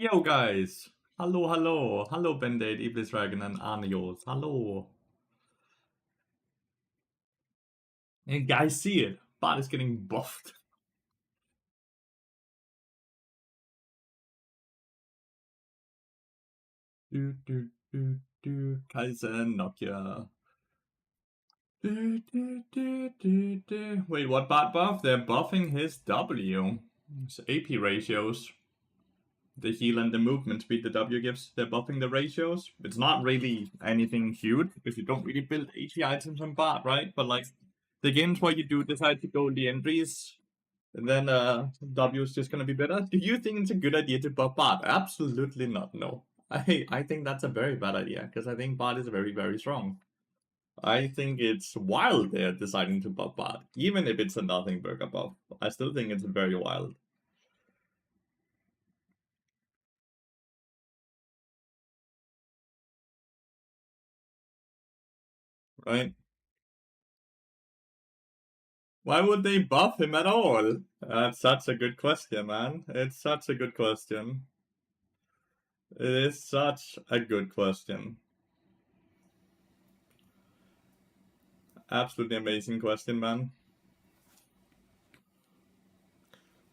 Yo guys! Hallo, hallo! Hallo Band-Aid, Iblis Dragon and Anios. Hallo! You guys see it? Bot is getting buffed. Kaiser Nokia. Wait, what bot buff? They're buffing his W. His AP ratios. The heal and the movement speed the W gives, they're buffing the ratios. It's not really anything huge, because you don't really build HP items on bot, right? But like, the games where you do decide to go in the entries, and then W is just gonna be better. Do you think it's a good idea to buff bot? Absolutely not, no. I think that's a very bad idea, because I think bot is very, very strong. I think it's wild they're deciding to buff bot, even if it's a nothing burger buff. I still think it's very wild. Right? Why would they buff him at all? That's such a good question, man. It's such a good question. It is such a good question. Absolutely amazing question, man.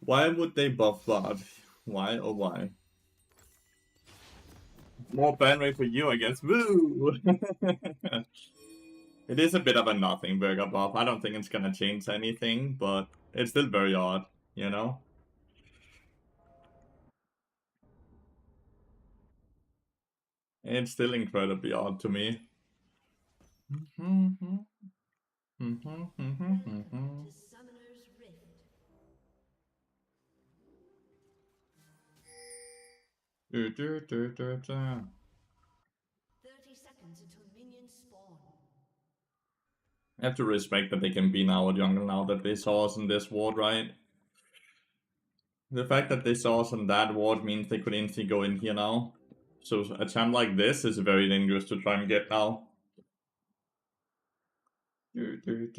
Why would they buff bot? Why, oh why? More ban rate for you, I guess. Woo! It is a bit of a nothing burger buff. I don't think it's gonna change anything, but it's still very odd, you know? It's still incredibly odd to me. Do, do, do, do, do. 30 seconds until minions spawn. I have to respect that they can be now at jungle now that they saw us in this ward, right? The fact that they saw us in that ward means they could instantly go in here now. So a champ like this is very dangerous to try and get now. Minions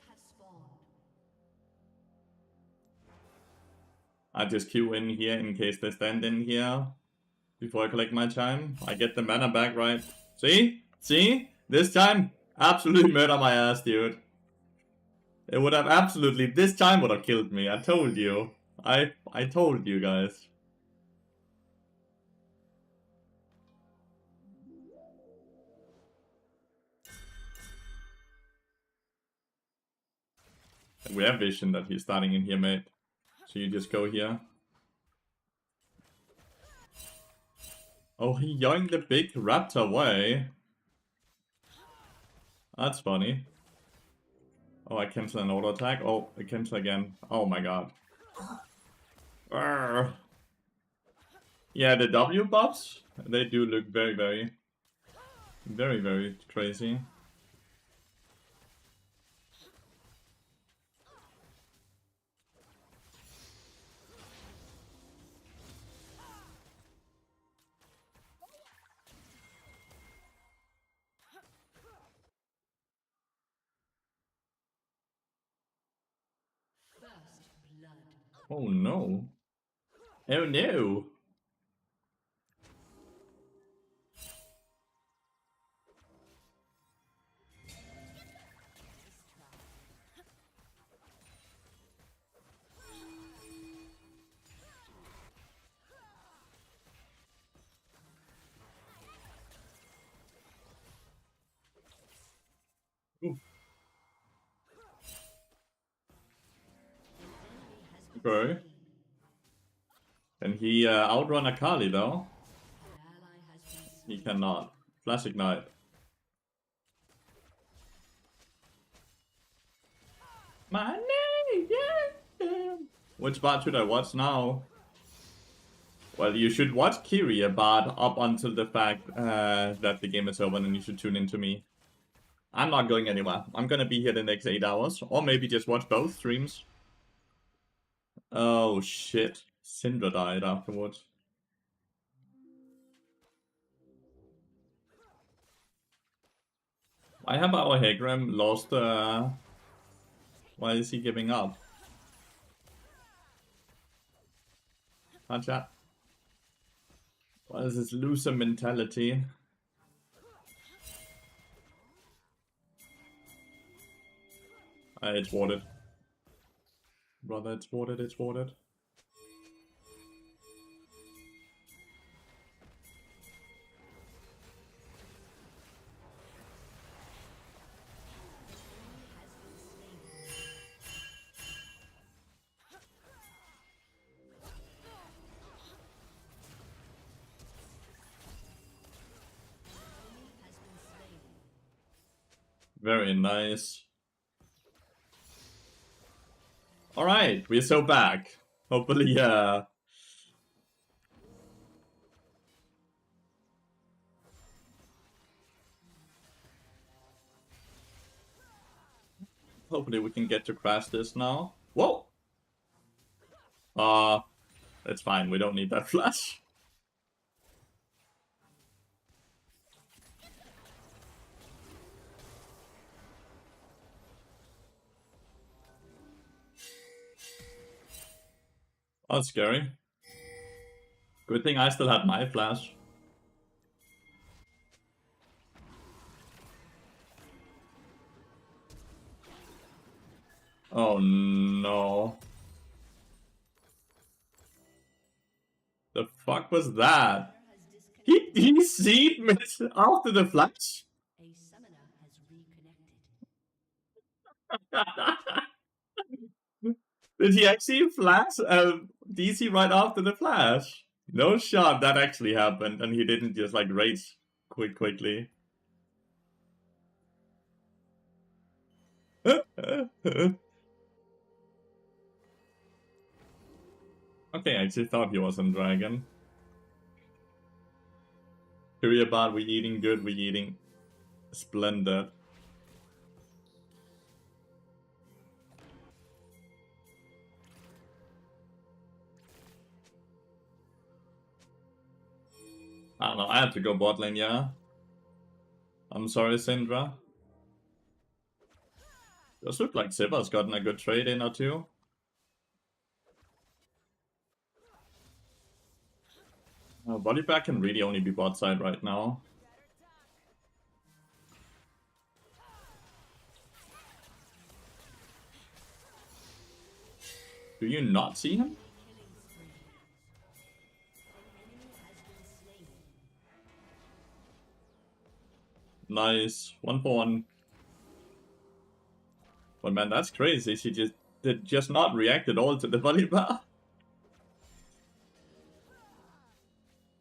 have spawned. I just queue in here in case they stand in here. Before I collect my chime, I get the mana back, right? See? See? This time, absolutely murder my ass, dude. It would have absolutely, this time would have killed me. I told you. I told you guys. We have vision that he's starting in here, mate. So you just go here. Oh, he yoinked the big raptor away. That's funny. Oh, I cancel an auto attack. Oh, I cancel again. Oh my god. Arrgh. Yeah, the W buffs, they do look very, very crazy. First blood. Oh no. Oh no. Oof. Okay. Can he outrun Akali though? An ally has been He slain. cannot. Flash Ignite. My name, yeah. Which bot should I watch now? Well, you should watch Kiri bot up until the fact that the game is over, and you should tune into me. I'm not going anywhere. I'm gonna be here the next 8 hours, or maybe just watch both streams. Oh shit. Syndra died afterwards. Why have our Hegram lost? Why is he giving up? Watch out. What is this loser mentality? It's warded. Brother, it's warded, it's warded. Very nice. Alright, we're so back. Hopefully, hopefully we can get to crash this now. Whoa! It's fine, we don't need that flash. Oh, that's scary. Good thing I still had my flash. Oh no. The fuck was that? He seed missed after the flash? A summoner has reconnected. Did he actually flash DC right after the flash? No shot, that actually happened, and he didn't just like rage quickly. Okay, I actually thought he was on dragon. Curious about we eating good, we eating splendid. I don't know, I have to go bot lane, yeah? I'm sorry, Syndra. Does look like Siva's gotten a good trade in or two. Volibear can really only be bot side right now. Do you not see him? Nice. 1-for-1. But man, that's crazy. She did just not react at all to the Volibear.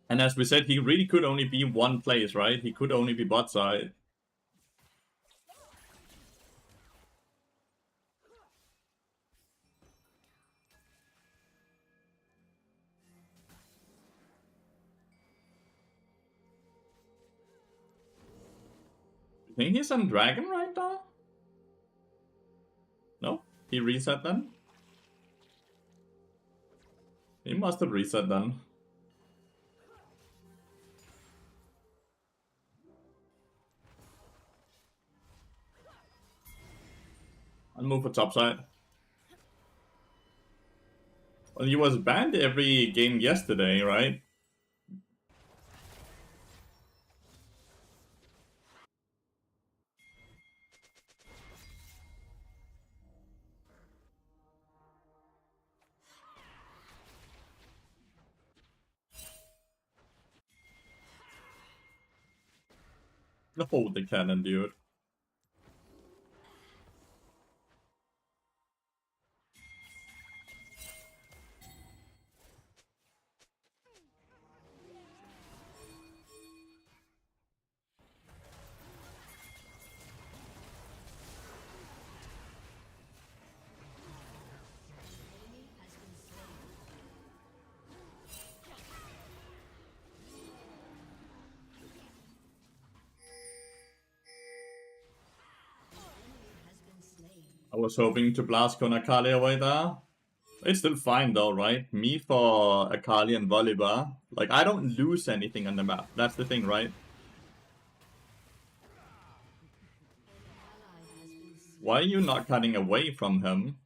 And as we said, he really could only be one place, right? He could only be bot side. You think he's on dragon right now? No? He reset then? He must have reset then. I'll move for top side. Well, he was banned every game yesterday, right? Hold the cannon, dude. I was hoping to blast Konakali away there. It's still fine though, right? Me for Akali and Volibear. Like, I don't lose anything on the map. That's the thing, right? Why are you not cutting away from him?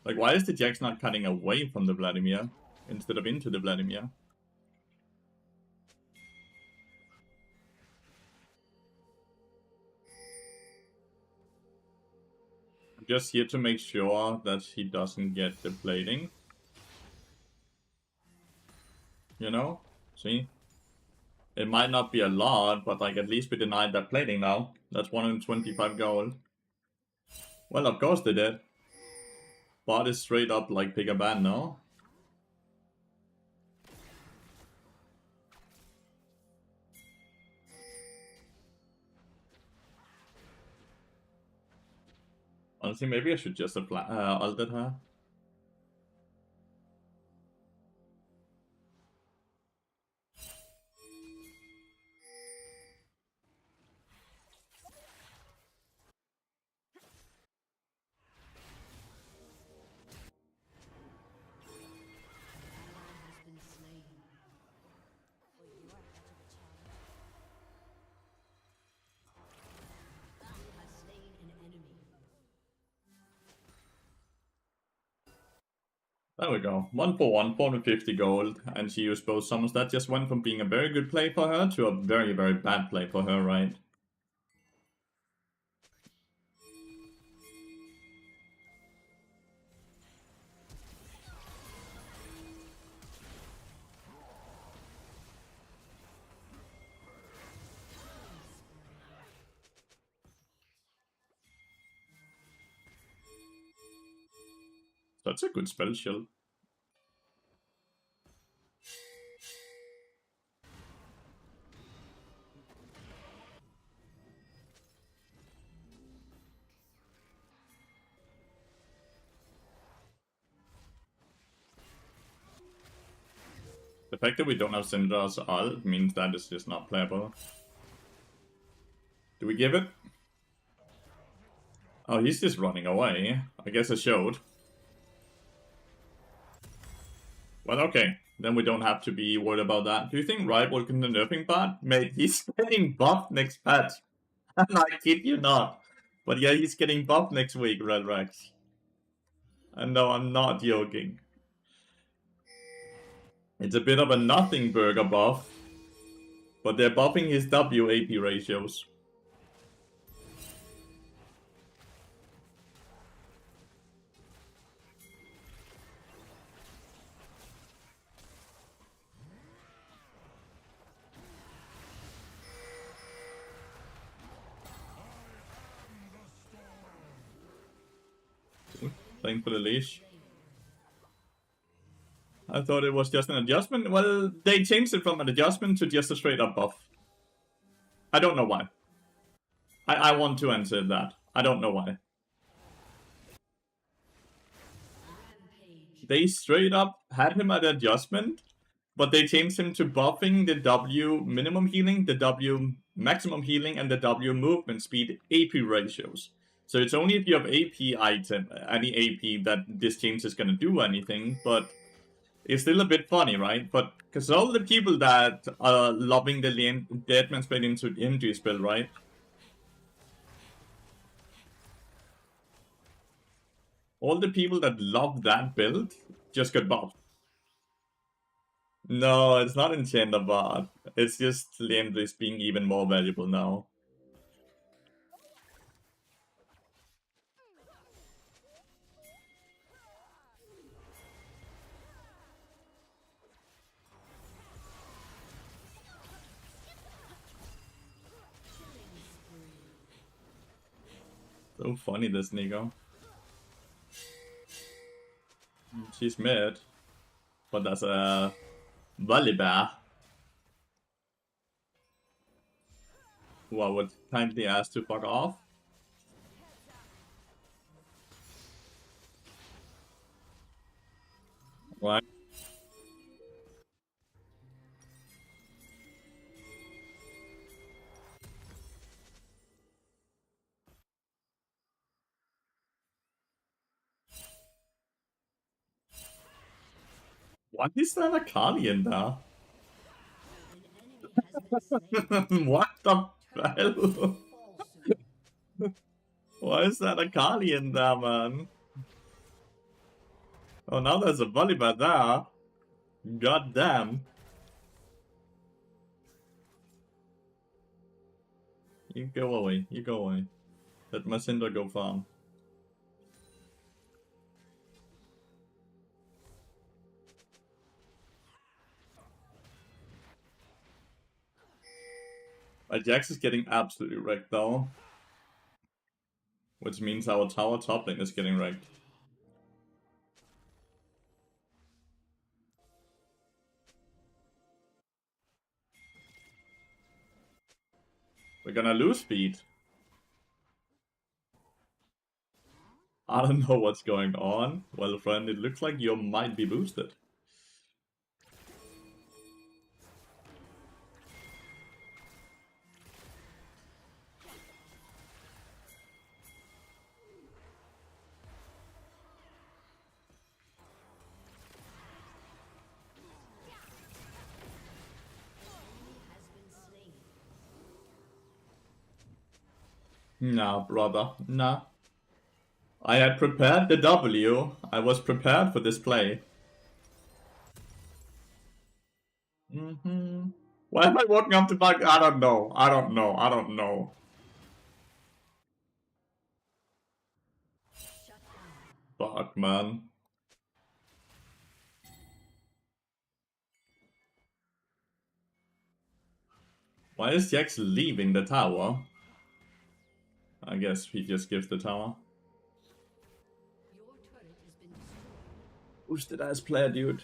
Like, why is the Jax not cutting away from the Vladimir instead of into the Vladimir? I'm just here to make sure that he doesn't get the plating. You know? See? It might not be a lot, but like at least we denied that plating now. That's 125 gold. Well, of course they did. Bot is straight up like pick a ban, no? Honestly, maybe I should just have ulted her. Has been slain. Has slain an enemy. There we go. 1 for 1, 450 gold, and she used both summons. That just went from being a very good play for her to a very, very bad play for her, right? That's a good spell shield. The fact that we don't have Syndra's ult means that is just not playable. Do we give it? Oh, he's just running away. I guess it showed. Well, okay. Then we don't have to be worried about that. Do you think Riot will continue nerfing bot? Mate, he's getting buffed next patch. I kid you not. But yeah, he's getting buffed next week, Red Rex. And no, I'm not joking. It's a bit of a nothing burger buff. But they're buffing his WAP ratios. Playing for the leash. I thought it was just an adjustment. Well, they changed it from an adjustment to just a straight up buff. I don't know why. I want to answer that. I don't know why. They straight up had him at adjustment, but they changed him to buffing the W minimum healing, the W maximum healing, and the W movement speed AP ratios. So it's only if you have AP item, any AP, that this change is gonna do anything, but it's still a bit funny, right? But because all the people that are loving the Deadman's Blade into injury spell, right? All the people that love that build just got buffed. No, it's not Enchanter Bard. It's just Lathyrus being even more valuable now. So funny, this Nico. She's mid, but that's a Volibear, who I would kindly ask to fuck off. Right. Why is there a Kali in there? An enemy has been slain. What the hell? Falsehood. Why is that a Kali in there, man? Oh, now there's a Volibear there. God damn. You go away, you go away. Let my Cinder go farm. My Jax is getting absolutely wrecked though. Which means our tower top lane is getting wrecked. We're gonna lose speed. I don't know what's going on. Well, friend, it looks like you might be boosted. Nah, brother, nah. I had prepared the W. I was prepared for this play. Why am I walking up to back? I don't know. I don't know. I don't know. Fuck, man. Why is Jax leaving the tower? I guess he just gives the tower. Your turret has been destroyed. Boosted ass player, dude.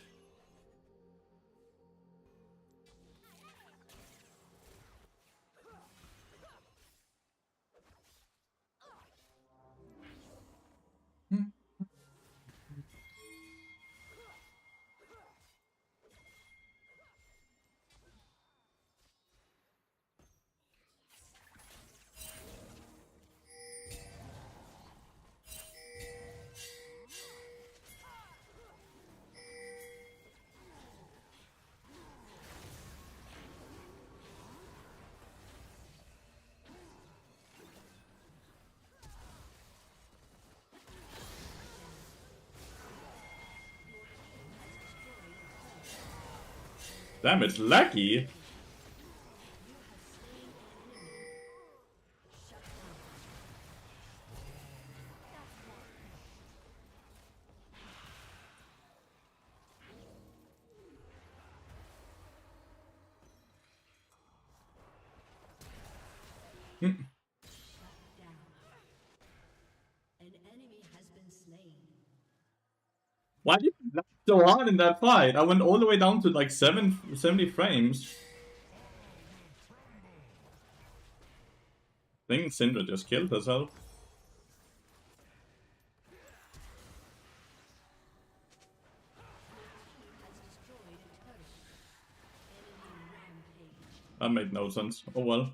Damn, it's lucky. Down. An enemy has been slain. Why did you lag so hard in that fight? I went all the way down to like 70 frames. I think Syndra just killed herself. That made no sense. Oh well.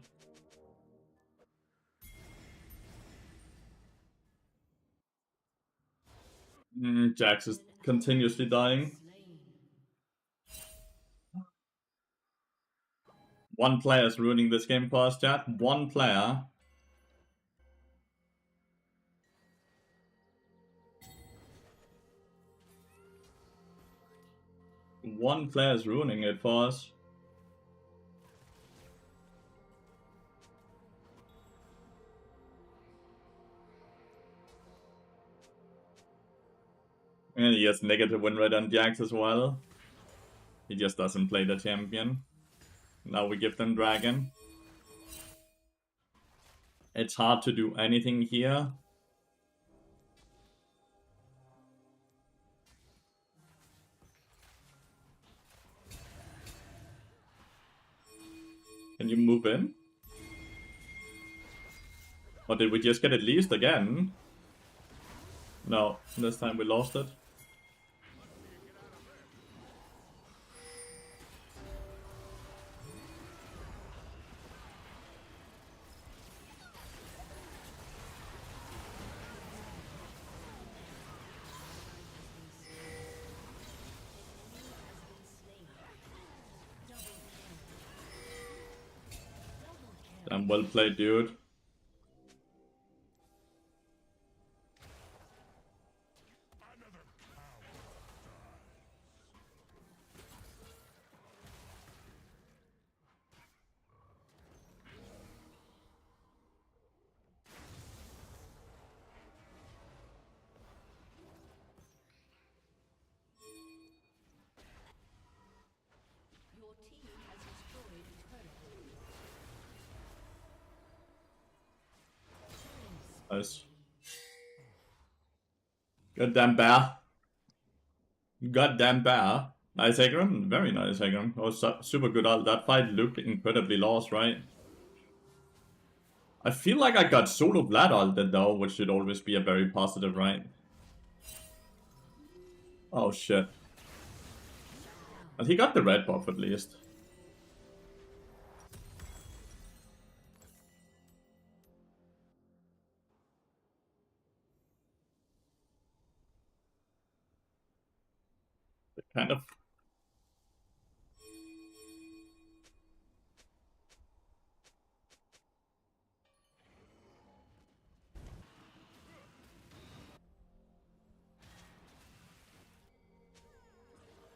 Jax is continuously dying. One player is ruining this game for us, chat. One player. One player is ruining it for us. And he has negative win rate on Jax as well. He just doesn't play the champion. Now we give them Dragon. It's hard to do anything here. Can you move in? Or did we just get it leased again? No, this time we lost it. Damn well played, dude. Nice. Goddamn bear. Goddamn bear. Nice Aggron. Very nice Aggron. Oh, super good ult. That fight looked incredibly lost, right? I feel like I got solo Vlad ulted though, which should always be a very positive, right? Oh shit. But he got the red buff at least. Kind of.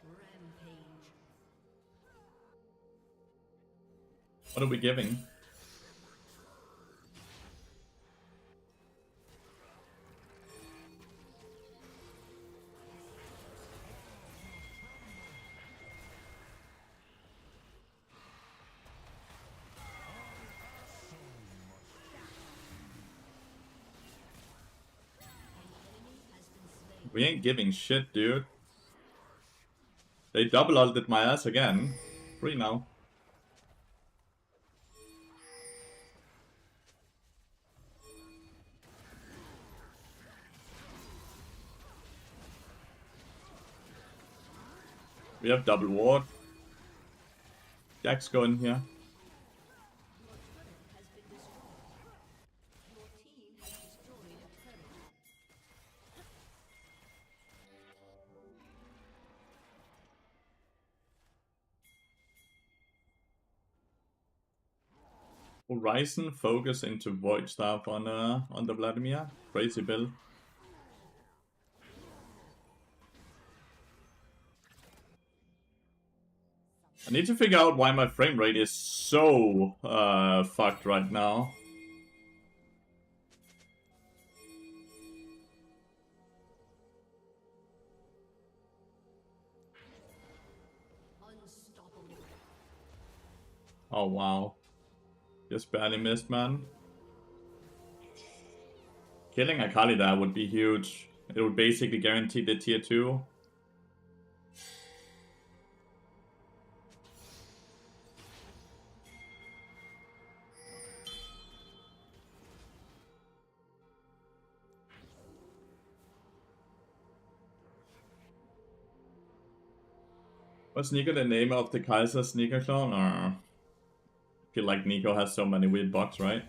Rampage. What are we giving? We ain't giving shit, dude. They double ulted my ass again. Free now. We have double ward. Jack's going here. Your team has destroyed a turret. Horizon focus into Void Staff on the Vladimir. Crazy build. I need to figure out why my frame rate is so fucked right now. Unstoppable. Oh wow. Just barely missed, man. Killing Akali there would be huge. It would basically guarantee the tier 2. Was Nico the name of the Kaiser sneaker clone? Or I feel like Nico has so many weird bugs, right?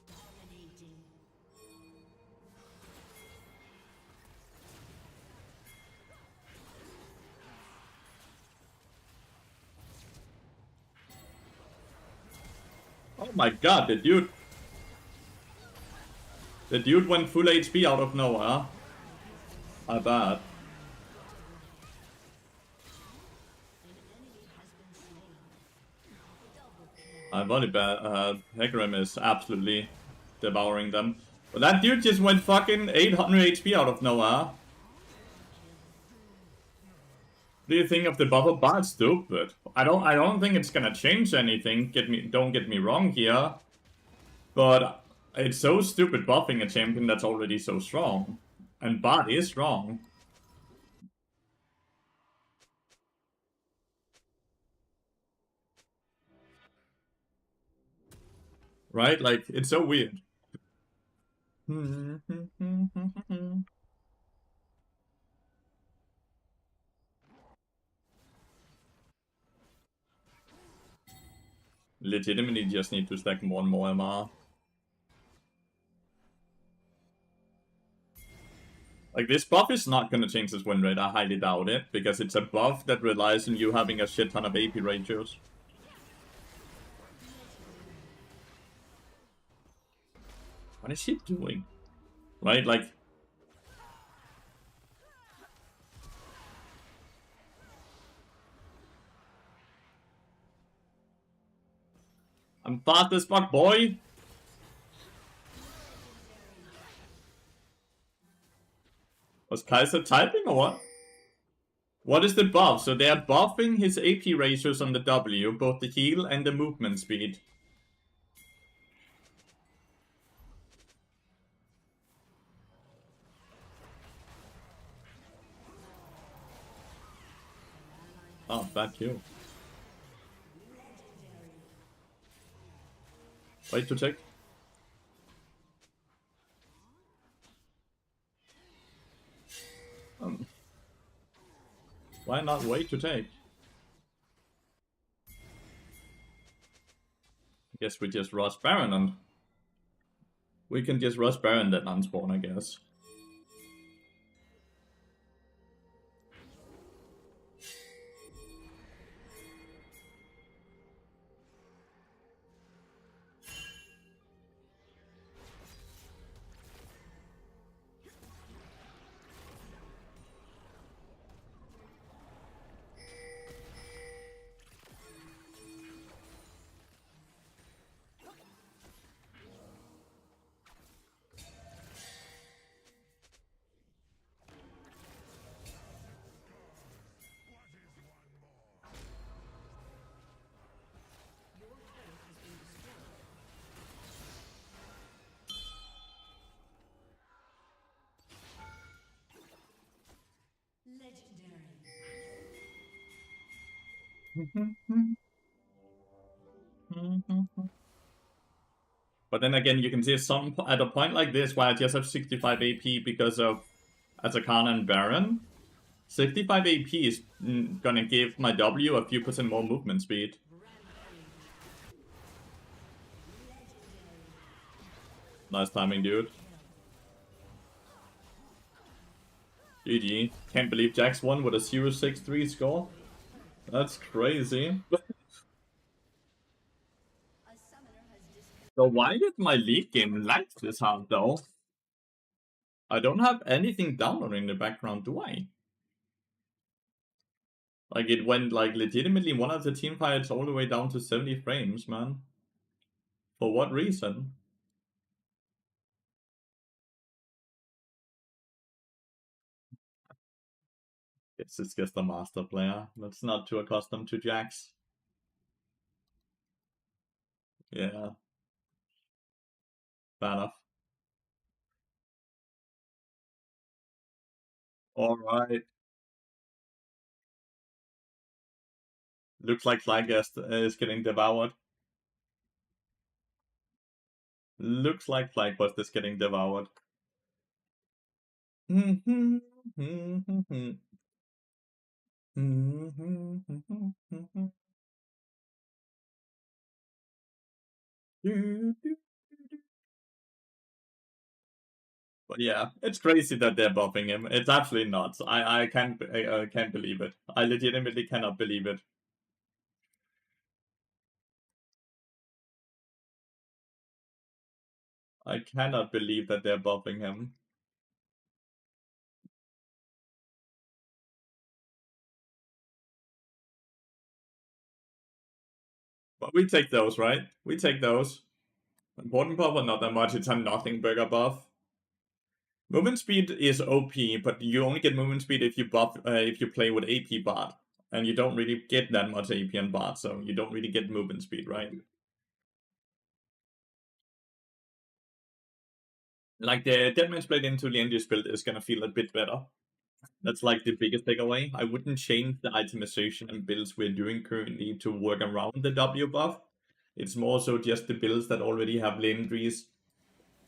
Dominating. Oh my god, the dude... The dude went full HP out of nowhere. I bet. Very bad. Hecarim is absolutely devouring them. But that dude just went fucking 800 HP out of nowhere. What do you think of the buffer? Bad stupid. I don't think it's gonna change anything. Don't get me wrong here. But it's so stupid buffing a champion that's already so strong. And Bard is strong. Right? Like, it's so weird. Legitimately just need to stack more and more MR. Like, this buff is not gonna change this win rate, I highly doubt it, because it's a buff that relies on you having a shit ton of AP ratios. What is he doing? Right, like... I'm fast as fuck, boy! Was Kaiser typing or what? What is the buff? So they are buffing his AP ratios on the W, both the heal and the movement speed. Oh, bad kill. Wait to check. Why not wait to take? Guess we just rush Baron and we can just rush Baron that unspawn, I guess. But then again, you can see at a point like this where I just have 65 AP because of Azakana and Baron. 65 AP is gonna give my W a few percent more movement speed. Nice timing, dude. GG. Can't believe Jax won with a 0-6-3 score. That's crazy. So why did my league game lag this hard though? I don't have anything downloading in the background, do I? Like it went like legitimately one of the team fights all the way down to 70 frames, man. For what reason? Guess it's just a master player that's not too accustomed to Jax. Yeah. Fair enough. Alright. Looks like Flyguest is getting devoured. Looks like Flyquest is getting devoured. But yeah, it's crazy that they're buffing him. It's absolutely nuts. I can't believe it. I legitimately cannot believe it. I cannot believe that they're buffing him. But we take those, right? We take those. Important buff or not that much. It's a nothing burger buff. Movement speed is OP, but you only get movement speed if you buff if you play with AP bot, and you don't really get that much AP and bot, so you don't really get movement speed, right? Like the Deadman's Blade into Leandri's build is gonna feel a bit better. That's like the biggest takeaway. I wouldn't change the itemization and builds we're doing currently to work around the W buff. It's more so just the builds that already have Leandri's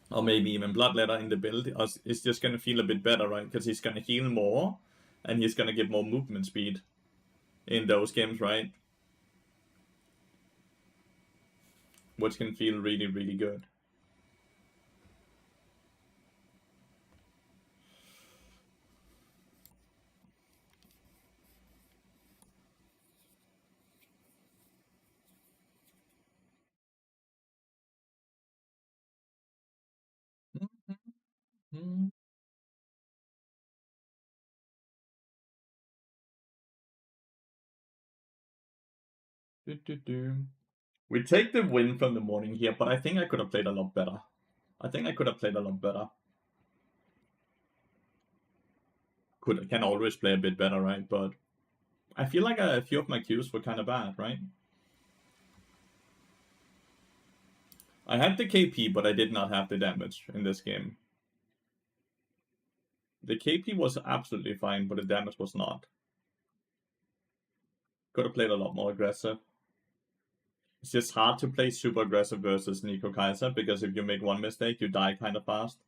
or maybe even Bloodletter in the build. It's just gonna feel a bit better, right? Because he's gonna heal more and he's gonna get more movement speed in those games, right? Which can feel really, really good. We take the win from the morning here, but I think I could have played a lot better. I think I could have played a lot better. can always play a bit better, right? But I feel like a few of my Qs were kind of bad, right? I had the KP, but I did not have the damage in this game. The KP was absolutely fine, but the damage was not. Could have played a lot more aggressive. It's just hard to play super aggressive versus Nico Kaiser, because if you make one mistake, you die kind of fast.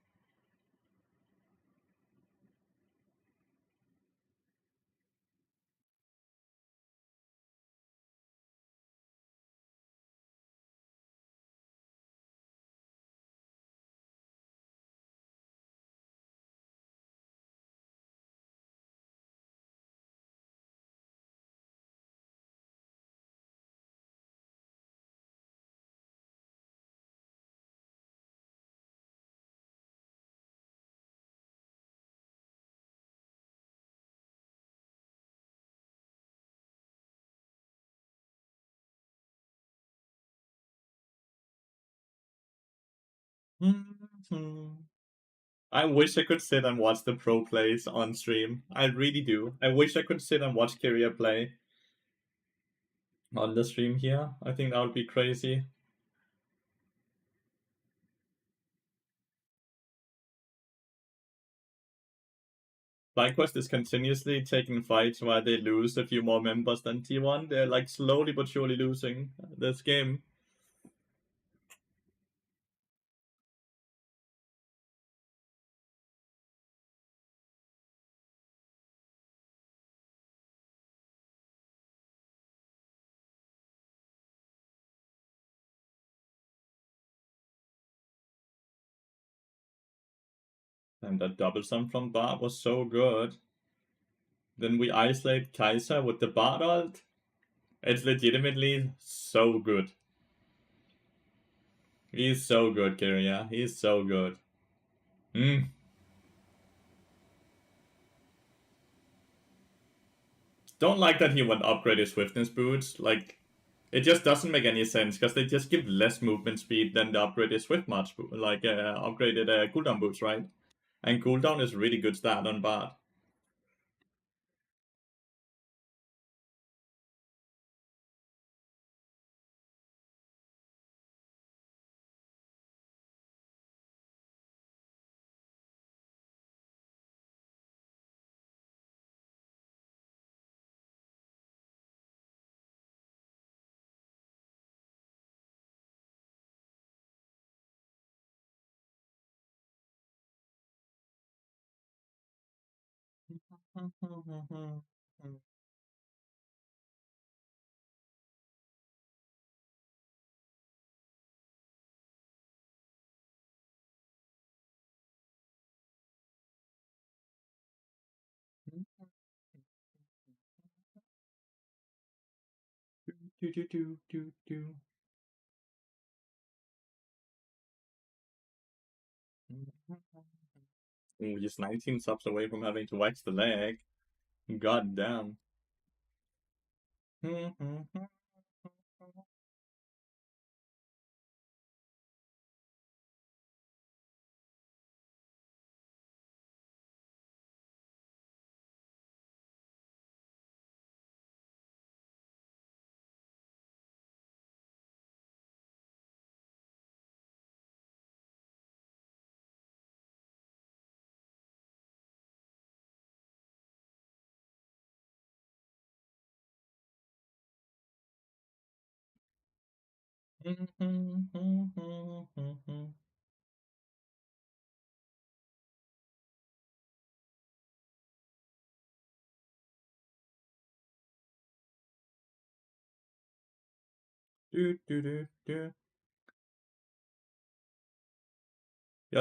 I wish I could sit and watch the pro plays on stream. I really do. I wish I could sit and watch Kyria play on the stream here. I think that would be crazy. FlyQuest is continuously taking fights while they lose a few more members than T1. They're like slowly but surely losing this game. And that double sum from Bart was so good. Then we isolate Kaiser with the Bart ult. It's legitimately so good. He's so good, Kyria. He's so good. Don't like that he went upgrade his swiftness boots. Like, it just doesn't make any sense, because they just give less movement speed than the upgraded swift march, like upgraded cooldown boots, right? And cooldown is really good stat on Bard. Ooh, just 19 subs away from having to wax the leg. God damn. Yeah,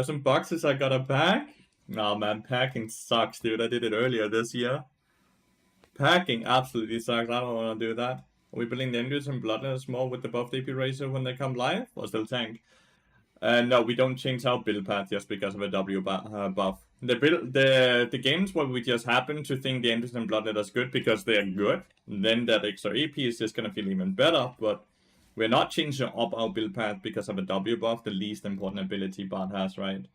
some boxes I gotta pack. Nah, man, packing sucks, dude. I did it earlier this year. Packing absolutely sucks. I don't want to do that. Are we building the Enders and Bloodless more with the buff DP razor when they come live, or still tank? No, we don't change our build path just because of a W buff. The games where we just happen to think the Enders and Bloodlet is good because they are good, then that extra AP is just gonna feel even better, but we're not changing up our build path because of a W buff, the least important ability Bart has, right?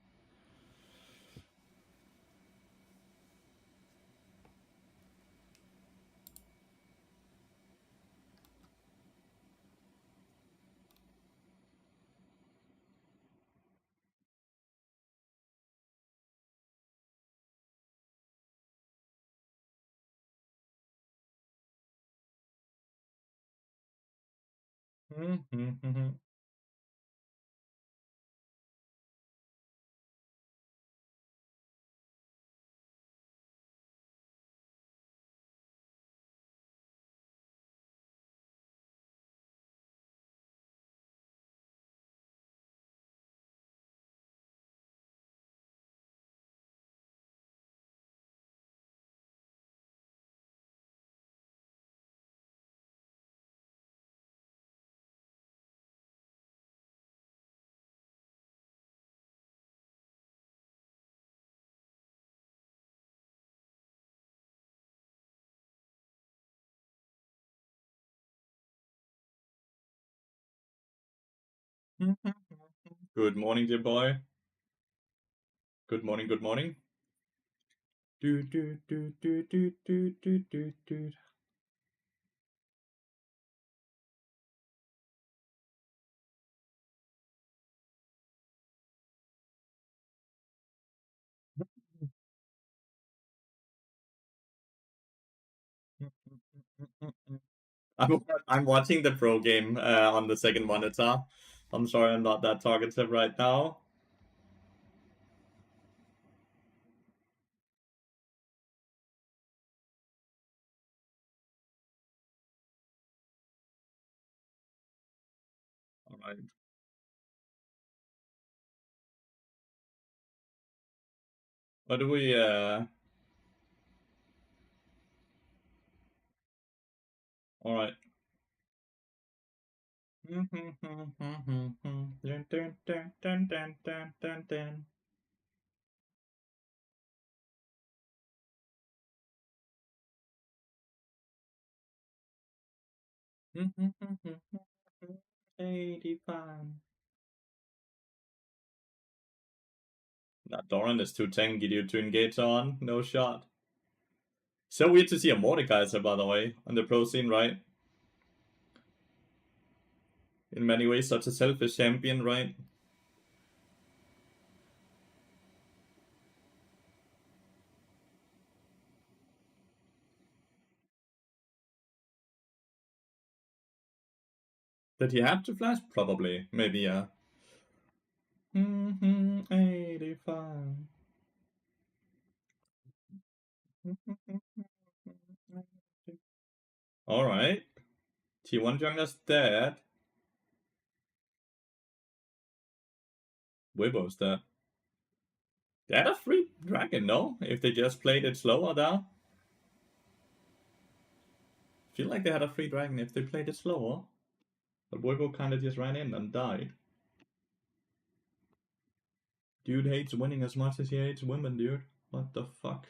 Good morning, dear boy. Good morning, good morning. Do, do, do, do, do, do, do, do, do. I'm watching the pro game on the second monitor. I'm sorry I'm not that talkative right now. Alright. What do we alright. Dun, 85. Nah, Doran is too tanky, dude, to engage on. No shot. So weird to see a Mordekaiser, by the way, on the pro scene, right? In many ways, such a selfish champion, right? Did he have to flash? Probably. Maybe, yeah. 85. Alright. T1 jungler's dead. Weibo's dead. They had a free dragon, no? If they just played it slower there. Feel like they had a free dragon if they played it slower. But Weibo kinda just ran in and died. Dude hates winning as much as he hates women, dude. What the fuck?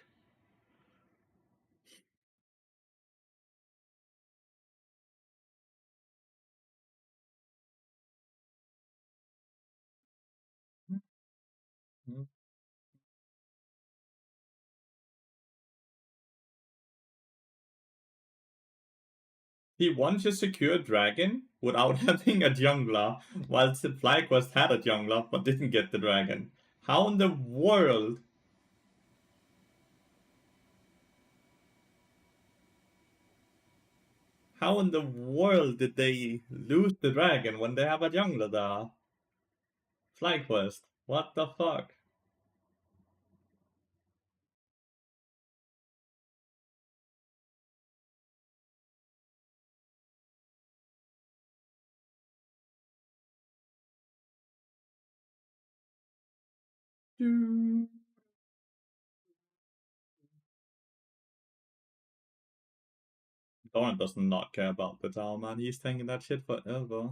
He won to secure dragon without having a jungler, whilst the FlyQuest had a jungler but didn't get the dragon. How in the world? How in the world did they lose the dragon when they have a jungler there? FlyQuest, what the fuck? Doran does not care about the tower, man. He's tanking that shit forever.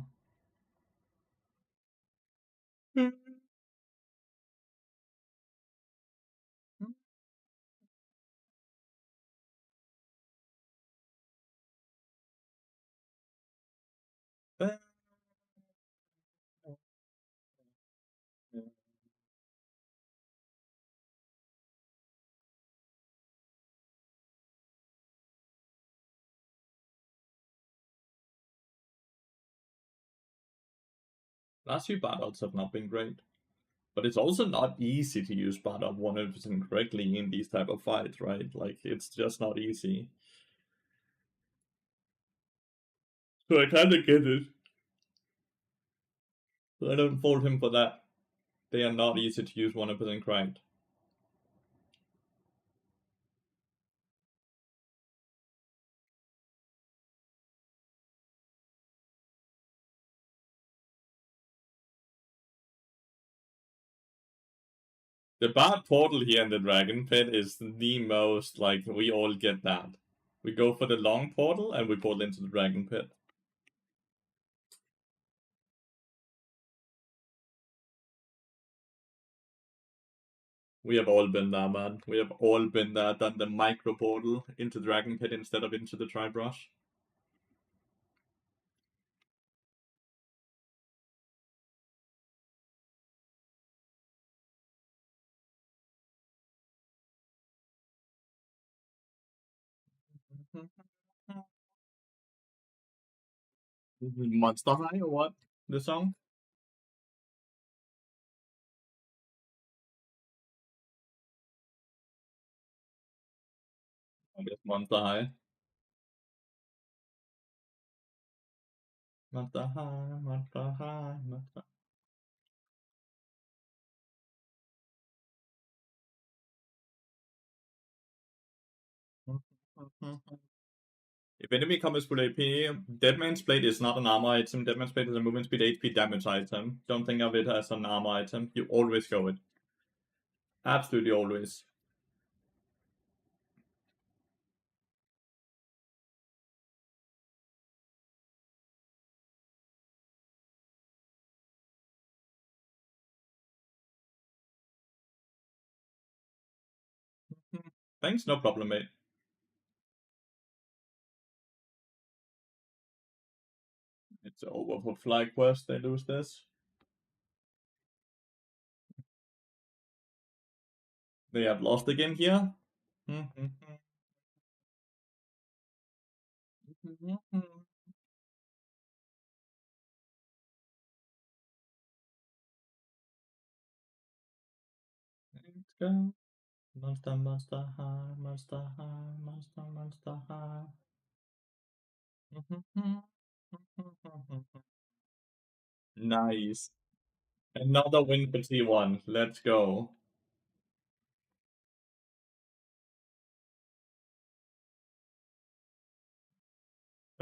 Last few battles have not been great. But it's also not easy to use Bada 100% correctly in these type of fights, right? Like, it's just not easy. So I kinda get it. I don't fault him for that. They are not easy to use 100% correct. The bad portal here in the Dragon Pit is the most, like, we all get that. We go for the long portal and we portal into the Dragon Pit. We have all been there, man. We have all been there, done the micro portal into Dragon Pit instead of into the Tri-Brush. Monster High or what? The song? I guess Monster High. Monster High, Monster High, Monster. If enemy comes full AP, Deadman's Blade is not an armor item. Deadman's Blade is a movement speed HP damage item. Don't think of it as an armor item. You always go it. Absolutely always. Thanks, no problem, mate. It's over for FlyQuest, they lose this. They have lost again here. Let's go. Monster, Monster High, Monster High, Monster, Monster High. Nice. Another win for T1. Let's go.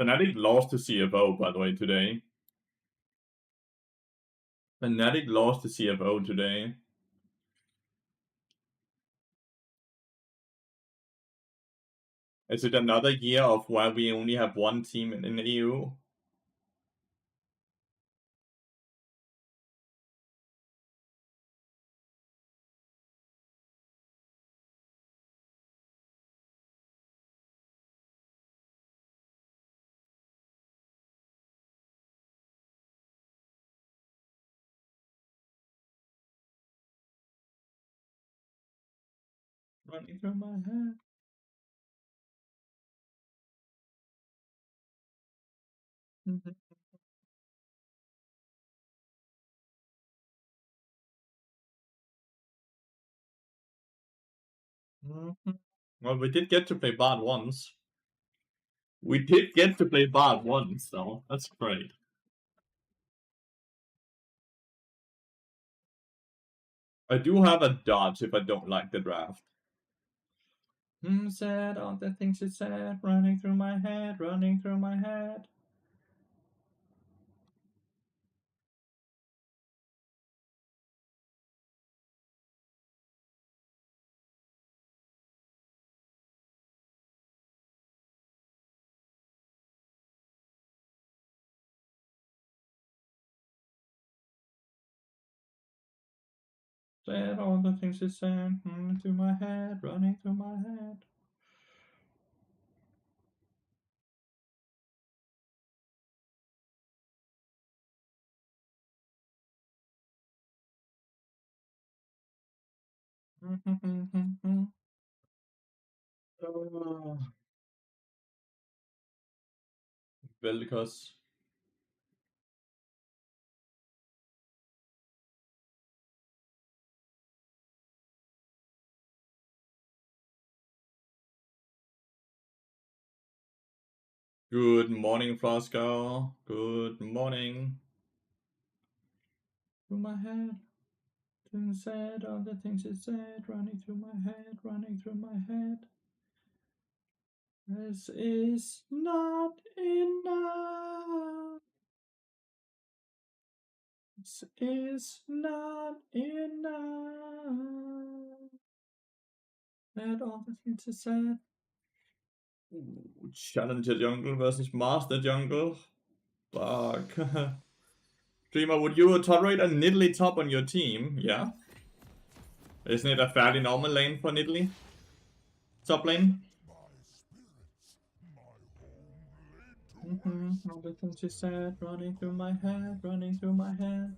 Fnatic lost to CFO, by the way, today. Fnatic lost to CFO today. Is it another year of where we only have one team in the EU? Running through my head. Well, we did get to play Bard once. We did get to play Bard once, though. That's great. I do have a dodge if I don't like the draft. Said all the things it said, running through my head, running through my head. Said all the things it said, running through my head, running through my head. Velkos. Good morning, Frosco. Good morning. through my head. Things said, all the things it said, running through my head, running through my head. This is not enough. This is not enough. And all the things it said. Ooh, Challenger Jungle versus Master Jungle. Fuck. Dreamer, would you tolerate a Nidalee top on your team? Yeah. Isn't it a fairly normal lane for Nidalee? Top lane? All the things you said, running through my head, running through my head.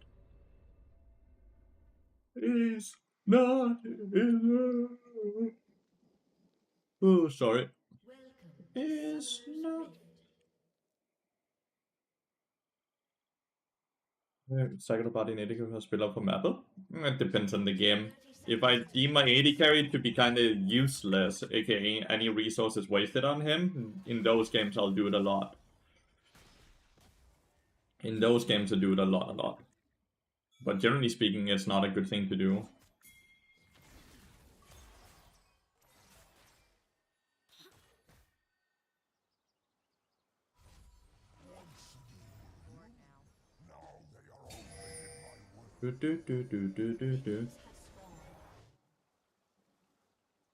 Is not enough. Oh, sorry. Welcome. Is not. Sikkert bare din AD carry spiller på mappet? It depends on the game. If I deem my AD carry to be kind of useless, aka any resources wasted on him, in those games I'll do it a lot. In those games I do it a lot. But generally speaking, it's not a good thing to do.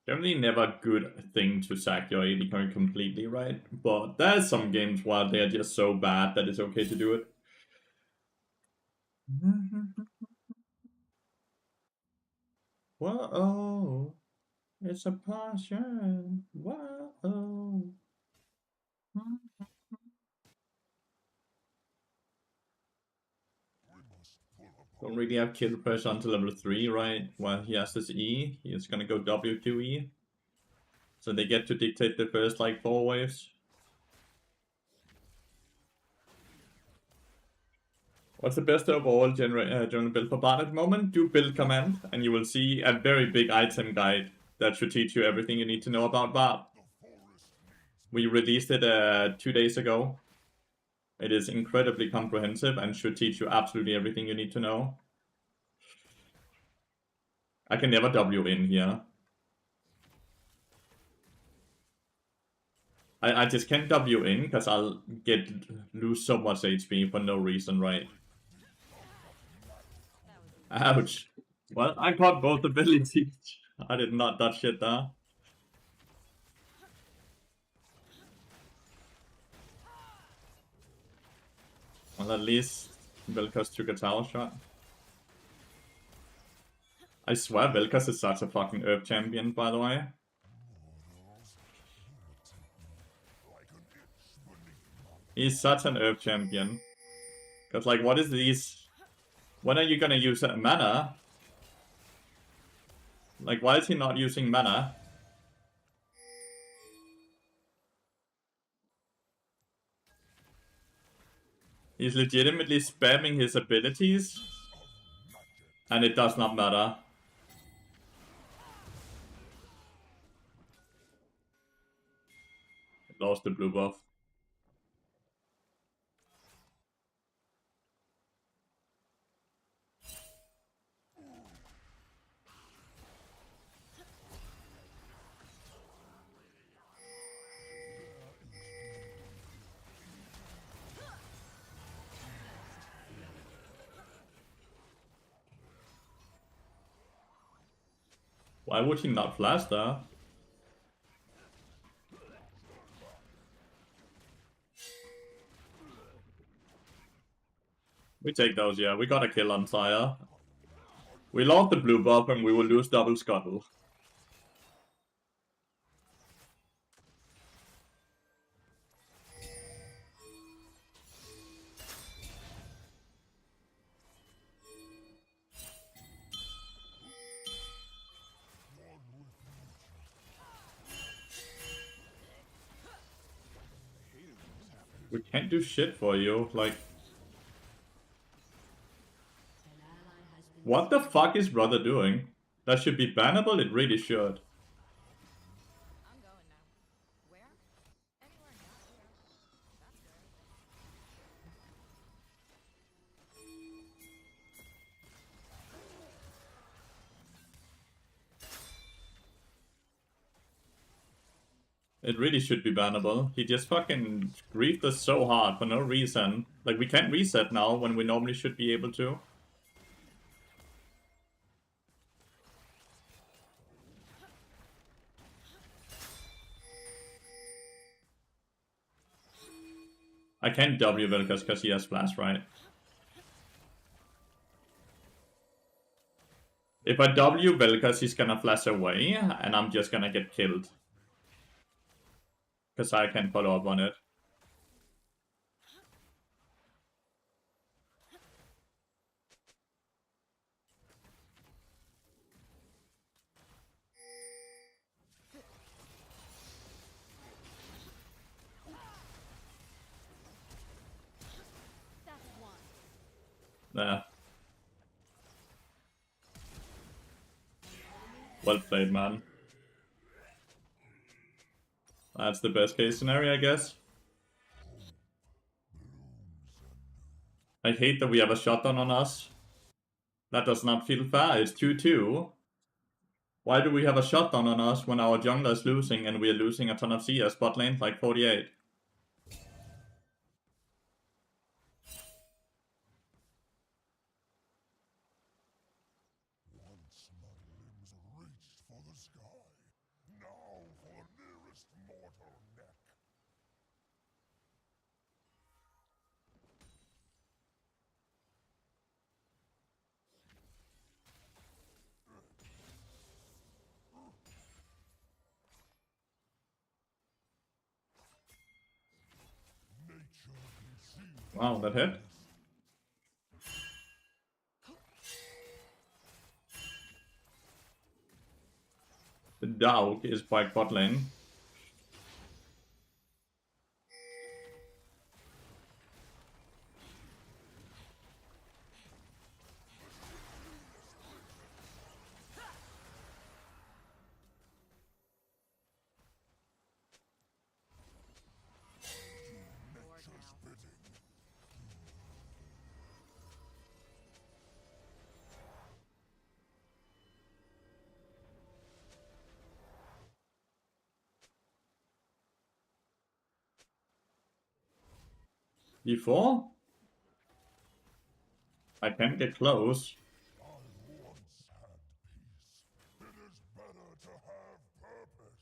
Generally never a good thing to sack your AD carry completely, right? But there's some games where they're just so bad that it's okay to do it. Whoa, it's a passion. Whoa. Don't really have kill pressure until level 3, right? While he has this E, he's gonna go W2E. So they get to dictate the first, like, 4 waves. What's the best overall general build for Bard at the moment? Do build command, and you will see a very big item guide that should teach you everything you need to know about Bard. We released it 2 days ago. It is incredibly comprehensive and should teach you absolutely everything you need to know. I can never W in here. I just can't W in because I'll lose so much HP for no reason, right? Ouch. Well, I caught both abilities. I did not dodge shit there. Well, at least Vel'Koz took a tower shot. I swear Vel'Koz is such a fucking herb champion, by the way. He's such an herb champion. Cause like, what is these? When are you gonna use mana? Like, why is he not using mana? He's legitimately spamming his abilities. And it does not matter. Lost the blue buff. Why would he not flash there? We take those, yeah. We got a kill on Sire. We lost the blue buff and we will lose double scuttle. We can't do shit for you, like... What the fuck is brother doing? That should be bannable? It really should. I'm going now. Where? Anywhere not here. That's good. It really should be bannable. He just fucking griefed us so hard for no reason. Like, we can't reset now when we normally should be able to. I can't W Vilkas because he has flash, right? If I W Vilkas, he's gonna flash away, and I'm just gonna get killed. Because I can follow up on it. That's one. There. Well played, man. That's the best case scenario, I guess. I hate that we have a shutdown on us. That does not feel fair. It's 2-2. Why do we have a shutdown on us when our jungler is losing and we are losing a ton of CS bot lane, like 48? Once my limbs reached for the sky, now for the nearest mortal neck. Nature concealed. Wow, that hit. The dog is by bot lane. Nature's bidding. E4? I can't get close. I once had peace. It is better to have purpose.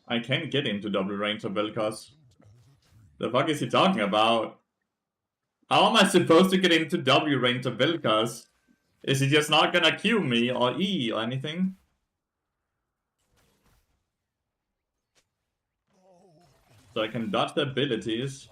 I can't get into double range of Vilkas. The fuck is he talking about? How am I supposed to get into W range of Vilkas? Is he just not gonna Q me or E or anything? So I can dodge the abilities.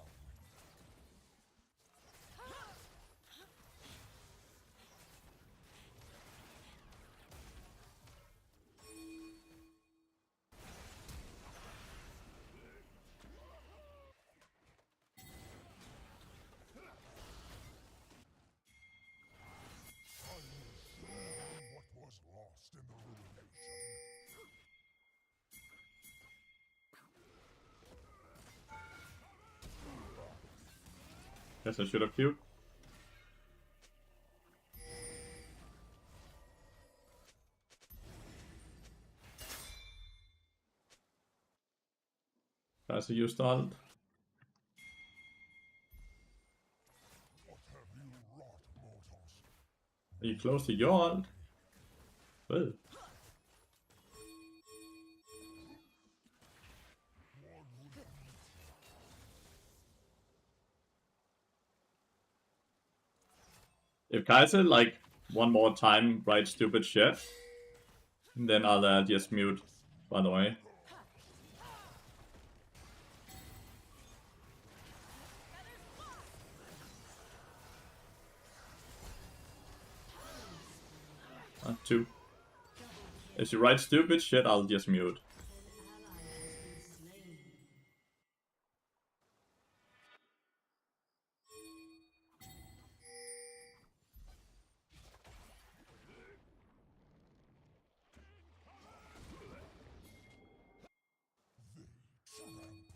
What was lost in the ruination? Guess I should have Q'd. Guys, I used ult. What have you wrought, mortals? Are you close to your ult? Well. If Kaiser, like, one more time writes stupid shit, then I'll just mute, by the way. Two. If you write stupid shit, I'll just mute.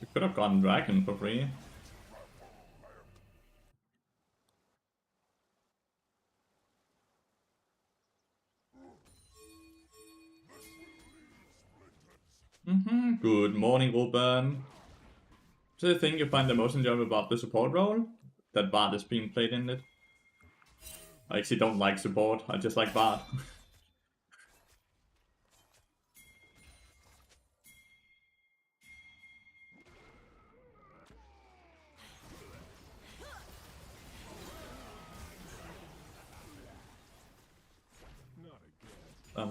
You could have gotten Dragon for free. Good morning, Ruben. So the thing you find the most enjoyable about the support role? That Bard is being played in it. I actually don't like support, I just like Bard.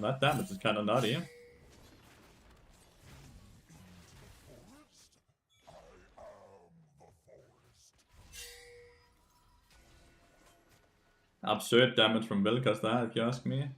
That damage is kinda nutty. Absurd damage from Vilkas there, if you ask me.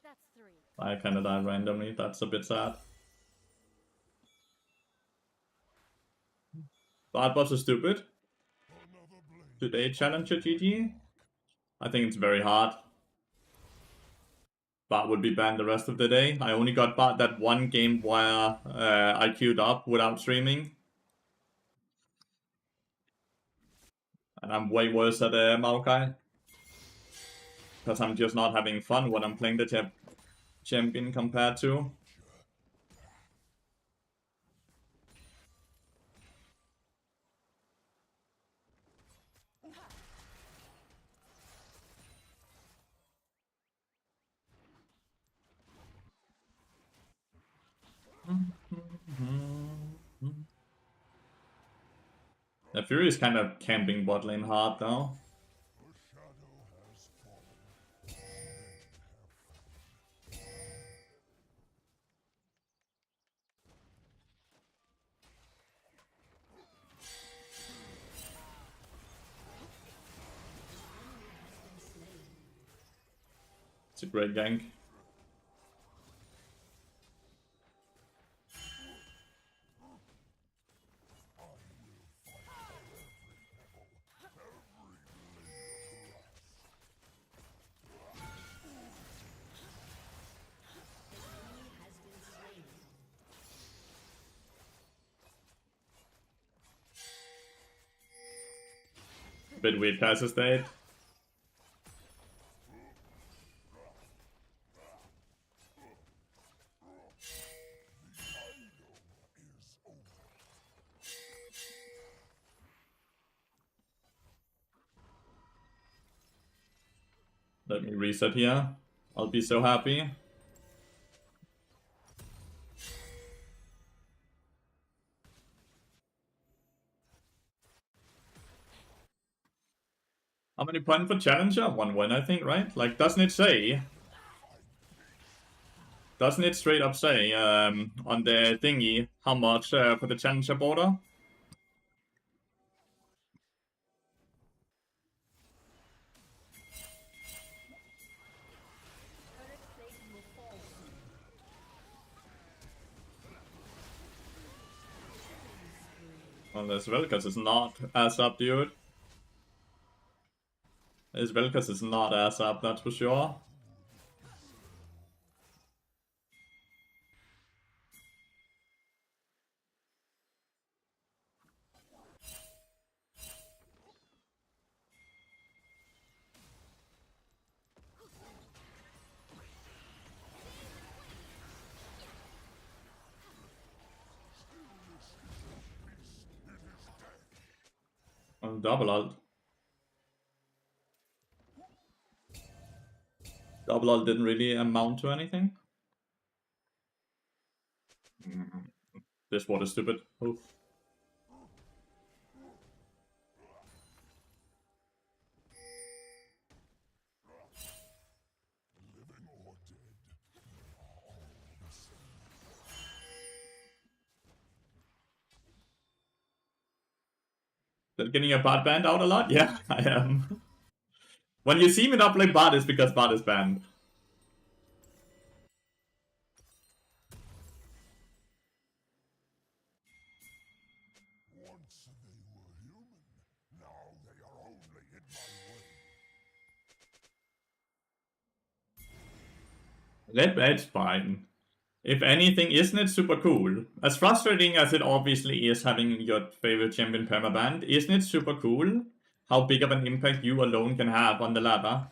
That's 3. I kinda died randomly, that's a bit sad. Bard buffs are stupid. Do they challenge your GG? I think it's very hard. Bard would be banned the rest of the day. I only got Bard that one game where I queued up without streaming. And I'm way worse at Maokai. Because I'm just not having fun when I'm playing the champion compared to. The Fury is kind of camping bot lane hard now. It's a great gank. Bit weird passive state. Let me reset here. I'll be so happy. How many points for Challenger? 1 win, I think, right? Like, doesn't it say? Doesn't it straight up say on the thingy how much for the Challenger border? Unless Velkas is not as up, dude. His Velkas is not as up, that's for sure. Double ult. Double ult didn't really amount to anything. This water is stupid. Oof. Still getting a bot banned out a lot? Yeah, I am. When you see me not play bot, it's because bot is banned. Once they were human, now they are only in my way. It's fine. If anything, isn't it super cool? As frustrating as it obviously is having your favorite champion permabanned, isn't it super cool how big of an impact you alone can have on the ladder?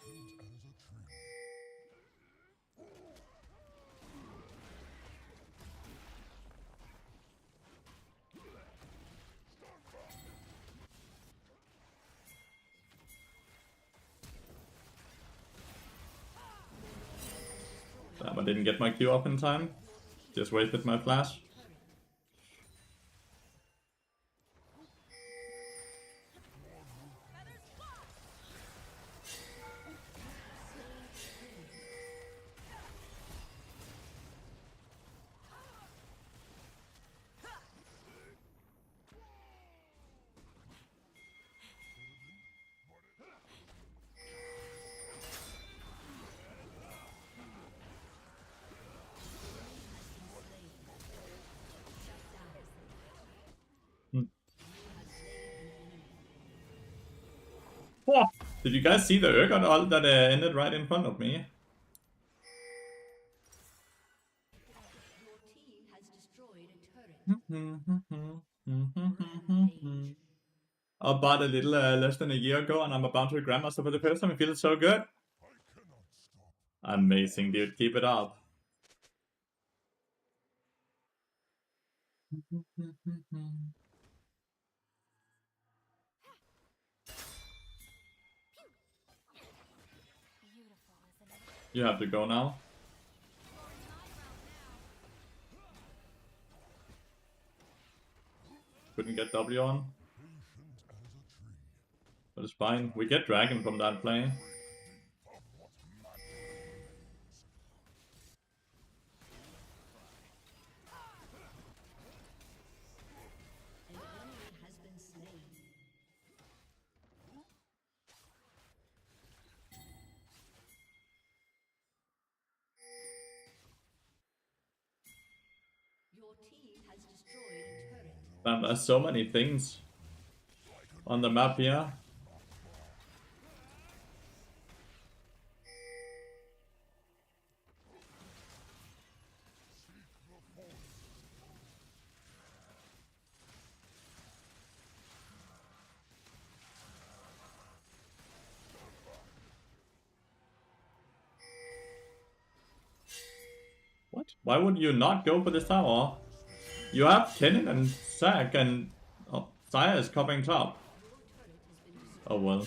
Damn, I didn't get my Q off in time. Just wasted my flash. Oh, did you guys see the Urgot ult that ended right in front of me? I bought a little less than a year ago, and I'm about to Grandmaster for the first time. It feels so good. Amazing, dude. Keep it up. You have to go now. Couldn't get W on. But it's fine. We get Dragon from that play. Man, there's so many things on the map here. What? Why would you not go for this tower? You have Kennen and Zac and Xayah is covering top. Oh well.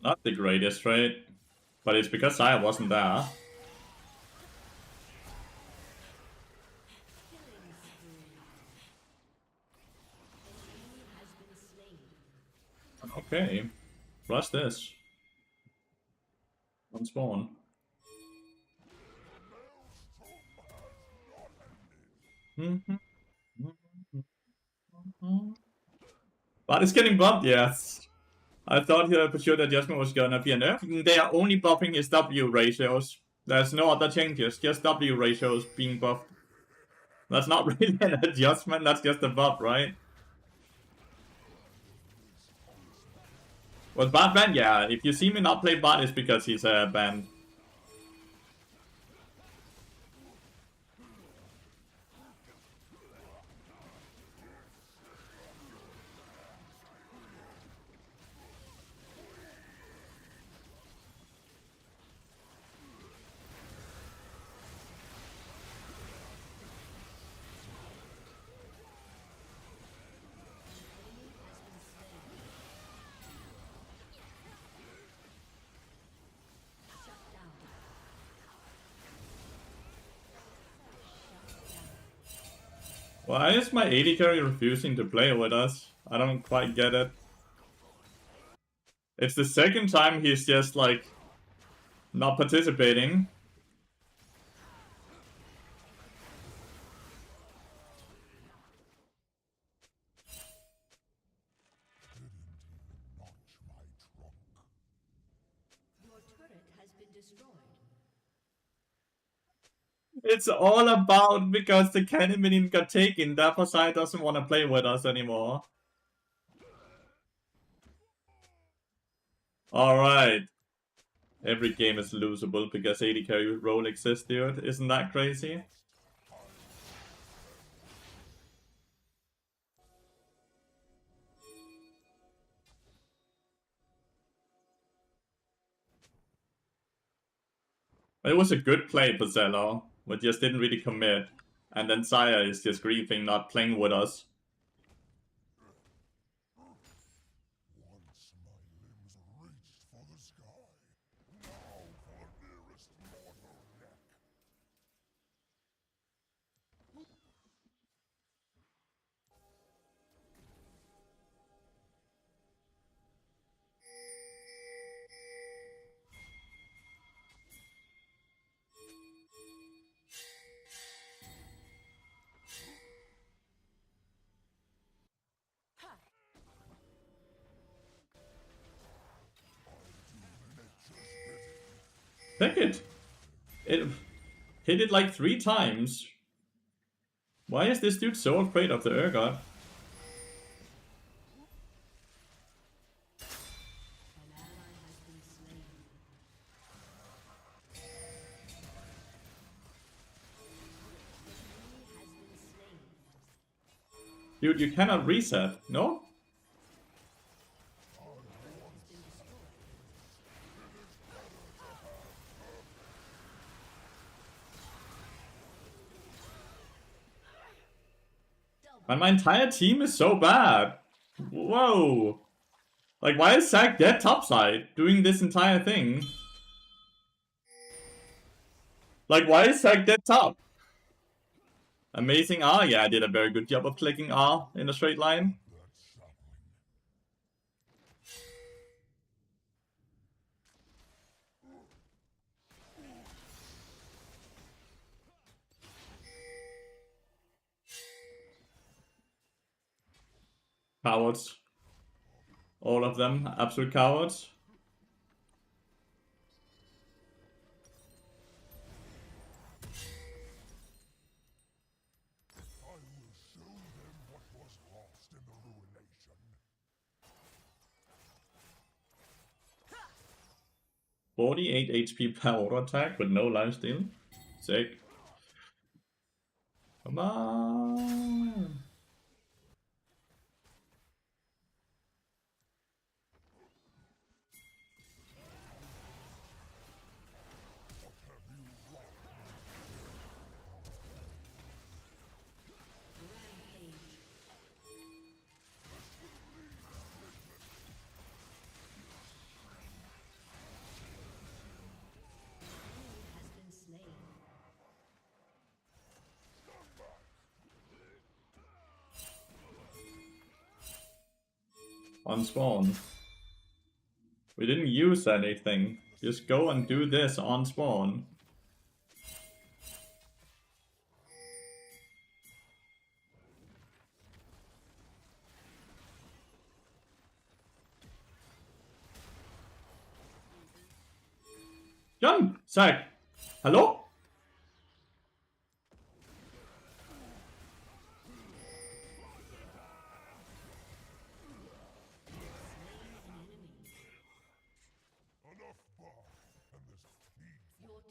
Not the greatest trade, but it's because Xayah wasn't there. Okay. Rush this. On spawn. But it's getting bumped, yes. I thought for sure the adjustment was gonna be enough. They are only buffing his W ratios. There's no other changes, just W ratios being buffed. That's not really an adjustment, that's just a buff, right? Was Bart banned? Yeah, if you see me not play Bart, it's because he's banned. Why is my AD carry refusing to play with us? I don't quite get it. It's the second time he's just like not participating. Your turret has been destroyed. It's all about because the cannon minion got taken, therefore Sai doesn't want to play with us anymore. Alright. Every game is losable because AD carry role exists, dude. Isn't that crazy? It was a good play, Pazzello, but just didn't really commit. And then Saya is just grieving, not playing with us. Once my limbs reached for the sky, now for the nearest mortal neck. Take it! It hit it like 3 times. Why is this dude so afraid of the Urgot? An ally has been slain. He has been slain. Dude, you cannot reset, no? And my entire team is so bad. Whoa. Like, why is Zac dead topside doing this entire thing? Like, why is Zac dead top? Amazing R? Yeah, I did a very good job of clicking R in a straight line. Cowards. All of them, absolute cowards. I will show them what was lost in the ruination. 48 HP per auto attack with no lifesteal. Sick. Come on. Has been slain. On spawn. We didn't use anything. Just go and do this on spawn. Jump! Zack! Hello?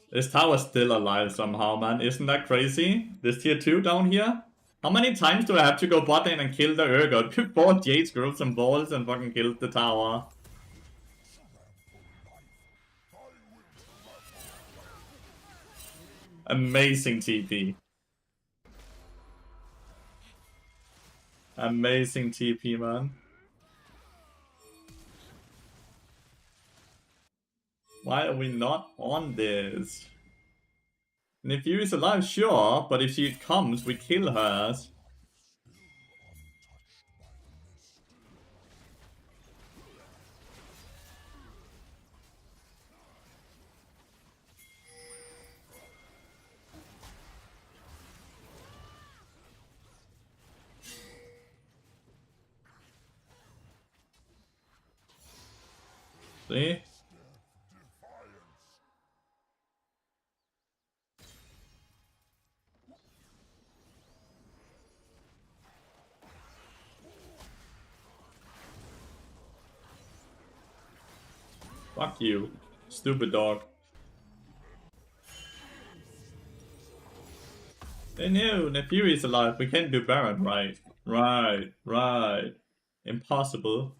This tower's still alive somehow, man. Isn't that crazy? This tier 2 down here? How many times do I have to go bot lane and kill the Urgot before Jace grows some balls and fucking kills the tower? Amazing TP. Amazing TP, man. Why are we not on this? And if Yu's alive, sure, but if she comes, we kill her. See? Fuck you, stupid dog. They knew Lathyrus is alive. We can't do Baron, right? Right. Impossible.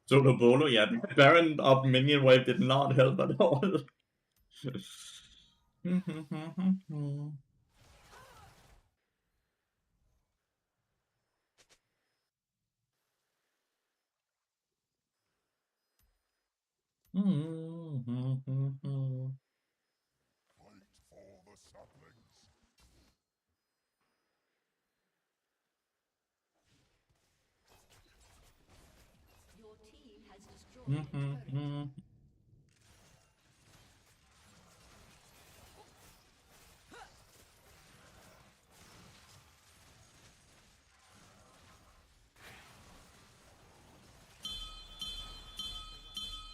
Solo Bolo, yeah. Baron up minion wave did not help at all. Your team has destroyed a turret.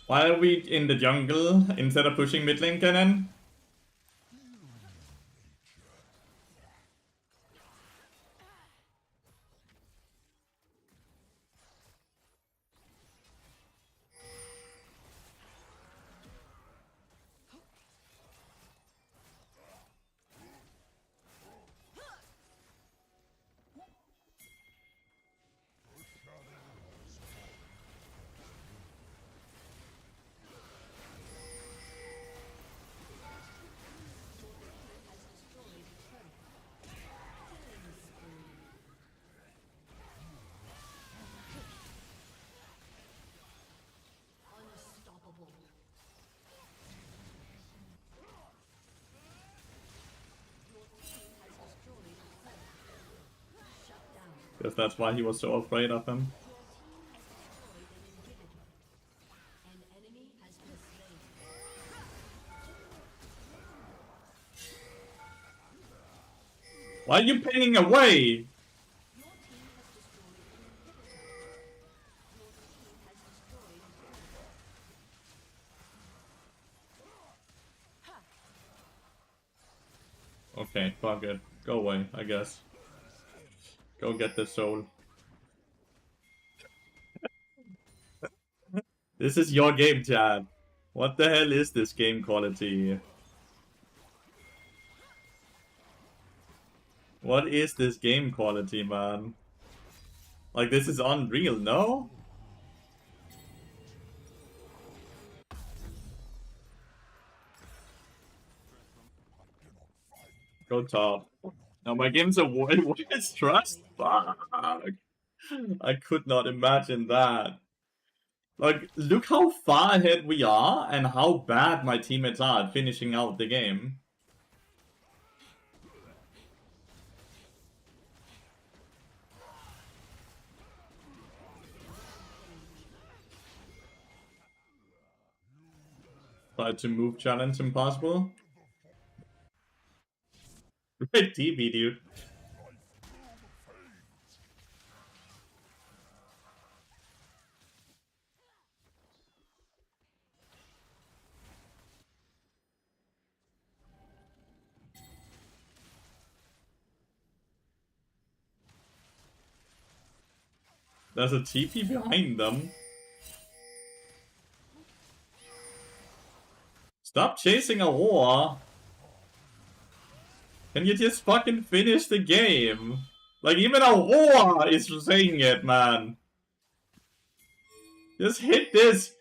Why are we in the jungle instead of pushing mid lane cannon? Unstoppable. Your team has destroyed a turret. Shut down. Guess that's why he was so afraid of him. An enemy has been slain. Why are you pinging away? Your team has destroyed an inhibitor. Your team has destroyed a turret. Okay, fuck it. Go away, I guess. Go get the soul. This is your game, Chad. What the hell is this game quality? What is this game quality, man? Like, this is unreal, no? Go top. Now my game's a what is trust? Fuck. I could not imagine that. Like, look how far ahead we are and how bad my teammates are at finishing out the game. Try to move challenge impossible. Red TV, dude. There's a TP behind them. Stop chasing a war. Can you just fucking finish the game? Like, even a war is saying it, man. Just hit this.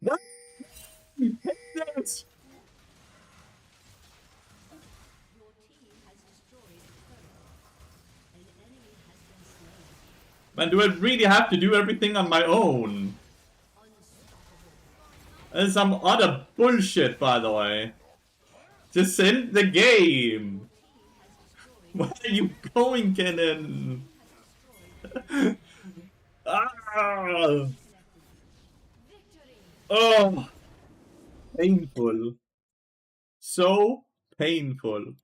What? Hit this. Your team has destroyed a turret. An enemy has been slain. Man, do I really have to do everything on my own? There's some other bullshit, by the way. Just end the game. Where are you going, Kenan? Ah! Oh, painful. So painful.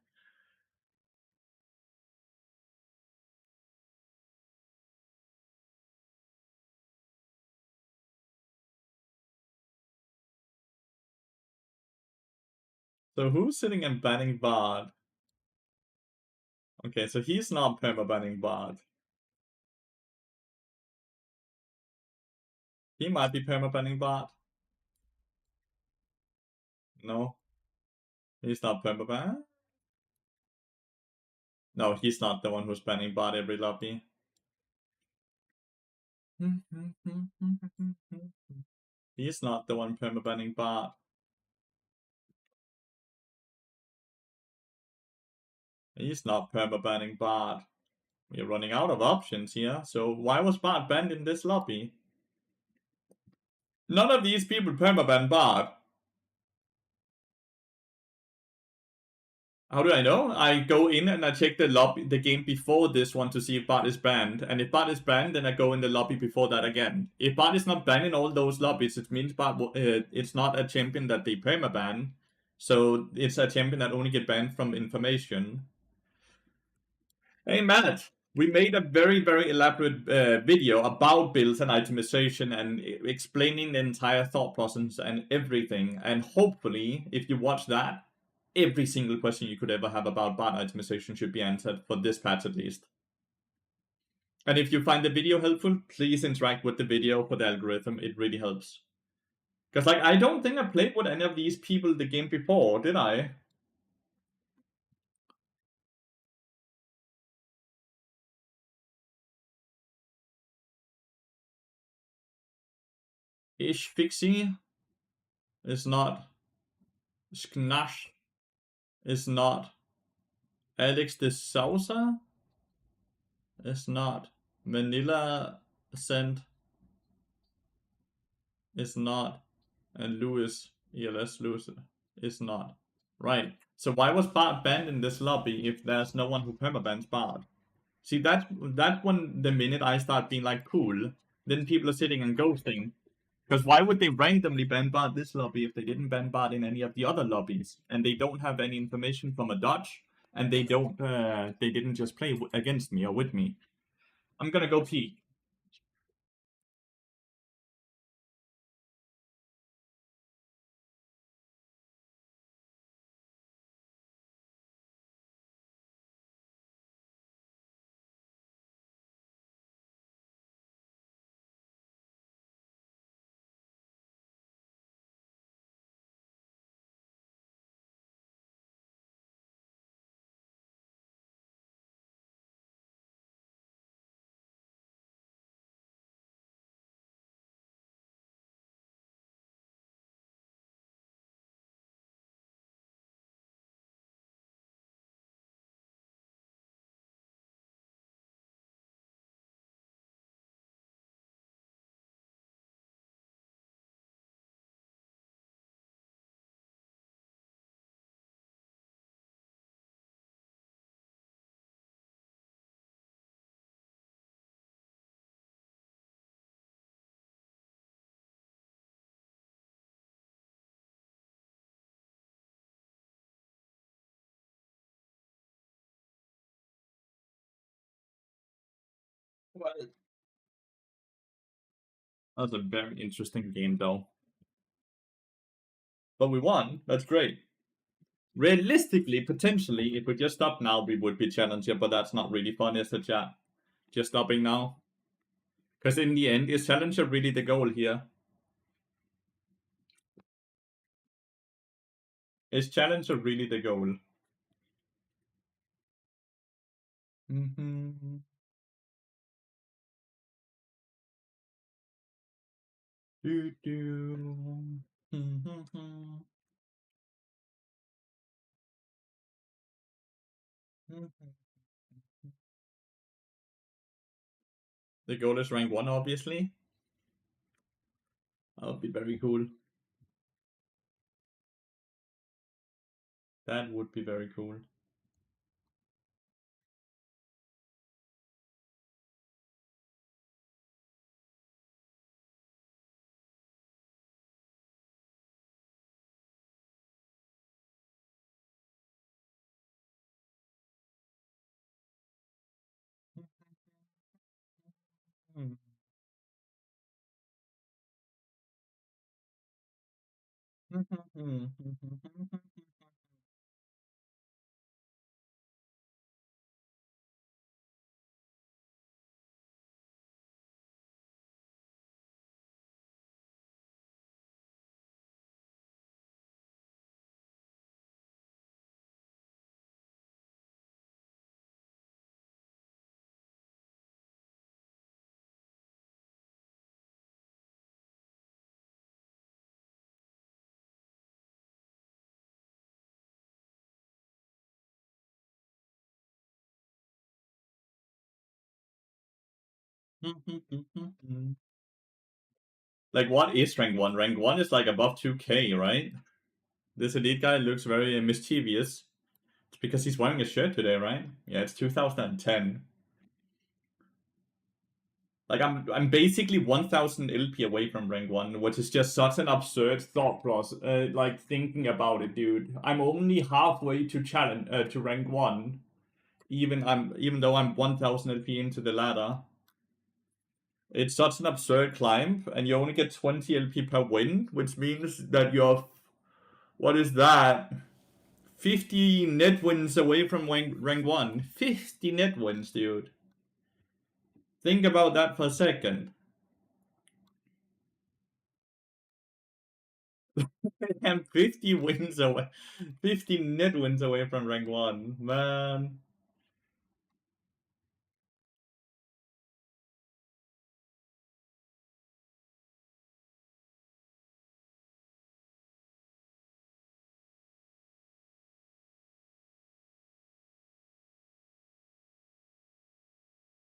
So who's sitting and banning Bard? Okay, so he's not perma-banning Bard. He might be perma-banning Bard. No. He's not perma-ban? No, he's not the one who's banning Bard every lobby. He's not the one perma-banning Bard. He's not perma-banning Bard. We're running out of options here, so why was Bard banned in this lobby? None of these people perma-ban Bard. How do I know? I go in and I check the game before this one to see if Bard is banned. And if Bard is banned, then I go in the lobby before that again. If Bard is not banned in all those lobbies, it means Bard, it's not a champion that they perma-ban. So it's a champion that only get banned from information. Hey Matt, we made a very, very elaborate video about builds and itemization and explaining the entire thought process and everything. And hopefully, if you watch that, every single question you could ever have about bard itemization should be answered for this patch at least. And if you find the video helpful, please interact with the video for the algorithm. It really helps. Because like, I don't think I played with any of these people the game before, did I? Ish Fixie is not. Sknash is not. Alex de Sousa is not. Vanilla Ascent is not. And Lewis, ELS Lewis, is not. Right. So why was Bard banned in this lobby if there's no one who permabans Bard? See, that one, the minute I start being like, cool, then people are sitting and ghosting. Because why would they randomly ban Bard this lobby if they didn't ban Bard in any of the other lobbies? And they don't have any information from a dodge, and they don't, they didn't just play against me or with me. I'm gonna go pee. Well, that was a very interesting game, though. But we won. That's great. Realistically, potentially, if we just stop now, we would be challenger, but that's not really fun, is it, chat? Just stopping now? Because in the end, is challenger really the goal here? Is challenger really the goal? Mm-hmm. Do-do. Mm-hmm. Mm-hmm. The goal is rank 1, obviously. That would be very cool. That would be very cool. Like, what is rank 1? Rank 1 is like above 2k, right? This elite guy looks very mischievous. It's because he's wearing a shirt today, right? Yeah, it's 2010. Like, I'm basically 1000 LP away from rank 1, which is just such an absurd thought process. Like, thinking about it, dude. I'm only halfway to challenge to rank 1, even though I'm 1000 LP into the ladder. It's such an absurd climb, and you only get 20 LP per win, which means that you're, what is that? 50 net wins away from rank 1. 50 net wins, dude. Think about that for a second. I'm 50 wins away, 50 net wins away from rank 1. Man.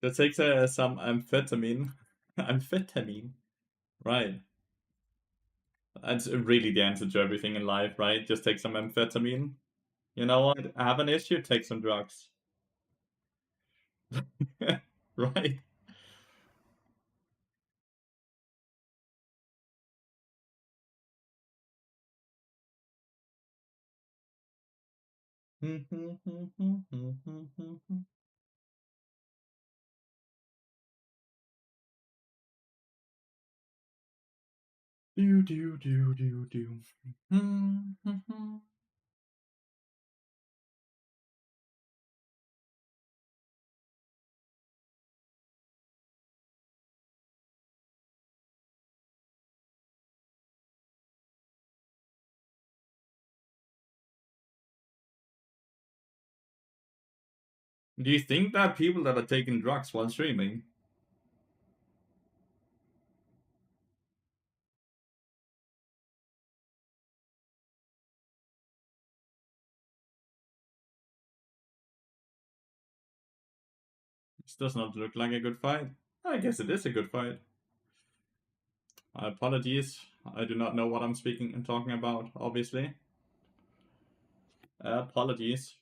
That takes some amphetamine. Amphetamine. Right. That's really the answer to everything in life, right? Just take some amphetamine. You know what? I have an issue, take some drugs. Right. Do do do do do. Do you think that people that are taking drugs while streaming? This does not look like a good fight. I guess it is a good fight. Apologies. I do not know what I'm speaking and talking about, obviously. Apologies.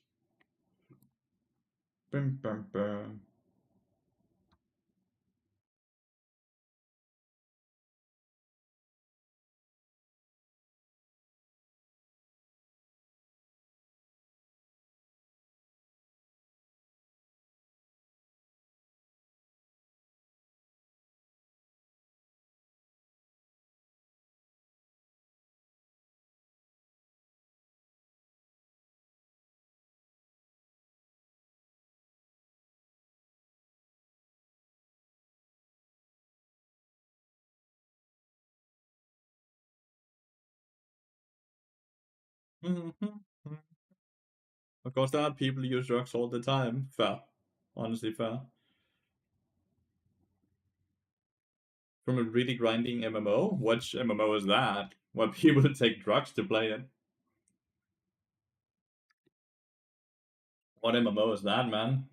Bum, bum, bum. Of course, there are people who use drugs all the time. Fair. Honestly, fair. From a really grinding MMO? Which MMO is that? Where people take drugs to play it? What MMO is that, man?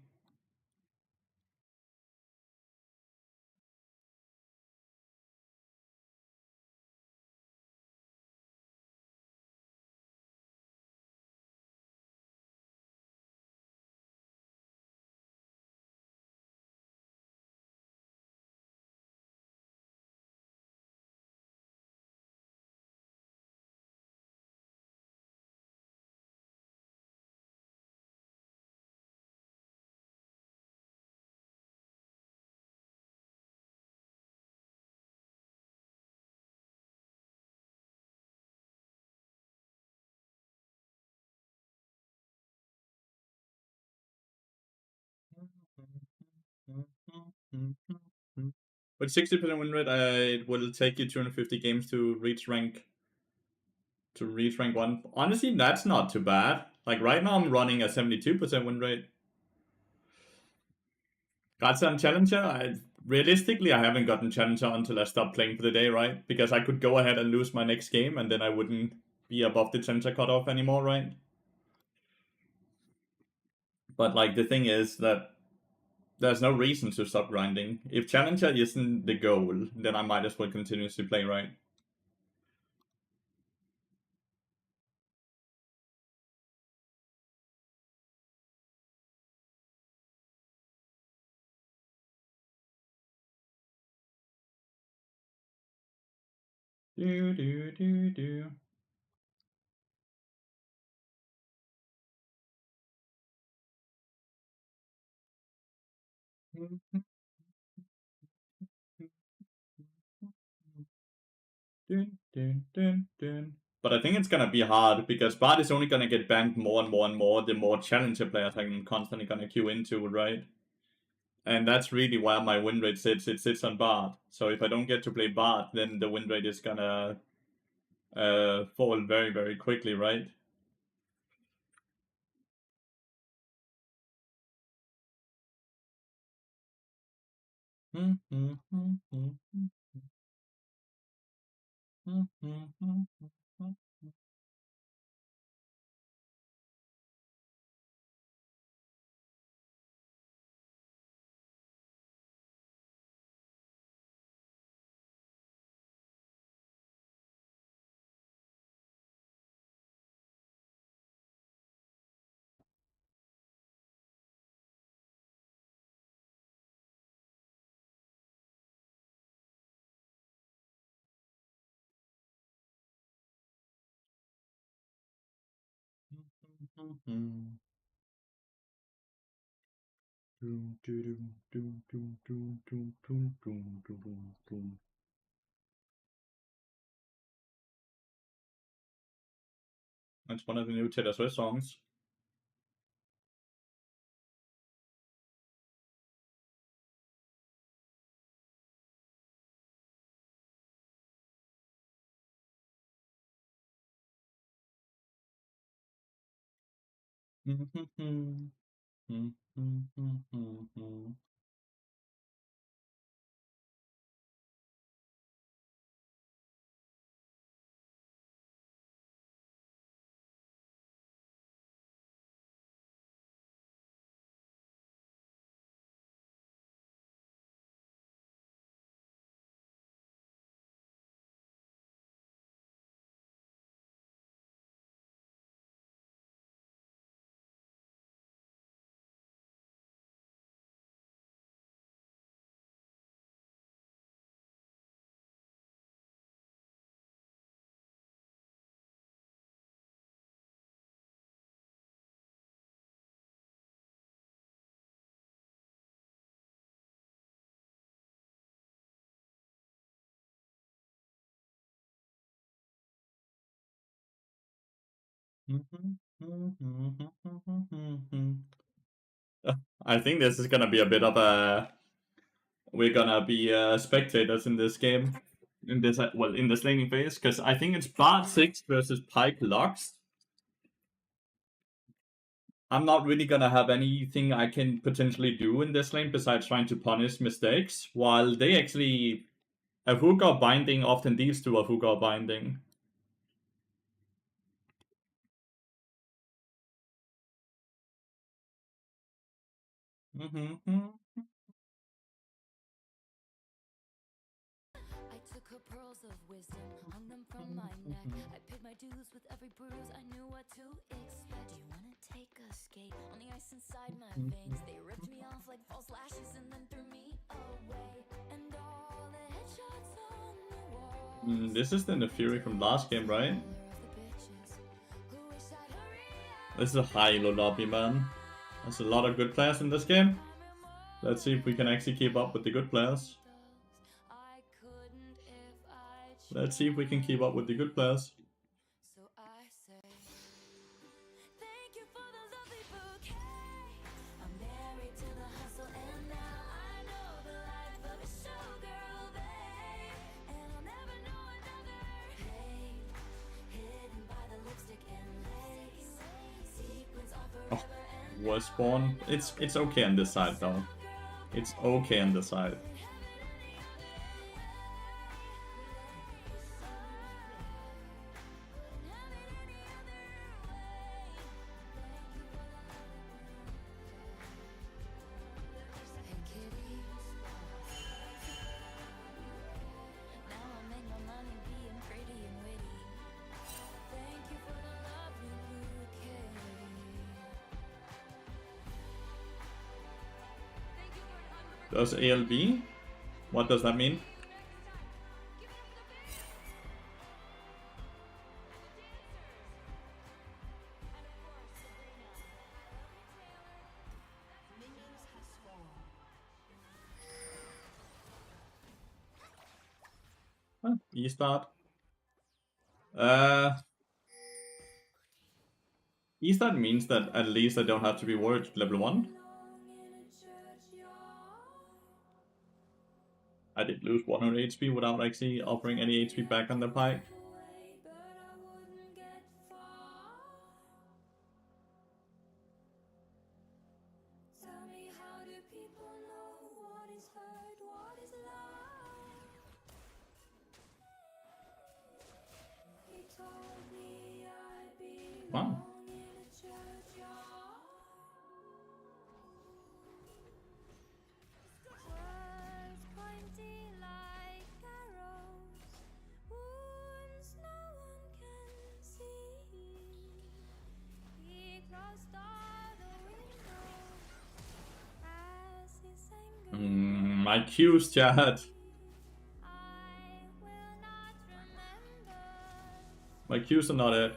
With 60% win rate, it will take you 250 games to reach rank 1. Honestly, that's not too bad. Like right now, I'm running a 72% win rate. Got some challenger. Realistically, I haven't gotten challenger until I stopped playing for the day, right? Because I could go ahead and lose my next game, and then I wouldn't be above the challenger cutoff anymore, right? But like the thing is that there's no reason to stop grinding. If challenger isn't the goal, then I might as well continuously play, right? Do do do do. Dun, dun, dun, dun. But I think it's gonna be hard because Bard is only gonna get banned more and more and more the more challenger players I'm constantly gonna queue into, right? And that's really where my win rate sits. It sits on Bard. So if I don't get to play Bard, then the win rate is gonna fall very, very quickly, right? That's one of the new Taylor Swift songs. I think this is gonna be a bit of a. We're gonna be spectators in this game, in this laning phase, because I think it's Bard 6 versus Pike Lux. I'm not really gonna have anything I can potentially do in this lane besides trying to punish mistakes, while they actually... A hook binding often leads to a hook binding. I took her pearls of wisdom, hung them from my neck. I paid my dues with every bruise, I knew what to expect. Do you wanna take a skate on the ice inside my veins? They ripped me off like false lashes and then threw me away. And all the headshots on the wall. This is the Fury from last game, right? This is a high elo lobby, man. There's a lot of good players in this game. Let's see if we can actually keep up with the good players. Let's see if we can keep up with the good players. So I say, thank you for the lovely bouquet. I'm married to the hustle and now I know the life of a showgirl, babe. And I'll never know another hate, hidden by the lipstick and lace. Sequins are forever and Was spawn. It's okay on this side though. It's okay on this side. Does ALB? What does that mean? Huh, E-start. E-start means that at least I don't have to be worried at level 1. I did lose 100 HP without actually offering any HP back on the pike. Wow. My Q's, chat. My Q's are not it.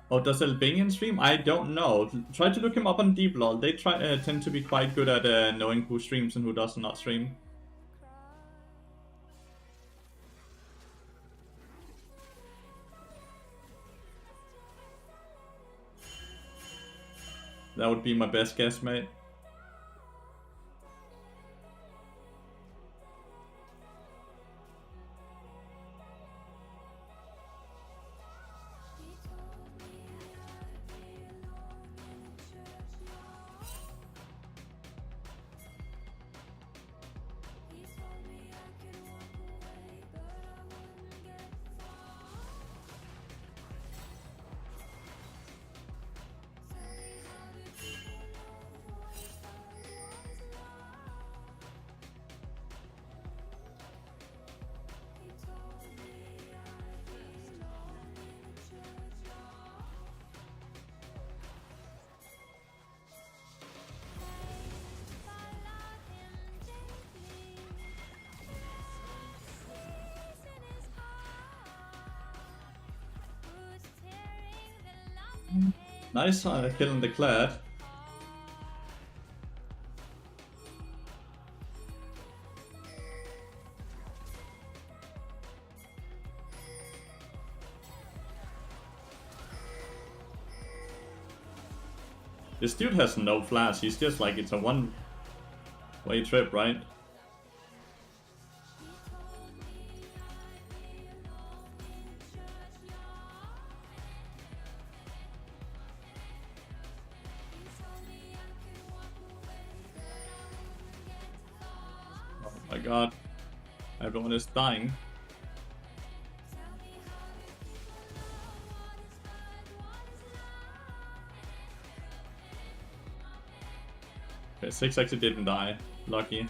Oh, does Albanian stream? I don't know. Try to look him up on DeepLol. They tend to be quite good at knowing who streams and who does not stream. That would be my best guess, mate. Nice killing the Clad. This dude has no flash, he's just like, it's a one-way trip, right? god. Everyone is dying. Okay, 6 actually didn't die. Lucky.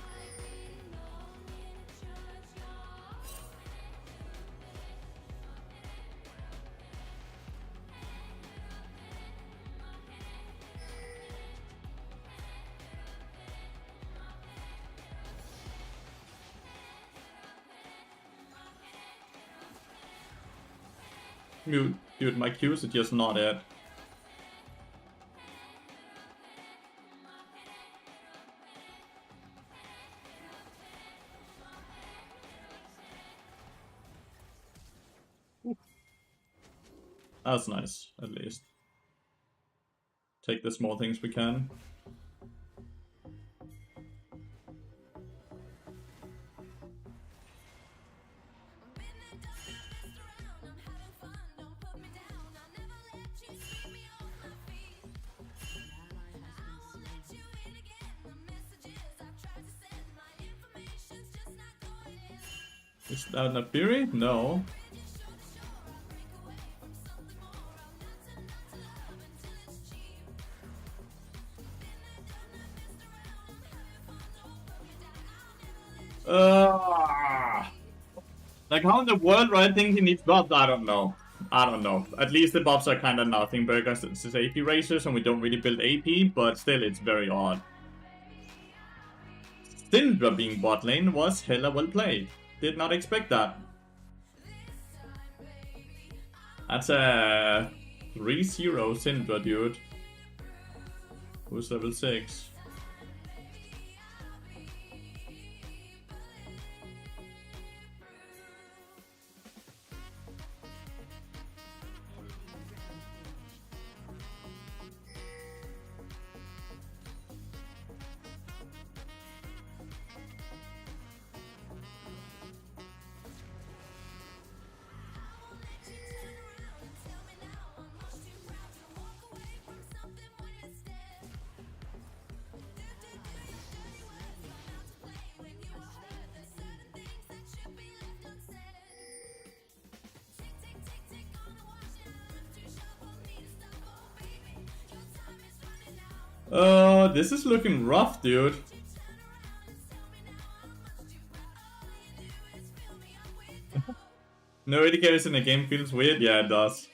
Dude, my Qs are just not it. That's nice, at least. Take the small things we can. Is that a Fury? No. Like, how in the world do I think he needs buffs? I don't know. I don't know. At least the buffs are kind of nothing because it's AP racers and we don't really build AP, but still it's very odd. Syndra being bot lane was hella well played. Did not expect that. That's a 3-0 Syndra, dude. Who's level 6? This is looking rough, dude. No indicators in the game feels weird? Yeah, it does.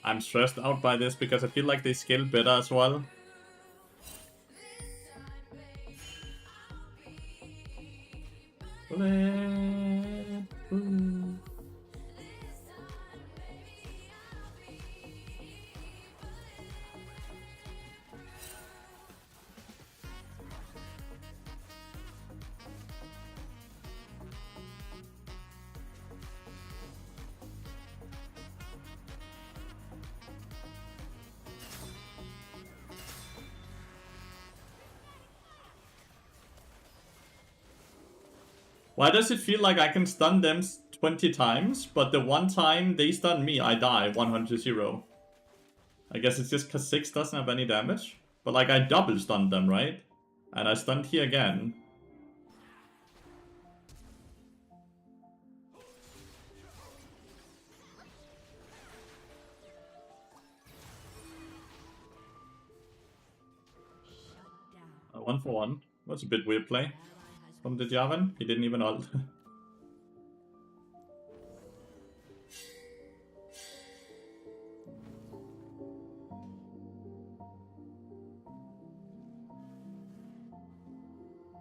I'm stressed out by this because I feel like they scale better as well. Why does it feel like I can stun them 20 times, but the one time they stun me, I die 100-0? I guess it's just because 6 doesn't have any damage. But like I double stunned them, right? And I stunned here again. A 1-for-1. That's a bit weird play from the Javan. He didn't even ult.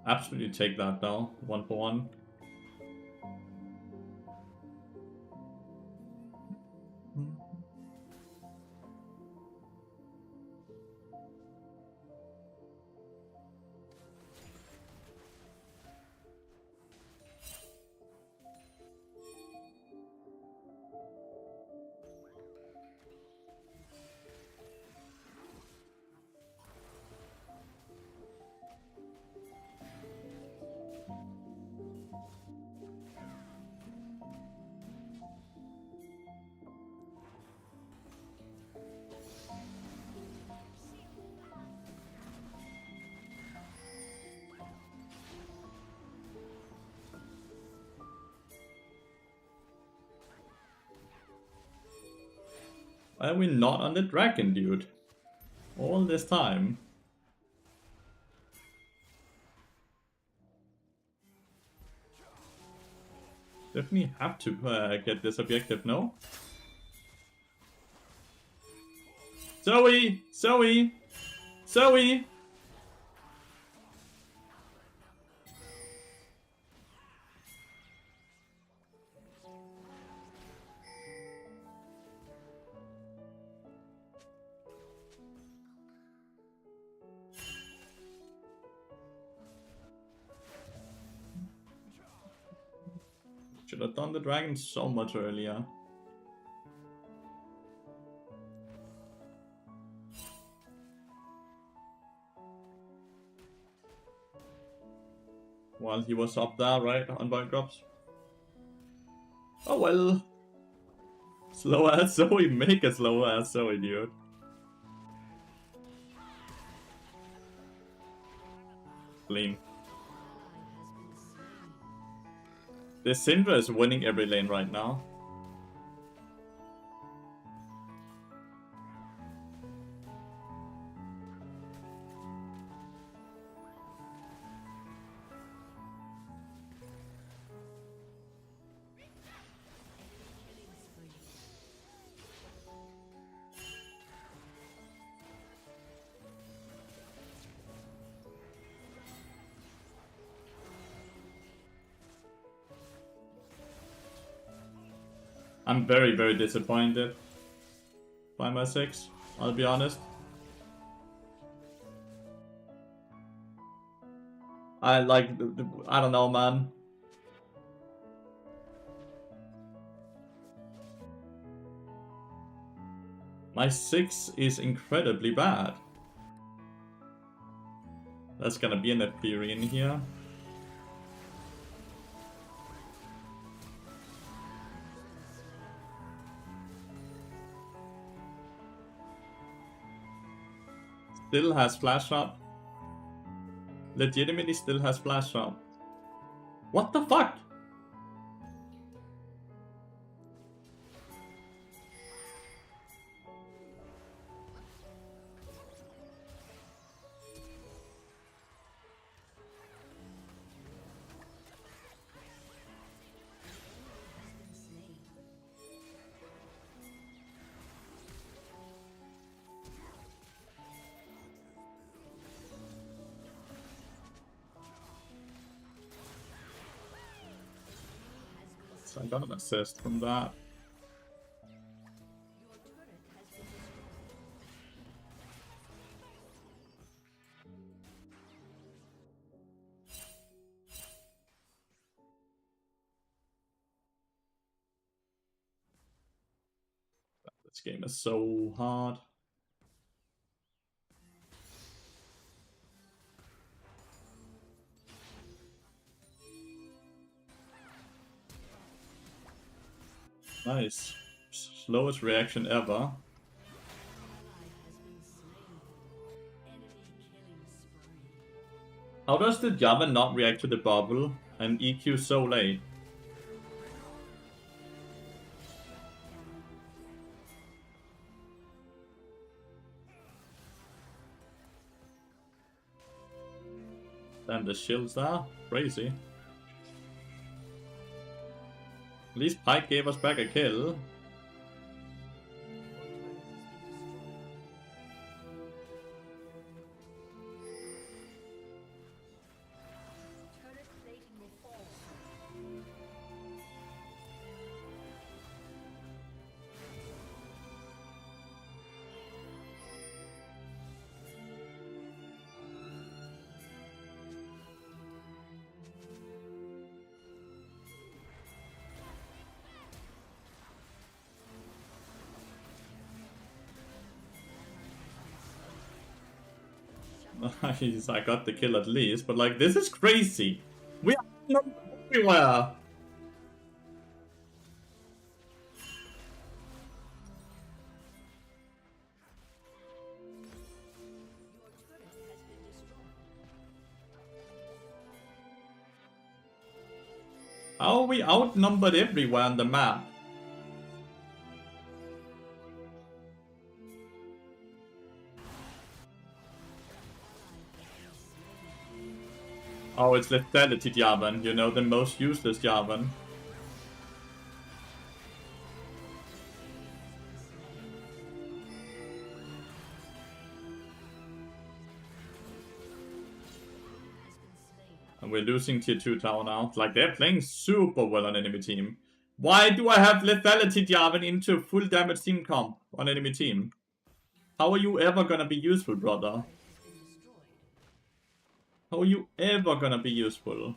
Absolutely take that though. 1-for-1. Why are we not on the dragon, dude? All this time. Definitely have to get this objective, no? Zoe! Zoe! Zoe! Should have done the dragon so much earlier. While he was up there, right, on bike drops. Oh well. Slow ass Zoe, make a slow ass Zoe, dude. Clean. The Syndra is winning every lane right now. I'm very, very disappointed by my 6, I'll be honest. I don't know, man. My 6 is incredibly bad. That's gonna be an Ethereum in here. Still has flash up. Legitimately still has flash up. What the fuck? So I got an assist from that. This game is so hard. Nice. Slowest reaction ever. How does the Java not react to the bubble and EQ so late? Damn, the shields there. Crazy. At least Pike gave us back a kill. Nice, I got the kill at least, but like, this is crazy. We are not everywhere. How are we outnumbered everywhere on the map? Oh, it's Lethality Javan, you know, the most useless Javan. And we're losing tier 2 tower now. Like, they're playing super well on enemy team. Why do I have Lethality Javan into full damage team comp on enemy team? How are you ever gonna be useful, brother? How are you ever gonna be useful?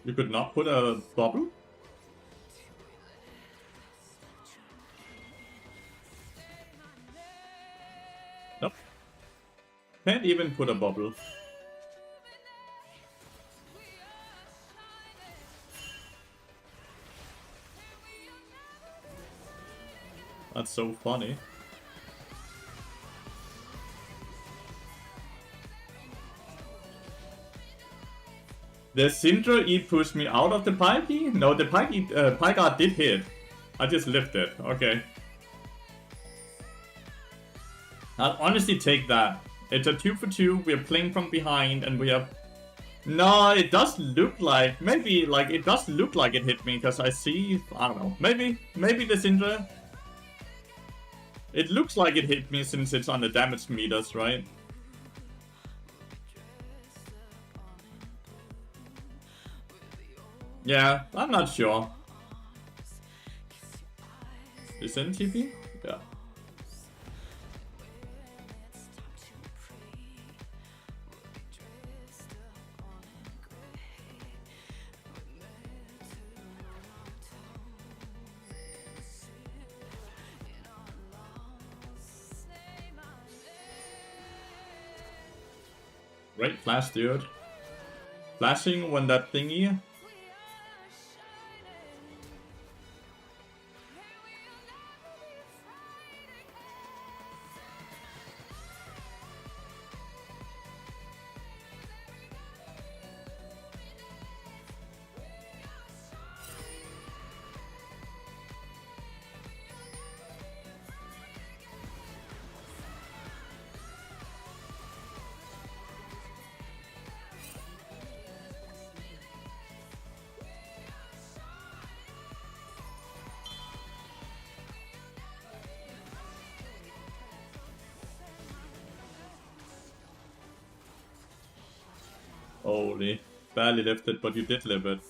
You could not put a bubble? Nope. Can't even put a bubble. That's so funny. The Syndra E pushed me out of the Pikey? No, the Pike did hit. I just lifted. Okay. I'll honestly take that. It's a 2 for 2, we're playing from behind, and we have... No, it does look like... Maybe, like, it does look like it hit me, because I see... I don't know. Maybe the Syndra... It looks like it hit me since it's on the damage meters, right? Yeah, I'm not sure. Is it TP? Yeah. Great flash, dude. Flashing when that thingy. Holy. Barely lifted, but you did live it.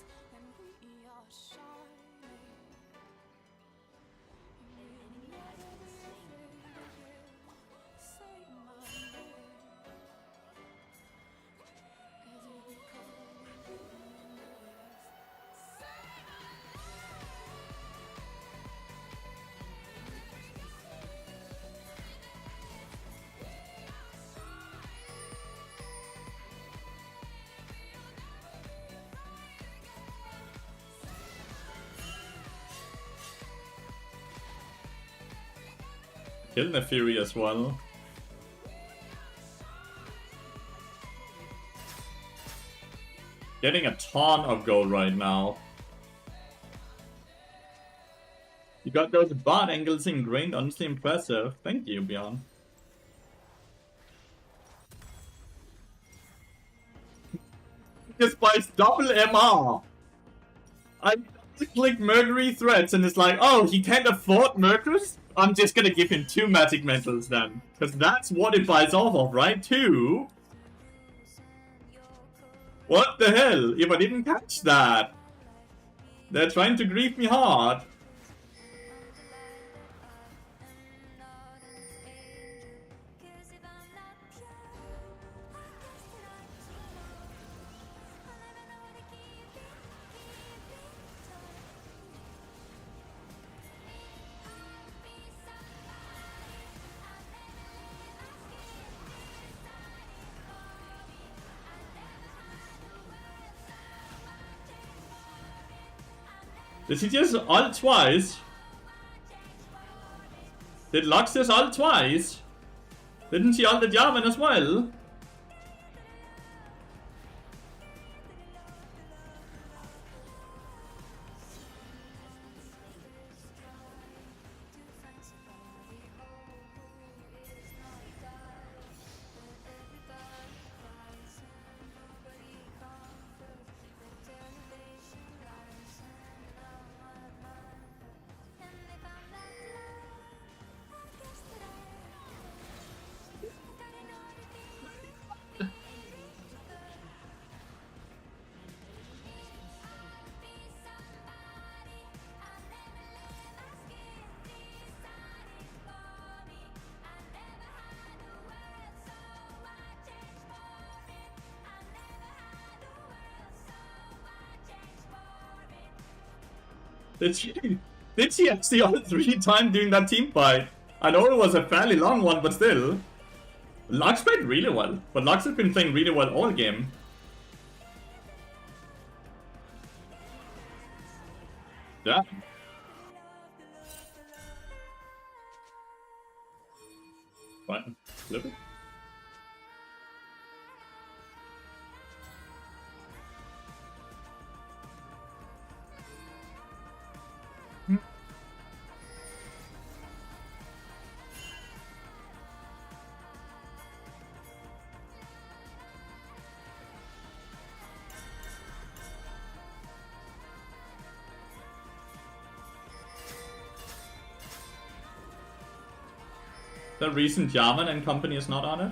Kill the Fury as well. Getting a ton of gold right now. You got those bot angles ingrained, honestly impressive. Thank you, Bjorn. This buys double MR. I click Mercury threats and it's like, oh, he can't afford Mercurus? I'm just gonna give him 2 magic mentals then. Because that's what it buys off of, right? 2? What the hell? If I didn't catch that. They're trying to grief me hard. Did he just ult twice? Did Lux just ult twice? Didn't she ult the Jarvan as well? Did she actually ult 3 times during that team fight? I know it was a fairly long one, but still. Lux played really well, but Lux has been playing really well all game. Yeah. Fine. Flip it. The recent Jarvan and company is not on it?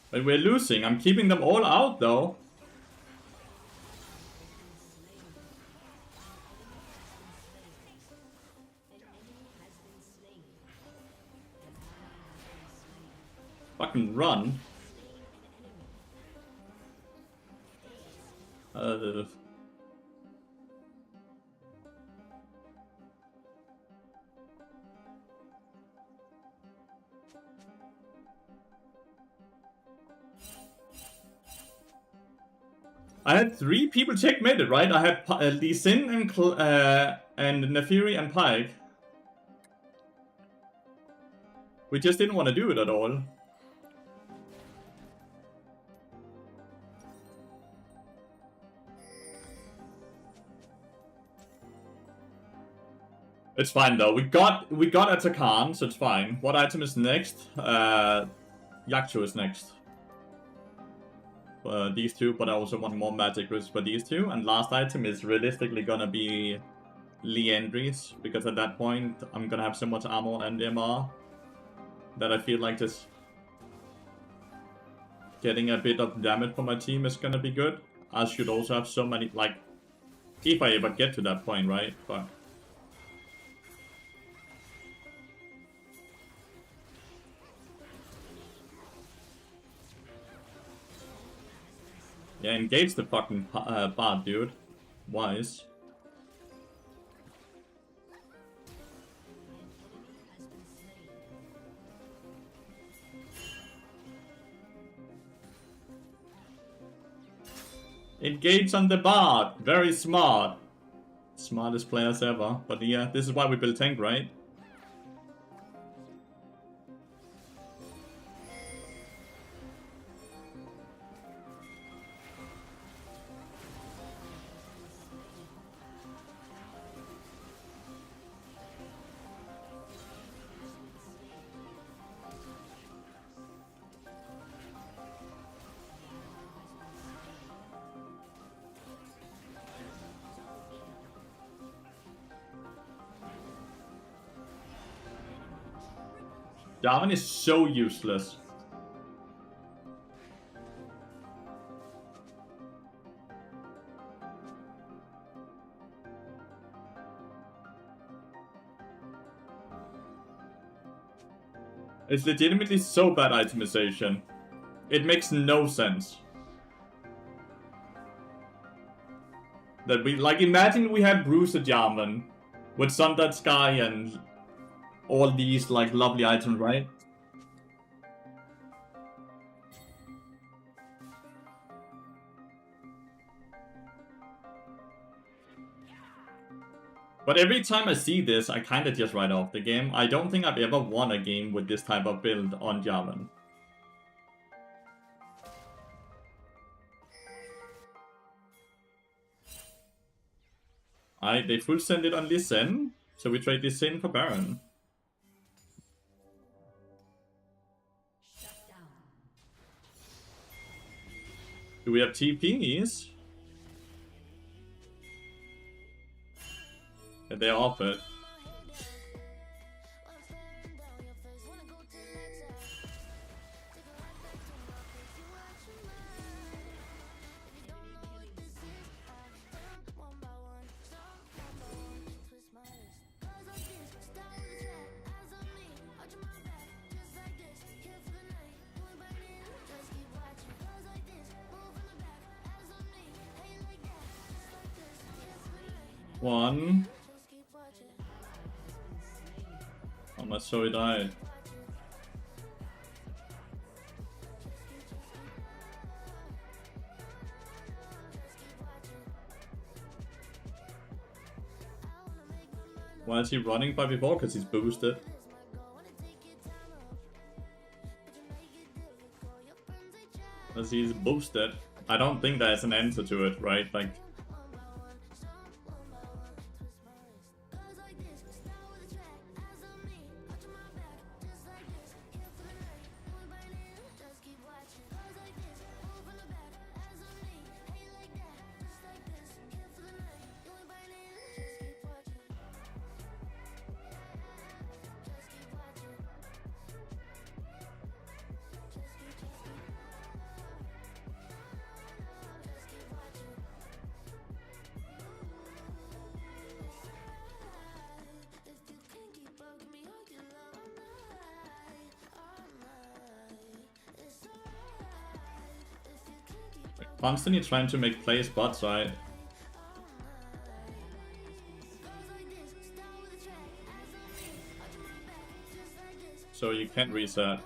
But we're losing. I'm keeping them all out though. Fucking run. I had 3 people checkmated, right? I had Lee Sin and Nefiri and Pyke. We just didn't want to do it at all. It's fine though. We got Atakan, so it's fine. What item is next? Yakcho is next. These two, but I also want more magic risks for these two. And last item is realistically gonna be Liandry's, because at that point I'm gonna have so much ammo and MR that I feel like just getting a bit of damage for my team is gonna be good. I should also have so many, like, if I ever get to that point, right? But yeah, engage the fucking bard, dude. Wise. Engage on the bard. Very smart. Smartest players ever. But yeah, this is why we build tank, right? Jarvan is so useless. It's legitimately so bad itemization. It makes no sense. That we, like, imagine we had Bruce at Jarvan. With Sundered Sky and all these like lovely items, right? But every time I see this, I kinda just write off the game. I don't think I've ever won a game with this type of build on Jarvan. They full send it on Listen, so we trade Listen for Baron. Do we have TPs? Yeah, they offered. One. Oh, my sorry died. Why is he running by before? Because he's boosted. Because he's boosted. I don't think there's an answer to it, right? Like, constantly trying to make plays bots, right? So you can't reset.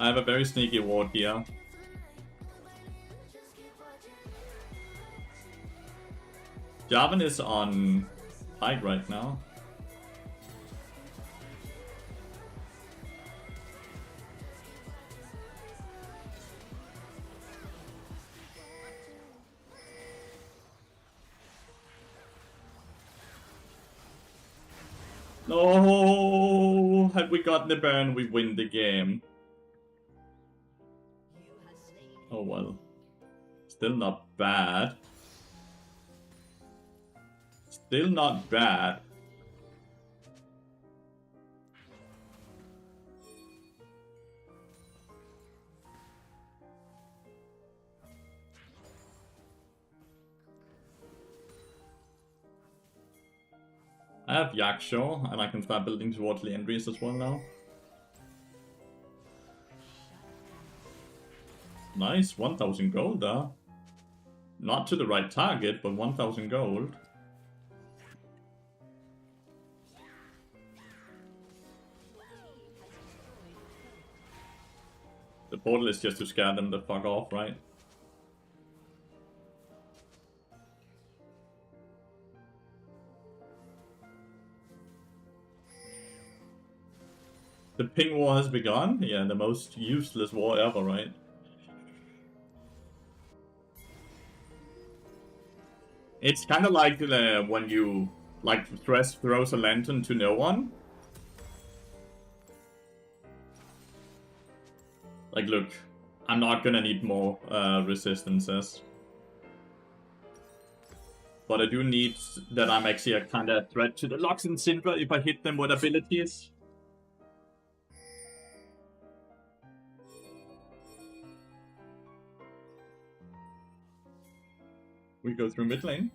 I have a very sneaky ward here. Jarvan is on height right now. No! Had we gotten the Baron, we win the game. Oh well. Still not bad. Still not bad. I have Yaksho, and I can start building towards Lathyrus as well now. Nice, 1000 gold there. Not to the right target, but 1000 gold. The portal is just to scare them the fuck off, right? The ping war has begun? Yeah, the most useless war ever, right? It's kind of like when you, like, Thresh throws a lantern to no one. Like, look, I'm not gonna need more resistances. But I do need that I'm actually a kind of threat to the Lux and Syndra if I hit them with abilities. We go through mid lane.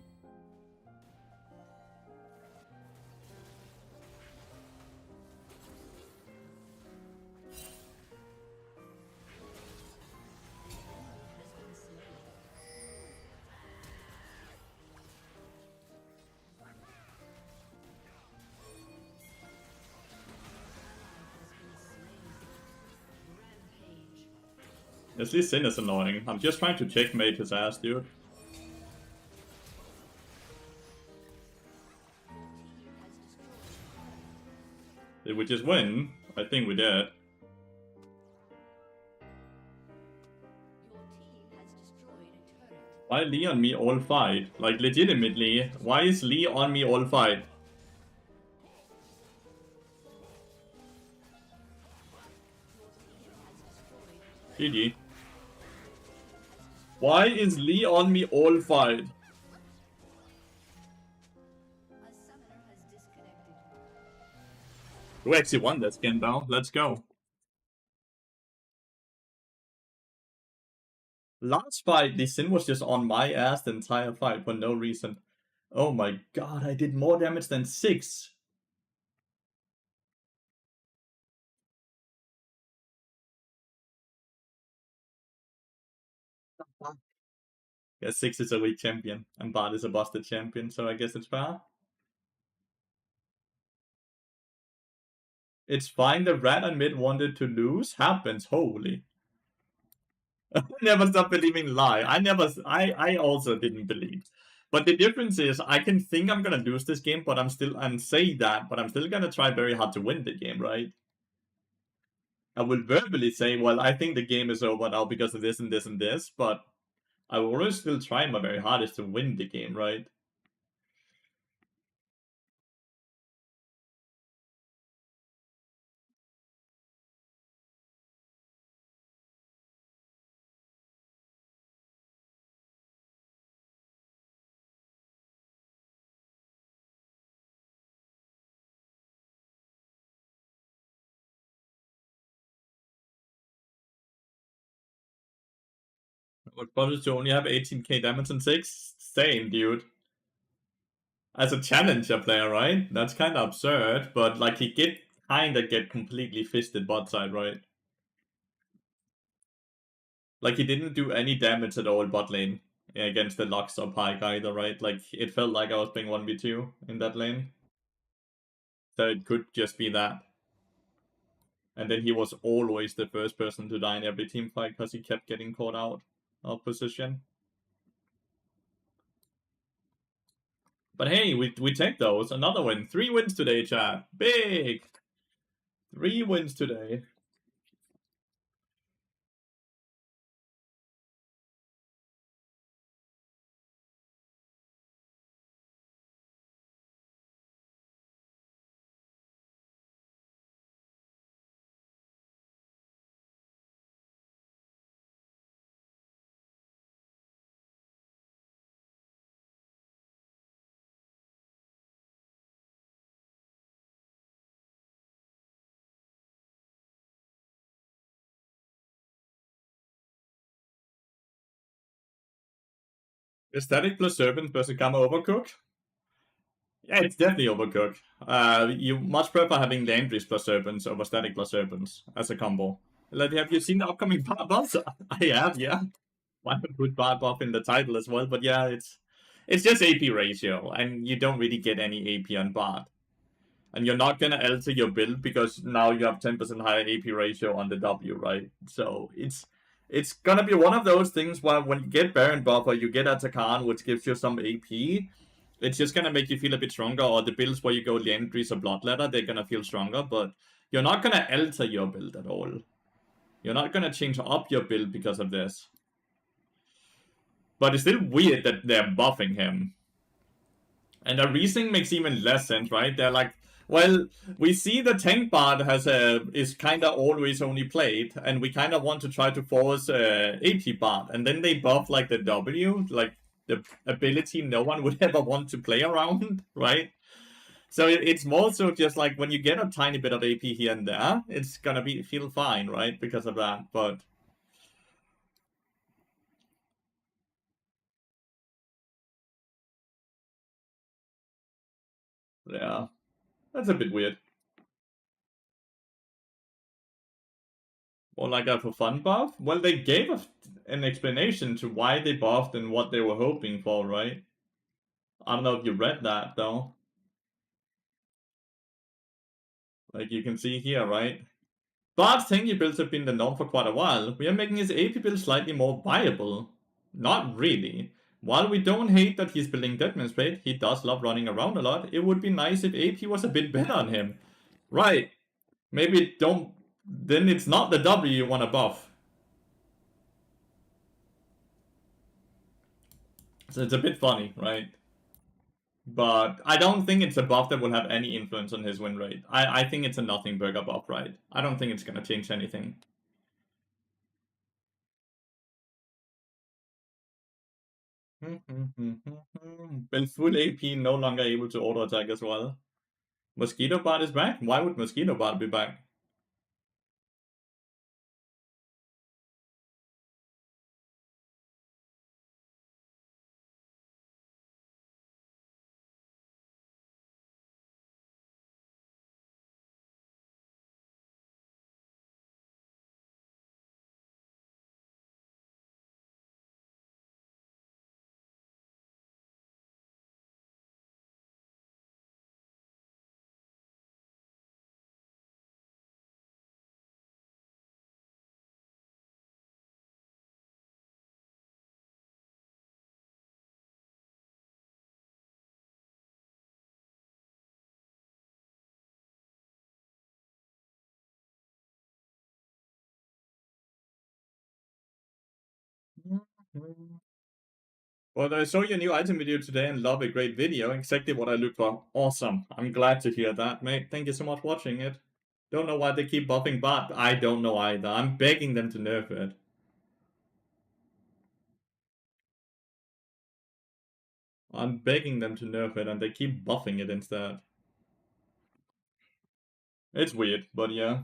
At least Sin is annoying. I'm just trying to checkmate his ass, dude. Did we just win? I think we did. Why Lee on me all fight? Like, legitimately, why is Lee on me all fight? GG. Why is Lee on me all fight? We actually won that skin though. Let's go. Last fight, the Sin was just on my ass the entire fight for no reason. Oh my god, I did more damage than 6. Yeah, 6 is a weak champion, and Bard is a busted champion, so I guess it's fair. It's fine, the rat on mid wanted to lose. Happens, holy. I never stopped believing lie. I also didn't believe. But the difference is, I can think I'm gonna lose this game, but I'm still gonna try very hard to win the game, right? I will verbally say, well, I think the game is over now because of this and this and this, but I will always still try my very hardest to win the game, right? What bothers to only have 18k damage and 6? Same, dude. As a challenger player, right? That's kind of absurd, but like he did kinda get completely fisted bot side, right? Like he didn't do any damage at all bot lane against the Lux or Pyke either, right? Like it felt like I was playing 1v2 in that lane. So it could just be that. And then he was always the first person to die in every team fight because he kept getting caught out of position. But hey, we take those. Another win. 3 wins today, chat. Big! 3 wins today. Static plus Serpent versus Gamma Overcooked? Yeah, it's definitely Overcooked. You much prefer having Landry's plus Serpents over Static plus Serpents as a combo. Like, have you seen the upcoming Bard buffs? I have, yeah. Why not put Bard buff in the title as well? But yeah, it's just AP ratio, and you don't really get any AP on Bard. And you're not gonna alter your build because now you have 10% higher AP ratio on the W, right? So it's gonna be one of those things where when you get Baron buff or you get Atakan, which gives you some AP, it's just gonna make you feel a bit stronger. Or the builds where you go Leandries or Bloodletter, they're gonna feel stronger, but you're not gonna alter your build at all. You're not gonna change up your build because of this. But it's still weird that they're buffing him. And the reasoning makes even less sense, right? They're like, well, we see the tank bard is kind of always only played, and we kind of want to try to force AP bard, and then they buff like the W, like the ability no one would ever want to play around, right? So it's more so just like when you get a tiny bit of AP here and there, it's gonna feel fine, right? Because of that, but yeah, that's a bit weird. Or like a for fun buff? Well, they gave us an explanation to why they buffed and what they were hoping for, right? I don't know if you read that though. Like you can see here, right? Bart's tanky builds have been the norm for quite a while. We are making his AP build slightly more viable. Not really. While we don't hate that he's building Deadman's Blade, he does love running around a lot. It would be nice if AP was a bit better on him. Right. Maybe don't... Then it's not the W you want to buff. So it's a bit funny, right? But I don't think it's a buff that will have any influence on his win rate. I think it's a nothing burger buff, right? I don't think it's gonna change anything. Build full AP, no longer able to auto attack as well. Mosquito Bot is back? Why would Mosquito Bot be back? Well, I saw your new item video today and love a great video. Exactly what I look for. Awesome. I'm glad to hear that, mate. Thank you so much for watching it. Don't know why they keep buffing Bot. I don't know either. I'm begging them to nerf it. I'm begging them to nerf it and they keep buffing it instead. It's weird, but yeah.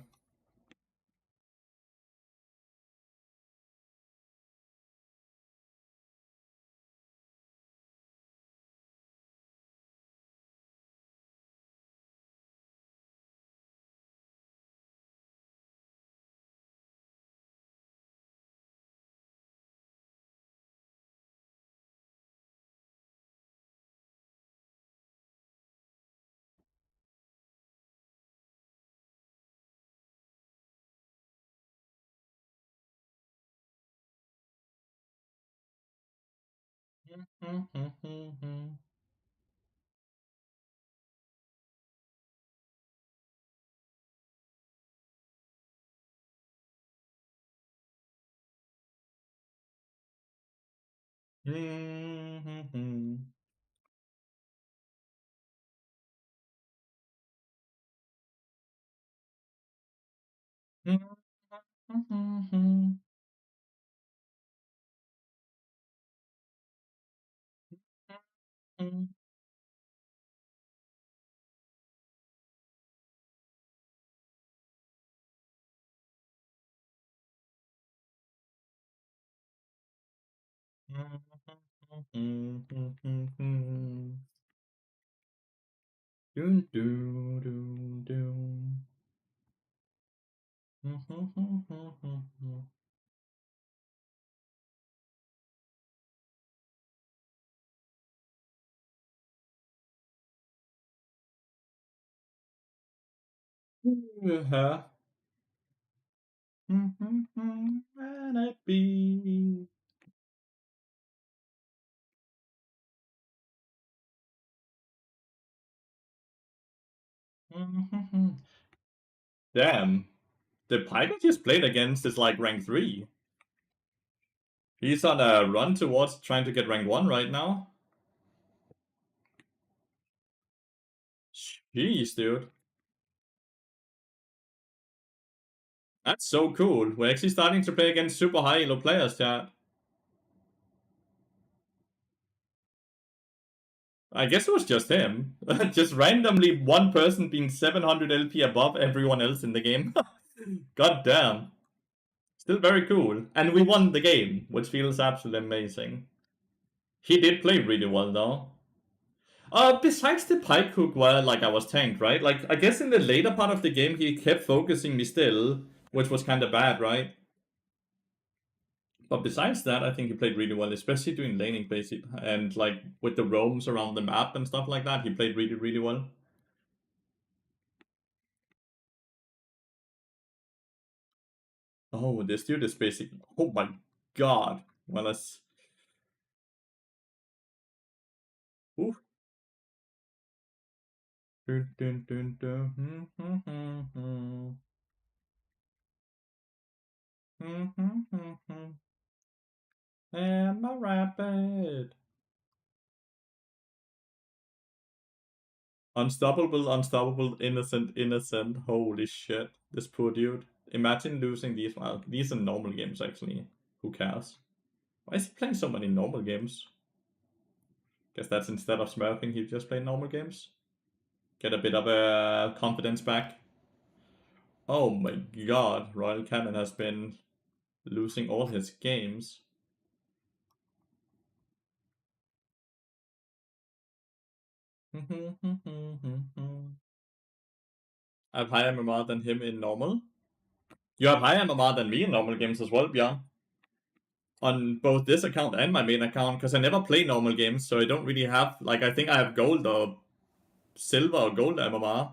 Dun, dun, dun, dun. Uh-huh. And I be. Damn. The Pyke I just played against is like rank 3. He's on a run towards trying to get rank 1 right now. Jeez, dude. That's so cool. We're actually starting to play against super high elo players, chat. I guess it was just him. Just randomly one person being 700 LP above everyone else in the game. God damn. Still very cool. And we won the game, which feels absolutely amazing. He did play really well though. Besides the pike hook where like I was tanked, right? Like I guess in the later part of the game he kept focusing me still, which was kinda bad, right? But besides that, I think he played really well, especially doing laning basic and like with the roams around the map and stuff like that. He played really, really well. Oh, this dude is basically. Oh my god. Well, let's. Ooh. Dun, dun, dun, dun. And my rapid. Unstoppable, unstoppable, innocent, innocent. Holy shit. This poor dude. Imagine losing these. Well, these are normal games, actually. Who cares? Why is he playing so many normal games? Guess that's instead of smurfing, he just play normal games. Get a bit of a confidence back. Oh my god, Royal Canon has been losing all his games. I have higher MMR than him in normal. You have higher MMR than me in normal games as well, Björn. On both this account and my main account, because I never play normal games, so I don't really have, like, I think I have gold or silver or gold MMR.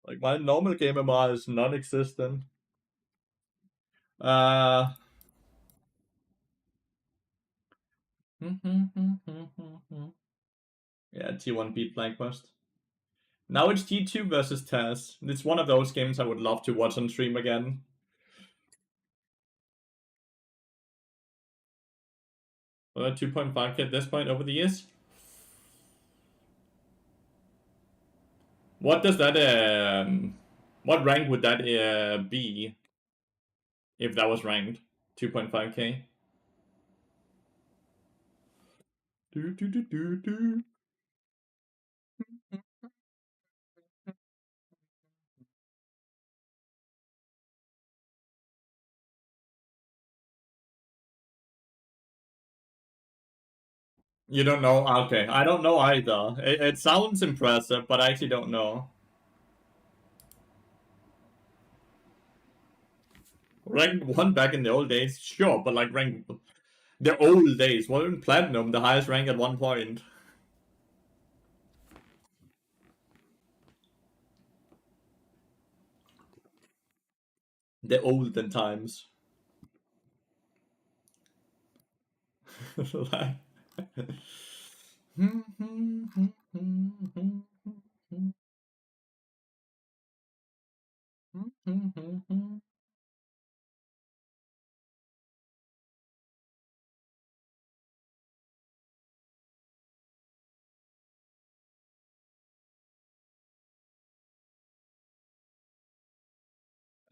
Like, my normal game MMR is non-existent. Yeah, T1 beat Flag Quest. Now it's T2 versus Taz. It's one of those games I would love to watch on stream again. 2.5k at this point over the years. What does that, what rank would that be if that was ranked? 2.5k? You don't know? Okay, I don't know either. It sounds impressive, but I actually don't know. Rank 1 back in the old days? Sure, but like rank... The old days. Wasn't Platinum the highest rank at one point? The olden times. Like...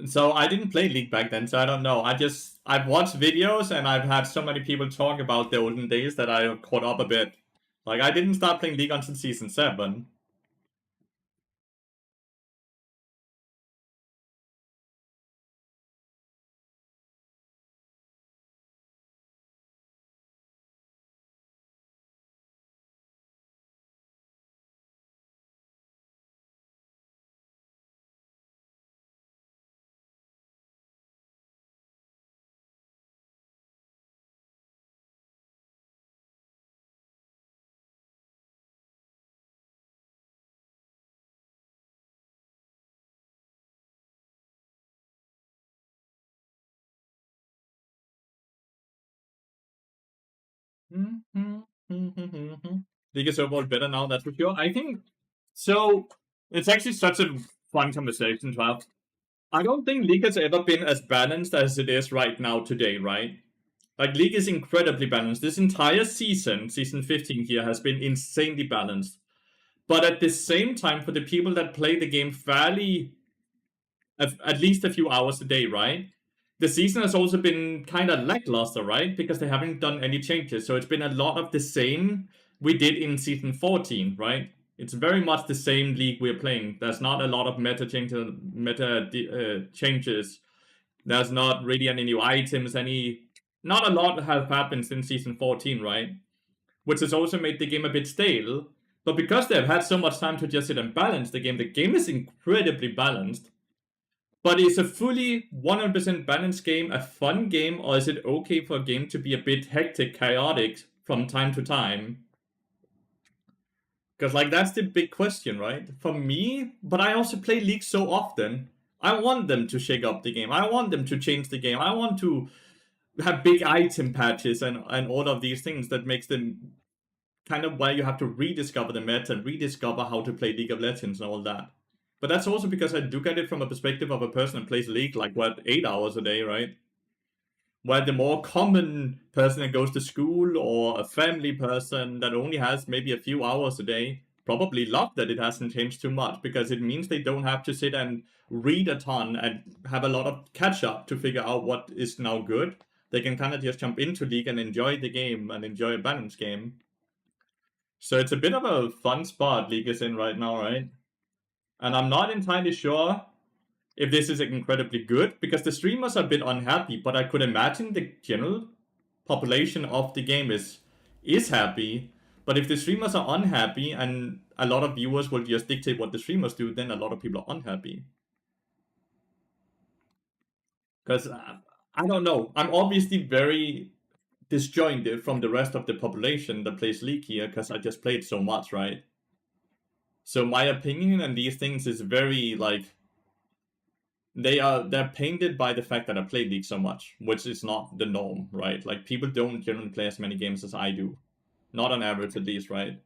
So I didn't play League back then, so I don't know. I've watched videos and I've had so many people talk about the olden days that I caught up a bit. Like, I didn't start playing League until Season 7. League is overall better now, that's for sure. I think so. It's actually such a fun conversation to have. I don't think League has ever been as balanced as it is right now today, right? Like, League is incredibly balanced. This entire season, season 15 here, has been insanely balanced. But at the same time, for the people that play the game fairly, at least a few hours a day, right? The season has also been kind of lackluster, right? Because they haven't done any changes. So it's been a lot of the same we did in season 14, right? It's very much the same league we're playing. There's not a lot of changes. There's not really any new items. Not a lot has happened since season 14, right? Which has also made the game a bit stale. But because they've had so much time to just sit and balance the game is incredibly balanced. But is a fully 100% balanced game a fun game, or is it okay for a game to be a bit hectic, chaotic from time to time? Because, like, that's the big question, right? For me, but I also play League so often. I want them to shake up the game. I want them to change the game. I want to have big item patches and all of these things that makes them kind of why you have to rediscover the meta and rediscover how to play League of Legends and all that. But that's also because I do get it from a perspective of a person who plays League like, what, 8 hours a day, right? Where the more common person that goes to school or a family person that only has maybe a few hours a day probably love that it hasn't changed too much, because it means they don't have to sit and read a ton and have a lot of catch up to figure out what is now good. They can kind of just jump into League and enjoy the game and enjoy a balanced game. So it's a bit of a fun spot League is in right now, right? And I'm not entirely sure if this is incredibly good, because the streamers are a bit unhappy, but I could imagine the general population of the game is happy. But if the streamers are unhappy and a lot of viewers will just dictate what the streamers do, then a lot of people are unhappy. Because I don't know, I'm obviously very disjointed from the rest of the population that plays League here, because I just played so much, right? So my opinion on these things is very like they're painted by the fact that I play League so much, which is not the norm, right? Like, people don't generally play as many games as I do. Not on average, at least, right?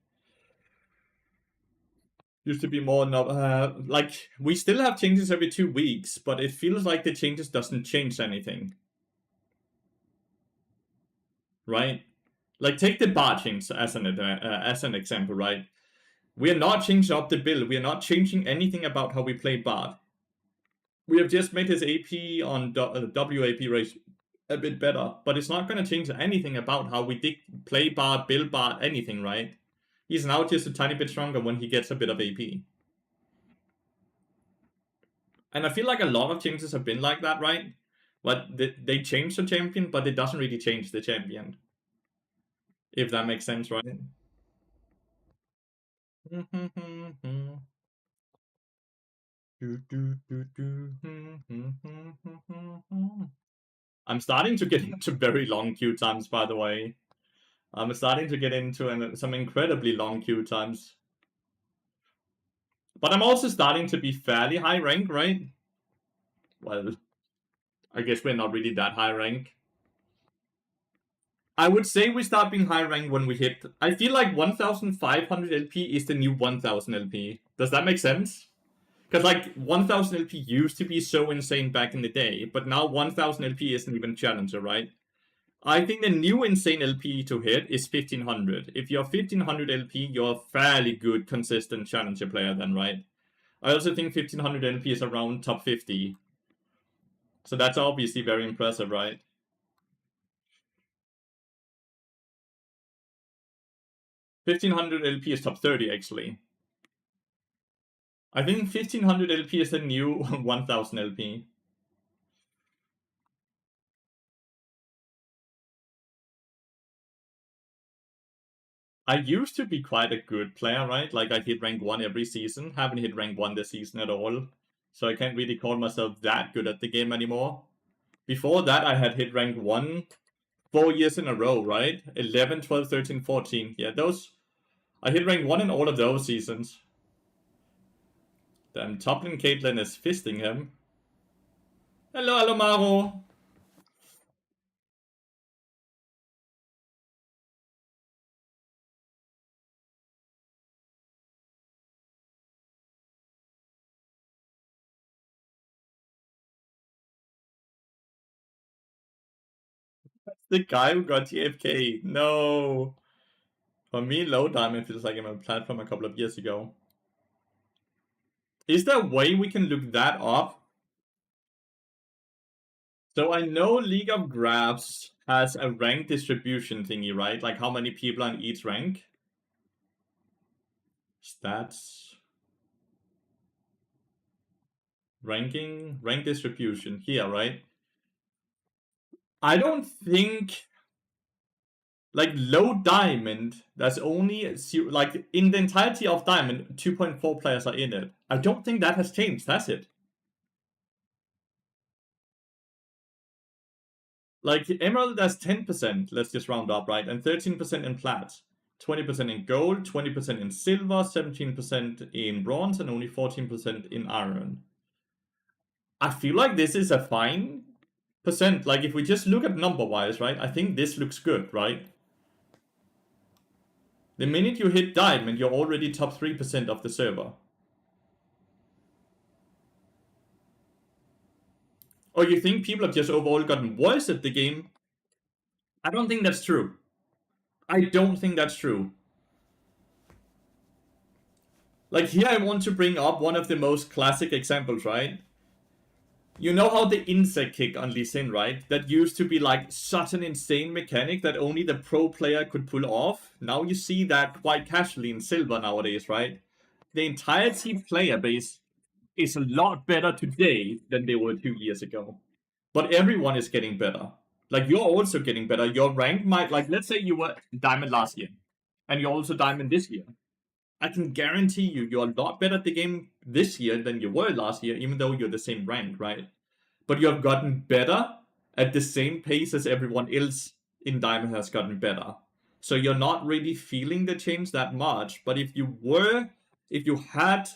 Used to be more like, we still have changes every 2 weeks, but it feels like the changes doesn't change anything. Right? Like, take the bar change as an example, right? We are not changing up the build. We are not changing anything about how we play Bard. We have just made his AP on WAP ratio a bit better, but it's not going to change anything about how we play Bard, build Bard, anything, right? He's now just a tiny bit stronger when he gets a bit of AP. And I feel like a lot of changes have been like that, right? But they change the champion, but it doesn't really change the champion. If that makes sense, right? I'm starting to get into very long queue times, by the way. I'm starting to get into some incredibly long queue times. But I'm also starting to be fairly high rank, right? Well, I guess we're not really that high rank. I would say we start being high rank when we hit... I feel like 1500 LP is the new 1000 LP. Does that make sense? Because, like, 1000 LP used to be so insane back in the day, but now 1000 LP isn't even Challenger, right? I think the new insane LP to hit is 1500. If you're 1500 LP, you're a fairly good, consistent Challenger player then, right? I also think 1500 LP is around top 50. So that's obviously very impressive, right? 1500 LP is top 30, actually. I think 1500 LP is the new 1000 LP. I used to be quite a good player, right? Like, I hit rank 1 every season. Haven't hit rank 1 this season at all. So I can't really call myself that good at the game anymore. Before that, I had hit rank 1 4 years in a row, right? 11, 12, 13, 14. Yeah, those... I hit rank 1 in all of those seasons. Then Toplin Caitlyn is fisting him. Hello, hello, Maro. The guy who got TFK. No. For me, low diamond feels like I'm on a platform a couple of years ago. Is there a way we can look that up? So I know League of Graphs has a rank distribution thingy, right? Like how many people on each rank. Stats. Ranking. Rank distribution. Here, right? I don't think like low diamond, there's only like in the entirety of diamond, 2.4 players are in it. I don't think that has changed, has it? Like emerald, there's 10%. Let's just round up, right? And 13% in plat, 20% in gold, 20% in silver, 17% in bronze, and only 14% in iron. I feel like this is a fine percent. Like if we just look at number wise, right? I think this looks good, right? The minute you hit diamond, you're already top 3% of the server. Or you think people have just overall gotten worse at the game? I don't think that's true. I don't think that's true. Like here I want to bring up one of the most classic examples, right? You know how the insect kick on Lee Sin, right? That used to be like such an insane mechanic that only the pro player could pull off. Now you see that quite casually in Silver nowadays, right? The entire team player base is a lot better today than they were 2 years ago. But everyone is getting better. Like you're also getting better. Your rank might, like, let's say you were diamond last year and you're also diamond this year. I can guarantee you're a lot better at the game this year than you were last year, even though you're the same rank, right? But you have gotten better at the same pace as everyone else in diamond has gotten better. So you're not really feeling the change that much. But if you had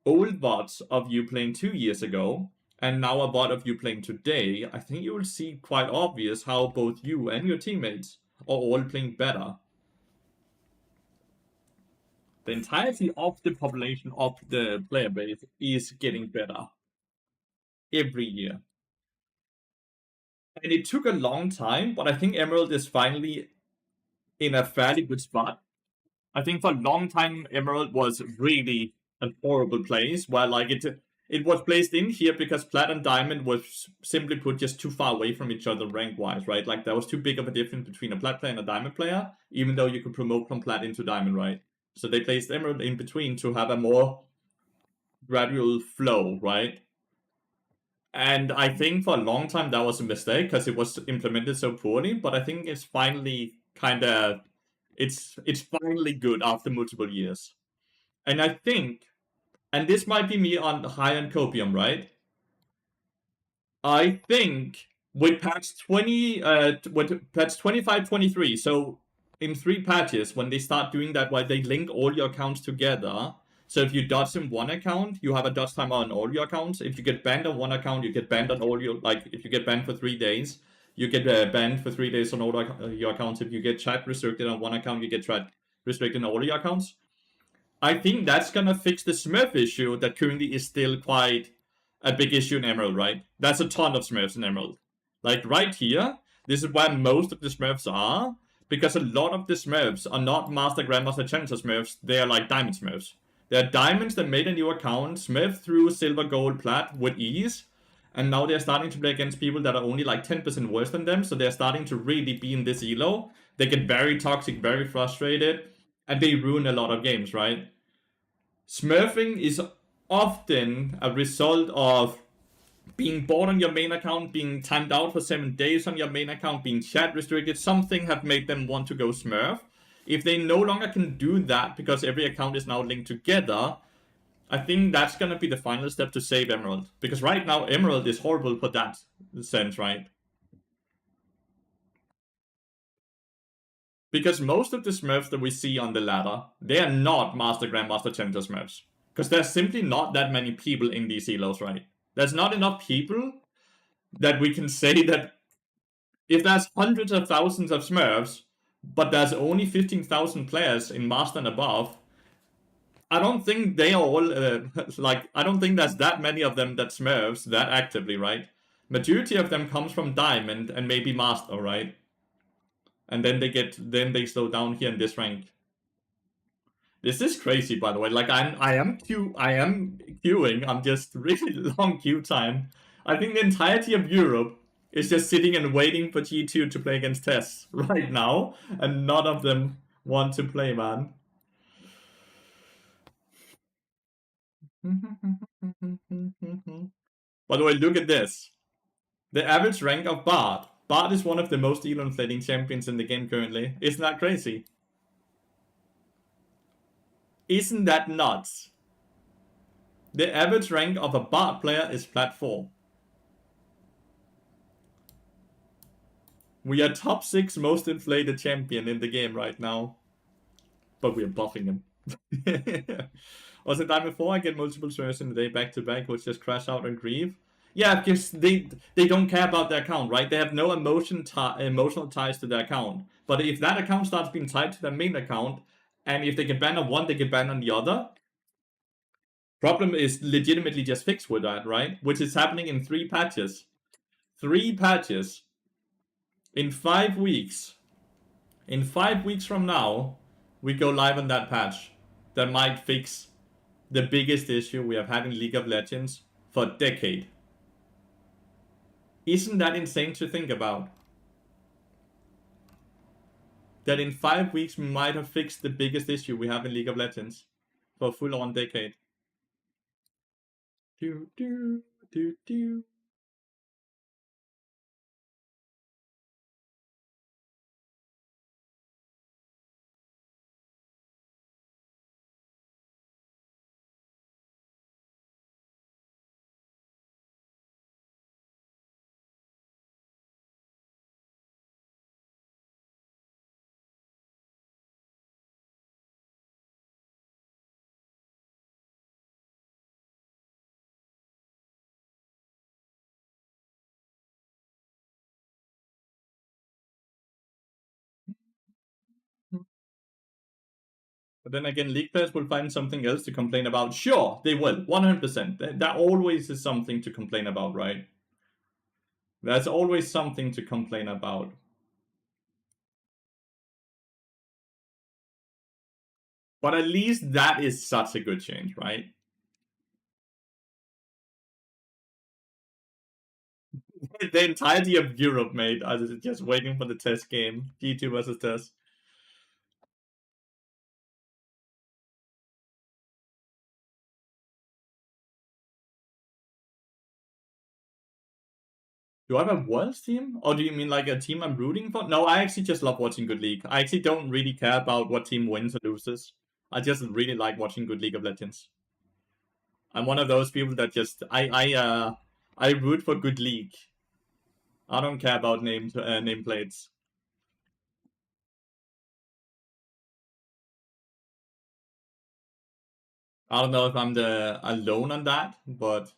old bots of you playing 2 years ago, and now a bot of you playing today, I think you will see quite obvious how both you and your teammates are all playing better. The entirety of the population of the player base is getting better every year. And it took a long time, but I think Emerald is finally in a fairly good spot. I think for a long time, Emerald was really a horrible place where like it was placed in here because Plat and Diamond was simply put just too far away from each other rank wise, right? Like there was too big of a difference between a Plat player and a Diamond player, even though you could promote from Plat into Diamond, right? So they placed Emerald in between to have a more gradual flow, right? And I think for a long time that was a mistake because it was implemented so poorly. But I think it's finally kind of it's finally good after multiple years. And I think, and this might be me on high on copium, right? I think with patch 25, 23, so in 3 patches, when they start doing that, where they link all your accounts together. So if you dodge in one account, you have a dodge timer on all your accounts. If you get banned on one account, you get banned on all your, like, if you get banned for 3 days, you get banned for 3 days on all your accounts. If you get chat restricted on one account, you get chat restricted on all your accounts. I think that's gonna fix the Smurf issue that currently is still quite a big issue in Emerald, right? That's a ton of Smurfs in Emerald. Like right here, this is where most of the Smurfs are, because a lot of the Smurfs are not Master, Grandmaster, Challenger Smurfs, they are like Diamond Smurfs. They're Diamonds that made a new account, Smurf through Silver, Gold, Plat with ease, and now they're starting to play against people that are only like 10% worse than them, so they're starting to really be in this elo. They get very toxic, very frustrated, and they ruin a lot of games, right? Smurfing is often a result of being bored on your main account, being timed out for 7 days on your main account, being chat restricted. Something have made them want to go Smurf. If they no longer can do that because every account is now linked together, I think that's gonna be the final step to save Emerald. Because right now, Emerald is horrible for that sense, right? Because most of the Smurfs that we see on the ladder, they are not Master, Grandmaster, Challenger Smurfs. Because there's simply not that many people in these elos, right? There's not enough people that we can say that if there's hundreds of thousands of Smurfs, but there's only 15,000 players in Master and above, I don't think they are all, like, I don't think there's that many of them that Smurfs that actively, right? Majority of them comes from Diamond and maybe Master, right? And then they slow down here in this rank. This is crazy, by the way. Like I am queuing. I'm just really long queue time. I think the entirety of Europe is just sitting and waiting for G2 to play against Tess right now, and none of them want to play, man. By the way, look at this. The average rank of Bard Bard is one of the most elo-inflating champions in the game currently. Isn't that crazy? Isn't that nuts? The average rank of a Bard player is plat 4. We are top 6 most inflated champion in the game right now. But we are buffing him. Was it Diamond 4? I get multiple turns in the day back to back, which just crash out and grieve. Yeah, because they don't care about their account, right? They have no emotional ties to their account. But if that account starts being tied to their main account, and if they get banned on one, they get banned on the other, problem is legitimately just fixed with that, right? Which is happening in 3 patches. 3 patches. In 5 weeks. In 5 weeks from now, we go live on that patch. That might fix the biggest issue we have had in League of Legends for a decade. Isn't that insane to think about? That in 5 weeks we might have fixed the biggest issue we have in League of Legends for a full-on decade. Do, do, do, do. But then again, League players will find something else to complain about. Sure, they will. 100%. That always is something to complain about, right? There's always something to complain about. But at least that is such a good change, right? The entirety of Europe, mate. I was just waiting for the test game. G2 versus test. Do I have a Worlds team? Or do you mean like a team I'm rooting for? No, I actually just love watching good League. I actually don't really care about what team wins or loses. I just really like watching good League of Legends. I'm one of those people that just I root for good League. I don't care about nameplates. I don't know if I'm the alone on that, but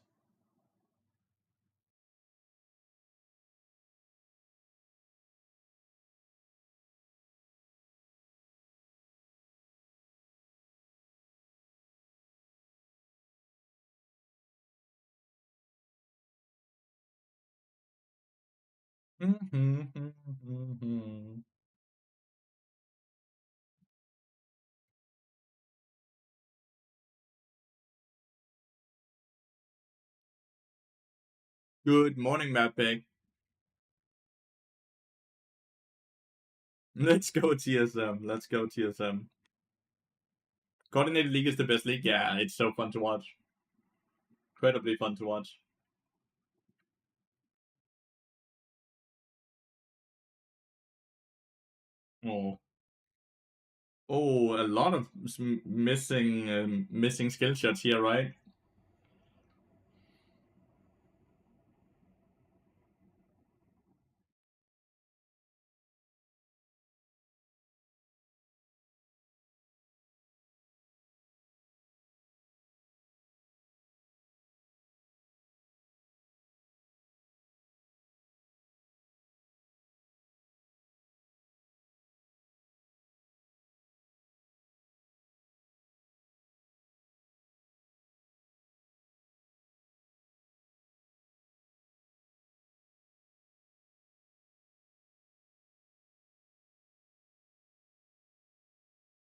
Good morning, Map Pig. Let's go TSM. Let's go TSM. Coordinated League is the best league. Yeah, it's so fun to watch. Incredibly fun to watch. Oh. Oh, a lot of missing skill shots here, right?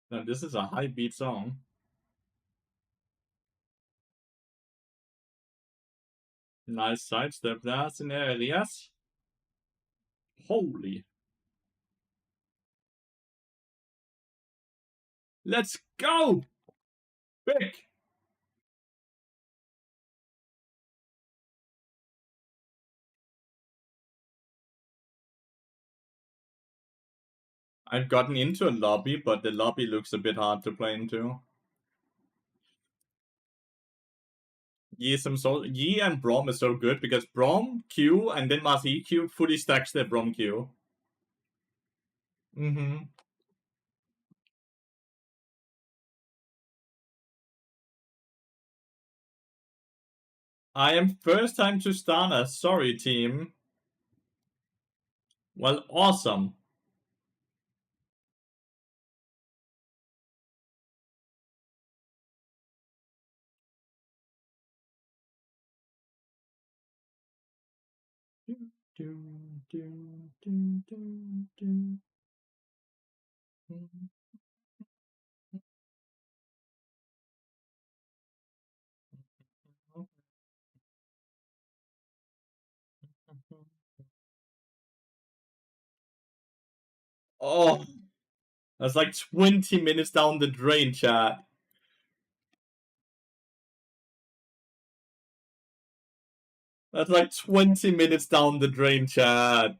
Now, this is a high beat song. Nice sidestep there, Elias. Holy. Let's go! Big! I've gotten into a lobby, but the lobby looks a bit hard to play into. Yi and Brom is so good because Brom Q and then Mars EQ fully stacks the Brom Q. I am first time to Stana. Sorry, team. Well, awesome. Oh, that's like 20 minutes down the drain, chat. That's like 20 minutes down the drain, chat.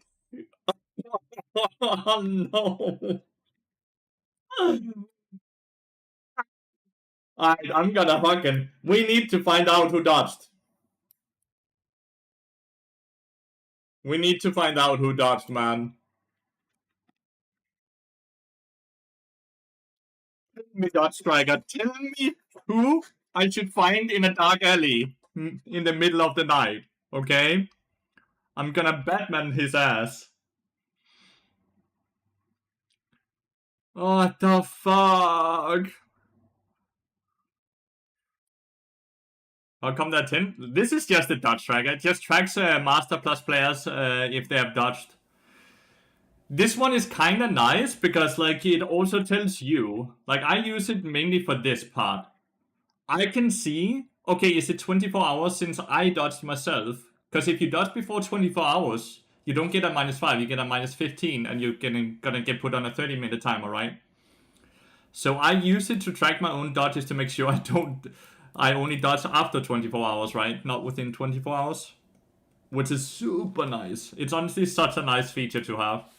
Oh no. Alright, I'm gonna fucking. We need to find out who dodged. We need to find out who dodged, man. Tell me, Dodge Striker. Tell me who I should find in a dark alley in the middle of the night. Okay? I'm gonna Batman his ass. What the fuck? How come that 10? This is just a dodge tracker. It just tracks Master Plus players if they have dodged. This one is kind of nice because like it also tells you, like I use it mainly for this part. I can see, okay, is it 24 hours since I dodged myself? Because if you dodge before 24 hours, you don't get a -5, you get a -15 and you're gonna get put on a 30-minute timer, right? So I use it to track my own dodges to make sure I only dodge after 24 hours, right? Not within 24 hours. Which is super nice. It's honestly such a nice feature to have.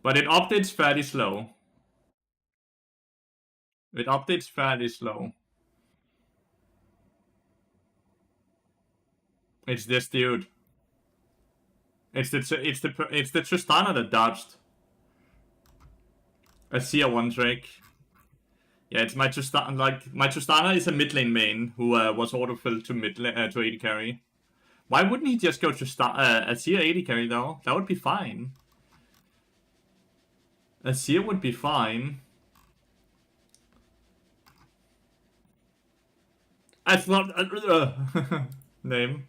But it updates fairly slow. It updates fairly slow. It's this dude. It's the Tristana that dodged. A Sia 1 Drake. Yeah, it's my Tristana. Like my Tristana is a mid lane main who was autofilled to to AD carry. Why wouldn't he just go to a Sia AD carry though? That would be fine. A Sia would be fine. I thought name.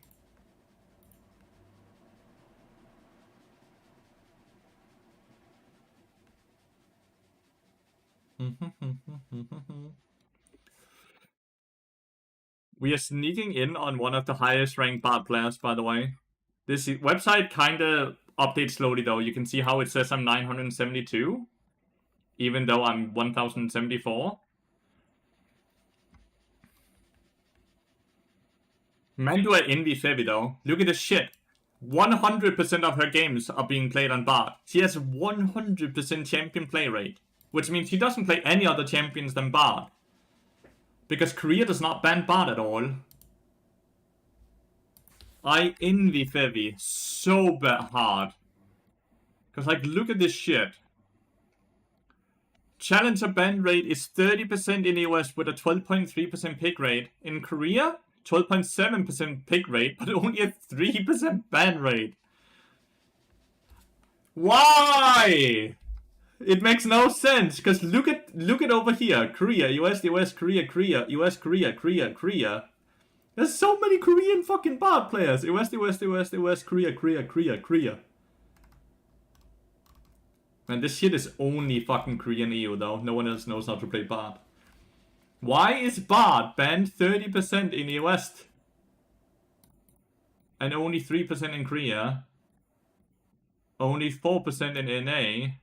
We are sneaking in on one of the highest ranked bot players, by the way. This website kinda updates slowly though. You can see how it says I'm 972, even though I'm 1074. Man, do I envy Fevi though. Look at this shit. 100% of her games are being played on bot. She has 100% champion play rate, which means she doesn't play any other champions than bot. Because Korea does not ban bot at all. I envy Fevi so hard. Because, like, look at this shit. Challenger ban rate is 30% in the US with a 12.3% pick rate. In Korea, 12.7% pick rate, but only a 3% ban rate. Why? It makes no sense, because look at over here. Korea, US, Korea, US, Korea. There's so many Korean fucking bot players. US, Korea. Man, this shit is only fucking Korean EU though. No one else knows how to play bot. Why is bot banned 30% in the West? And only 3% in Korea? Only 4% in NA?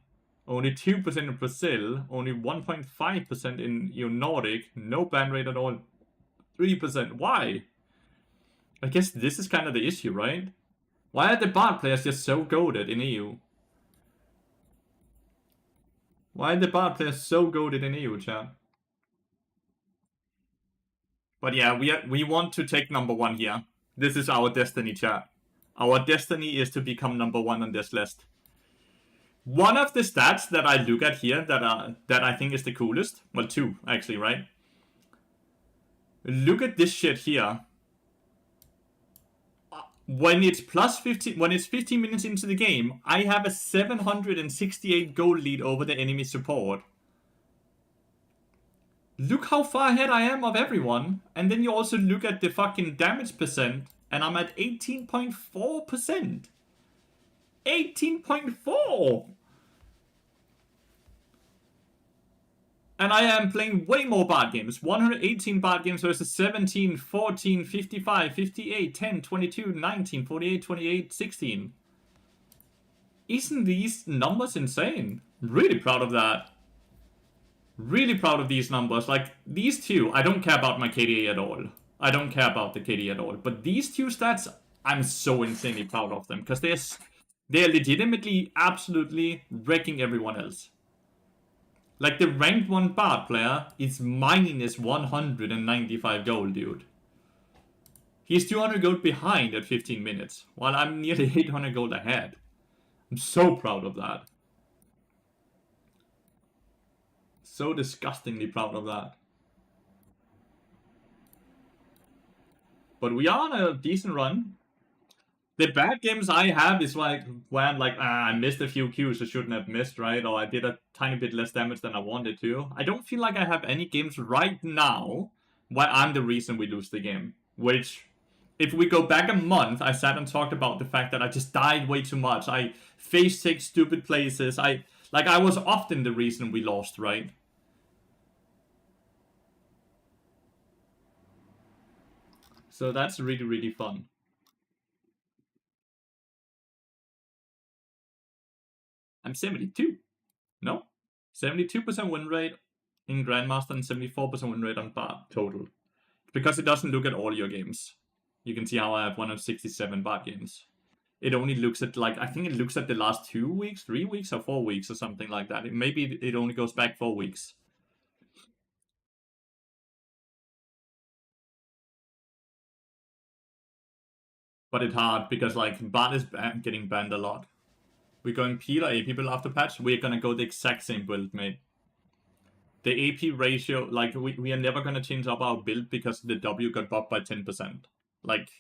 Only 2% in Brazil? Only 1.5% in Nordic? No ban rate at all. 3%. Why? I guess this is kind of the issue, right? Why are the bot players just so goated in EU? Why are the bard players so goated in EU, chat? But yeah, we want to take number 1 here. This is our destiny, chat. Our destiny is to become number 1 on this list. One of the stats that I look at here that I think is the coolest, well, 2 actually, right? Look at this shit here. When it's plus 15, when it's 15 minutes into the game, I have a 768 goal lead over the enemy support. Look how far ahead I am of everyone. And then you also look at the fucking damage percent, and I'm at 18.4%. 18.4! And I am playing way more bard games. 118 bard games versus 17, 14, 55, 58, 10, 22, 19, 48, 28, 16. Isn't these numbers insane? Really proud of that. Really proud of these numbers. Like, these two, I don't care about my KDA at all. I don't care about the KDA at all. But these two stats, I'm so insanely proud of them. Because they're legitimately, absolutely wrecking everyone else. Like, the ranked 1 bard player is minus 195 gold, dude. He's 200 gold behind at 15 minutes, while I'm nearly 800 gold ahead. I'm so proud of that. So disgustingly proud of that. But we are on a decent run. The bad games I have is like where I'm like, I missed a few Qs I shouldn't have missed, right? Or I did a tiny bit less damage than I wanted to. I don't feel like I have any games right now where I'm the reason we lose the game. Which, if we go back a month, I sat and talked about the fact that I just died way too much. I faced 6 stupid places. I was often the reason we lost, right? So that's really, really fun. I'm 72. No? 72% win rate in Grandmaster and 74% win rate on Bard total. Because it doesn't look at all your games. You can see how I have 167 Bard games. It only looks at, like, I think it looks at the last 2 weeks, 3 weeks, or 4 weeks, or something like that. Maybe it only goes back 4 weeks. But it's hard, because, like, Bard is getting banned a lot. We're going Peel or AP build after patch. We're gonna go the exact same build, mate. The AP ratio, like, we are never gonna change up our build because the W got buffed by 10%. Like,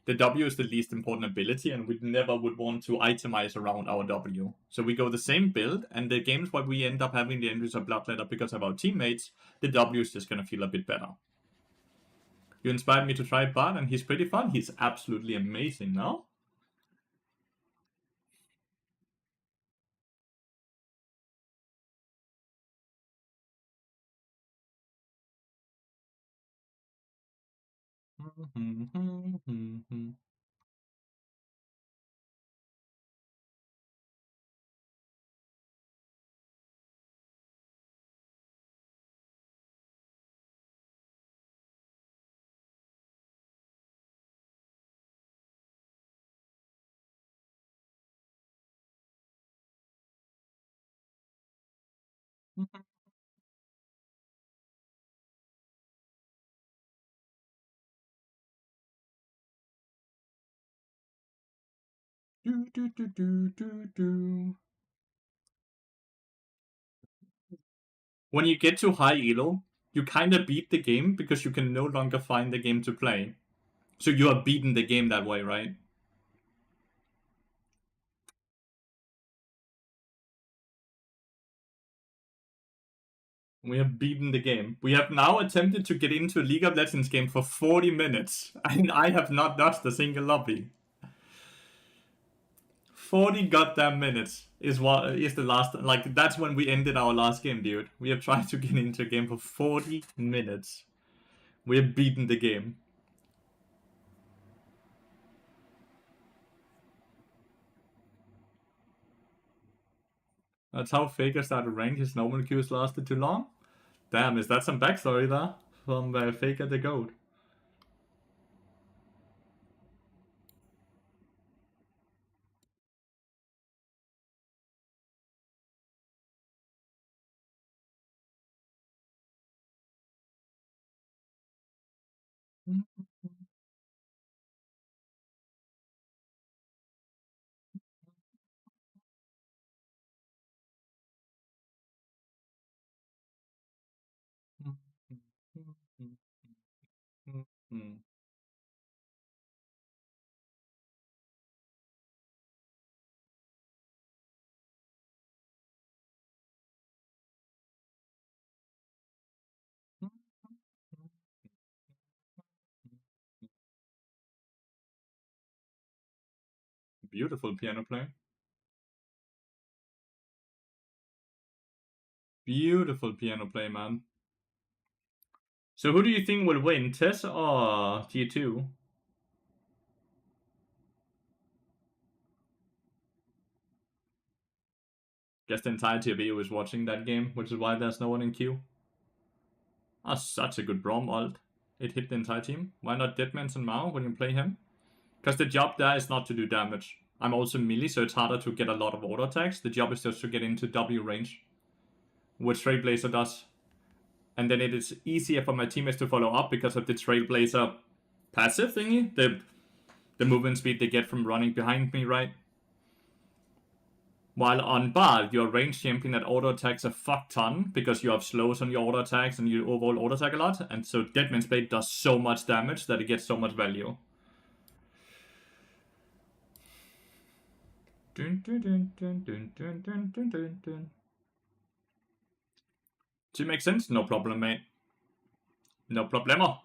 the W is the least important ability, and we never would want to itemize around our W. So we go the same build, and the games where we end up having the entries of Bloodletter because of our teammates, the W is just gonna feel a bit better. You inspired me to try Bard, and he's pretty fun. He's absolutely amazing, no? When you get to high elo, you kind of beat the game because you can no longer find the game to play. So you have beaten the game that way, right? We have beaten the game. We have now attempted to get into a League of Legends game for 40 minutes, and I have not dodged a single lobby. 40 goddamn minutes is the last, like, that's when we ended our last game, dude. We have tried to get into a game for 40 minutes. We have beaten the game. That's how Faker started rank. His normal queues lasted too long. Damn, is that some backstory there from Faker the Goat? Beautiful piano play. Beautiful piano play, man. So who do you think will win, Tess or Tier 2? Guess the entire Tier B was watching that game, which is why there's no one in queue. Ah, such a good Brom ult. It hit the entire team. Why not Deadmans and Mao when you play him? Because the job there is not to do damage. I'm also melee, so it's harder to get a lot of auto attacks. The job is just to get into W range, which Trailblazer does. And then it is easier for my teammates to follow up because of the Trailblazer passive thingy. The movement speed they get from running behind me, right? While on Bard, your range champion that auto attacks a fuck ton because you have slows on your auto attacks and you overall auto attack a lot. And so Deadman's Blade does so much damage that it gets so much value. Dun, dun, dun, dun, dun, dun, dun, dun, dun, dun. Does it make sense? No problem, mate. No problemo.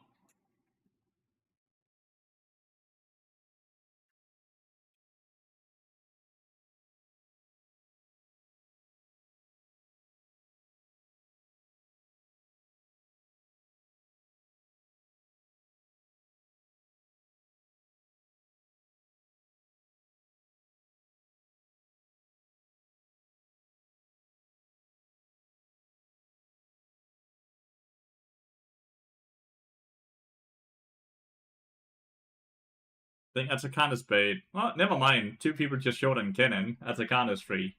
I think Atacana's bait. Oh, never mind. Two people just shot on Kennen. Atacana's free.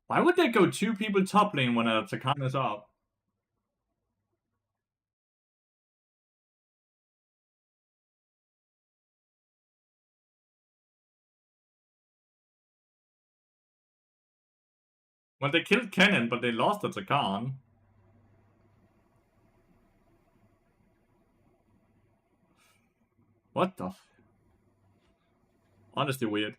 Why would they go two people top lane when Atacana's up? Well, they killed Kennen, but they lost Atacana. What the? Honestly, weird.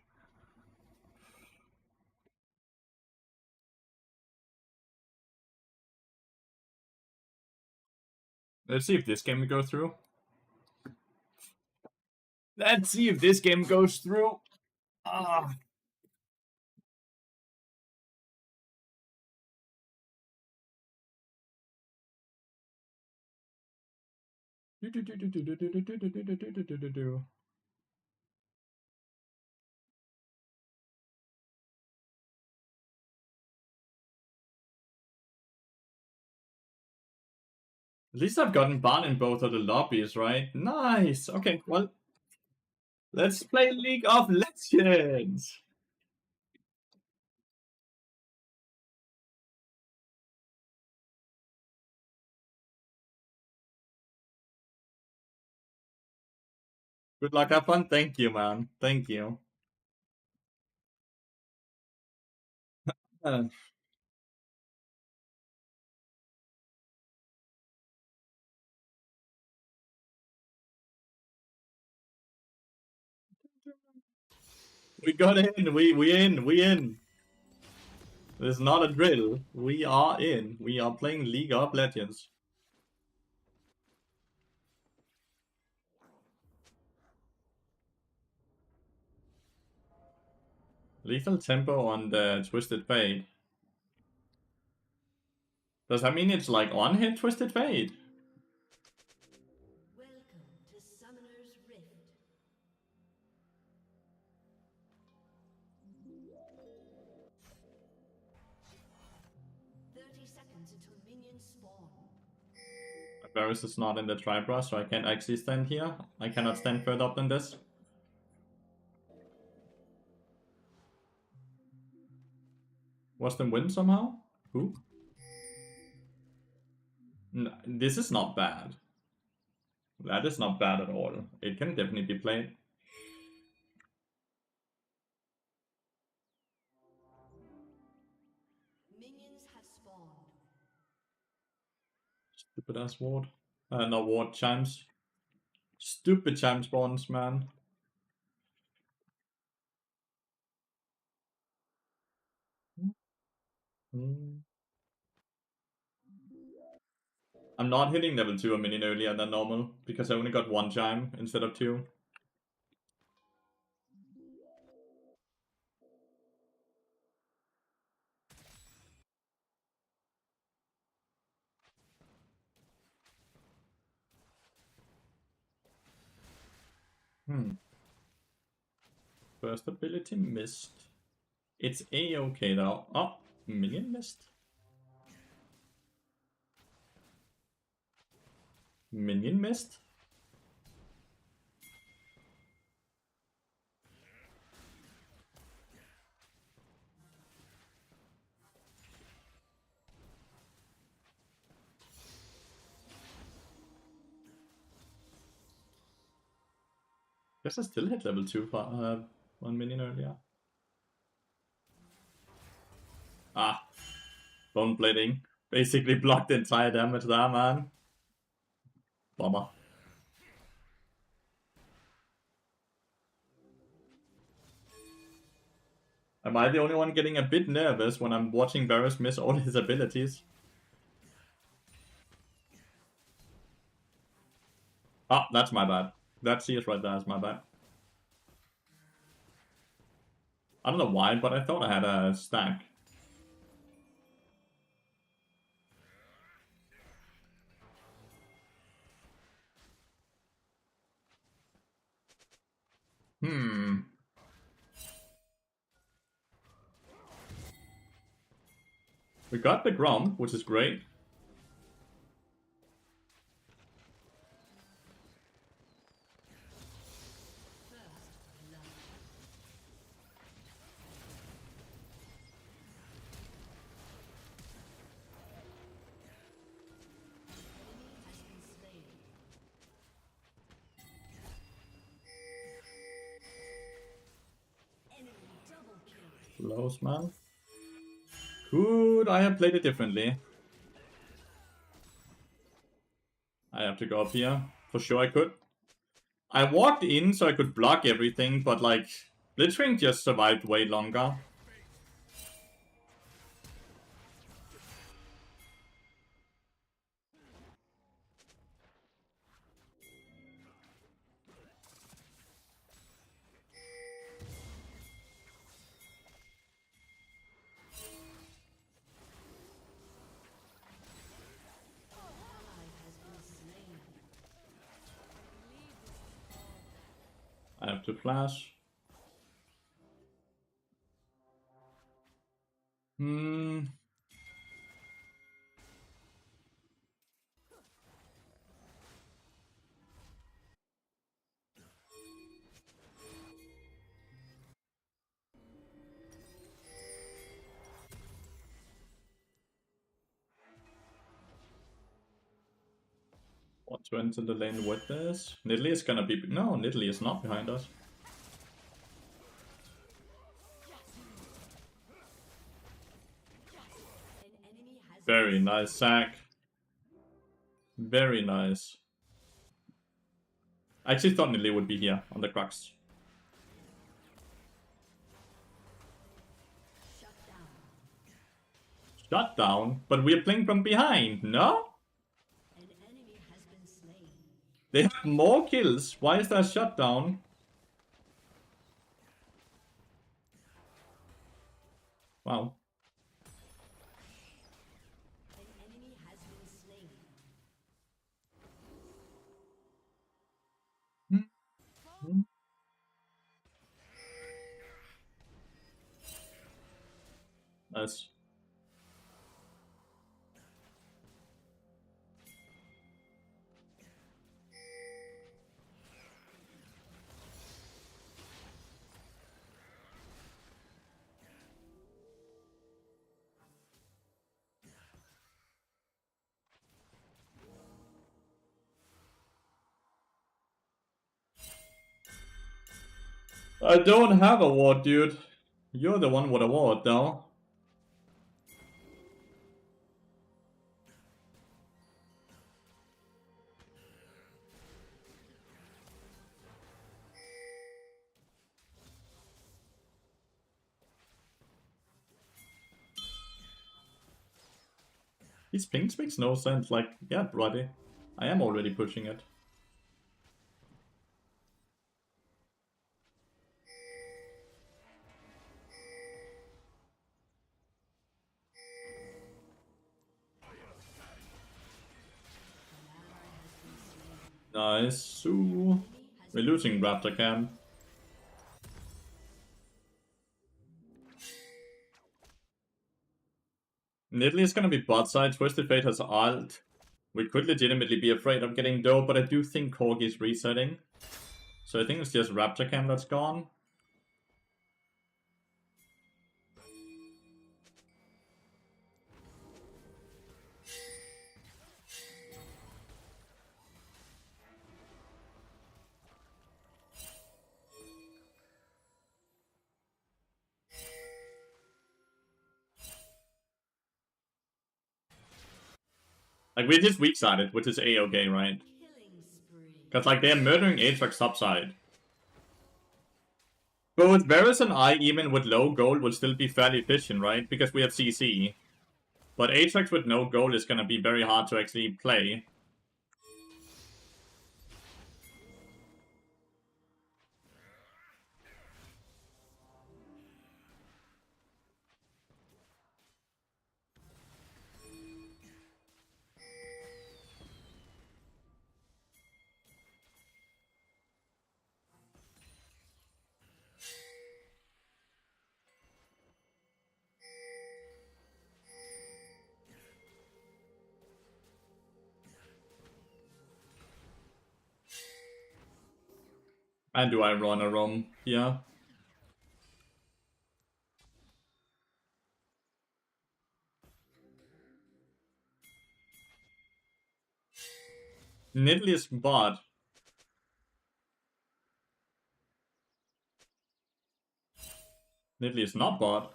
Let's see if this game will go through. Let's see if this game goes through. Ah. At least I've gotten banned in both of the lobbies, right? Nice. Okay, well, let's play League of Legends. Good luck, have fun. Thank you, man. Thank you. Uh, we got in. We in. This is not a drill. We are in. We are playing League of Legends. Lethal tempo on the Twisted Fate. Does that mean it's like on hit Twisted Fate? Welcome to Summoner's Rift. 30 seconds until minions spawn. Varus is not in the Tribra, so I can't actually stand here. I cannot stand further up than this. Was them win somehow? Who? This is not bad. That is not bad at all. It can definitely be played. Minions have spawned. Stupid ass ward. No ward chimes. Stupid chime spawns, man. I'm not hitting level 2 a minion earlier than normal, because I only got 1 chime instead of 2. First ability missed. It's a-okay though. Oh, minion missed. Minion missed? Guess I still hit level 2 for 1 minion earlier. Ah, bone blading. Basically blocked the entire damage there, man. Bummer. Am I the only one getting a bit nervous when I'm watching Varus miss all his abilities? Ah, that's my bad. That CS right there is my bad. I don't know why, but I thought I had a stack. We got the Grom, which is great. Close, man. Could I have played it differently? I have to go up here. For sure I could. I walked in so I could block everything, but like, Blitzwing just survived way longer. I have to flash. Want to enter the lane with this? Nidalee is gonna be... No, Nidalee is not behind us. Very nice sack. Very nice. I actually thought Nidalee would be here on the Crux. Shut down? But we're playing from behind, no? They have more kills. Why is there a shutdown? Wow. Nice. I don't have a ward, dude. You're the one with a ward, though. These pings makes no sense. Like, yeah, bloody. I am already pushing it. Nice. Ooh. We're losing Raptor Cam. Nidalee is gonna be bot side. Twisted Fate has ult. We could legitimately be afraid of getting dope, but I do think Corgi is resetting. So I think it's just Raptor Cam that's gone. Like, we're just weak-sided, which is A-okay, right? Because, like, they're murdering Aatrox topside. Both Varus and I, even with low gold, will still be fairly efficient, right? Because we have CC. But Aatrox with no gold is gonna be very hard to actually play. And do I run a roam? Yeah. Nidalee is bot. Nidalee is not bot.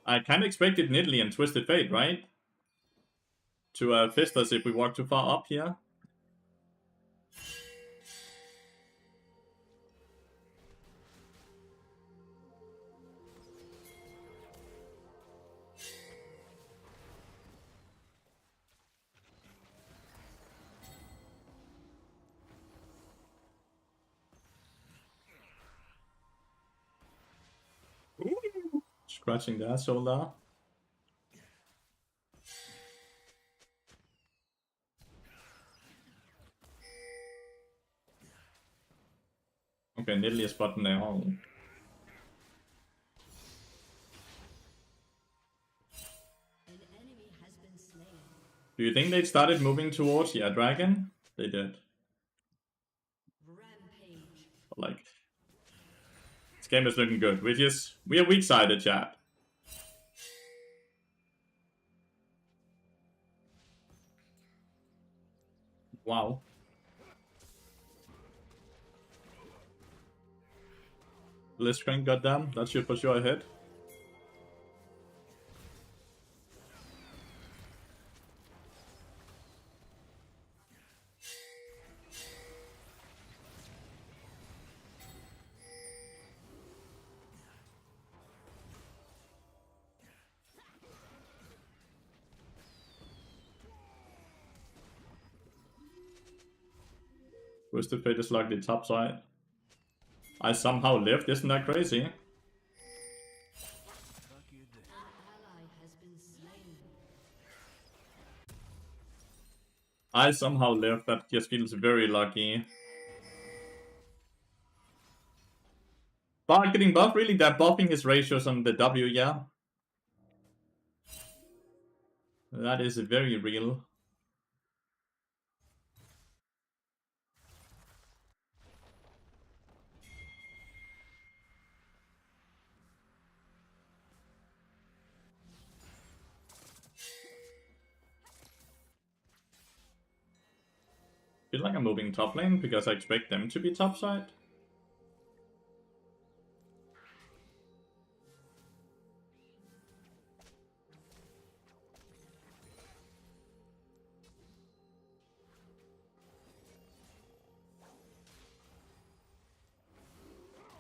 I kinda expected Nidalee and Twisted Fate, right? To fist us if we walk too far up here. Ooh. Scratching the asshole there. Okay, Nidalee is bot now. Do you think they started moving towards, yeah, Dragon? They did. But, like, this game is looking good. We are weak-sided, chat. Wow. Blitzcrank, goddamn, that should for sure hit. Twisted Fate is like the top side. I somehow lived, isn't that crazy? I somehow lived, that just feels very lucky. But getting buffed, really? They're buffing his ratios on the W, yeah? That is very real. Feel like I'm moving top lane because I expect them to be top side.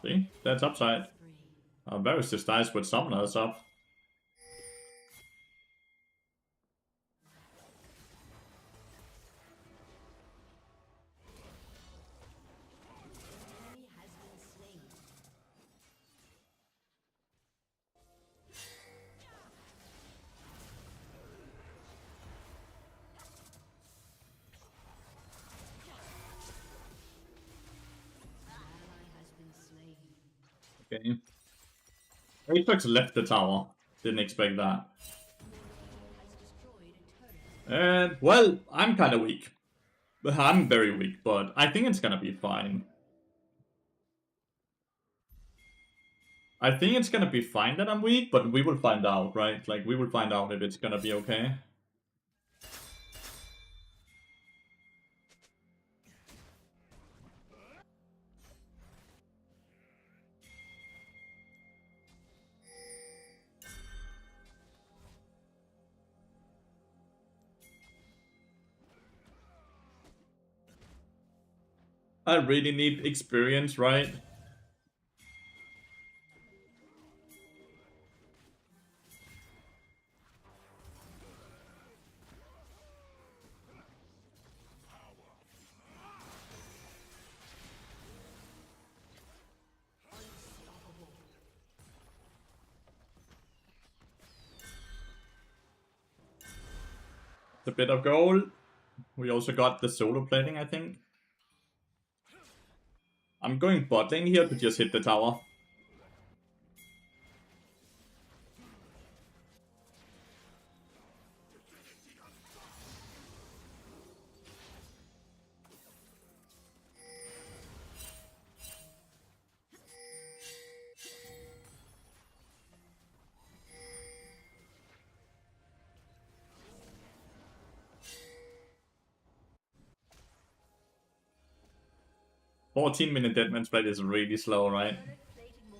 See? That's upside. Varus just dies with summoners up. Okay. Apex left the tower. Didn't expect that. And, well, I'm kind of weak. I'm very weak, but I think it's gonna be fine. I think it's gonna be fine that I'm weak, but we will find out, right? Like, we will find out if it's gonna be okay. I really need experience, right? A bit of gold. We also got the solo plating, I think. I'm going bot lane here to just hit the tower. "14-minute deadman spread is really slow, right?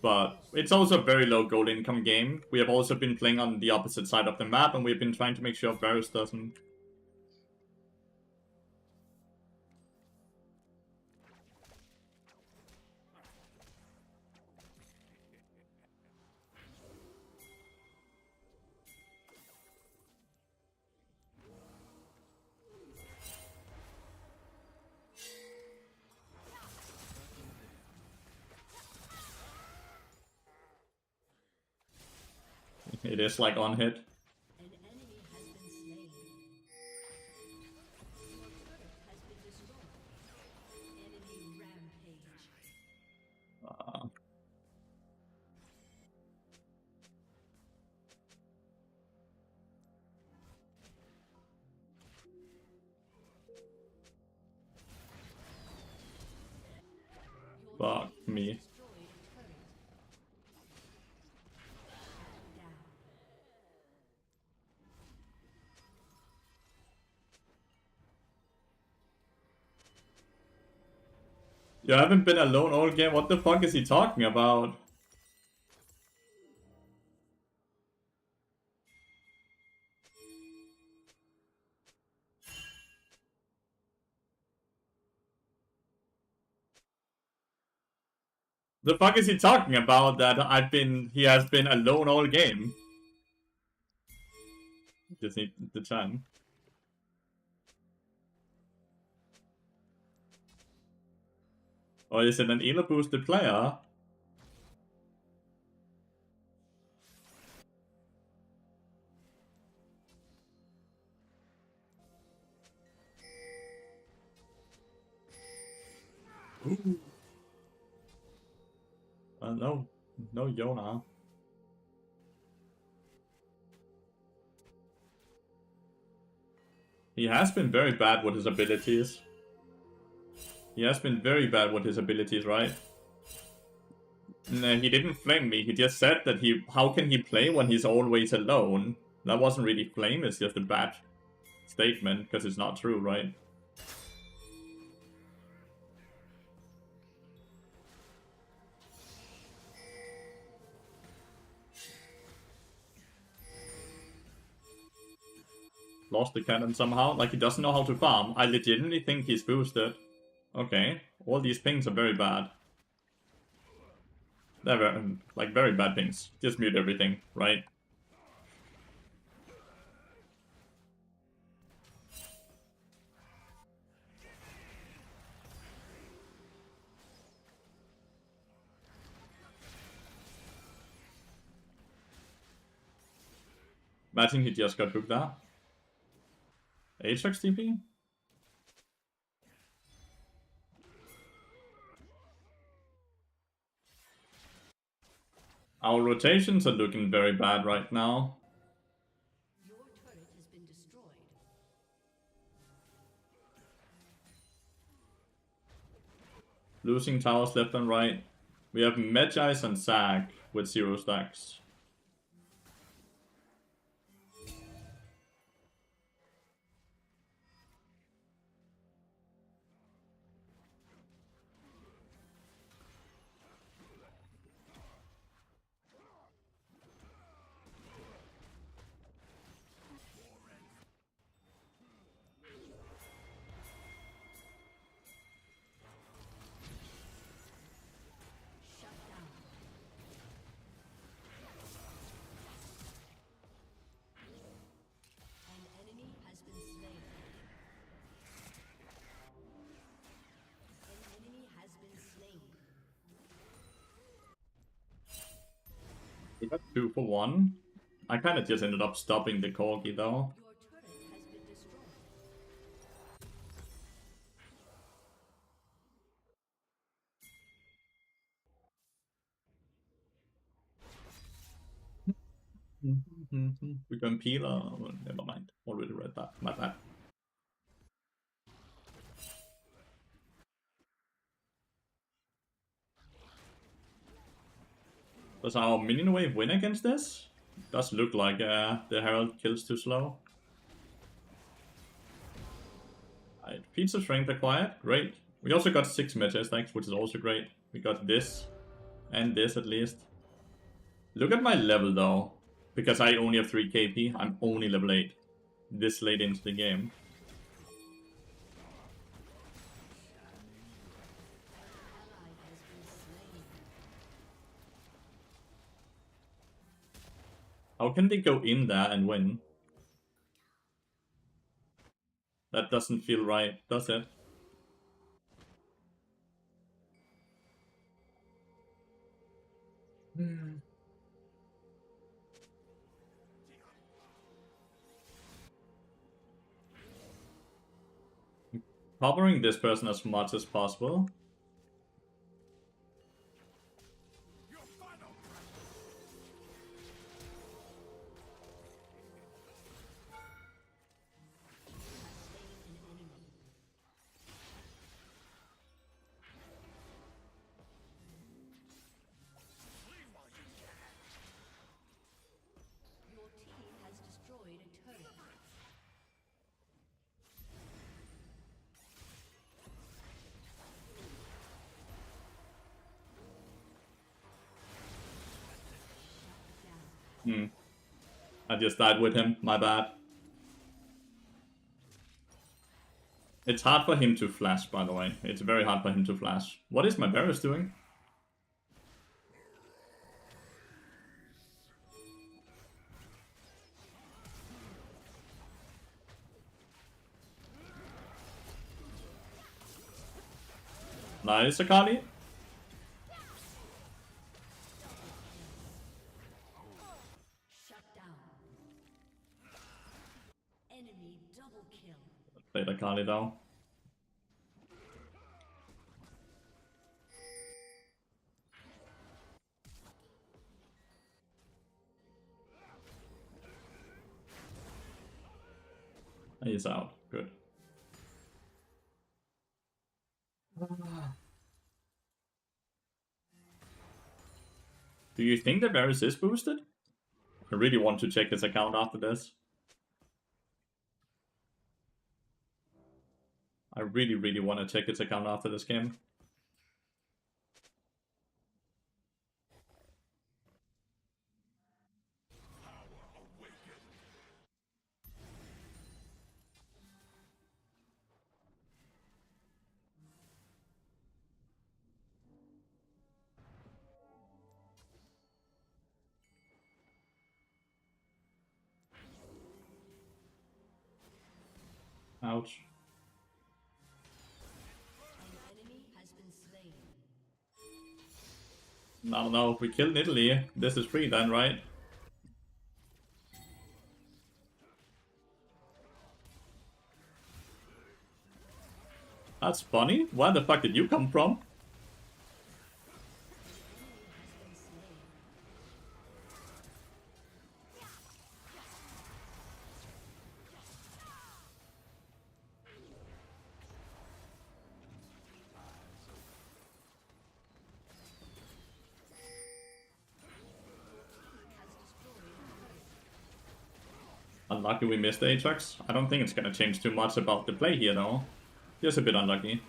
But it's also a very low gold income game. We have also been playing on the opposite side of the map, and we've been trying to make sure Varus doesn't. It is like on hit. Fuck me. You haven't been alone all game? What the fuck is he talking about? The fuck is he talking about that he has been alone all game? Just need the time. Or is it an elo boosted player? Ooh. No, Yona. He has been very bad with his abilities. He has been very bad with his abilities, right? Nah, he didn't flame me. He just said that how can he play when he's always alone? That wasn't really flame, it's just a bad statement, because it's not true, right? Lost the cannon somehow, like he doesn't know how to farm. I legitimately think he's boosted. Okay, all these pings are very bad. They're very, like very bad things. Just mute everything, right? Imagine he just got hooked there. Aatrox TP? Our rotations are looking very bad right now. Your turret has been destroyed. Losing towers left and right. We have Medjais and Zag with 0 stacks. Shut down. An enemy has been slain. An enemy has been slain. We got 2 for 1. I kinda just ended up stopping the Corgi though. Your turret has been destroyed. We can peel. Never mind. Already read that. My bad. Does our minion wave win against this? Does look like the Herald kills too slow. Alright, feats of strength acquired. Great. We also got 6 meta stacks, which is also great. We got this. And this at least. Look at my level though. Because I only have 3 KP, I'm only level 8. This late into the game. Ally has been slain. How can they go in there and win? That doesn't feel right, does it? Covering this person as much as possible. Slain an enemy. Your team has destroyed a turret. Shut down. I just died with him, my bad. It's hard for him to flash, by the way. It's very hard for him to flash. What is my Varus doing? Nice, Akali. Shut down. Enemy double kill. Played Akali down. He's out. Good. Do you think the Varus is boosted? I really want to check his account after this. I really want to check his account after this game. Ouch. An enemy has been slain. I don't know, if we killed Italy, this is free then, right? That's funny. Where the fuck did you come from? Unlucky we missed the Ajax. I don't think it's gonna change too much about the play here though. Just a bit unlucky.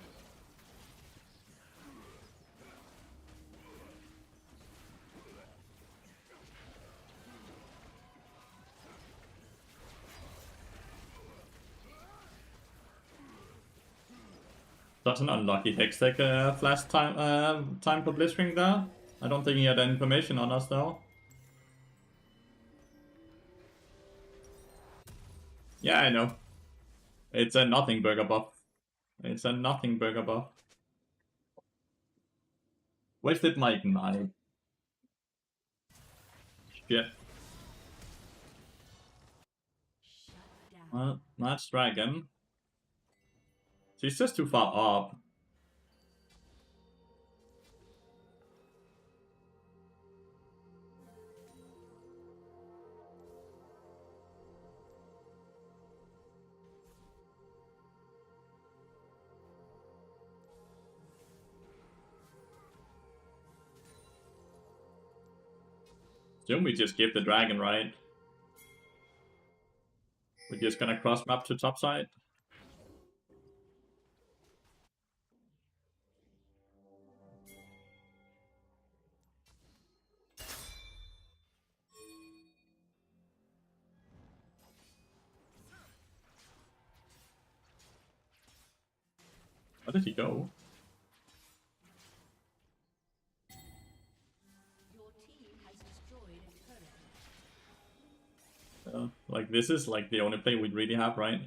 That's an unlucky Hextech flash time for Blitzwing there. I don't think he had any information on us though. Yeah, I know. It's a nothing burger buff. It's a nothing burger buff. Wasted my ignite. Shit. Well, that's dragon. She's just too far up. Assume we just give the dragon, right? We're just gonna cross map to top side. Where did he go? Your team has destroyed a turret. Like this is like the only play we really have, right?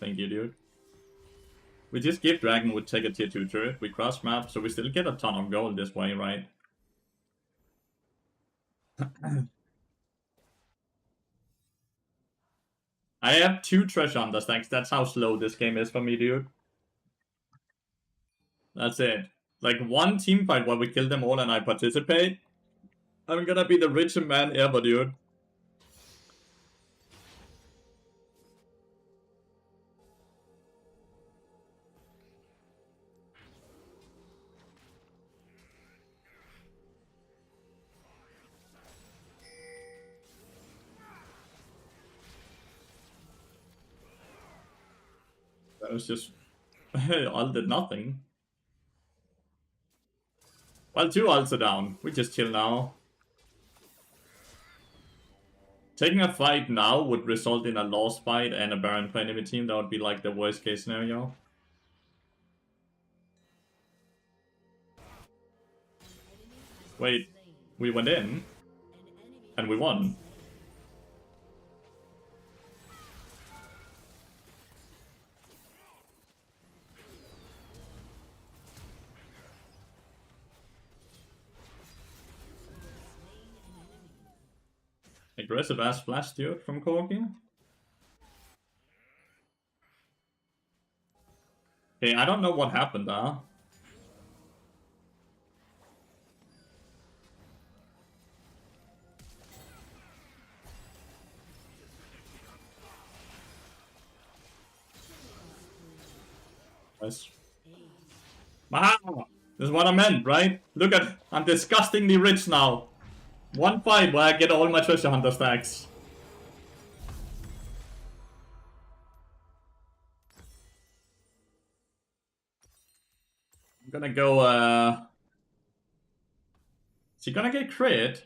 Thank you, dude. We just give dragon, would take a tier 2 turret, we cross map, so we still get a ton of gold this way, right? I have 2 treasure understacks, that's how slow this game is for me, dude. That's it. Like one team fight where we kill them all and I participate. I'm gonna be the richest man ever, dude. That was just... all did nothing. Well, 2 ults are down. We just chill now. Taking a fight now would result in a lost fight and a Baron for enemy team. That would be like the worst case scenario. Wait, we went in and we won. Aggressive ass flash dude from Corgi. Okay, I don't know what happened there. Nice. Wow! This is what I meant, right? Look at, I'm disgustingly rich now. One fight where I get all my treasure hunter stacks. I'm gonna go, is he gonna get crit?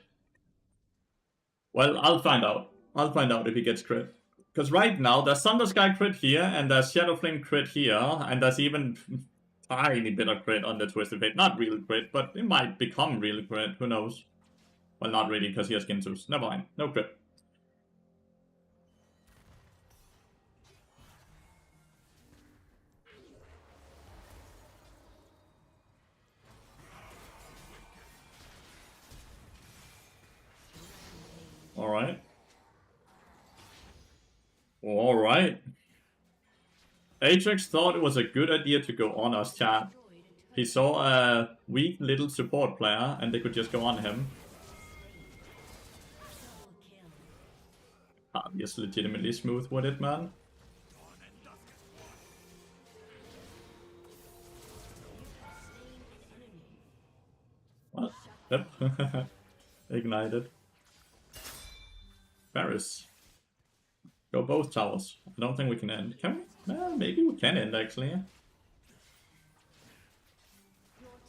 Well, I'll find out. I'll find out if he gets crit. Because right now, there's Thunder Sky crit here, and there's Shadow Flame crit here, and there's even tiny bit of crit on the Twisted Fate. Not real crit, but it might become real crit, who knows. Well, not really, because he has Gintus. Never mind. No crit. Alright. Alright. Atrix thought it was a good idea to go on us, chat. He saw a weak little support player, and they could just go on him. Harvey is legitimately smooth with it, man. What? Yep. Ignited. Paris. Go both towers. I don't think we can end. Can we? Well, maybe we can end, actually. Your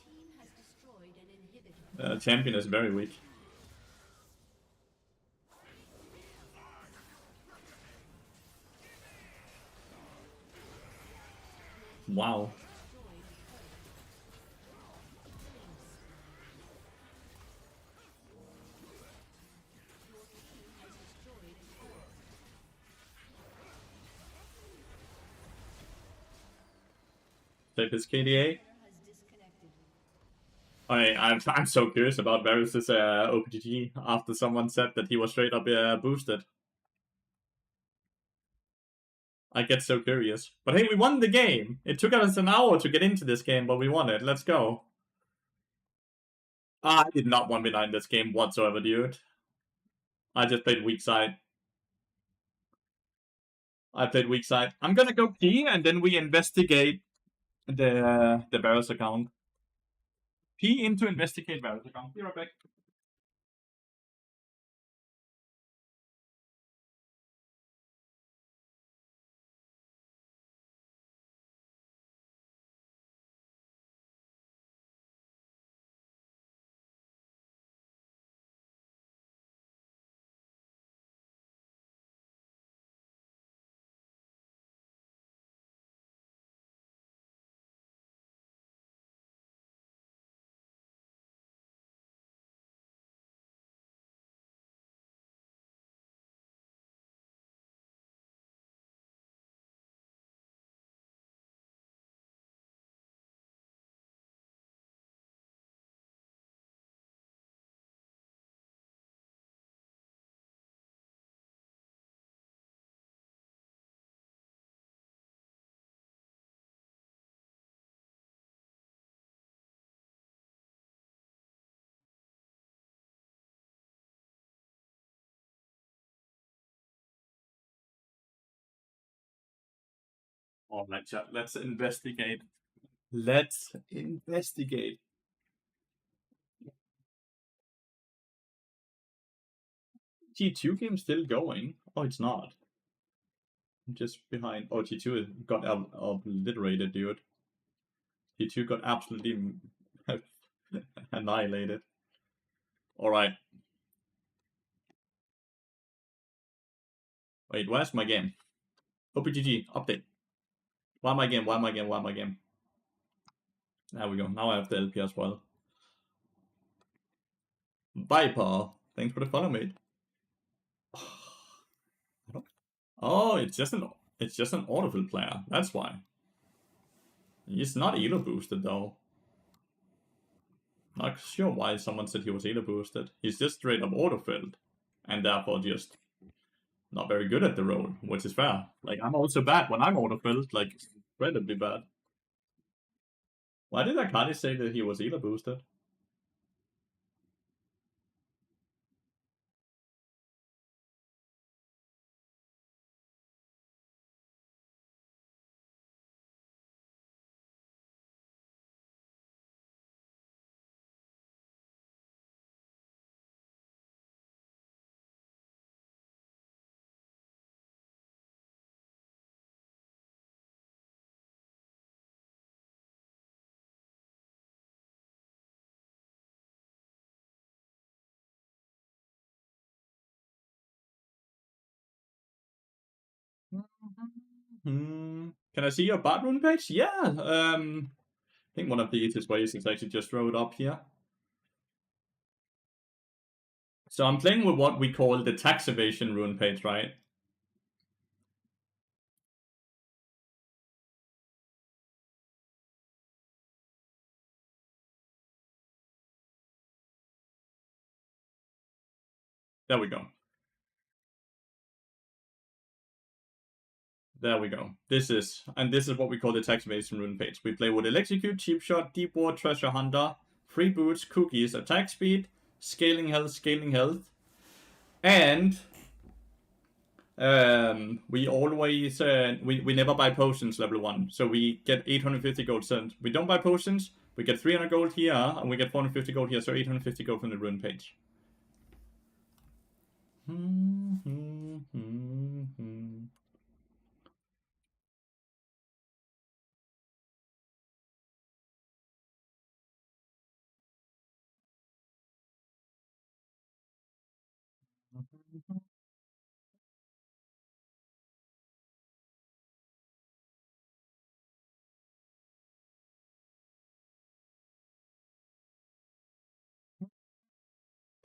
team has destroyed an inhibitor. Champion is very weak. Wow. Save his KDA. I'm so curious about Varus' OPGG after someone said that he was straight up boosted. I get so curious. But hey, we won the game! It took us an hour to get into this game, but we won it. Let's go. I did not want behind this game whatsoever, dude. I just played weak side. I played weak side. I'm gonna go P, and then we investigate the Varus account. P into investigate Varus account. Be right back. Alright, chat. Let's investigate. Let's investigate. T2 game still going? Oh, it's not. I'm just behind. Oh, T2 got obliterated, dude. T2 got absolutely annihilated. Alright. Wait, where's my game? OPGG, update. Why my game? Why my game? Why my game? There we go. Now I have the LP as well. Viper, thanks for the follow, mate. Oh, it's just an autofill player. That's why. He's not elo boosted though. Not sure why someone said he was elo boosted. He's just straight up autofilled, and therefore just not very good at the role, which is fair. Like, I'm also bad when I'm autofilled, like incredibly bad. Why did Akali say that he was elo boosted? Can I see your bathroom page? Yeah. I think one of the easiest ways is actually just throw it up here. So I'm playing with what we call the tax evasion rune page, right? There we go. There we go. This is what we call the tax evasion rune page. We play with Electrocute, Cheap Shot, Deep War, Treasure Hunter, Free Boots, Cookies, Attack Speed, Scaling Health, and we always we never buy potions level 1, so we get 850 gold sent. We don't buy potions, we get 300 gold here, and we get 450 gold here, so 850 gold from the rune page.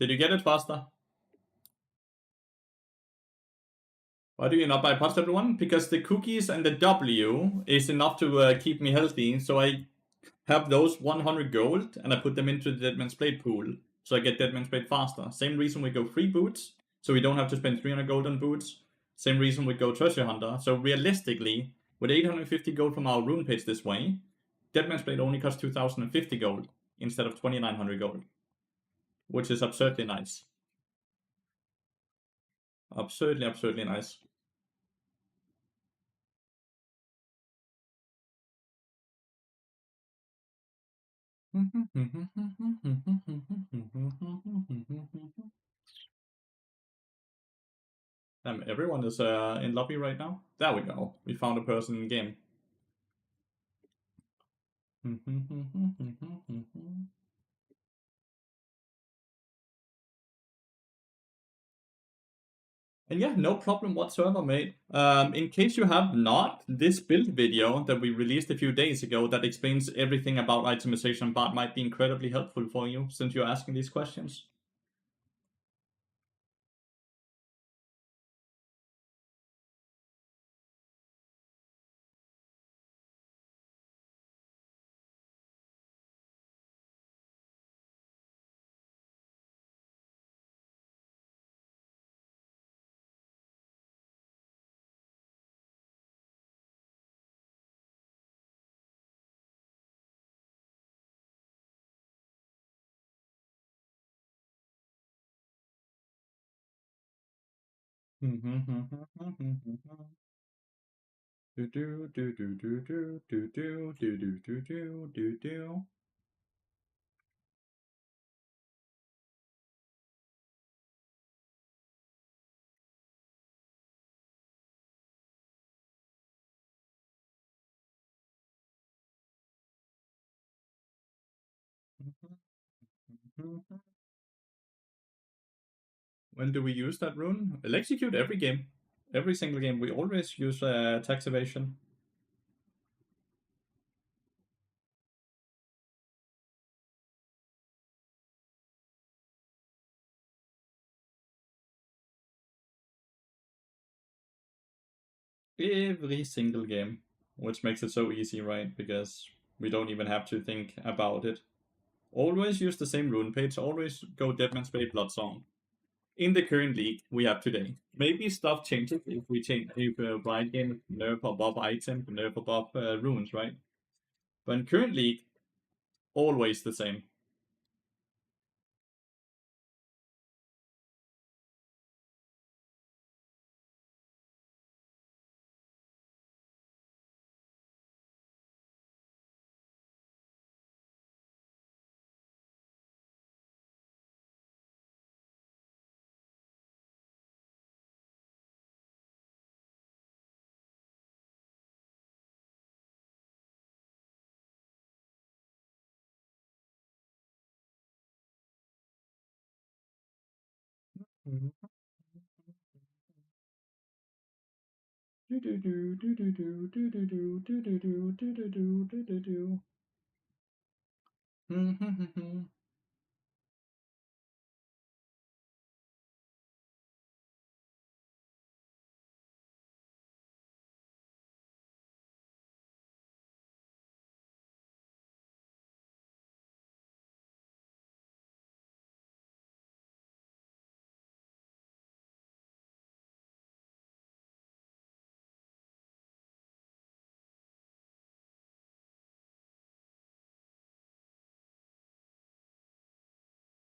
Did you get it faster? Why do you not buy pots level 1? Because the cookies and the W is enough to keep me healthy, so I have those 100 gold and I put them into the Deadman's Blade pool, so I get Deadman's Blade faster. Same reason we go free boots, so we don't have to spend 300 gold on boots. Same reason we go Treasure Hunter. So realistically, with 850 gold from our rune page this way, Deadman's Blade only costs 2050 gold instead of 2900 gold, which is absurdly nice. Absurdly nice. Everyone is in lobby right now. There we go. We found a person in game. And yeah, no problem whatsoever, mate. In case you have not, this build video that we released a few days ago that explains everything about itemization bot might be incredibly helpful for you since you're asking these questions. When do we use that rune? I'll execute every game. Every single game. We always use tax evasion. Every single game. Which makes it so easy, right? Because we don't even have to think about it. Always use the same rune page. Always go Deadman's Blade Blood Song. In the current league we have today. Maybe stuff changes if we change if Riot Games nerf or buff item, nerf or buff runes, right? But in current league, always the same.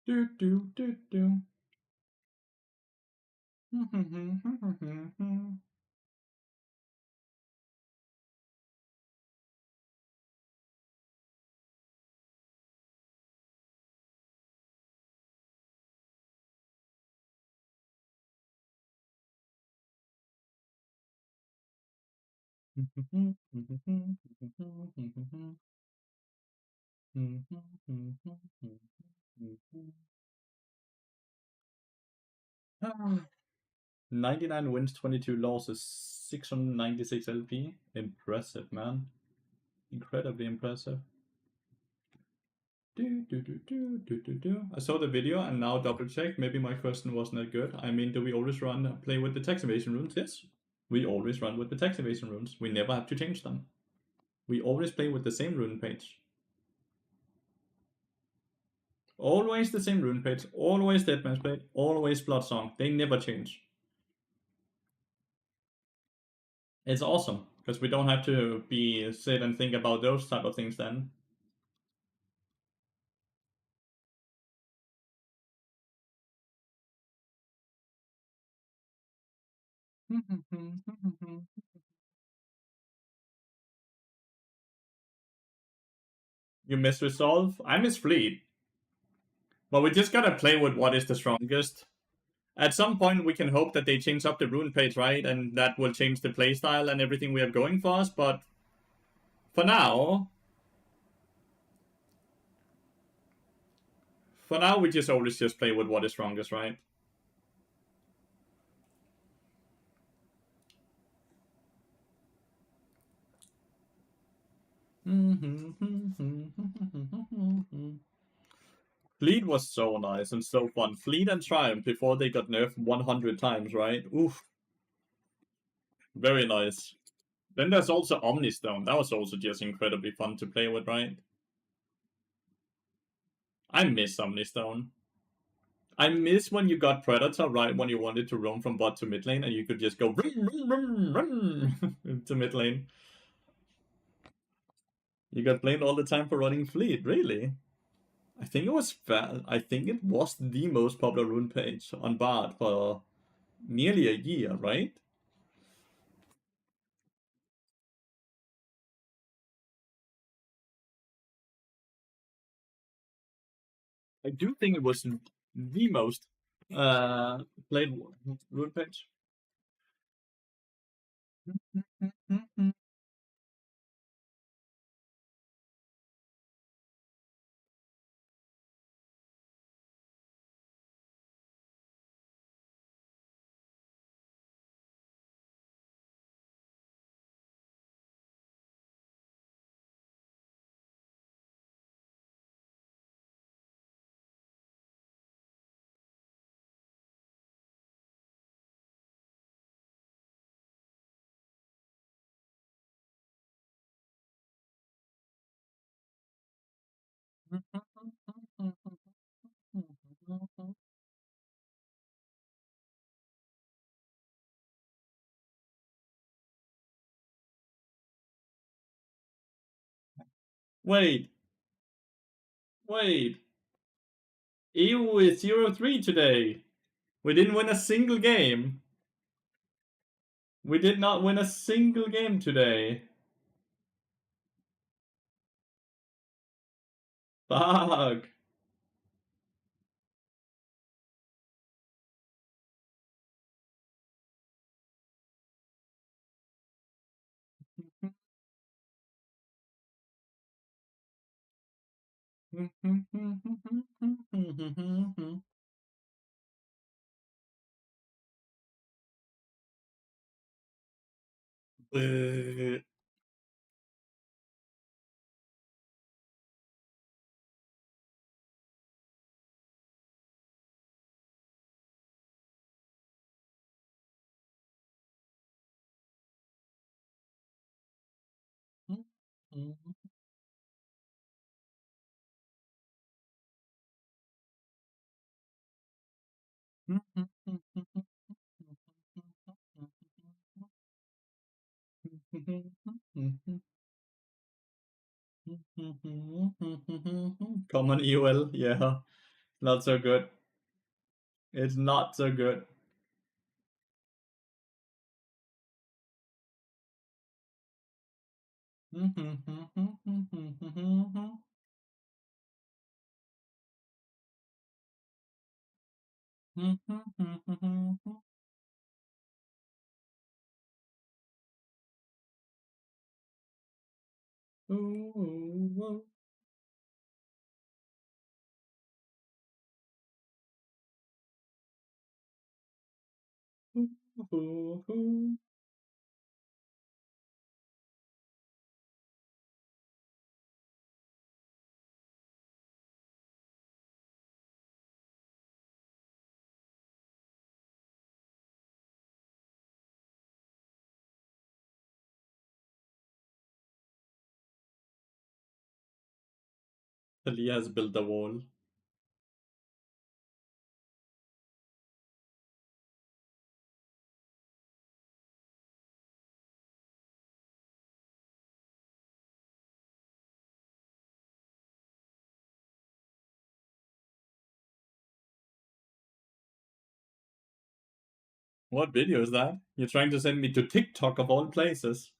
Do do do do. Ah, 99 wins, 22 losses, 696 LP. Impressive, man. Incredibly impressive. I saw the video and now double check. Maybe my question wasn't that good. I mean, do we always play with the text evasion runes? Yes. We always run with the text evasion runes. We never have to change them. We always play with the same rune page. Always the same rune page. Always Deadman's Blade. Always Blood Song. They never change. It's awesome because we don't have to sit and think about those type of things then. You miss Resolve? I miss Fleet. But we just gotta play with what is the strongest. At some point, we can hope that they change up the rune page, right? And that will change the playstyle and everything we have going for us. But for now, we just always just play with what is strongest, right? Fleet was so nice and so fun. Fleet and Triumph before they got nerfed 100 times, right? Oof. Very nice. Then there's also Omnistone. That was also just incredibly fun to play with, right? I miss Omnistone. I miss when you got Predator, right? When you wanted to roam from bot to mid lane and you could just go run to mid lane. You got blamed all the time for running Fleet, really? I think it was the most popular rune page on Bard for nearly a year, right? I do think it was the most played rune page. Wait. EU is 0-3 today. We didn't win a single game. We did not win a single game today. Fuck. Common EOL, yeah. Not so good. It's not so good. Talia has built a wall. What video is that? You're trying to send me to TikTok of all places.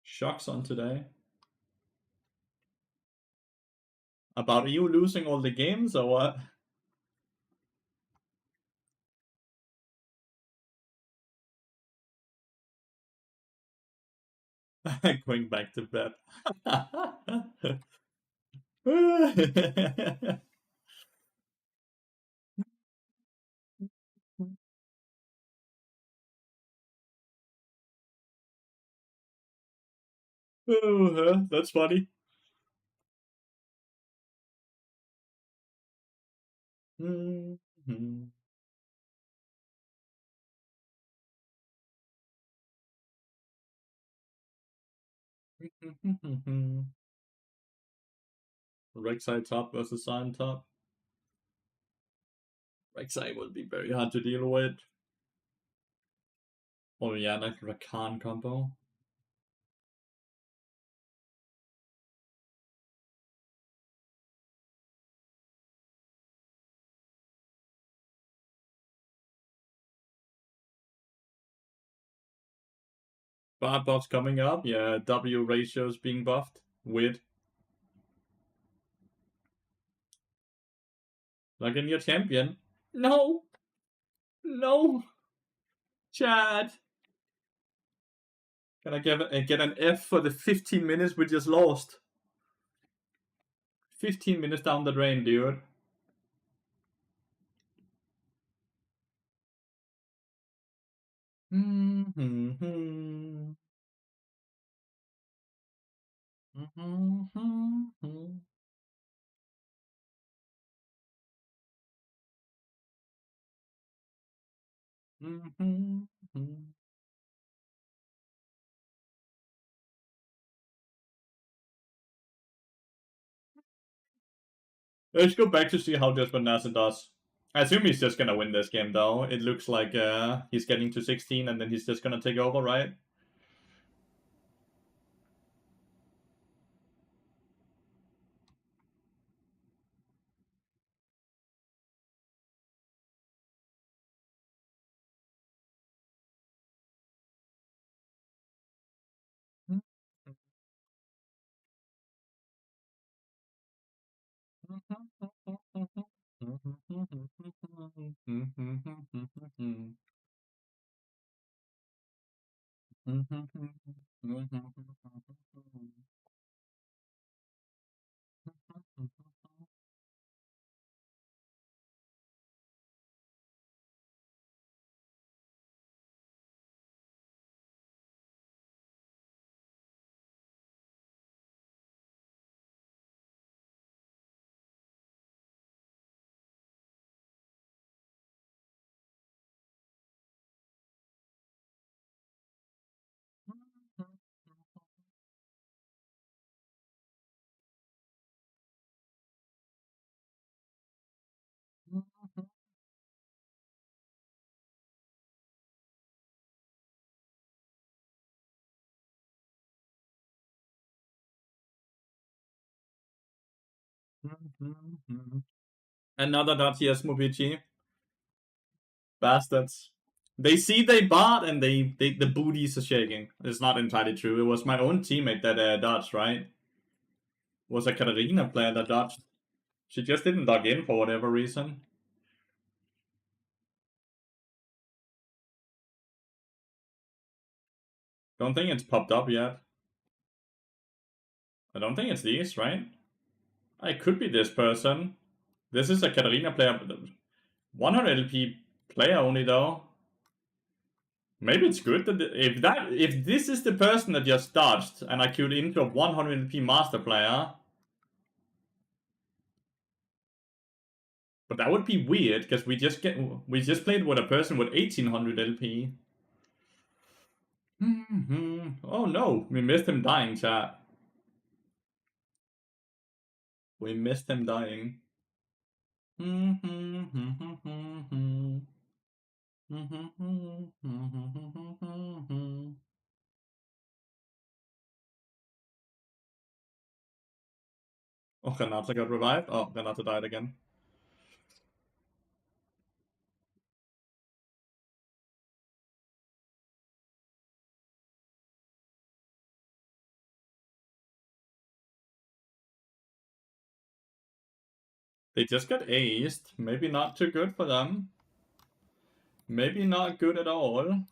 Shocks on today. About you losing all the games or what? Going back to bed. Oh, that's funny. Rek'Sai top versus Sion top. Rek'Sai will be very hard to deal with. Oh yeah, like Rakan combo. Bad buffs coming up. Yeah, W ratios being buffed. Weird. Like in your champion. No! No! Chad! Can I get an F for the 15 minutes we just lost? 15 minutes down the drain, dude. Let's go back to see how Desmond Nasser does. I assume he's just gonna win this game, though. It looks like he's getting to 16 and then he's just gonna take over, right? Mhm. Another .ts Mobichi. Bastards. They see they bought and the booties are shaking. It's not entirely true. It was my own teammate that dodged, right? It was a Katarina player that dodged. She just didn't log in for whatever reason. Don't think it's popped up yet. I don't think it's these, right? It could be this person. This is a Katarina player. 100 LP player only though. Maybe it's good that if this is the person that just dodged and I queued into a 100 LP master player, but that would be weird because we just played with a person with 1800 LP. Oh no, we missed him dying, chat. We missed him dying. Oh, Renata got revived. Oh, Renata died again. They just got aced. Maybe not too good for them. Maybe not good at all.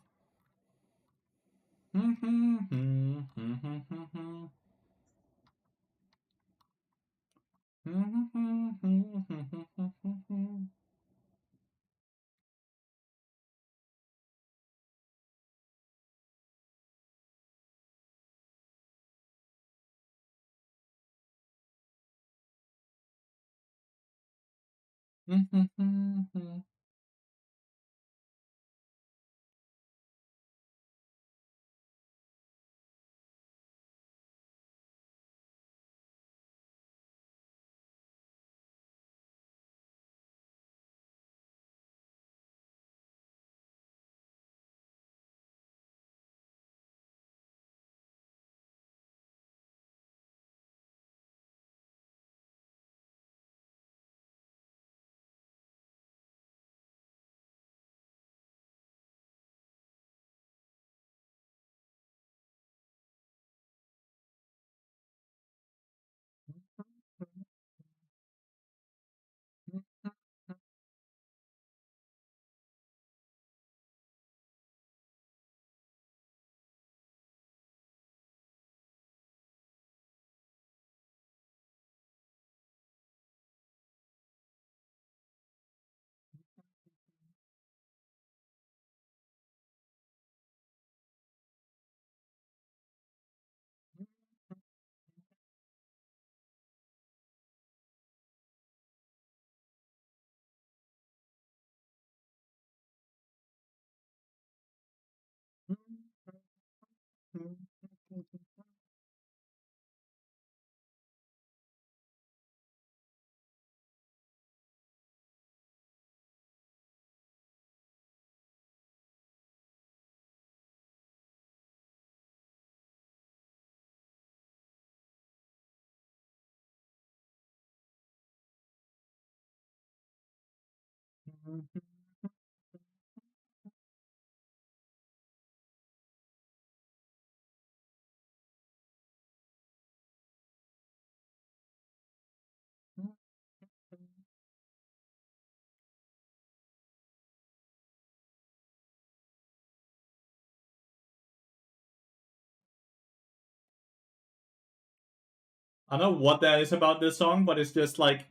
I don't know what that is about this song, but it's just like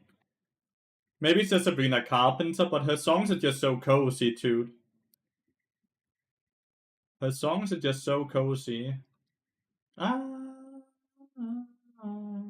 maybe it's just Sabrina Carpenter, but her songs are just so cozy, dude. Her songs are just so cozy. Ah, ah, ah.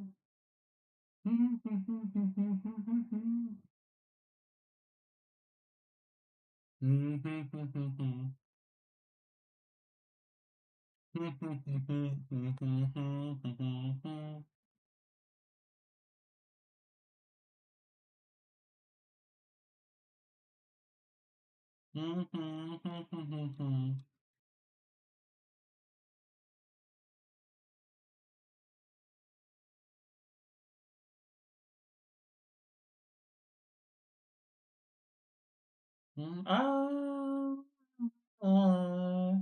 Ah, ah,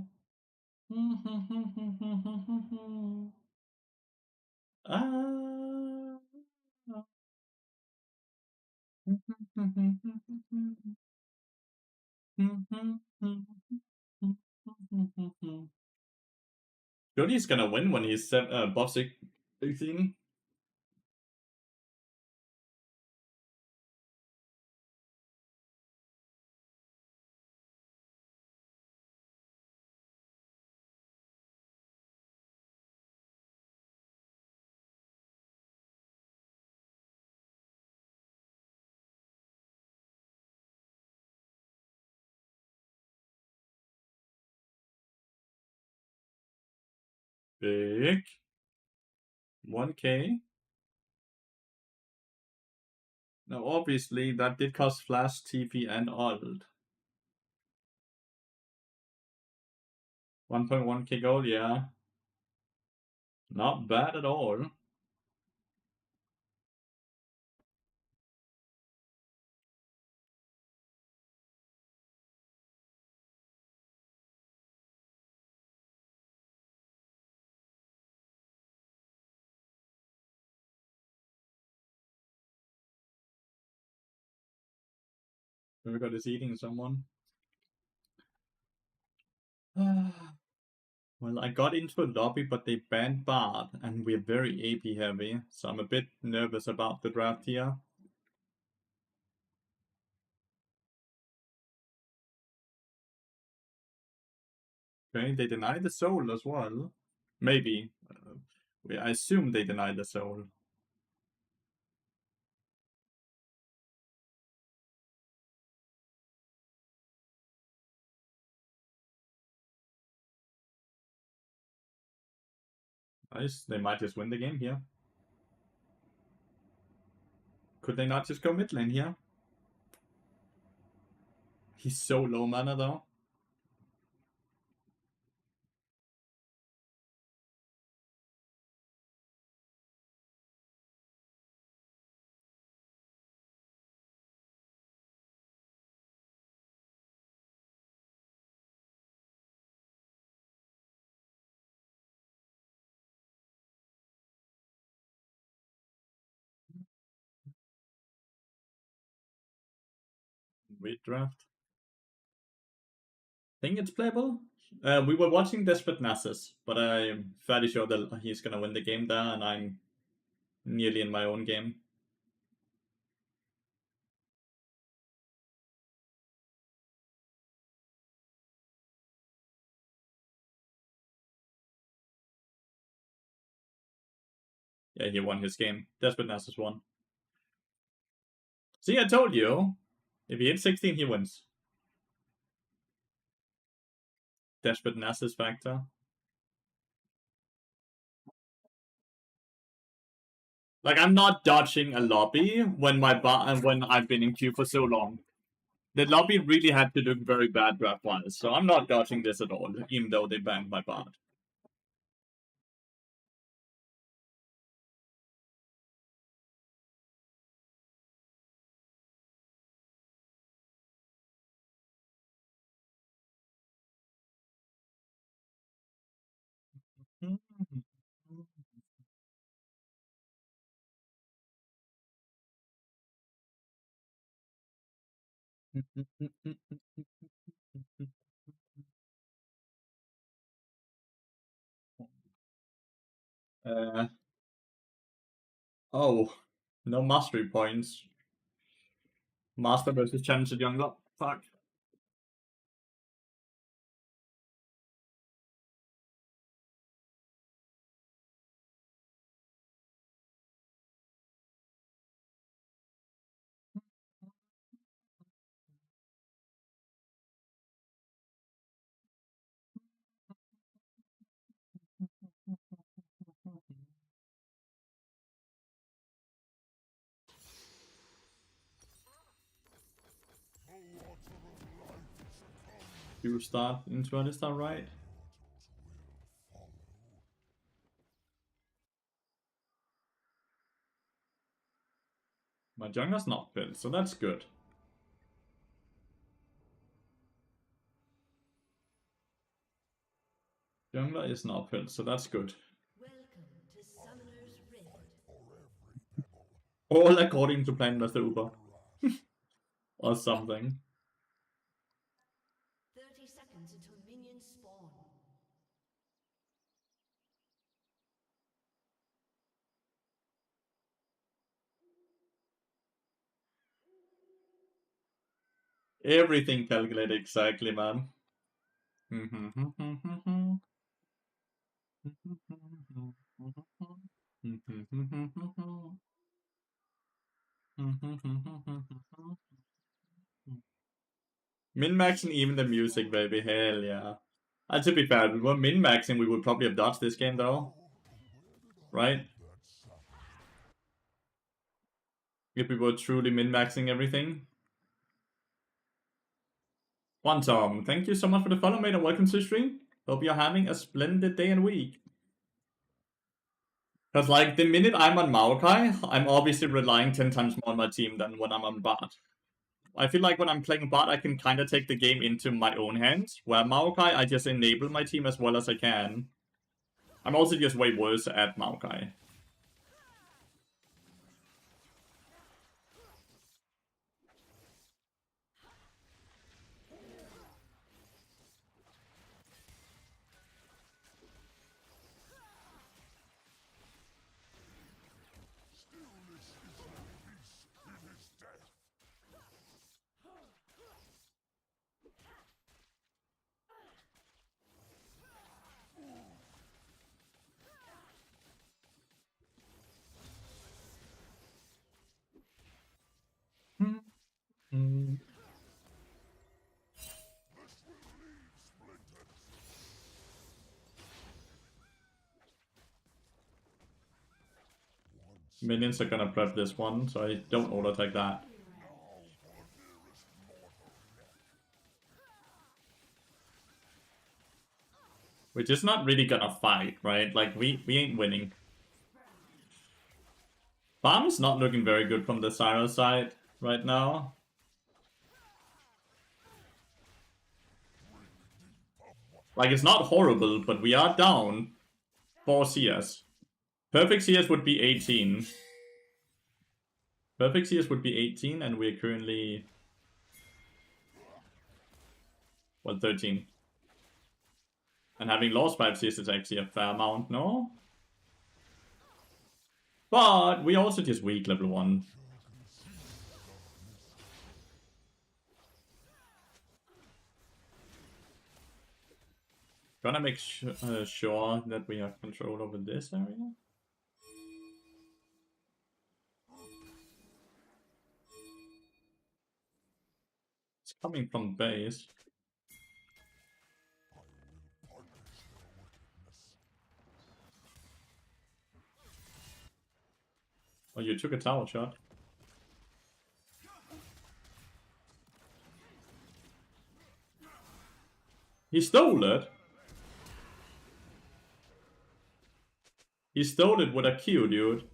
Surely he's gonna win when he's buff 16. Big. 1k. Now, obviously, that did cost Flash, TP, and ult. 1.1k gold, yeah. Not bad at all. We got is eating someone. Well, I got into a lobby, but they banned Bard, and we're very AP heavy, so I'm a bit nervous about the draft here. Okay, they deny the soul as well. Maybe. I assume they deny the soul. Nice. They might just win the game here. Could they not just go mid lane here? He's so low mana though. Wait, draft. Think it's playable. We were watching Desperate Nassus, but I'm fairly sure that he's gonna win the game there, and I'm nearly in my own game. Yeah, he won his game. Desperate Nassus won. See, I told you. If he hits 16, he wins. Desperate Nassus factor. Like, I'm not dodging a lobby when when I've been in queue for so long. The lobby really had to look very bad draft-wise, so I'm not dodging this at all, even though they banned my bard. Oh, no mastery points. Master versus Challenger Jungler. Fuck. You start into Alistar, right? My jungler's not built, so that's good. Jungler is an uphill, so that's good. Welcome to Summoner's Rift. All according to plan, Mr. Uber. Or something. 30 seconds until minions spawn. Everything calculated exactly, man. Min-maxing even the music, baby. Hell yeah. And to be fair, if we were min-maxing, we would probably have dodged this game, though. Right? If we were truly min-maxing everything. Quantum, thank you so much for the follow, mate, and welcome to the stream. Hope you're having a splendid day and week. Because, like, the minute I'm on Maokai, I'm obviously relying 10 times more on my team than when I'm on bot. I feel like when I'm playing bot, I can kind of take the game into my own hands. Where Maokai, I just enable my team as well as I can. I'm also just way worse at Maokai. Minions are gonna prep this one, so I don't auto-attack that. We're just not really gonna fight, right? Like, we ain't winning. Farm's not looking very good from the Lathyrus side right now. Like, it's not horrible, but we are down 4 CS. Perfect CS would be 18. Perfect CS would be 18, and we're currently... well, 13. And having lost 5 CS is actually a fair amount, no? But we also just weak level 1. Gonna make sure that we have control over this area. It's coming from base. Oh, you took a tower shot. He stole it. He stole it with a Q, dude.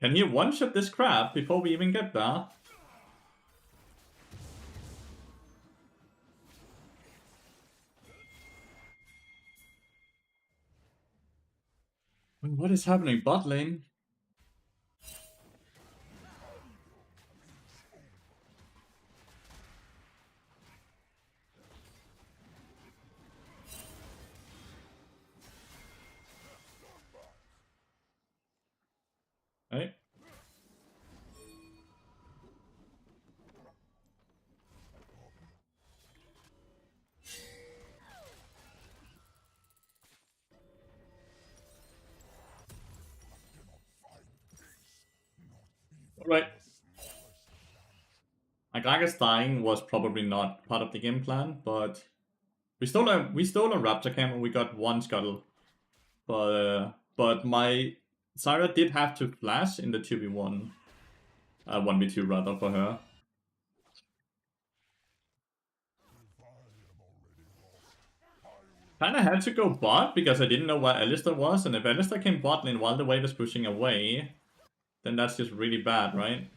Can he one-shot this crab before we even get there? What is happening bot lane? Hey. Alright. Agraga's dying was probably not part of the game plan, but we stole a Raptor Cam and we got 1 Scuttle. But my Zyra did have to flash in the 2v1. 1v2 rather for her. Kinda had to go bot because I didn't know where Alistar was, and if Alistar came bot lane while the wave is pushing away, then that's just really bad, right?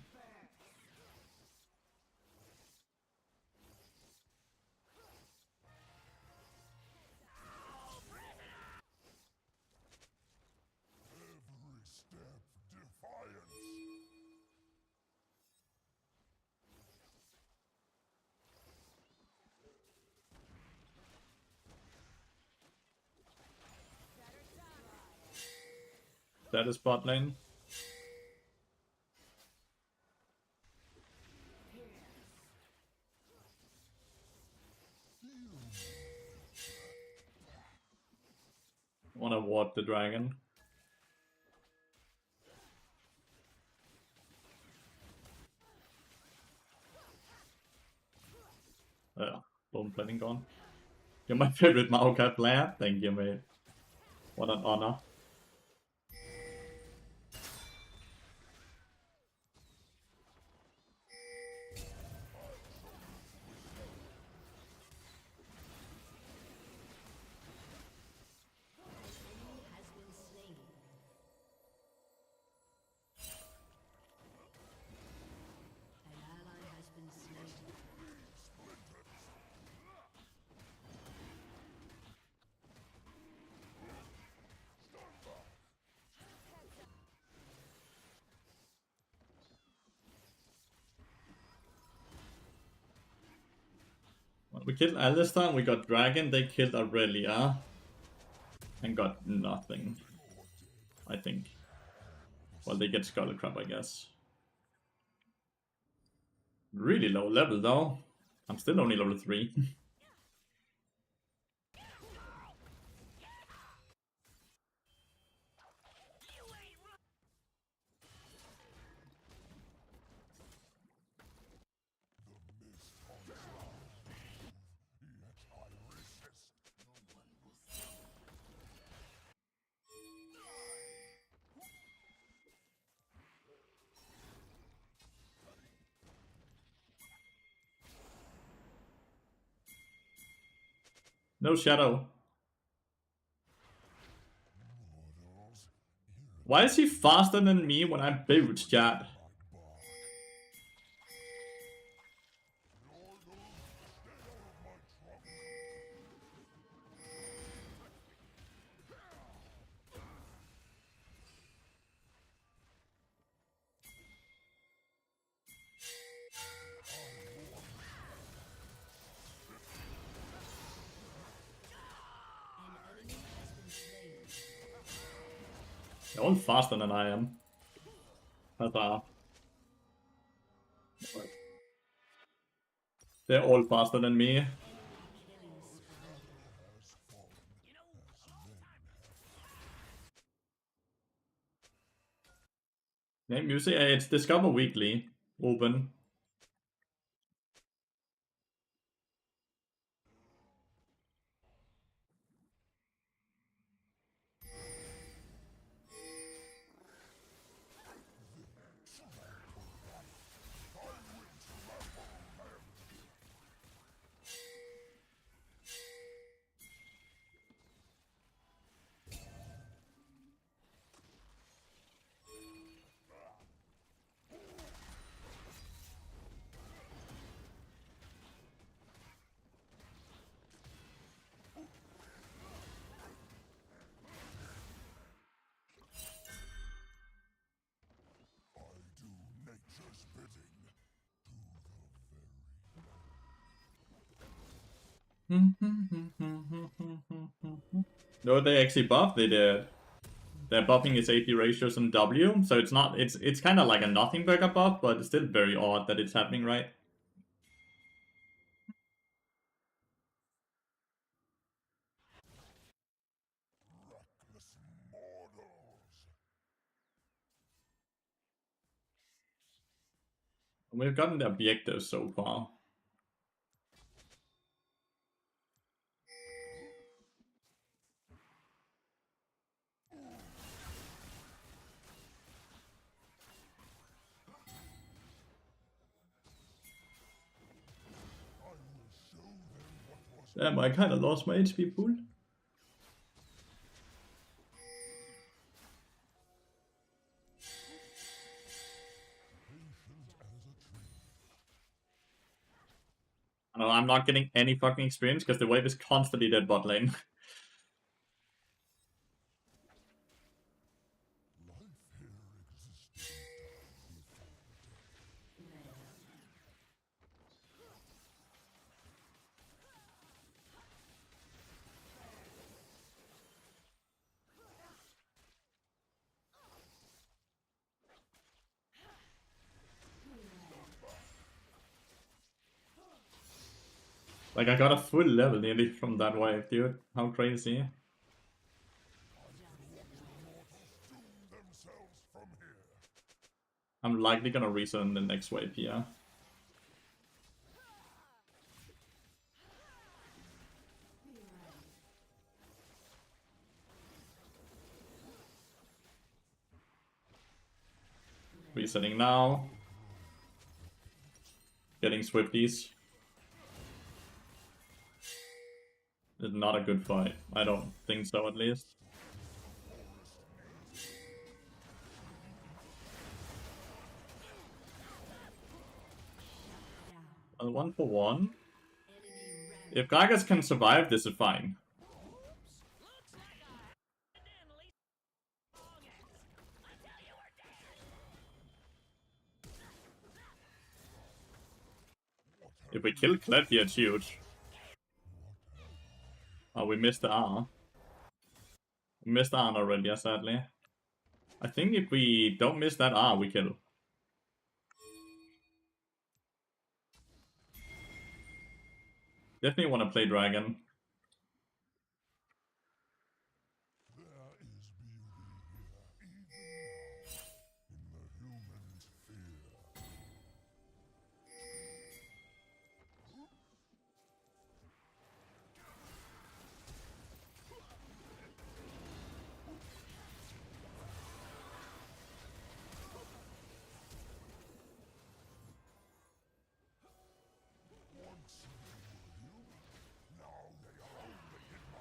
That is bot lane. Wanna ward the dragon. Bone plating gone. You're my favorite Maokai player. Thank you, mate. What an honor. has been slain. An ally has been slain. Well, we killed Alistair, we got Dragon, they killed Aurelia. And got nothing. I think. Well, they get Scarlet Crab, I guess. Really low level, though. I'm still only level 3. No shadow. Why is he faster than me when I build, chat? They're all faster than I am. They're all faster than me. Name music? It's Discover Weekly. Open. No, they actually buffed. They did. They're buffing his AP ratios on W, so it's not. It's kind of like a nothing burger buff, but it's still very odd that it's happening, right? We've gotten the objectives so far. Damn, I kind of lost my HP pool. No, I'm not getting any fucking experience because the wave is constantly dead bot lane. Like, I got a full level nearly from that wave, dude. How crazy. themselves from here. I'm likely gonna reset in the next wave here. Resetting now. Getting Swifties. It's not a good fight. I don't think so, at least. A 1-for-1. If Gragas can survive, this is fine. If we kill Kled here, it's huge. Oh, we missed the R. We missed R already, yeah, sadly. I think if we don't miss that R, we kill. Definitely want to play Dragon. There is beauty here, even now, in the human's fear. Once they were human, now they are only in my way.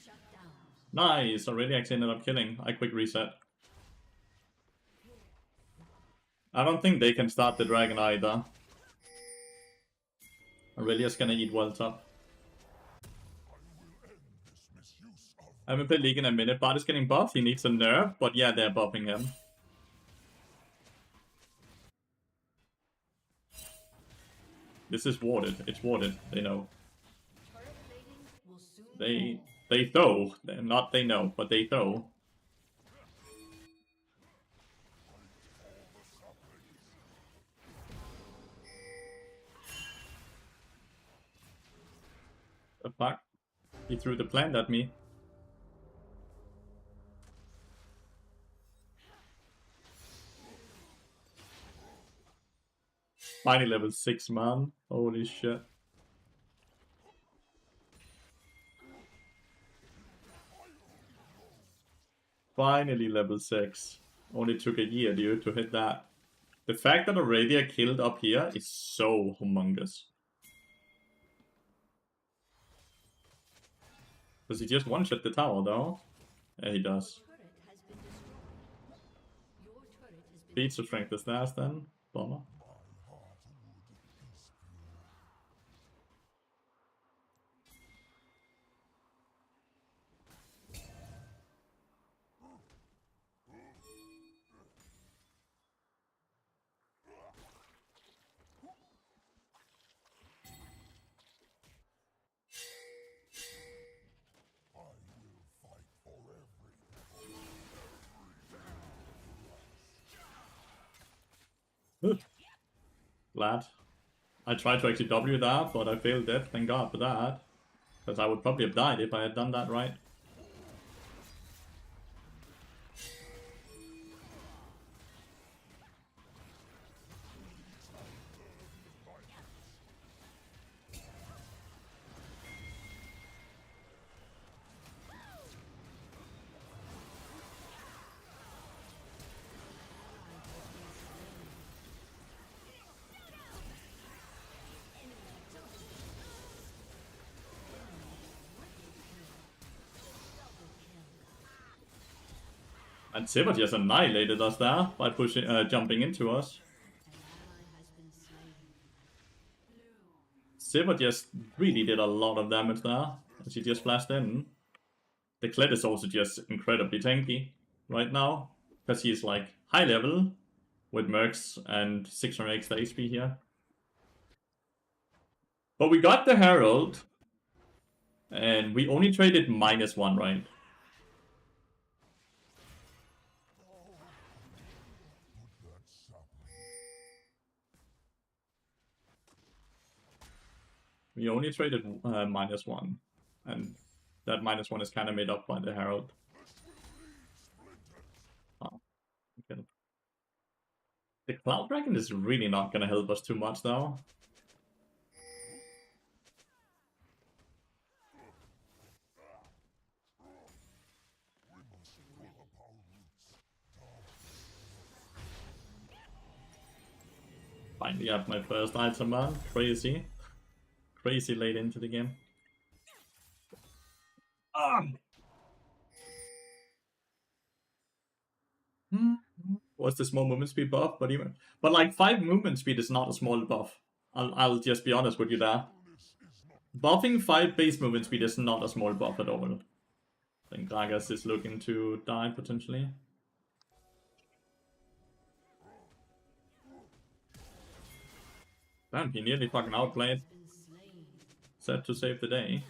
Shut down. Nice, already actually ended up killing. I quick reset. I don't think they can start the dragon either. Aurelia's gonna eat well top. I haven't played League in a minute. Bart is getting buffed. He needs a nerf, but yeah, they're buffing him. This is warded. It's warded. They know. Turret plating will soon They throw. Not they know, but they throw. The fuck? He threw the plant at me. Finally level 6, man. Holy shit. Finally level 6. Only took a year, dude, to hit that. The fact that Aurelia killed up here is so humongous. Does he just one-shot the tower, though? Yeah, he does. turret has been destroyed. Your turret has been Beats the strength is theirs, then. Bummer. I will fight for everything. Glad. I tried to actually W that, but I failed it. Thank God for that. Because I would probably have died if I had done that right. And Sivert just annihilated us there by pushing, jumping into us. Sivert just really did a lot of damage there as he just flashed in. The Kled is also just incredibly tanky right now because he's like high level with Mercs and 600 extra HP here. But we got the Herald. And we only traded -1, right? We only traded -1. And that -1 is kind of made up by the Herald. Oh, okay. The Cloud Dragon is really not going to help us too much, though. Finally have my first item man. Crazy. Crazy late into the game. What's the small movement speed buff? But like 5 movement speed is not a small buff. I'll just be honest with you there. Buffing 5 base movement speed is not a small buff at all. I think Gragas is looking to die potentially. Damn, he nearly fucking outplayed. Set to save the day.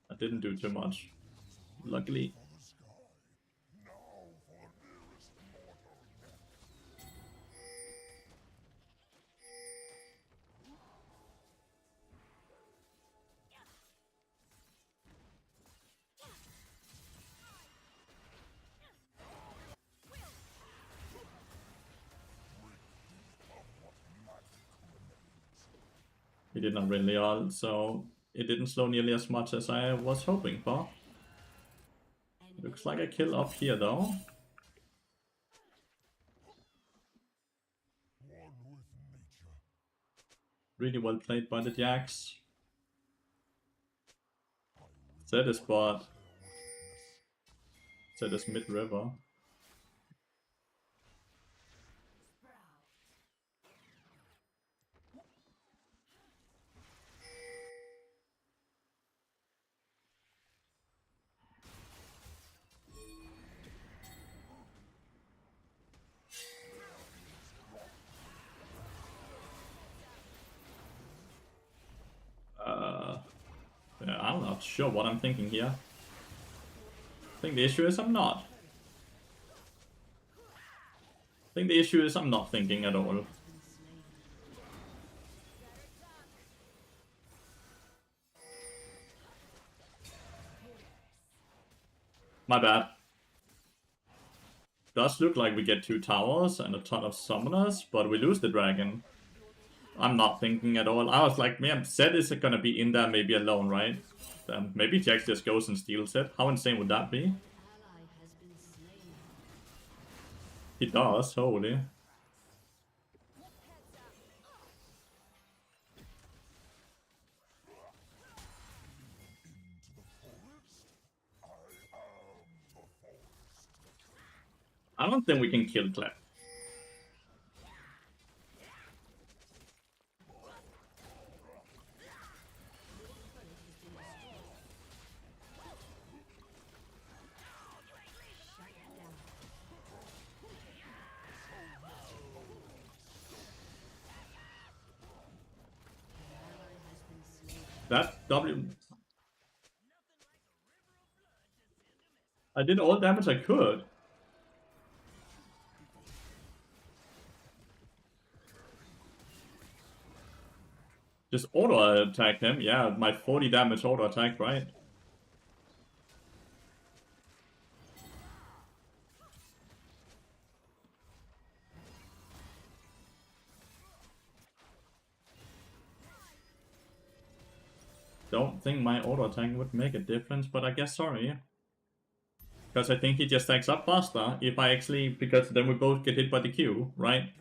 I didn't do too much. Luckily. He did not really ult, so it didn't slow nearly as much as I was hoping for. Looks like a kill up here though. Really well played by the Jax. Zed is bot. Zed is mid-river. Yeah, I'm not sure what I'm thinking here. I think the issue is I'm not. I think the issue is I'm not thinking at all. My bad. Does look like we get 2 towers and a ton of summoners, but we lose the dragon. I'm not thinking at all. I was like, man, Zed is gonna be in there maybe alone, right? Then maybe Jax just goes and steals it. How insane would that be? He does, holy. I don't think we can kill Clef. That W... I did all damage I could. Just auto attack him. Yeah, my 40 damage auto attack, right? Don't think my auto attack would make a difference, but I guess sorry. Because I think he just stacks up faster if I actually, because then we both get hit by the Q, right?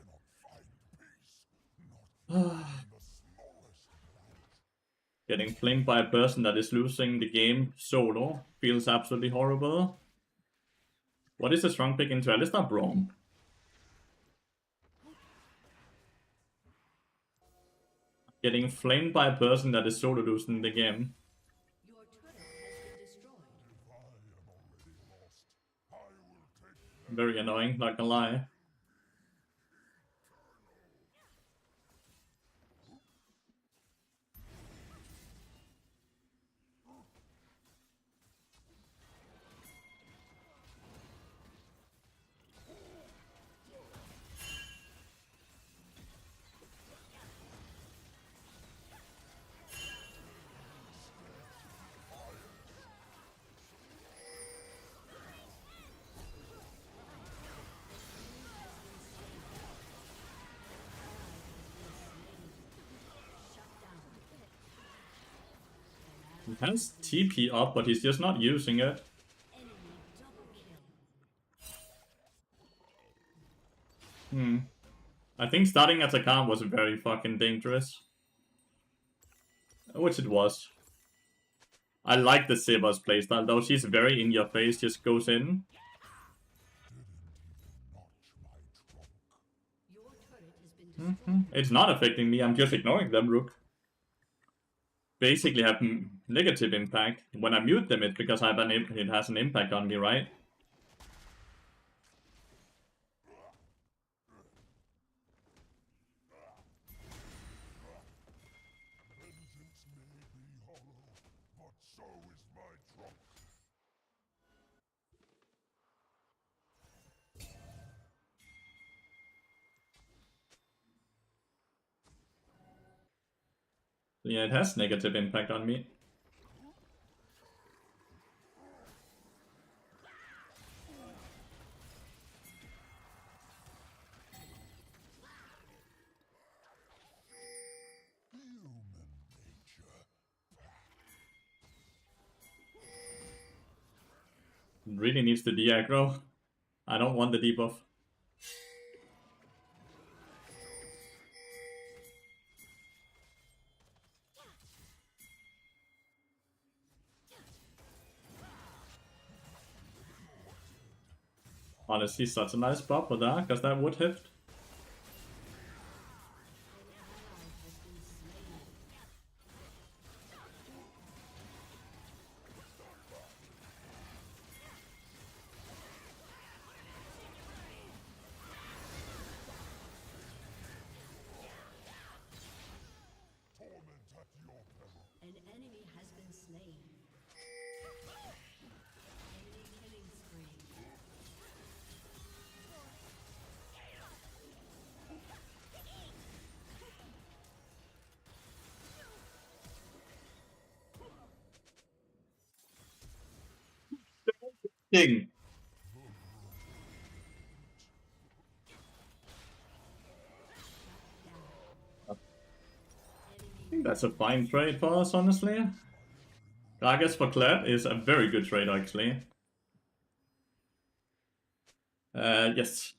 Getting flanked by a person that is losing the game solo feels absolutely horrible. What is a strong pick into Alistar? Braum. Getting flamed by a person that is solo losing the game. Your turret has been destroyed. Very annoying, not gonna lie. He has TP up, but he's just not using it. Enemy double kill. I think starting at Attack was very fucking dangerous. Which it was. I like the Siva's playstyle though, she's very in your face, just goes in. Your turret has been destroyed. It's not affecting me, I'm just ignoring them, Rook. Basically have negative impact. When I mute them, it's because it has an impact on me, right? Vengeance may be hollow, but so is my trunk. Yeah, it has negative impact on me. Human nature. It really needs the de-aggro. I don't want the debuff. Honestly, such a nice buff for that, because that would hit. Torment at your peril. An enemy has been slain. Enemy killing spree. Ding! I think that's a fine trade for us, honestly. I guess for Kled is a very good trade, actually. Yes.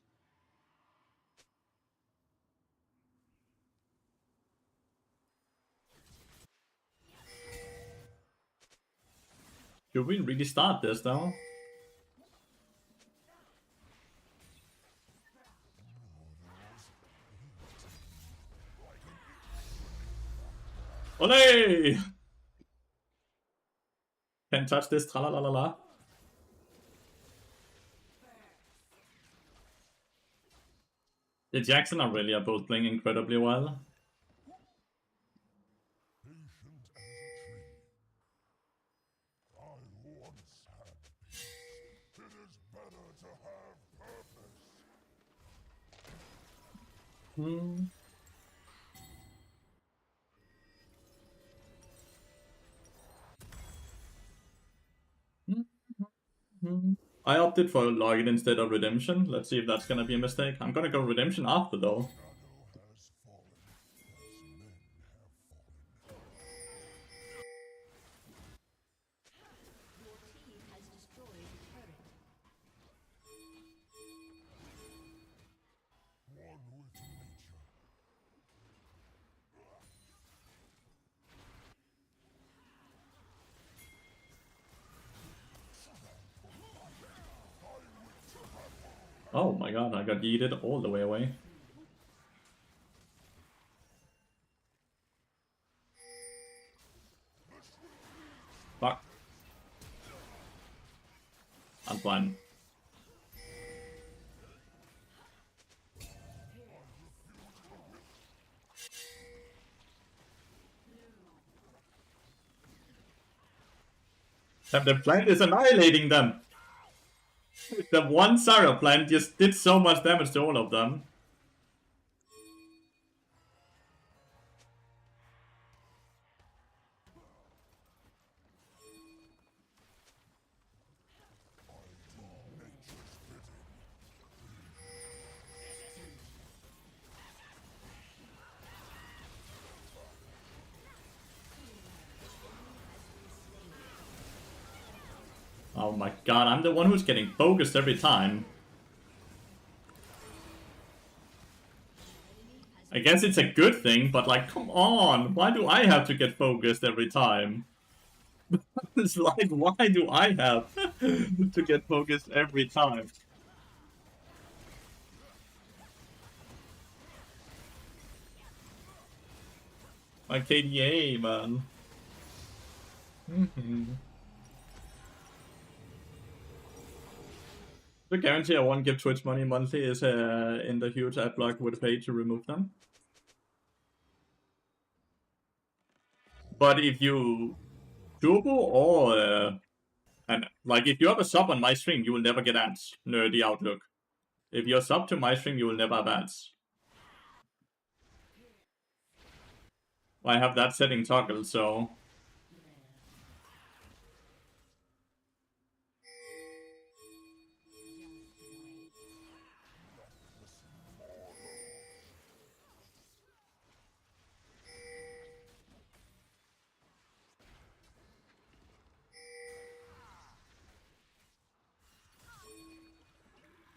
Should we really start this, though? Olé! Can't touch this, tra-la-la-la-la. The Jackson and Aurelia are both playing incredibly well. Patient as a tree. I once had peace. It is better to have purpose. I opted for Login instead of Redemption. Let's see if that's gonna be a mistake. I'm gonna go Redemption after, though. Shadow has fallen as men have fallen. Your team has destroyed a turret. One with nature. Oh my god, I got yeeted all the way away. Fuck. I'm fine. The plant is annihilating them! The one Sarah plant just did so much damage to all of them. Oh my god, I'm the one who's getting focused every time. I guess it's a good thing, but like, come on, why do I have to get focused every time? It's like, why do I have to get focused every time? My KDA, man. The guarantee I won't give Twitch money monthly is in the huge ad block would pay to remove them. But if you turbo or and like if you have a sub on my stream, you will never get ads. Nerdy outlook. If you're sub to my stream, you will never have ads. I have that setting toggled, so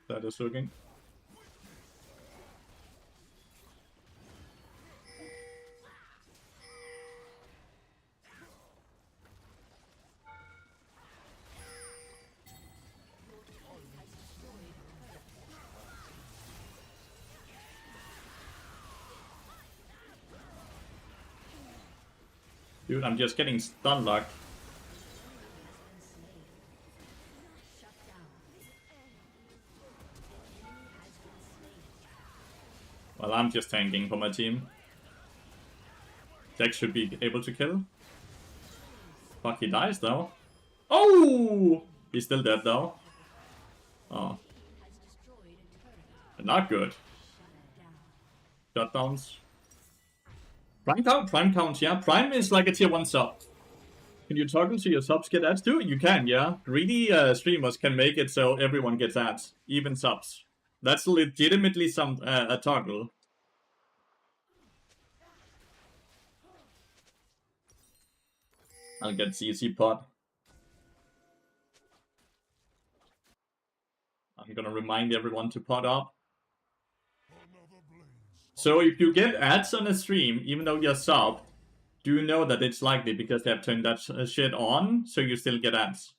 that is looking. Dude, I'm just getting stun locked. Well, I'm just tanking for my team. Jack should be able to kill. Fuck, he dies though. Oh! He's still dead though. Oh. Not good. Shutdowns. Prime count, yeah. Prime is like a tier 1 sub. Can you toggle so your subs get ads too? You can, yeah. Greedy streamers can make it so everyone gets ads, even subs. That's legitimately a toggle. I'll get CC pot. I'm gonna remind everyone to pot up. So if you get ads on a stream, even though you're sub, do you know that it's likely because they have turned that shit on, so you still get ads?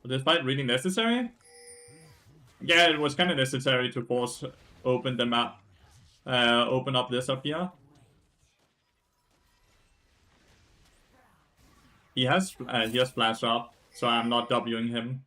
Was this fight really necessary? Yeah, it was kind of necessary to force open the map, open up this up here. He has flash up, so I'm not Wing him.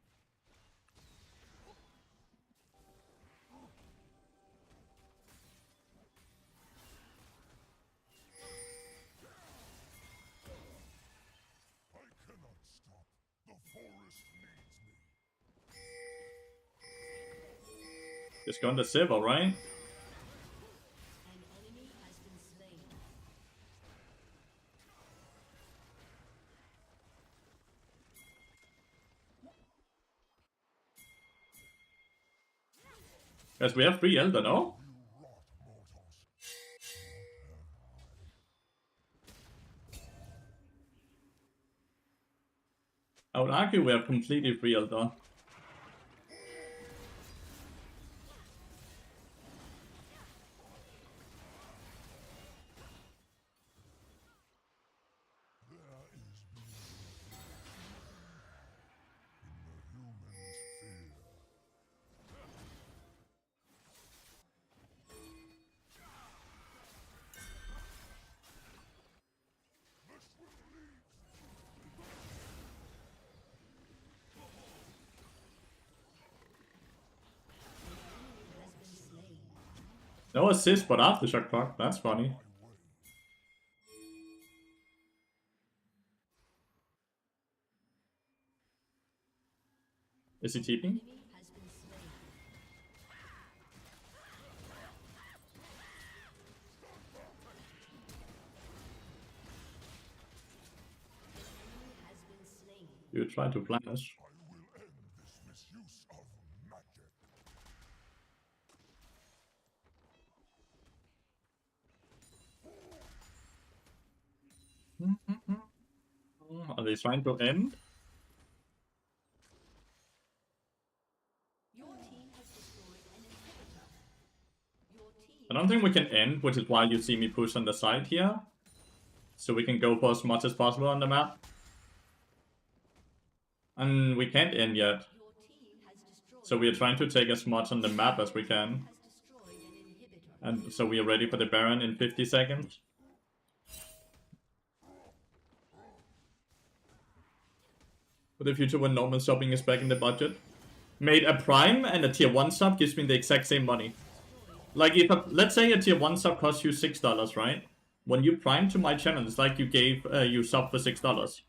Just going to Civil, right? Because we have 3 Elder, no? I would argue we have completely 3 Elder. No assist, but aftershock clock. That's funny. Is he TPing? You try to flash. they trying to end? Your team has destroyed an inhibitor. Your team I don't think we can end, which is why you see me push on the side here. So we can go for as much as possible on the map. And we can't end yet. your team has destroyed So we are trying to take as much on the map as we can. has destroyed an inhibitor. And so we are ready for the Baron in 50 seconds. For the future when normal shopping is back in the budget. Made a Prime and a tier 1 sub gives me the exact same money. Like if let's say a tier 1 sub costs you $6, right? When you Prime to my channel, it's like you gave you sub for $6.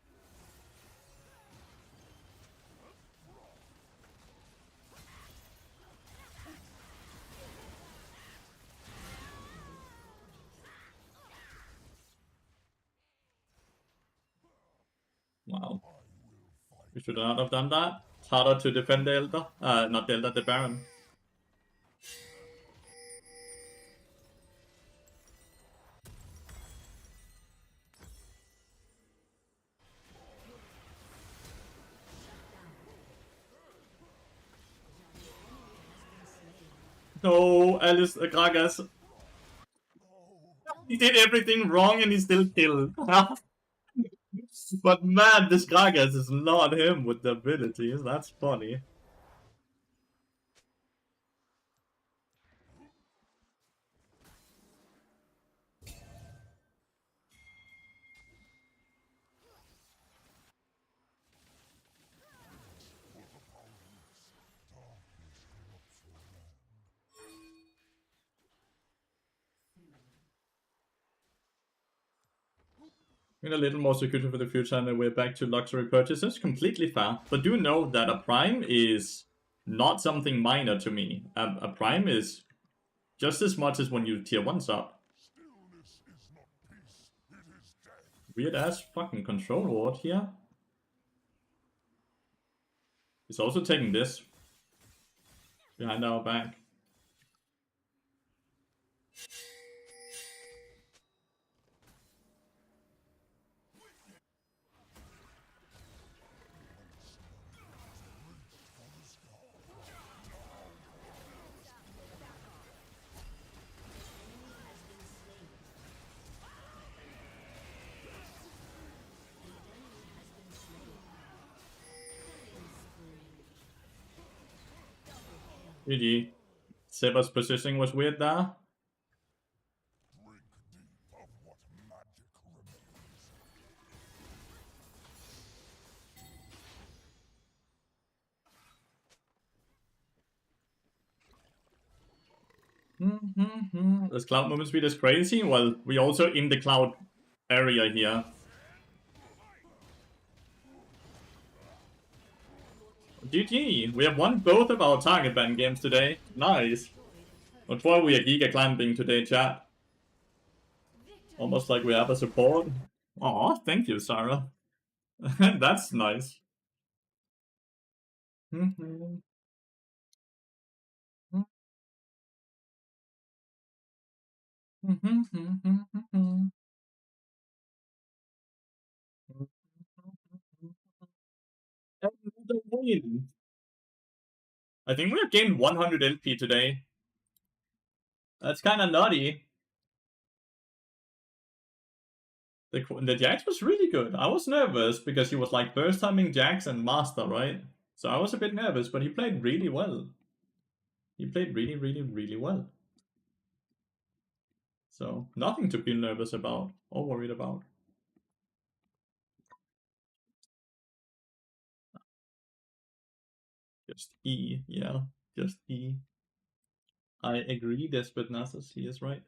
Wow. We should not have done that. It's harder to defend the Elder. Not the Elder, the Baron. No, Alice Gragas. He did everything wrong and he still killed. But man, this Gragas is not him with the abilities. That's funny. We're a little more secure for the future and then we're back to luxury purchases. Completely fair. But do know that a Prime is not something minor to me. A Prime is just as much as when you tier 1 sub. Stillness is not peace, it is death. Weird ass fucking control ward here. He's also taking this behind our back. GG. Seba's positioning was weird there. Drink deep of what magic remains. This cloud movement speed is crazy. Well, we also in the cloud area here. GG! We have won both of our target ban games today. Nice. That's why we are giga clamping today, chat. Almost like we have a support. Aw, thank you, Sarah. That's nice. Another win. I think we have gained 100 LP today. That's kind of nutty. The Jax was really good. I was nervous because he was like first timing Jax and Master, right? So I was a bit nervous, but he played really well. He played really, really, really well. So nothing to be nervous about or worried about. Just E, yeah, just E. I agree, Despot Nasus, he is right.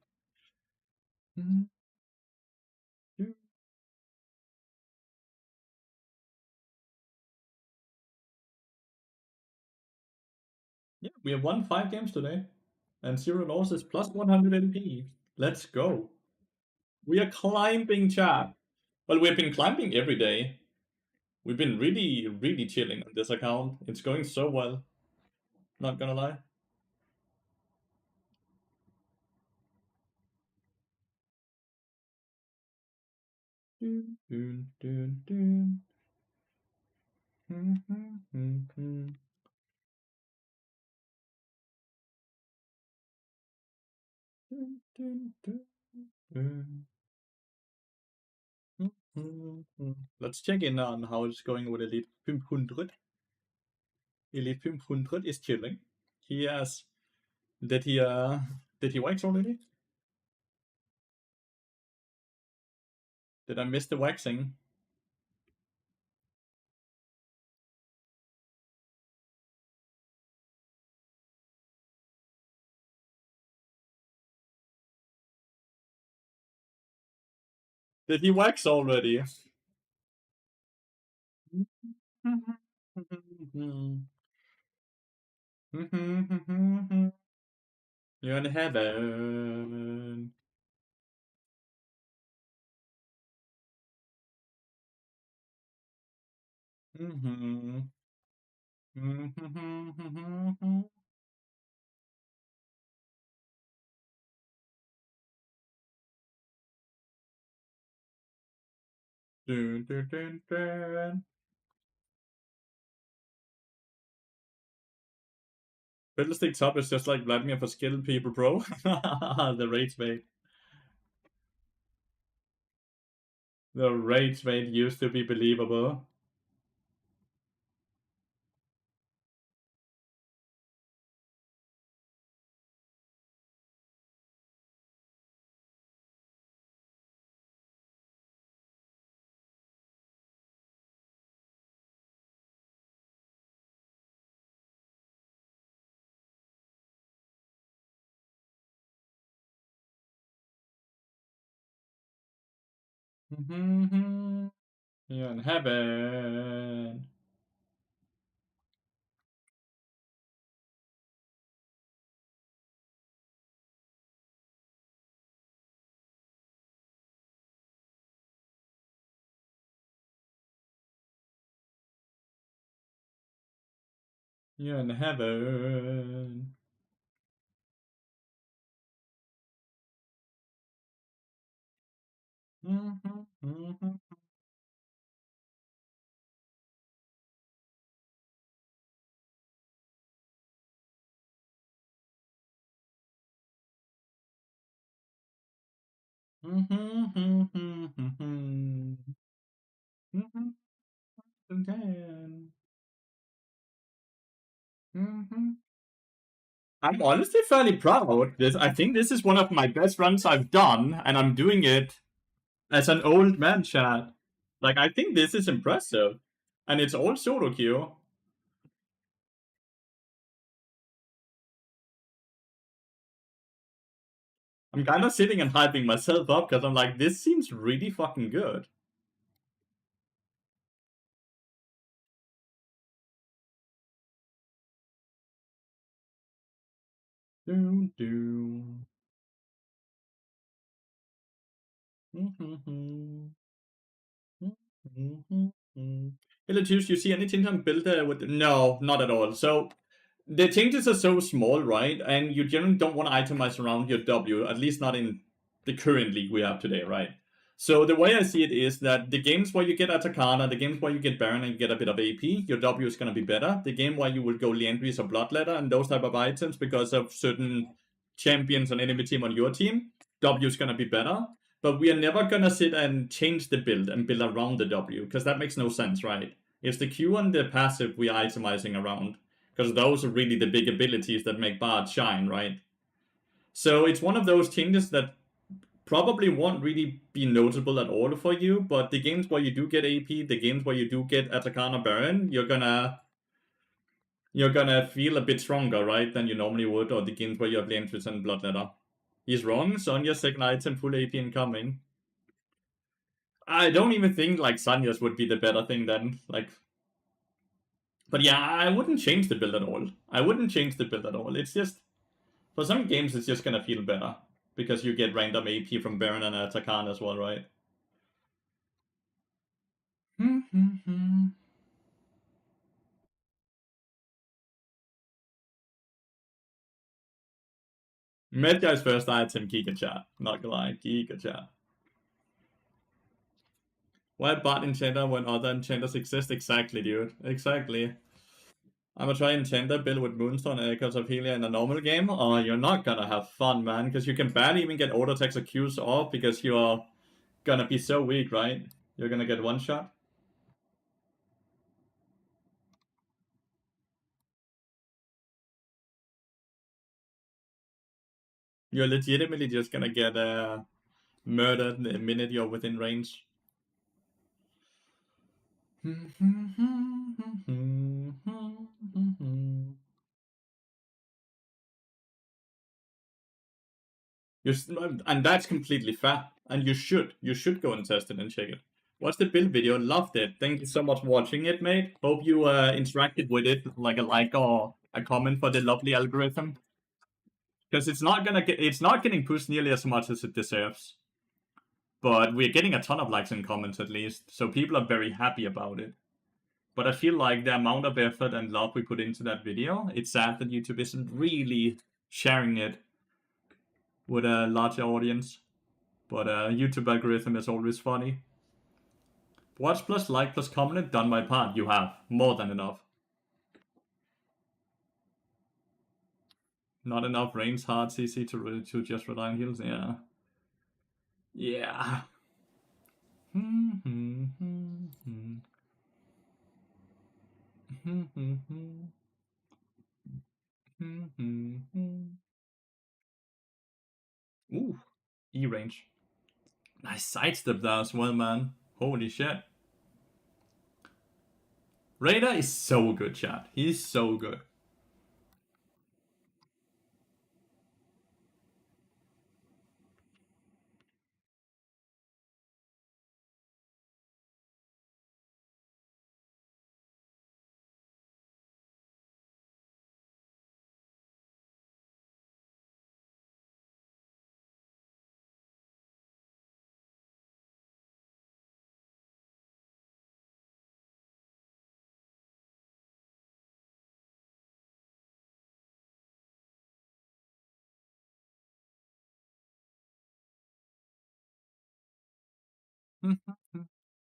Yeah, we have won 5 games today. And 0 losses plus 100 LP. Let's go. We are climbing, chat. Well, we've been climbing every day. We've been really, really chilling on this account. It's going so well. Not gonna lie. Let's check in on how it's going with Elite 500. Elite 500 is chilling. He has. Did he wax already? Did I miss the waxing? Did he wax already? You're in heaven. Dun, dun, dun, dun. Fiddlestick top is just like Vladimir for skilled people, bro. The rage bait. The rage bait used to be believable. You're in heaven. You're in heaven. I'm honestly fairly proud. I think this is one of my best runs I've done, and I'm doing it as an old man, chat. Like, I think this is impressive. And it's all solo queue. I'm kind of sitting and hyping myself up because I'm like, this seems really fucking good. Do do. Lathyrus, you see any change on build with? No, not at all. So the changes are so small, right? And you generally don't want to itemize around your W, at least not in the current league we have today, right? So the way I see it is that the games where you get Atacana, the games where you get Baron and you get a bit of AP, your W is going to be better. The game where you will go Leandries or Bloodletter and those type of items because of certain champions on enemy team on your team, W is going to be better. But we are never going to sit and change the build and build around the W because that makes no sense, right? It's the Q and the passive we are itemizing around because those are really the big abilities that make Bard shine, right? So it's one of those changes that probably won't really be notable at all for you, but the games where you do get AP, the games where you do get Atacana Baron, you're gonna feel a bit stronger, right, than you normally would, or the games where you have Lathyrus and Bloodletter. He's wrong, Sonya's second item, full AP incoming. I don't even think like Sonya's would be the better thing then. Like, but yeah, I wouldn't change the build at all. It's just for some games, it's just gonna feel better because you get random AP from Baron and Atacana as well, right? Medguy's first item, Giga Chat. Not gonna lie, Giga Chat. Why bot enchanter when other enchanters exist? Exactly, dude. Exactly. I'm gonna try enchanter build with Moonstone and Echoes of Helia in a normal game. Oh, you're not gonna have fun, man, because you can barely even get auto attacks or Qs off because you're gonna be so weak, right? You're gonna get one shot. You're legitimately just gonna get murdered the minute you're within range. And that's completely fair. And you should go and test it and check it. Watch the build video, loved it. Thank you so much for watching it, mate. Hope you interacted with it, like a like or a comment for the lovely algorithm. Because it's not getting pushed nearly as much as it deserves. But we're getting a ton of likes and comments at least, so people are very happy about it. But I feel like the amount of effort and love we put into that video, it's sad that YouTube isn't really sharing it with a larger audience. But YouTube algorithm is always funny. Watch plus like plus comment, done my part. You have more than enough. Not enough range, hard CC to just rely on heals. Yeah. Yeah. Ooh, E range. Nice sidestep there as well, man. Holy shit. Raider is so good, chat. He's so good.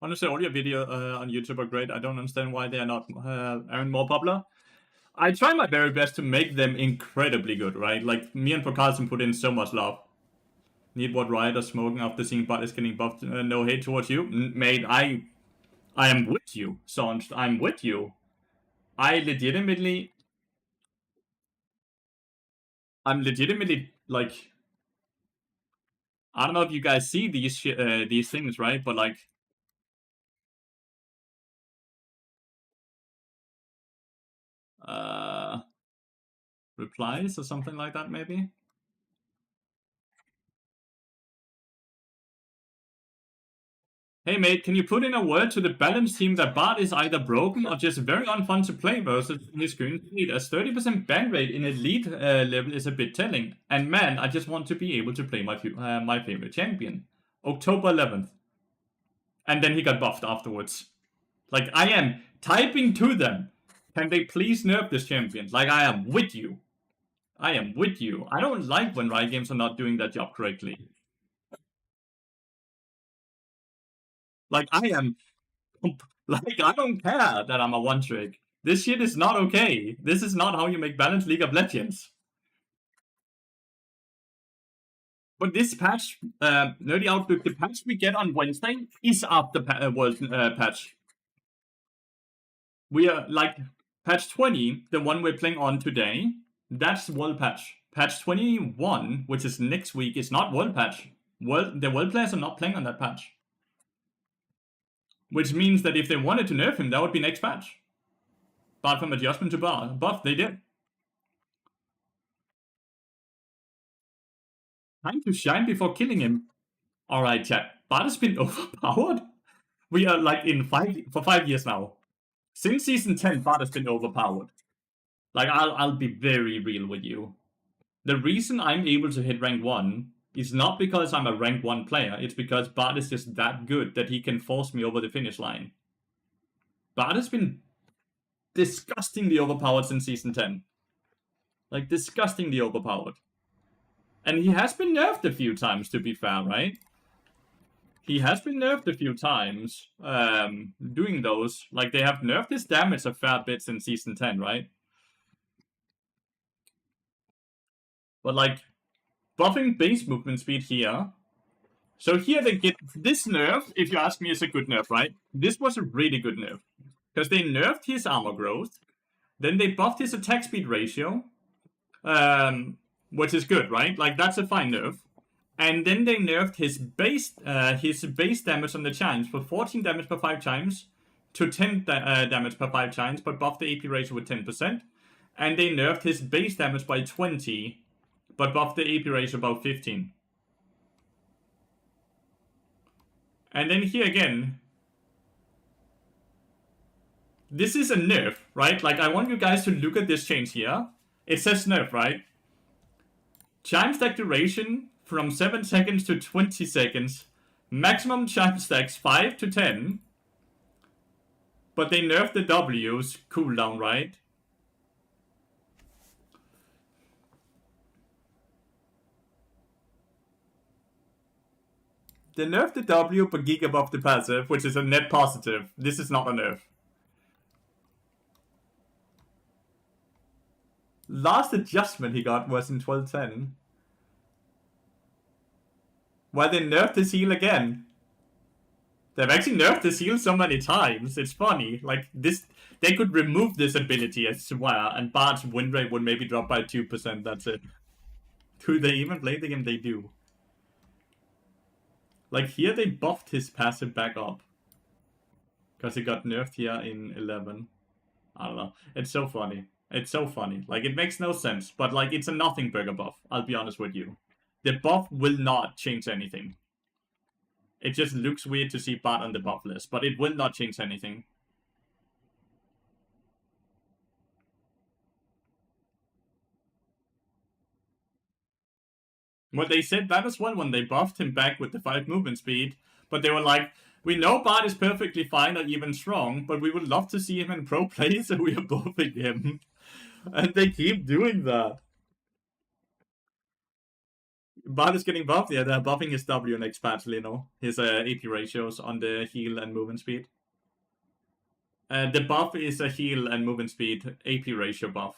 Honestly, all your video on YouTube are great. I don't understand why they are not more popular. I try my very best to make them incredibly good, right? Like, me and Carlson put in so much love. Need what Riot or smoking after seeing Bot is getting buffed. No hate towards you. Mate, I am with you, Sonj. I'm with you. I'm legitimately, like, I don't know if you guys see these things, right? But, like, replies or something like that, maybe? Hey mate, can you put in a word to the balance team that Bart is either broken or just very unfun to play versus his current speed? A 30% ban rate in elite level is a bit telling. And man, I just want to be able to play my favorite champion. October 11th. And then he got buffed afterwards. Like, I am typing to them. Can they please nerf this champion? Like, I am with you. I am with you. I don't like when Riot Games are not doing their job correctly. Like, I am... Like, I don't care that I'm a one-trick. This shit is not okay. This is not how you make balanced League of Legends. But this patch, Nerdy Outlook, the patch we get on Wednesday is after World patch. We are, like, patch 20, the one we're playing on today, that's World patch. Patch 21, which is next week, is not World patch. The World players are not playing on that patch. Which means that if they wanted to nerf him, that would be next patch. But from adjustment to buff, they did. Time to shine before killing him. Alright, chat. Bart has been overpowered? We are like for 5 years now. Since season 10, Bart has been overpowered. Like, I'll be very real with you. The reason I'm able to hit rank 1 is not because I'm a rank 1 player, it's because Bart is just that good that he can force me over the finish line. Bart has been disgustingly overpowered since season 10. Like, disgustingly overpowered. And he has been nerfed a few times, to be fair, right? he has been nerfed a few times doing those. Like, they have nerfed his damage a fair bit since Season 10, right? But, like, buffing base movement speed here. So here they get this nerf, if you ask me, is a good nerf, right? This was a really good nerf. Because they nerfed his armor growth. Then they buffed his attack speed ratio. Which is good, right? Like, that's a fine nerf. And then they nerfed his base damage on the chimes from 14 damage per 5 chimes to 10 damage per 5 chimes, but buffed the AP ratio with 10%. And they nerfed his base damage by 20, but buffed the AP ratio about 15. And then here again, this is a nerf, right? Like, I want you guys to look at this change here. It says nerf, right? Chime stack duration from 7 seconds to 20 seconds. Maximum chime stacks 5 to 10. But they nerfed the W's cooldown, right? They nerfed the W per gig above the passive, which is a net positive. This is not a nerf. Last adjustment he got was in 1210. While they nerfed his heal again. They've actually nerfed his heal so many times. It's funny. Like, this, they could remove this ability, I swear, and Bard's win rate would maybe drop by 2%. That's it. Do they even play the game? They do. Like, here they buffed his passive back up. Because he got nerfed here in 11. I don't know. It's so funny. It's so funny. Like, it makes no sense. But, like, it's a nothing burger buff. I'll be honest with you. The buff will not change anything. It just looks weird to see Bard on the buff list. But it will not change anything. Well, they said that as well when they buffed him back with the 5 movement speed. But they were like, we know Bard is perfectly fine or even strong, but we would love to see him in pro play, so we are buffing him. And they keep doing that. Bard is getting buffed. Yeah, they're buffing his W next patch, you know. His AP ratios on the heal and movement speed. The buff is a heal and movement speed AP ratio buff.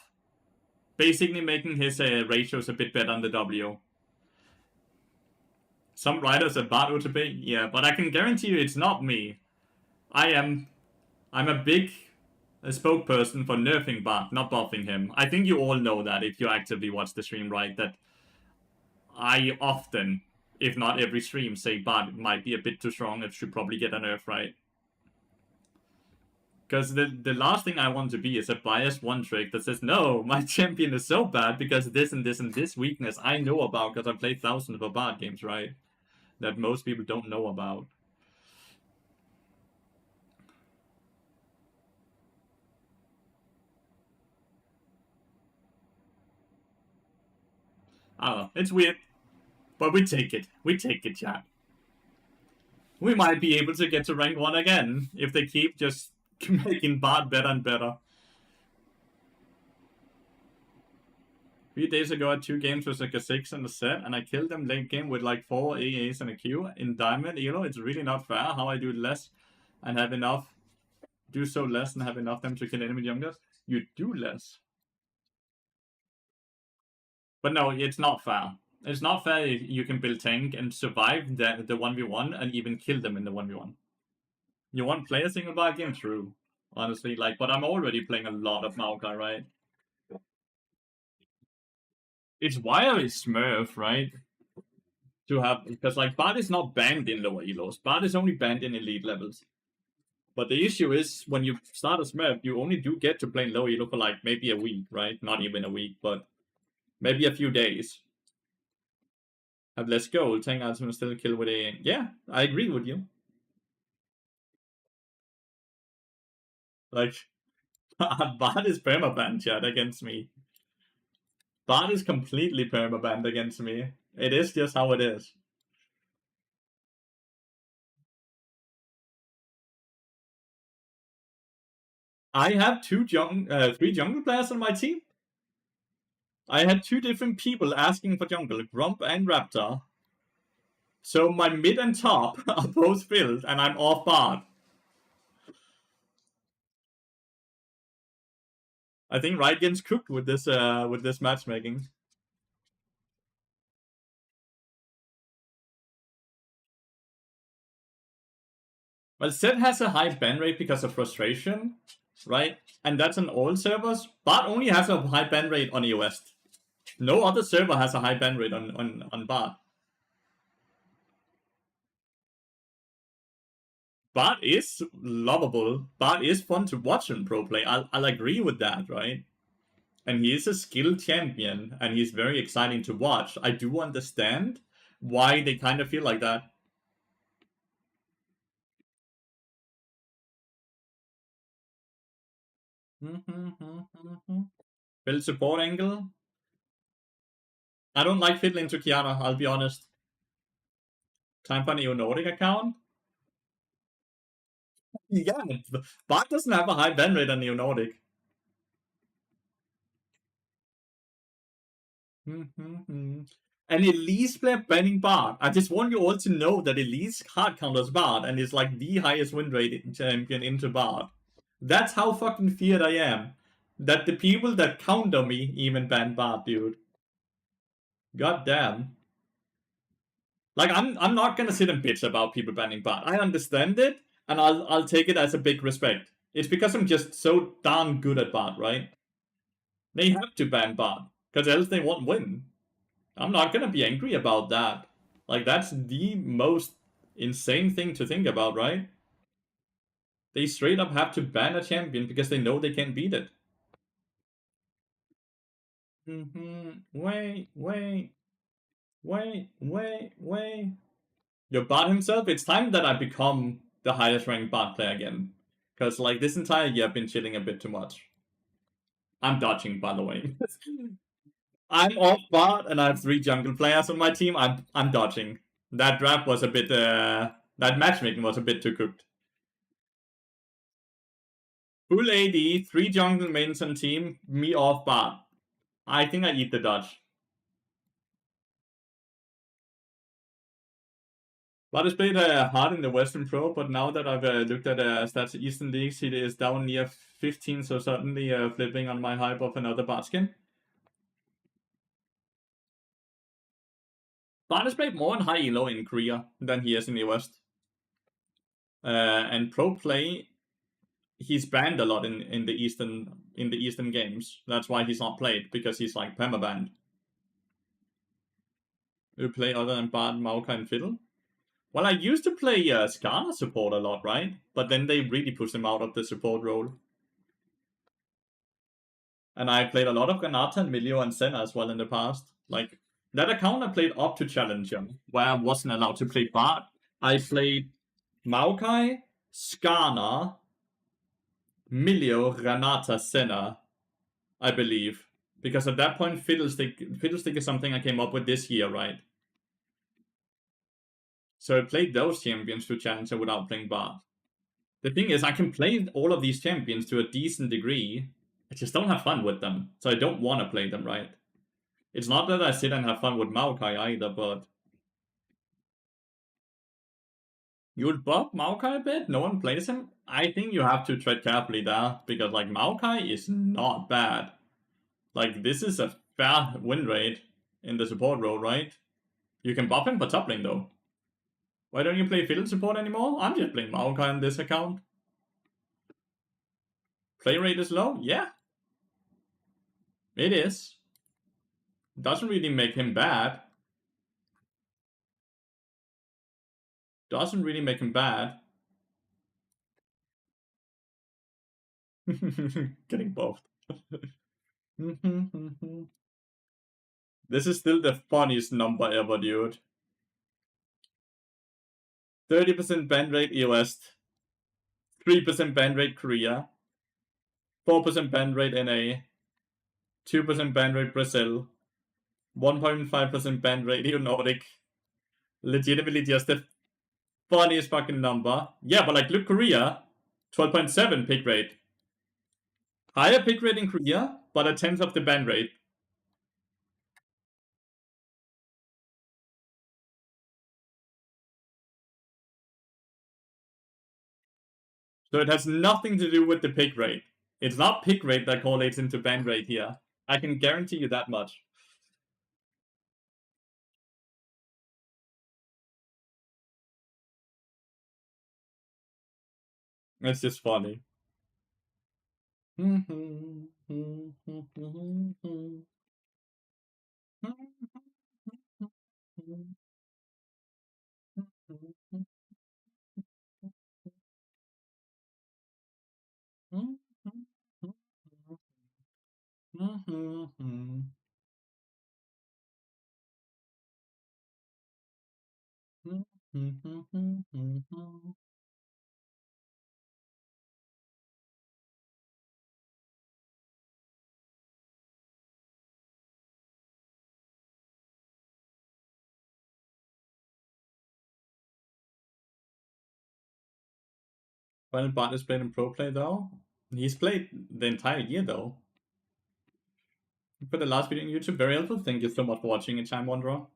Basically making his ratios a bit better on the W. Some writers at Bard UTP, yeah, but I can guarantee you it's not me. I'm a big spokesperson for nerfing Bard, not buffing him. I think you all know that if you actively watch the stream, right? That I often, if not every stream, say Bard might be a bit too strong, it should probably get a nerf, right? Because the last thing I want to be is a biased one-trick that says, no, my champion is so bad because this and this and this weakness I know about because I played thousands of Bard games, right? That most people don't know about. I don't know, it's weird. But we take it. We take it, chat. We might be able to get to rank 1 again if they keep just making Bard better and better. A few days ago, I had 2 games with like a 6 and a set, and I killed them late game with like 4 AAs and a Q in Diamond. You know, it's really not fair how I do less and have enough. Do so less and have enough time to kill enemy junglers. You do less. But no, it's not fair. It's not fair if you can build tank and survive the 1v1 and even kill them in the 1v1. You want to play a single bar game? True. Honestly, like, but I'm already playing a lot of Maokai, right? It's why I Smurf, right? To have, because like Bard is not banned in lower elos. Bard is only banned in elite levels. But the issue is when you start a Smurf, you only do get to play in low elo for like maybe a week, right? Not even a week, but maybe a few days. Have less gold, tank item still kill with a. Yeah, I agree with you. Like, Bard is permabanned, chat, against me. Bard is completely permabanned against me. It is just how it is. I have 3 jungle players on my team. I had 2 different people asking for jungle, Grump and Raptor. So my mid and top are both filled, and I'm off Bard. I think Riot Games cooked with this matchmaking. Well, Sid has a high ban rate because of frustration, right? And that's on all servers. Bard only has a high ban rate on EOS. No other server has a high ban rate on Bard. Bard is lovable. Bard is fun to watch in pro play. I'll agree with that, right? And he is a skilled champion, and he's very exciting to watch. I do understand why they kind of feel like that. Build support angle. I don't like fiddling to Kiana, I'll be honest. Time for a Neo Nordic account? Yeah, Bart doesn't have a high ban rate on Neo Nordic. An Elise player banning Bard. I just want you all to know that Elise hard counters Bard and is like the highest win rate champion into Bard. That's how fucking feared I am. That the people that counter me even ban Bard, dude. God damn. Like I'm not gonna sit and bitch about people banning Bard. I understand it, and I'll take it as a big respect. It's because I'm just so darn good at Bard, right? They have to ban Bard, because else they won't win. I'm not gonna be angry about that. Like that's the most insane thing to think about, right? They straight up have to ban a champion because they know they can't beat it. Wait. Your bot himself, it's time that I become the highest ranked bot player again. Because, like, this entire year I've been chilling a bit too much. I'm dodging, by the way. I'm off bot and I have 3 jungle players on my team. I'm dodging. That draft was a bit, that matchmaking was a bit too cooked. Full AD, 3 jungle mains on team, me off bot. I think I eat the dodge. Bot is played hard in the Western Pro, but now that I've looked at stats Eastern Leagues, he is down near 15, so certainly flipping on my hype of another bot skin. Bot is played more in high elo in Korea than he is in the West. And pro play, he's banned a lot in the Eastern games. That's why he's not played, because he's like permabanned. You play other than Bard, Maokai, and Fiddle? Well, I used to play Skarner support a lot, right? But then they really pushed him out of the support role. And I played a lot of Granata and Milio and Senna as well in the past. Like, that account I played up to Challenger, where I wasn't allowed to play Bard. I played Maokai, Skarner, Milio, Granata, Senna, I believe. Because at that point, Fiddlestick is something I came up with this year, right? So I played those champions to Challenger without playing Bard. The thing is, I can play all of these champions to a decent degree. I just don't have fun with them. So I don't want to play them, right? It's not that I sit and have fun with Maokai either, but... You would buff Maokai a bit? No one plays him? I think you have to tread carefully there, because like Maokai is not bad. Like, this is a fair win rate in the support role, right? You can buff him for top lane though. Why don't you play fiddle support anymore? I'm just playing Maokai on this account. Play rate is low? Yeah. It is. Doesn't really make him bad. Doesn't really make him bad. Getting buffed. This is still the funniest number ever, dude. 30% ban rate EOS, 3% ban rate Korea, 4% ban rate NA, 2% ban rate Brazil, 1.5% ban rate EU Nordic. Legitimately just the funniest fucking number. Yeah, but like, look, Korea, 12.7 pick rate. Higher pick rate in Korea, but a tenth of the ban rate. So it has nothing to do with the pick rate. It's not pick rate that correlates into ban rate here. I can guarantee you that much. It's just funny. When Bart is played in pro play though, he's played the entire year though. Put the last video on YouTube, very helpful. Thank you so much for watching, Time Wanderer.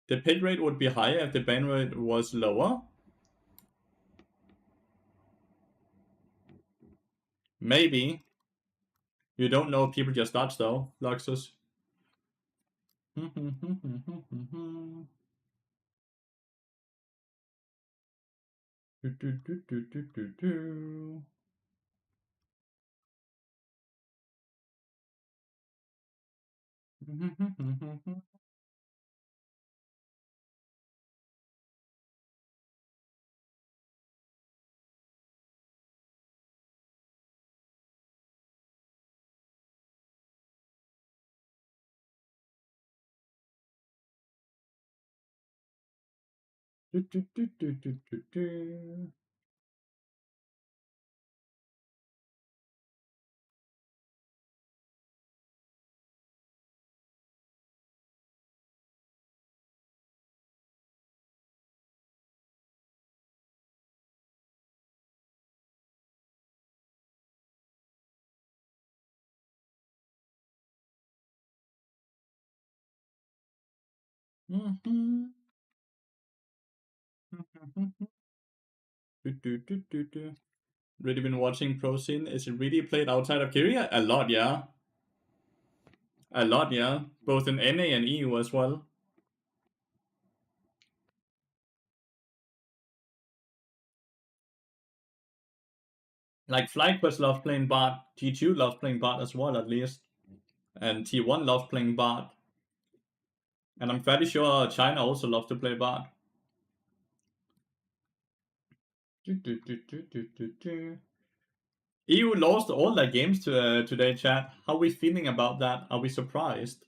The pick rate would be higher if the ban rate was lower. Maybe. You don't know if people just dodge though, Luxus. Really been watching pro scene? Is it really played outside of Korea? A lot, yeah. A lot, yeah. Both in NA and EU as well. Like FlyQuest loves playing bot, T2 loves playing bot as well, at least. And T1 loves playing bot. And I'm fairly sure China also loves to play bot. EU lost all their games today, chat. How are we feeling about that? Are we surprised?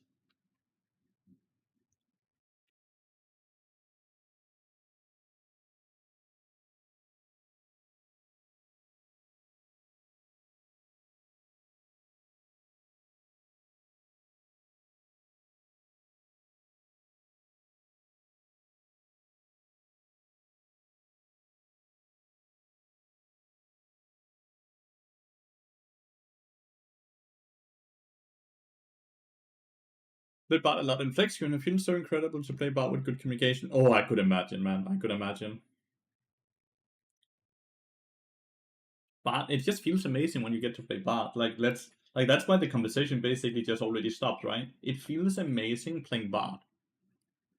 Played bot a lot in Flex, and it feels so incredible to play bot with good communication. Oh, I could imagine, man. I could imagine. But it just feels amazing when you get to play bot. Like that's why the conversation basically just already stopped, right? It feels amazing playing bot.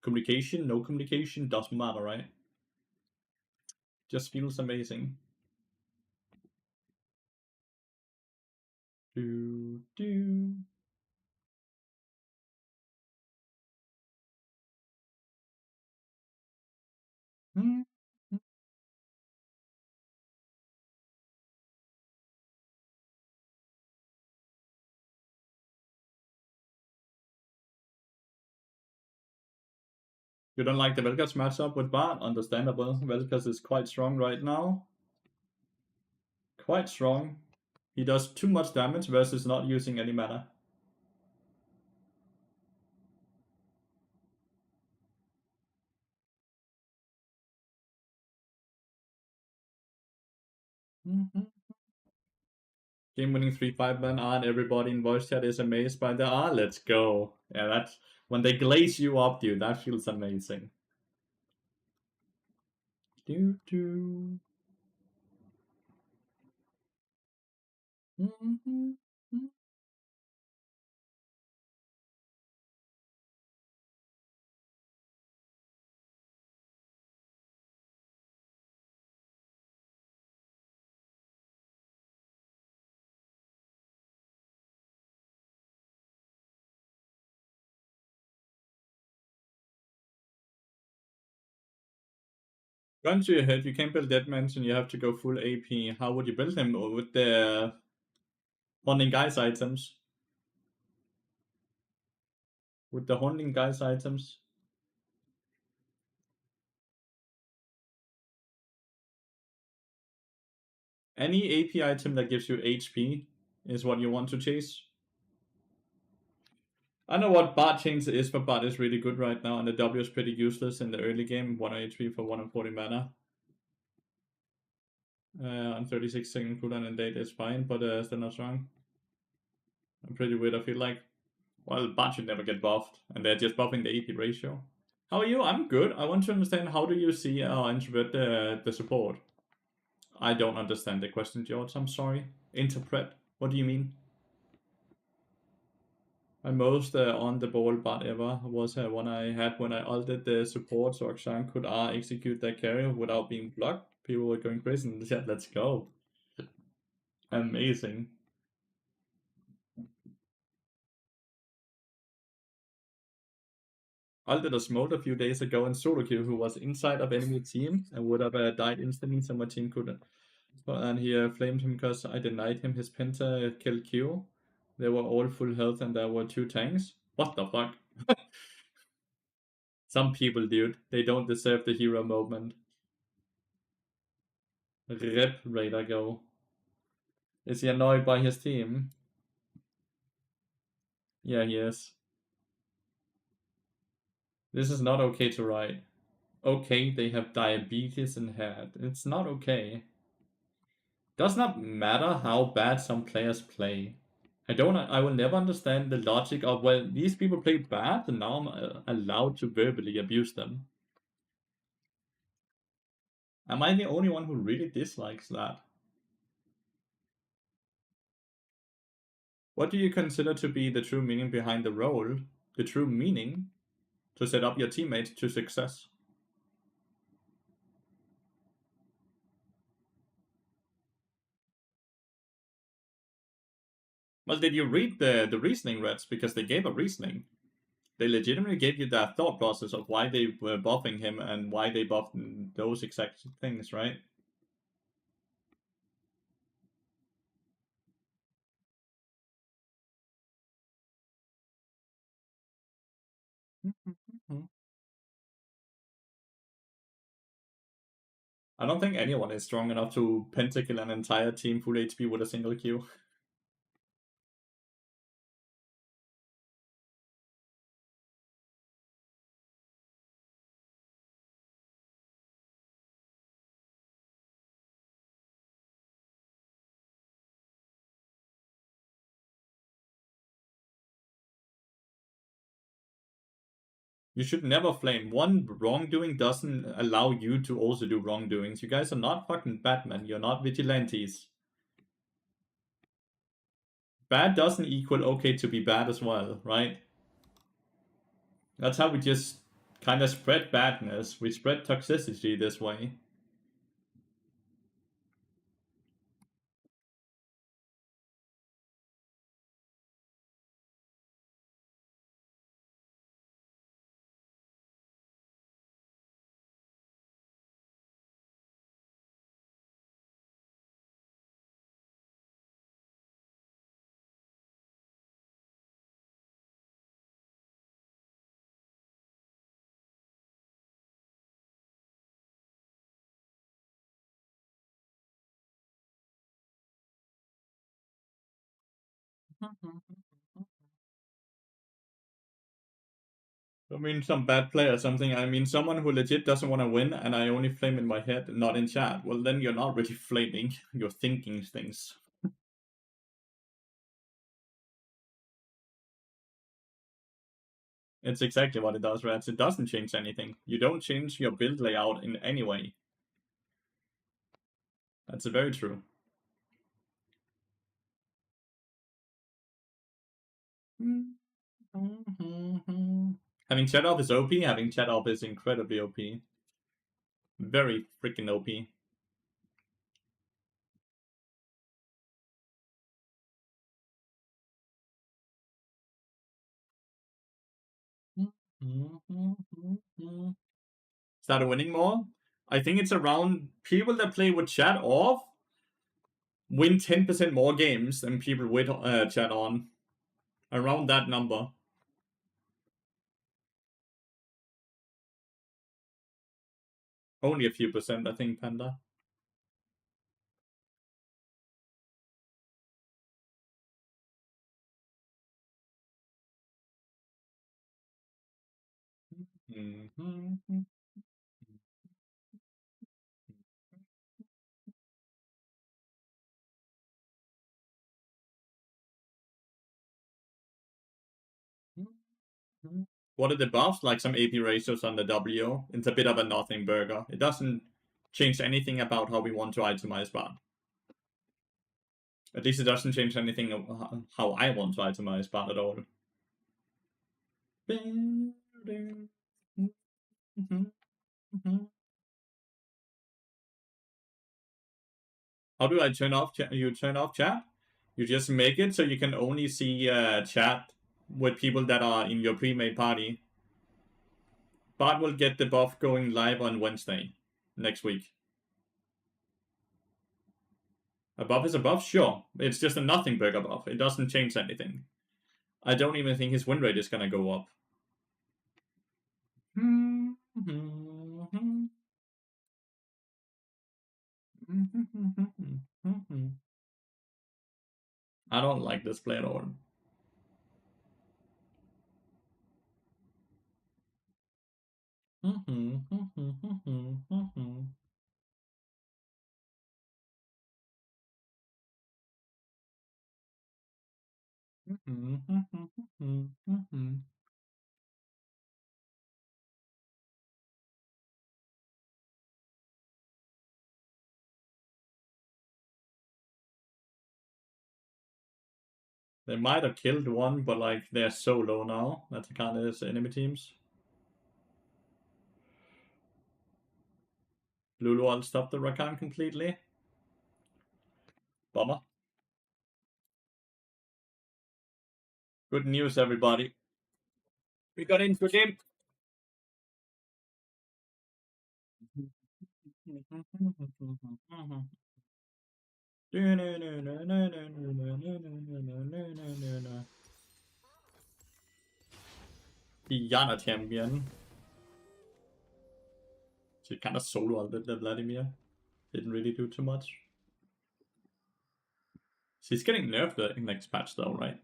Communication, no communication, doesn't matter, right? Just feels amazing. Do do. Hmm. You don't like the Velkas matchup with Bart? Understandable. Velkas is quite strong right now. Quite strong. He does too much damage versus not using any mana. Game winning 3-5 man R, and everybody in voice chat is amazed by the R. Let's go. Yeah, that's when they glaze you up, dude. That feels amazing. Do do. Run to your head, you can't build Dead Mansion, you have to go full AP. How would you build him with the Haunting Guys items? With the Haunting Guys items? Any AP item that gives you HP is what you want to chase. I know what Bard change is, but Bard is really good right now, and the W is pretty useless in the early game. 1 HP for 140 mana. On 36-second cooldown and date is fine, but still not strong. I'm pretty weird, I feel like. Well, Bard should never get buffed, and they're just buffing the AP ratio. How are you? I'm good. I want to understand, how do you see interpret the support? I don't understand the question, George. I'm sorry. Interpret? What do you mean? My most on-the-ball bot ever was one I had when I ulted the support so Akshan could execute their carry without being blocked. People were going crazy in the chat. Let's go. Amazing. Ulted a smoke a few days ago in solo queue who was inside of enemy team and would have died instantly, so my team couldn't. And he flamed him because I denied him his penta kill Q. They were all full health and there were 2 tanks. What the fuck? Some people, dude, they don't deserve the hero moment. Rip Raider go. Is he annoyed by his team? Yeah, he is. This is not okay to write. Okay, they have diabetes and head. It's not okay. Does not matter how bad some players play. I will never understand the logic of, well, these people play bad and now I'm allowed to verbally abuse them. Am I the only one who really dislikes that? What do you consider to be the true meaning behind the role? The true meaning? To set up your teammates to success. Well, did you read the reasoning, Reds? Because they gave a reasoning. They legitimately gave you that thought process of why they were buffing him and why they buffed those exact things, right? I don't think anyone is strong enough to pentakill an entire team full HP with a single Q. You should never flame. One wrongdoing doesn't allow you to also do wrongdoings. You guys are not fucking Batman. You're not vigilantes. Bad doesn't equal okay to be bad as well, right? That's how we just kind of spread badness. We spread toxicity this way. I mean, some bad player or something. I mean, someone who legit doesn't want to win and I only flame in my head, not in chat. Well, then you're not really flaming. You're thinking things. It's exactly what it does, Rats. It doesn't change anything. You don't change your build layout in any way. That's very true. Having chat off is OP, having chat off is incredibly OP. Very freaking OP. Started winning more. I think it's around people that play with chat off win 10% more games than people with chat on. Around that number. Only a few percent, I think, Panda. What are the buffs? Like some AP ratios on the W. It's a bit of a nothing burger. It doesn't change anything about how we want to itemize bot. At least it doesn't change anything of how I want to itemize bot at all. How do I turn off chat? You turn off chat? You just make it so you can only see chat with people that are in your pre-made party. Bot will get the buff going live on Wednesday next week. A buff is a buff? Sure. It's just a nothing burger buff. It doesn't change anything. I don't even think his win rate is gonna go up. I don't like this play at all. They might have killed one, but like they're so low now that they can't hit enemy teams. Lulu will stop the Rakan completely. Bummer. Good news, everybody. We got into a game. Diana champion. She kind of soloed the Vladimir. Didn't really do too much. She's getting nerfed the next patch though, right?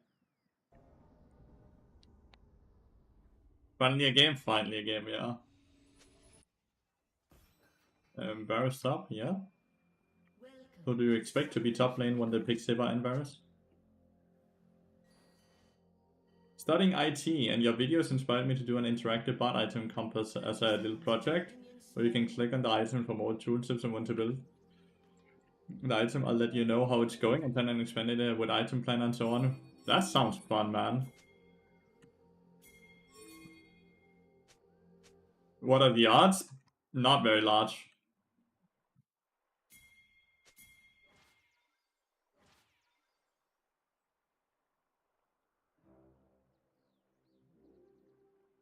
Finally a game, yeah. Varus top, yeah. Who do you expect to be top lane when they pick Siva and Varus? Studying IT, and your videos inspired me to do an interactive bot item compass as a little project, where you can click on the item for more tooltips and when to build the item. I'll let you know how it's going and plan and expand it with item plan and so on. That sounds fun, man. What are the odds? Not very large.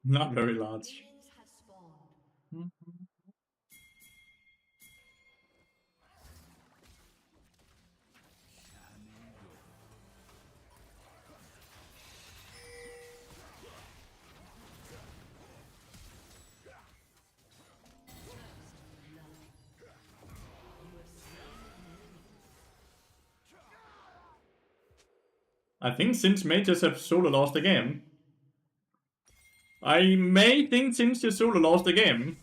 Not very large. I think since may just have solo lost the game. I may think since just solo lost the game.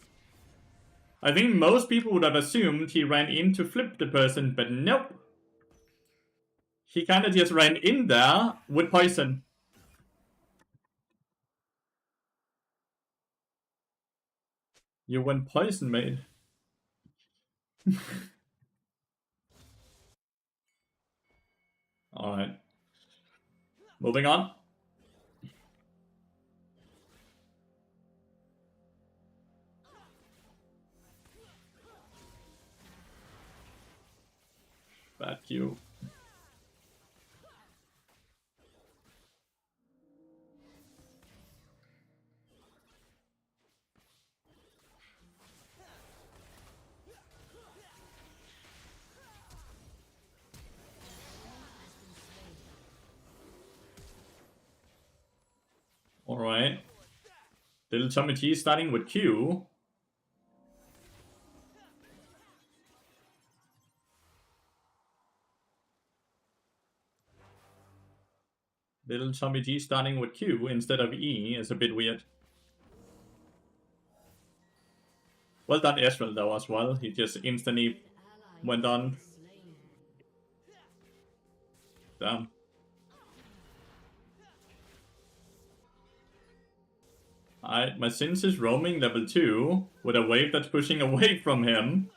I think most people would have assumed he ran in to flip the person, but nope. He kinda just ran in there with poison. You went poison, mate. Alright. Moving on. Bad Q. Alright. Little Tommy G starting with Q. Little Tommy G starting with Q instead of E is a bit weird. Well done Ezreal though as well. He just instantly went on. Damn. Alright, my Sins is roaming level 2 with a wave that's pushing away from him.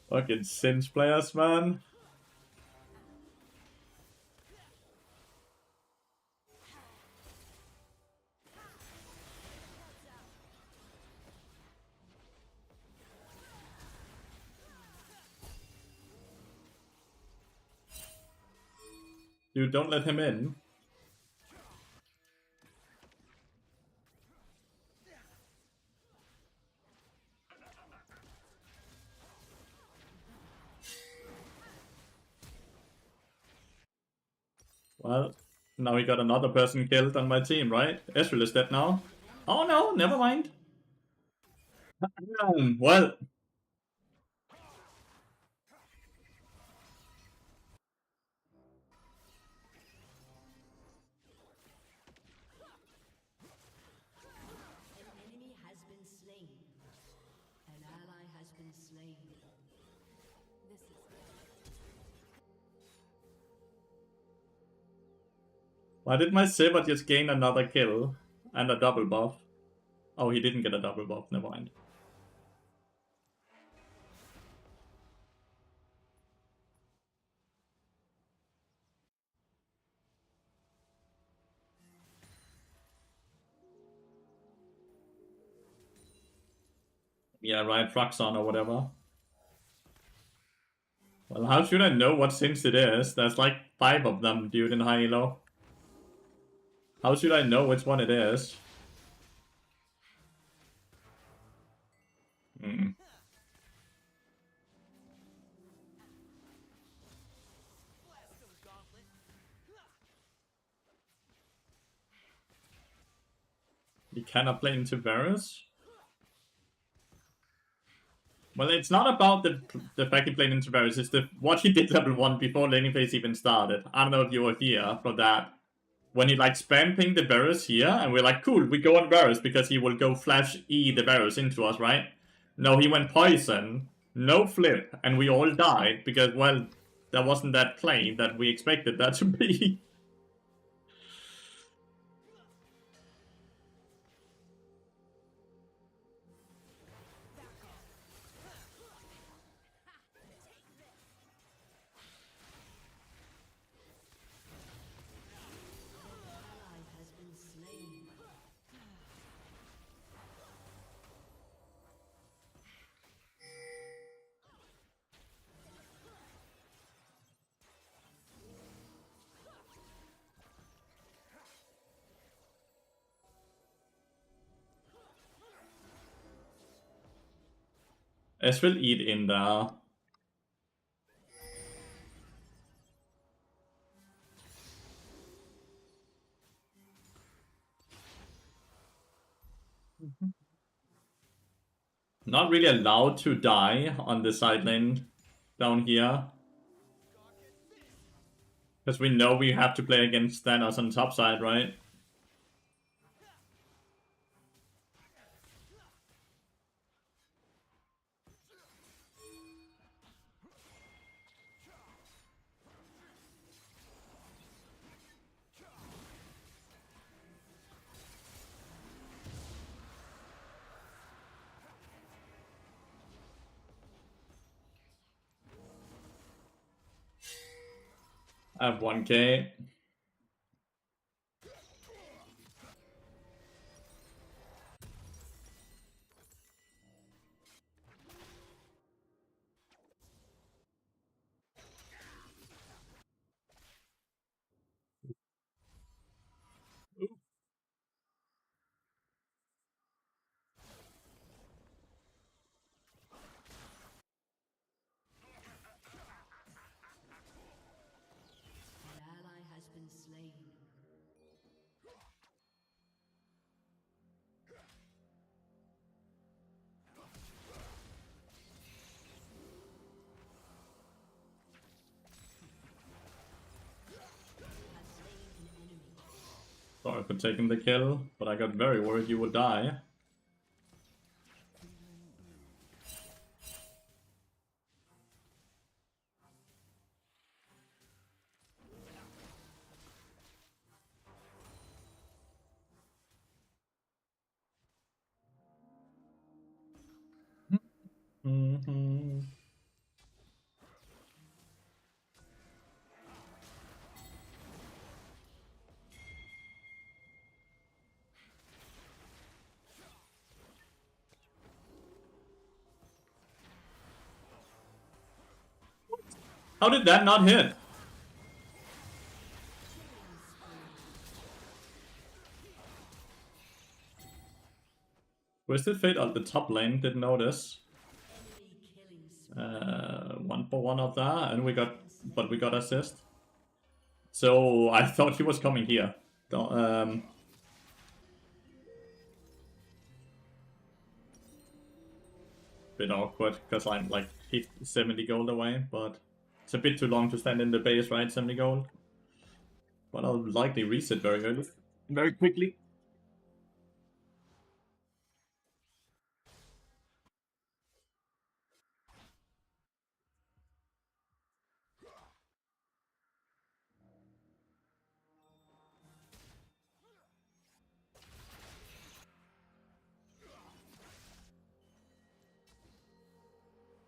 Fucking Sins players, man. Dude, don't let him in. Well, now we got another person killed on my team, right? Ezreal is dead now. Oh no, never mind. Well. An enemy has been slain. An ally has been slain. This is Why did my Saber just gain another kill and a double buff? Oh, he didn't get a double buff, never mind. Yeah, right, Fluxon or whatever. Well, how should I know what Sins it is? There's like 5 of them, dude, in high elo. How should I know which one it is? Hmm. You cannot play into Varus? Well, it's not about the fact he played into Varus, it's what he did level 1 before laning phase even started. I don't know if you were here for that. When he like spam pinged the Varus here, and we're like, cool, we go on Varus because he will go flash E the Varus into us, right? No, he went poison, no flip, and we all died because, well, that wasn't that play that we expected that to be. Ally has been slain. Ezreal eat in there. Not really allowed to die on the side lane down here. Because we know we have to play against Thanos on the top side, right? I have 1k. An ally has been slain. Has slain an enemy. Sorry for taking the kill, but I got very worried you would die. Mm-hmm. How did that not hit? Twisted Fate at the top lane, didn't notice. Enemy killing spree. 1 for 1 of that, and we got assist. So I thought he was coming here. Bit awkward because I'm like 70 gold away, but it's a bit too long to stand in the base, right? 70 gold. But I'll likely reset very early, very quickly.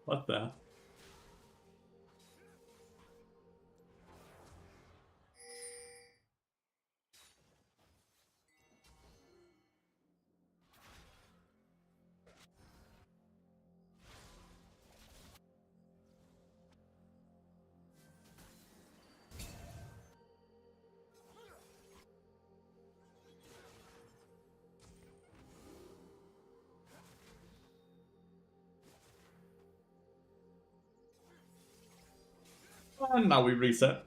What the? And now we reset.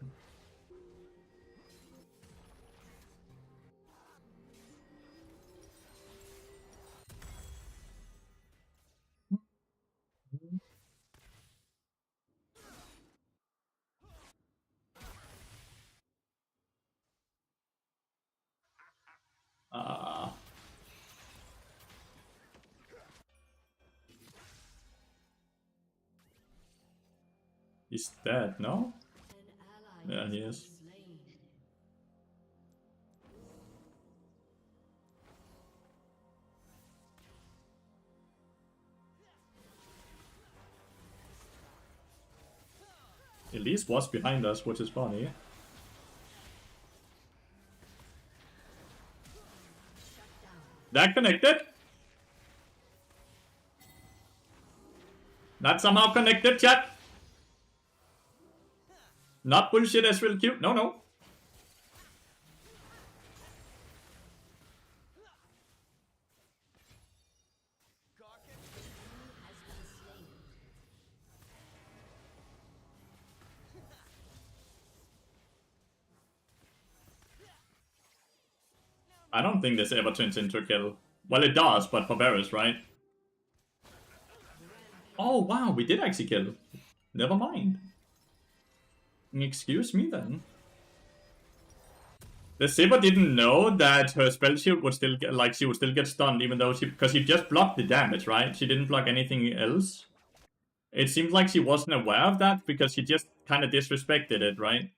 He's dead, no? An ally Yeah, has he been is. slain. Elise was behind us, which is funny. That connected. That somehow connected, chat. Not bullshit as real cute. No, no. I don't think this ever turns into a kill. Well, it does, but for Varus, right? Oh, wow, we did actually kill. Never mind. Excuse me, then. The Sivir didn't know that her spell shield would still get, like, she would still get stunned, even though because she just blocked the damage, right? She didn't block anything else. It seems like she wasn't aware of that, because she just kind of disrespected it, right?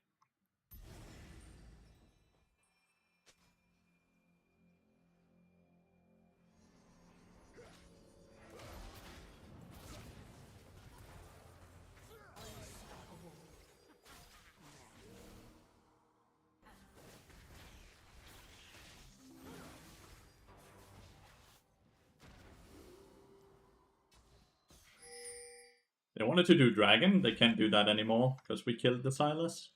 They wanted to do dragon, they can't do that anymore, because we killed the Silas.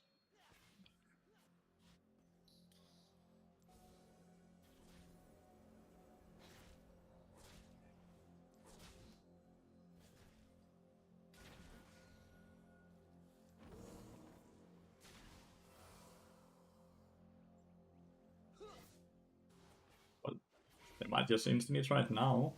Well, they might just instantly try it now.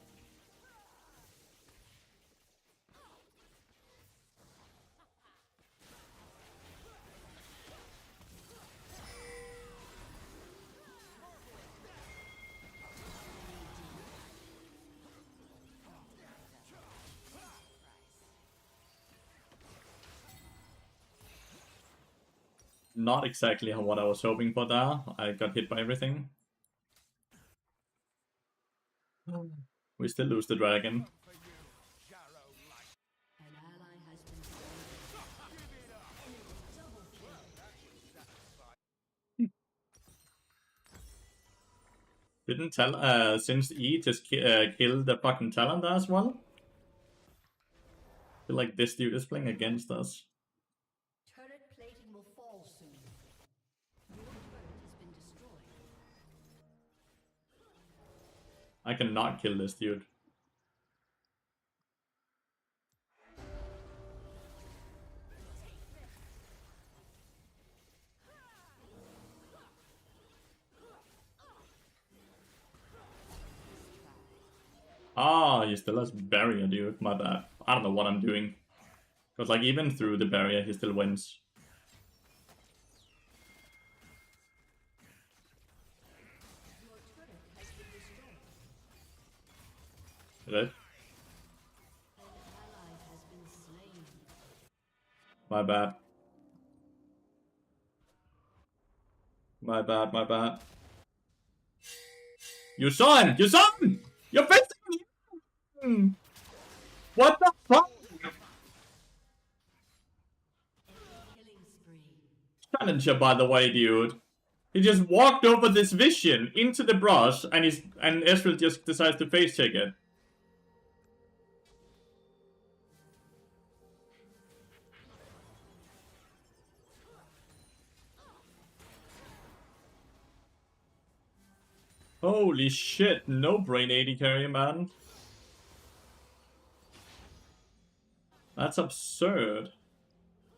Not exactly what I was hoping for there. I got hit by everything. We still lose the dragon. An ally has been slain. Didn't tell since E just killed the fucking Talon there as well. I feel like this dude is playing against us. Turret plating will fall soon. Your turret has been destroyed. I cannot kill this dude. Ah, he still has barrier, dude. My bad. I don't know what I'm doing. Because like even through the barrier, he still wins. Your turret has been destroyed. Right? An ally has been slain. My bad. My bad, my bad. You saw him! You saw him! You're facing him! What the fuck? Killing spree. Challenger, by the way, dude. He just walked over this vision into the brush, and Ezreal just decides to face check it. Holy shit, no brain 80 carry, man. That's absurd. An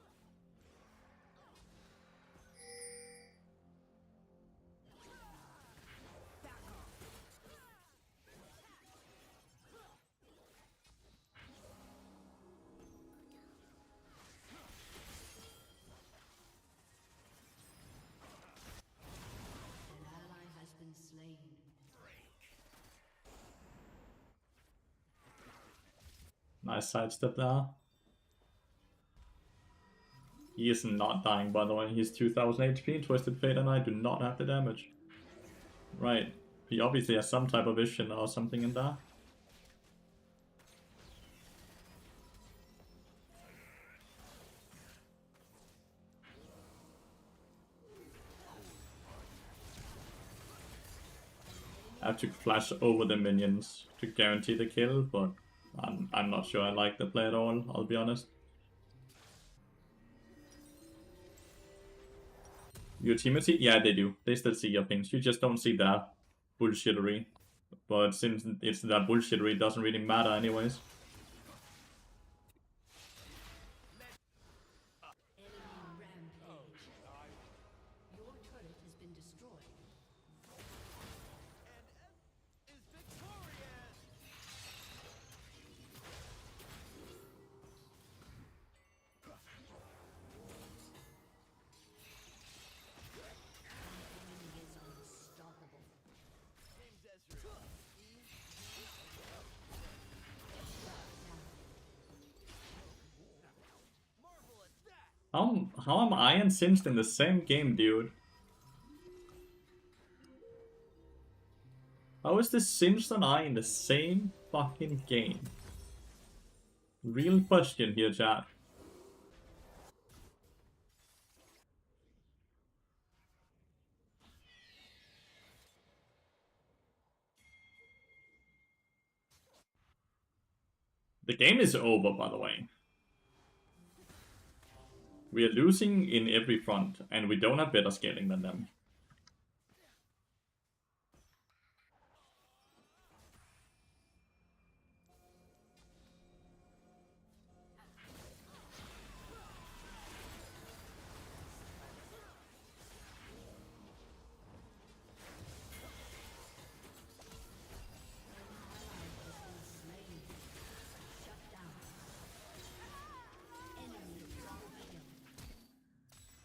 ally has been slain. Nice sidestep there. He is not dying, by the way. He's 2000 HP, Twisted Fate, and I do not have the damage. Right. He obviously has some type of vision or something in there. I have to flash over the minions to guarantee the kill, but I'm not sure I like the play at all, I'll be honest. Your teammates see? Yeah, they do. They still see your pings. You just don't see that bullshittery. But since it's that bullshittery, it doesn't really matter anyways. Enemy rampage. Your turret has been destroyed. Enemy is unstoppable. How am I and Singed in the same game, dude? How is this Singed and I in the same fucking game? Real question here, chat. The game is over, by the way. We are losing in every front, and we don't have better scaling than them.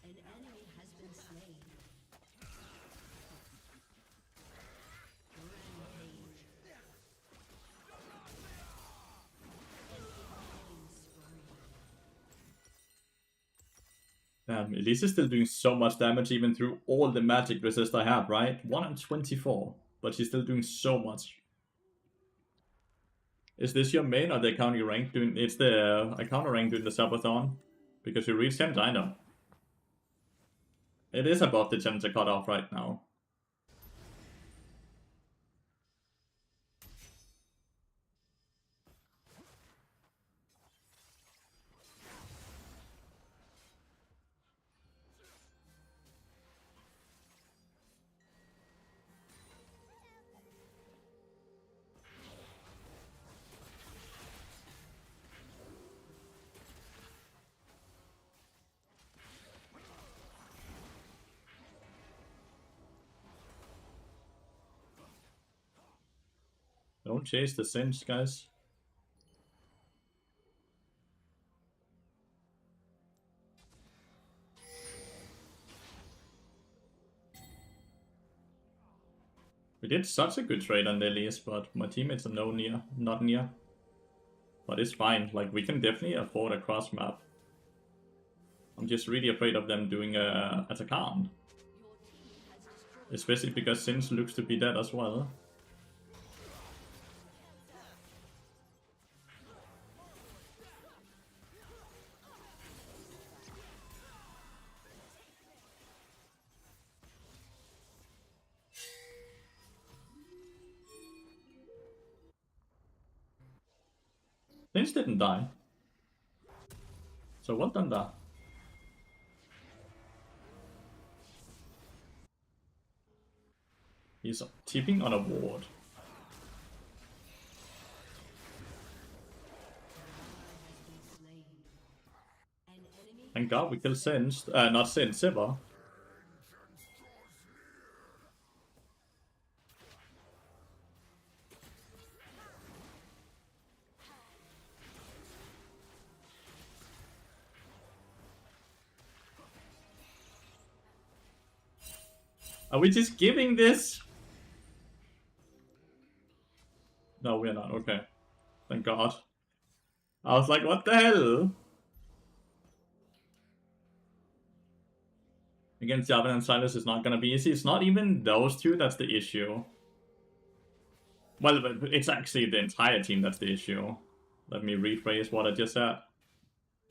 An enemy has been slain. Rampage. Elise is still doing so much damage even through all the magic resist I have, right? 124, but she's still doing so much. Is this your main or the account you rank doing? It's the account I rank doing the subathon. Because you reached 10, I know. It is above the 10 cutoff right now. Don't chase the cinch, guys. We did such a good trade on the Elias, but my teammates are not near. But it's fine, like we can definitely afford a cross map. I'm just really afraid of them doing a Atakan. Especially because Cinch looks to be dead as well. Cinch didn't die. So well done there. He's tipping on a ward. Thank God we killed Cinch. Not Cinch, Sivir. Are we just giving this? No, we're not. Okay. Thank God. I was like, what the hell? Against Yavin and Silas is not gonna be easy. It's not even those two that's the issue. Well, it's actually the entire team that's the issue. Let me rephrase what I just said.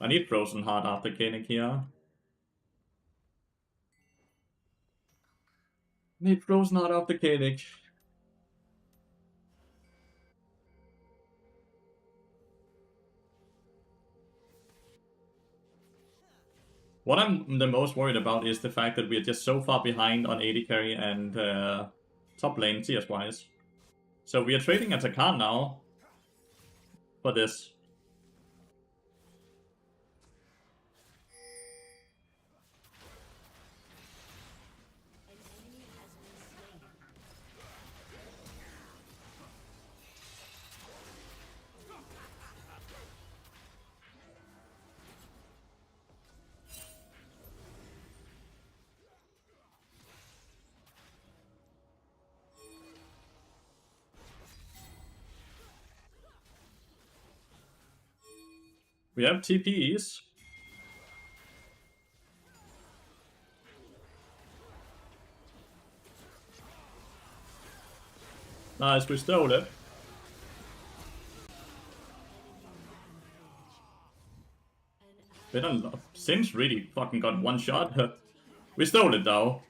I need Frozen Heart after Koenig here. Need Frozen Heart after Koenig. What I'm the most worried about is the fact that we're just so far behind on AD carry and top lane CS wise. So we are trading at Atakan now for this. We have TPs. Nice, we stole it. Cinch really fucking got one shot. We stole it though.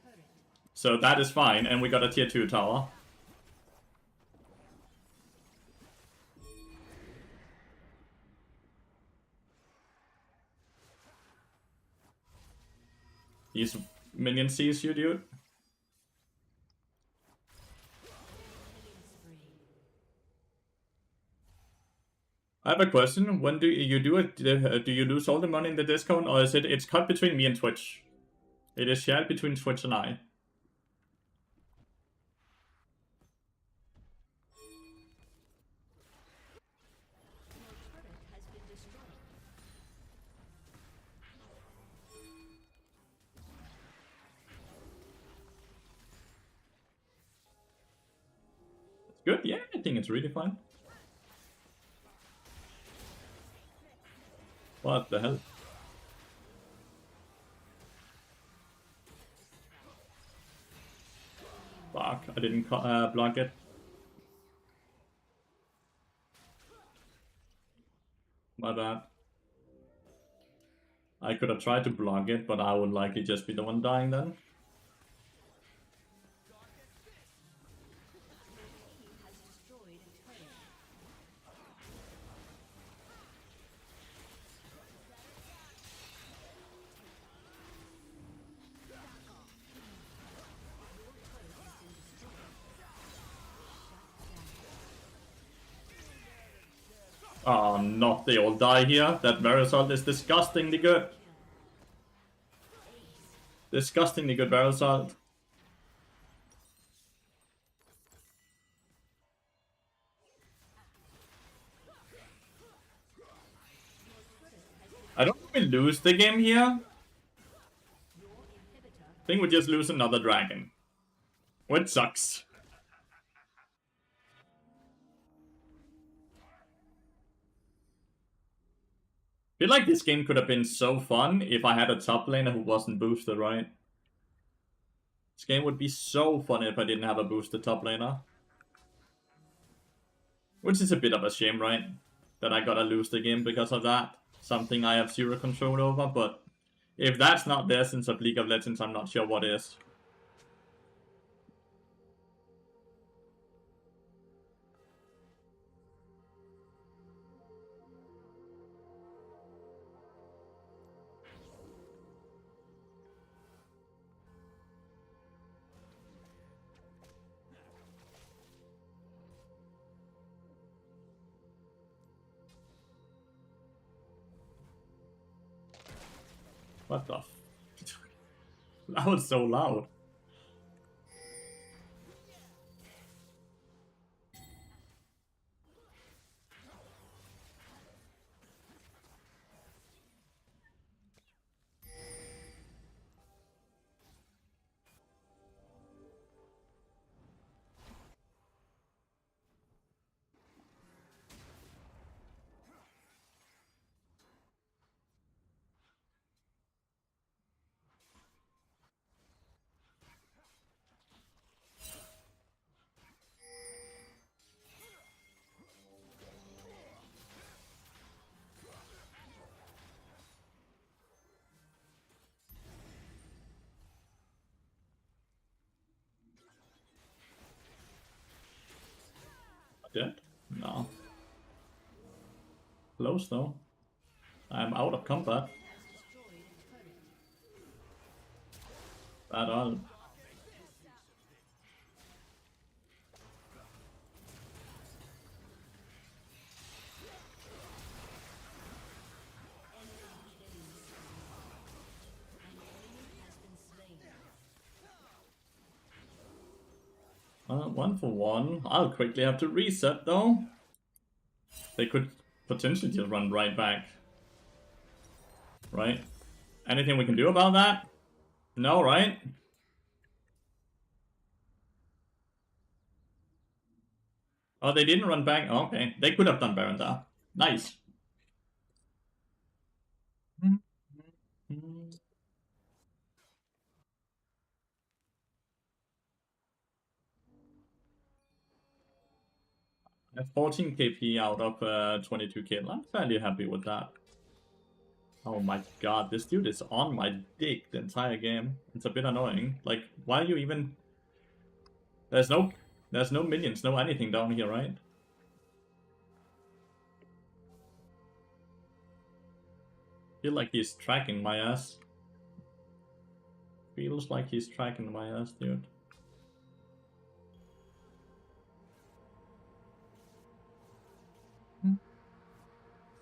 So that is fine, and we got a tier 2 tower. These minions sees you, dude. I have a question. When do you do it? Do you lose all the money in the Discord, or is it's cut between me and Twitch? It is shared between Twitch and I. It's good, yeah, I think it's really fine. What the hell? Fuck, I didn't block it. My bad. I could have tried to block it, but I would likely just be the one dying then. Oh, not they all die here. That Verisalt is disgustingly good. Disgustingly good Verisalt. I don't think we lose the game here. I think we just lose another dragon. Which sucks. I feel like this game could have been so fun if I had a top laner who wasn't boosted, right? This game would be so fun if I didn't have a boosted top laner. Which is a bit of a shame, right? That I gotta lose the game because of that. Something I have zero control over, but if that's not the essence of League of Legends, I'm not sure what is. What the f... That was so loud. Dead? No. Close though. I'm out of combat. At all. One for one. I'll quickly have to reset though. They could potentially just run right back. Right? Anything we can do about that? No, right? Oh, they didn't run back? Oh, okay. They could have done Baron there. Nice. I have 14 KP out of 22 kill. I'm fairly happy with that. Oh my god, this dude is on my dick the entire game. It's a bit annoying. Like, why are you even... There's no minions, no anything down here, right? I feel like he's tracking my ass. Feels like he's tracking my ass, dude.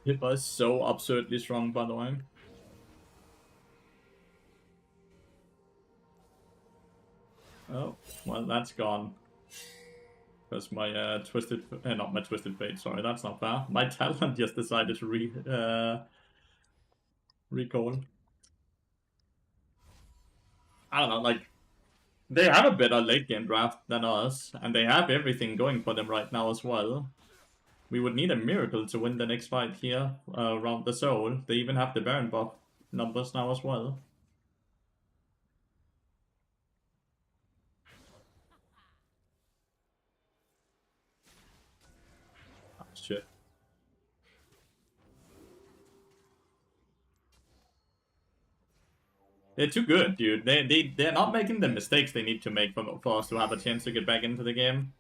It was so absurdly strong, by the way. Oh, well, that's gone. Because my not my Twisted Fate, sorry, that's not fair. My Talent just decided to recall. I don't know, like, they have a better late game draft than us, and they have everything going for them right now as well. We would need a miracle to win the next fight here around the soul. They even have the Baron buff numbers now as well. Oh, shit. They're too good, dude. They're not making the mistakes they need to make for us to have a chance to get back into the game.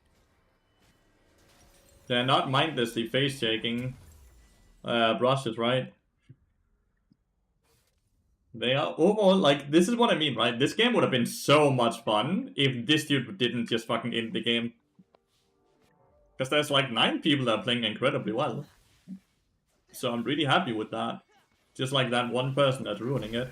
They're not mindlessly face shaking brushes, right? They are overall, like, this is what I mean, right? This game would have been so much fun if this dude didn't just fucking end the game. Because there's like 9 people that are playing incredibly well. So I'm really happy with that. Just like that one person that's ruining it.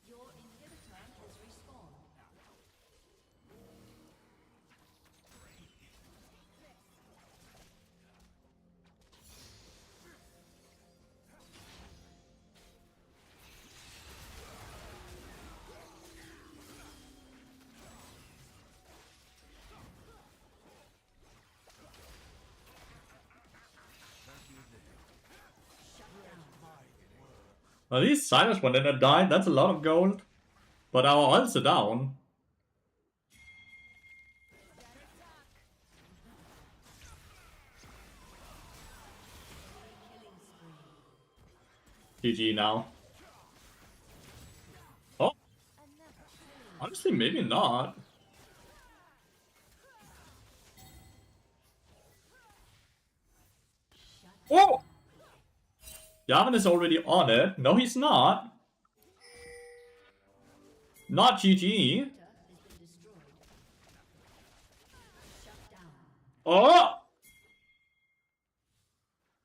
Your inhibitor has respawned. At least Silas went in and died, that's a lot of gold. But our ults are down. GG now. Oh! Honestly, maybe not. Oh! Yavin is already on it. No, he's not. Not GG. Oh!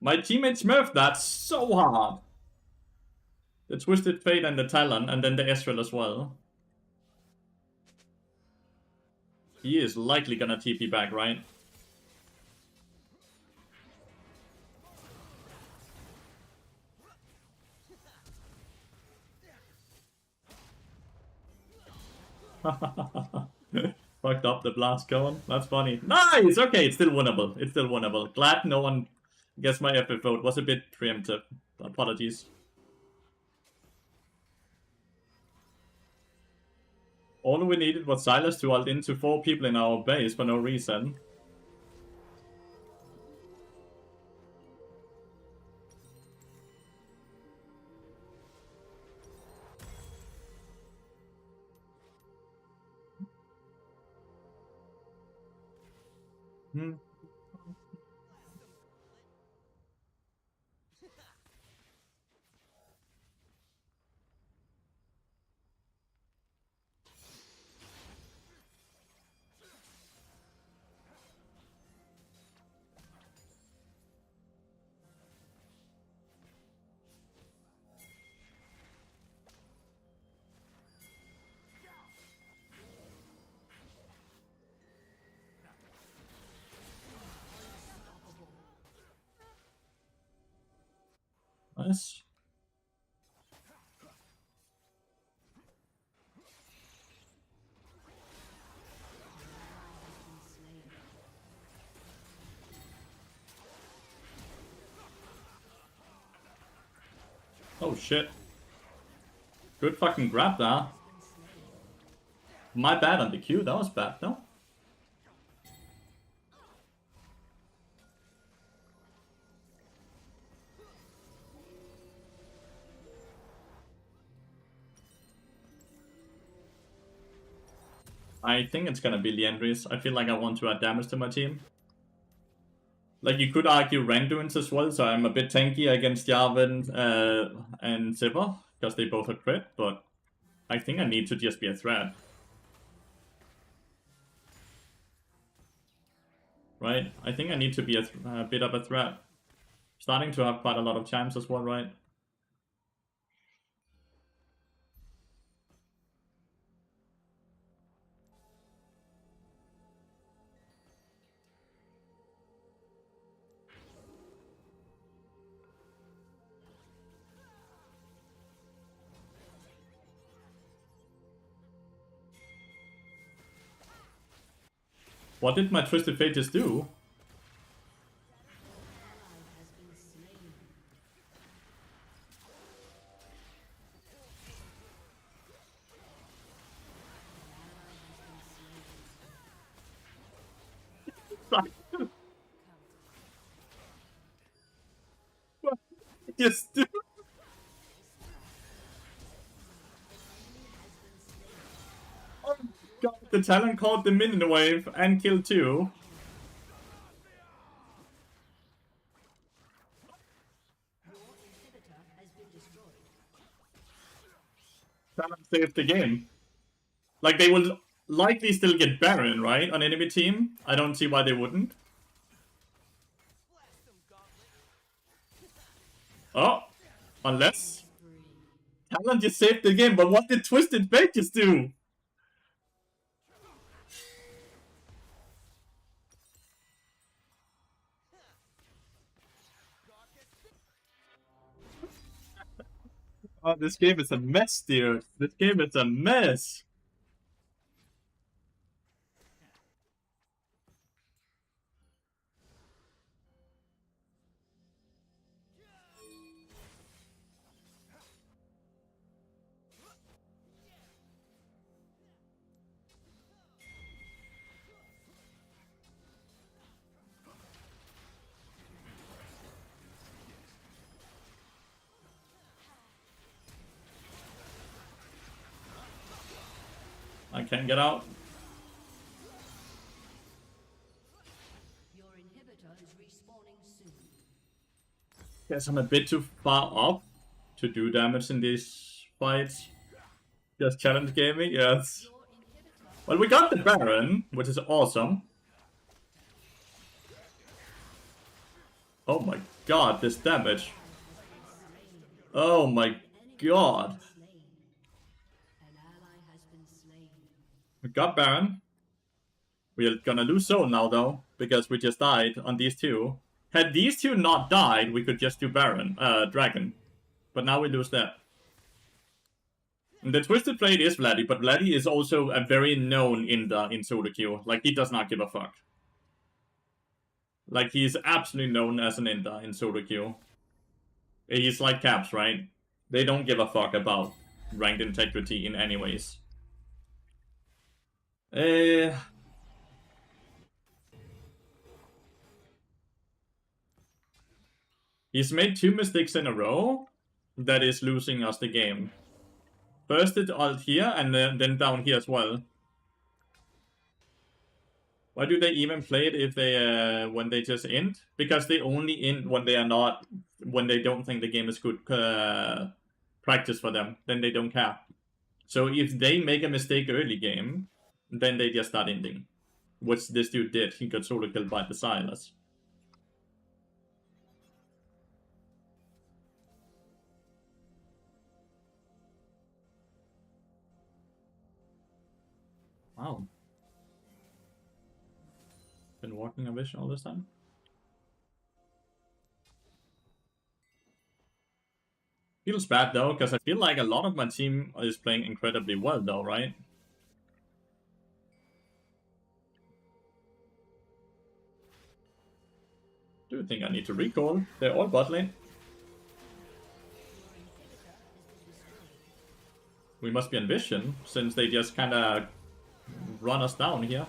My teammate smurfed that so hard. The Twisted Fate and the Talon, and then the Ezreal as well. He is likely gonna TP back, right? Fucked up the blast cone. That's funny. Nice! Okay, it's still winnable. It's still winnable. Glad no one guessed my FF vote. Was a bit preemptive. Apologies. All we needed was Silas to ult into 4 people in our base for no reason. Hmm. Nice. Oh shit. Good fucking grab there. My bad on the Q, that was bad, no? I think it's gonna be Liandry's. I feel like I want to add damage to my team. Like, you could argue Randuin's as well, so I'm a bit tanky against Yarvin and Zipper, because they both have crit, but I think I need to just be a threat. Right? I think I need to be a bit of a threat. Starting to have quite a lot of champs as well, right? What did my Twisted Fate just do? What did it just do? Oh my god, the Talon caught the minion wave and killed 2. Talon saved the game. Like, they will likely still get Baron, right? On enemy team. I don't see why they wouldn't. Oh, unless Talon just saved the game, but what did Twisted Fate just do? Oh, this game is a mess, dude. This game is a mess. I can't get out. Your inhibitor is respawning soon. Guess I'm a bit too far up to do damage in these fights. Just challenge gaming, yes. Well, we got the Baron, which is awesome. Oh my god, this damage. Oh my god. An ally has been slain. We got Baron. We're gonna lose Soul now, though, because we just died on these 2. Had these 2 not died, we could just do Baron, Dragon. But now we lose that. And the Twisted Blade is Vladdy, but Vladdy is also a very known in solo queue. Like, he does not give a fuck. Like, he's absolutely known as an Inda in solo queue. He's like Caps, right? They don't give a fuck about ranked integrity in any ways. He's made 2 mistakes in a row that is losing us the game. First it ult here, and then down here as well. Why do they even play it if they when they just int? Because they only int when they are not, when they don't think the game is good practice for them. Then they don't care. So if they make a mistake early game, then they just start inting. Which this dude did. He got solo killed by the Silas. Wow. Been walking a vision all this time? Feels bad though, because I feel like a lot of my team is playing incredibly well though, right? Do you think I need to recall? They're all bot lane. We must be in vision, since they just kinda run us down here.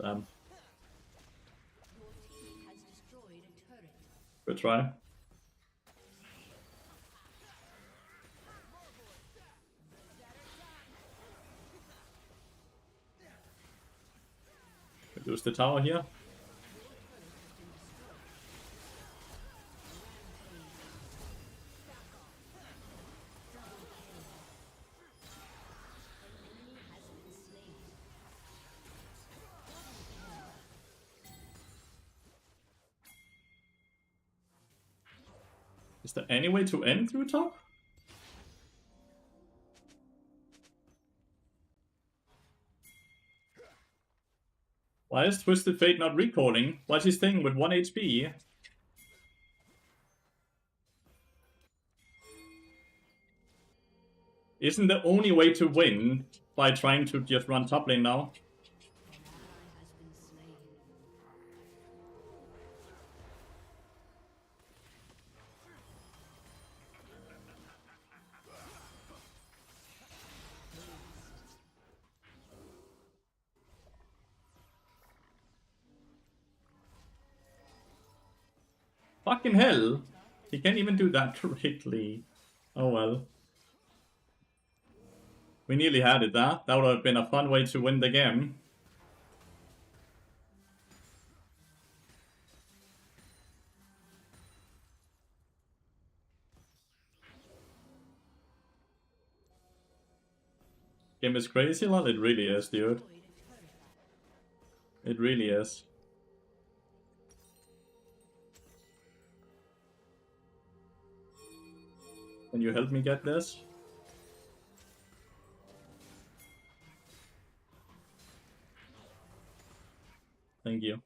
Damn. Your team has destroyed a turret. Good try. Lose the tower here. Is there any way to end through top? Why is Twisted Fate not recalling? What's his thing with 1 HP? Isn't the only way to win by trying to just run top lane now? Fucking hell! He can't even do that correctly. Oh well. We nearly had it there. That would have been a fun way to win the game. Game is crazy, lol. It really is, dude. It really is. Can you help me get this? Thank you.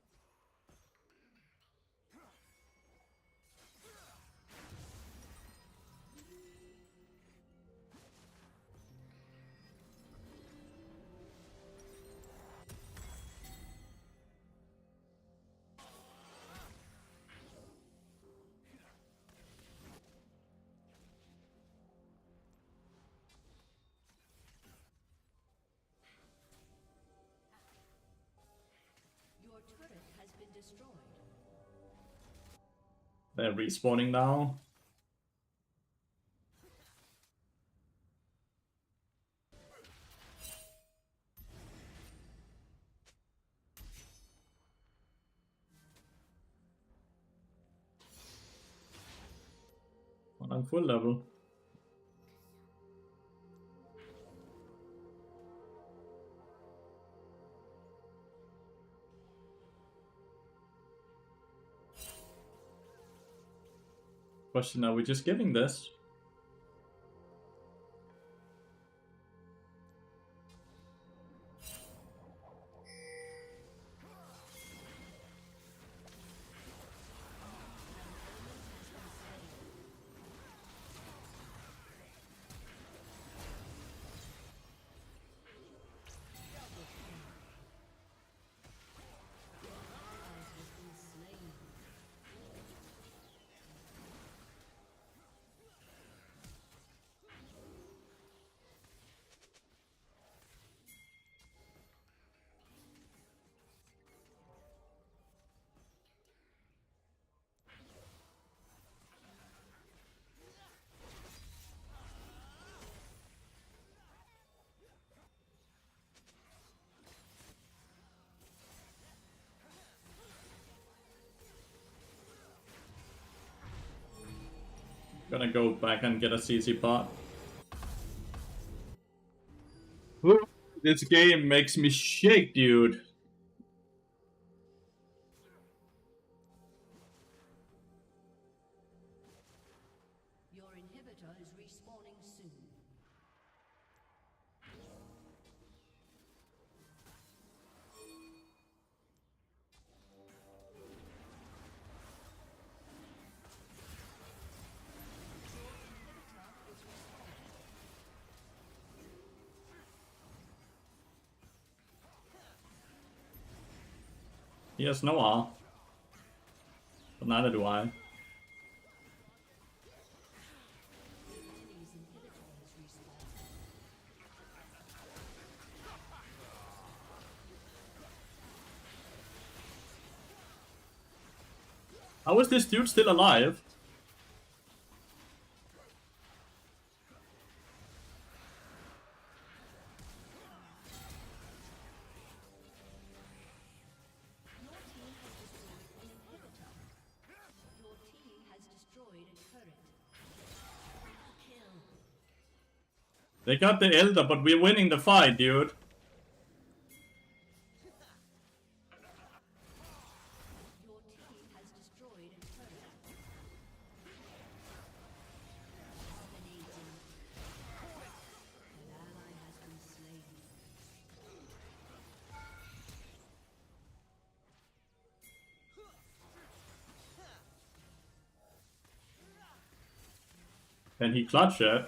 Your turret has been destroyed. They're respawning now. I'm full level. Question, are we just getting this? Gonna go back and get a CC pot. This game makes me shake, dude. Your inhibitor is respawning soon. He has no R. But neither do I. How is this dude still alive? Your team has destroyed a turret. Kill. They got the Elder, but we're winning the fight, dude. Your team has destroyed a turret. Dominating. An ally has been slain. Can he clutch it?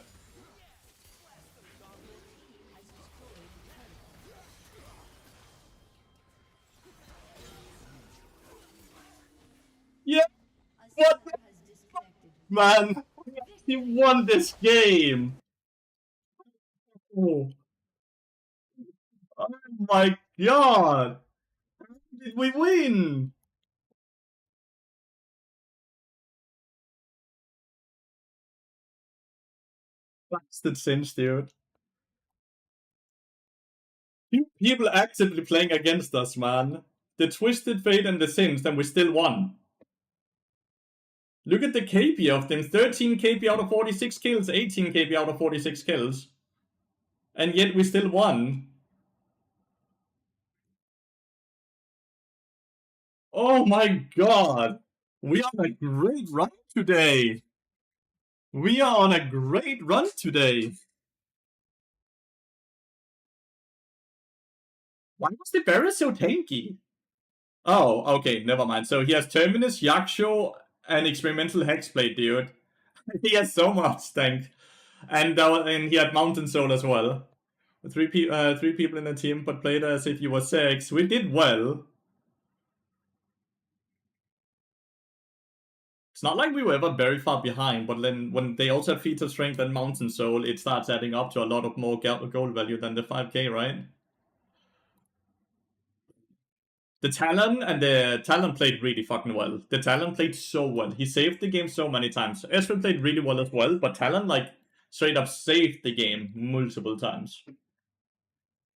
Yeah, A what summoner has disconnected. man? He won this game. Oh, oh my god! How did we win? Blasted Sins, dude. People actively playing against us, man. The Twisted Fate and the Sins, and we still won. Look at the KP of them. 13 KP out of 46 kills, 18 KP out of 46 kills. And yet we still won. Oh my god. We are on a great run today. We are on a great run today. Why was the Barry so tanky? Oh, okay, never mind. So he has Terminus, Yaksho, and Experimental Hexblade, dude. He has so much tank. And he had Mountain Soul as well. Three people in the team, but played as if you were 6. We did well. It's not like we were ever very far behind, but then when they also have Feat of Strength and Mountain Soul, it starts adding up to a lot of more gold value than the 5k, right? The Talon and the Talon played really fucking well. The Talon played so well. He saved the game so many times. Ezreal played really well as well, but Talon, like, straight up saved the game multiple times.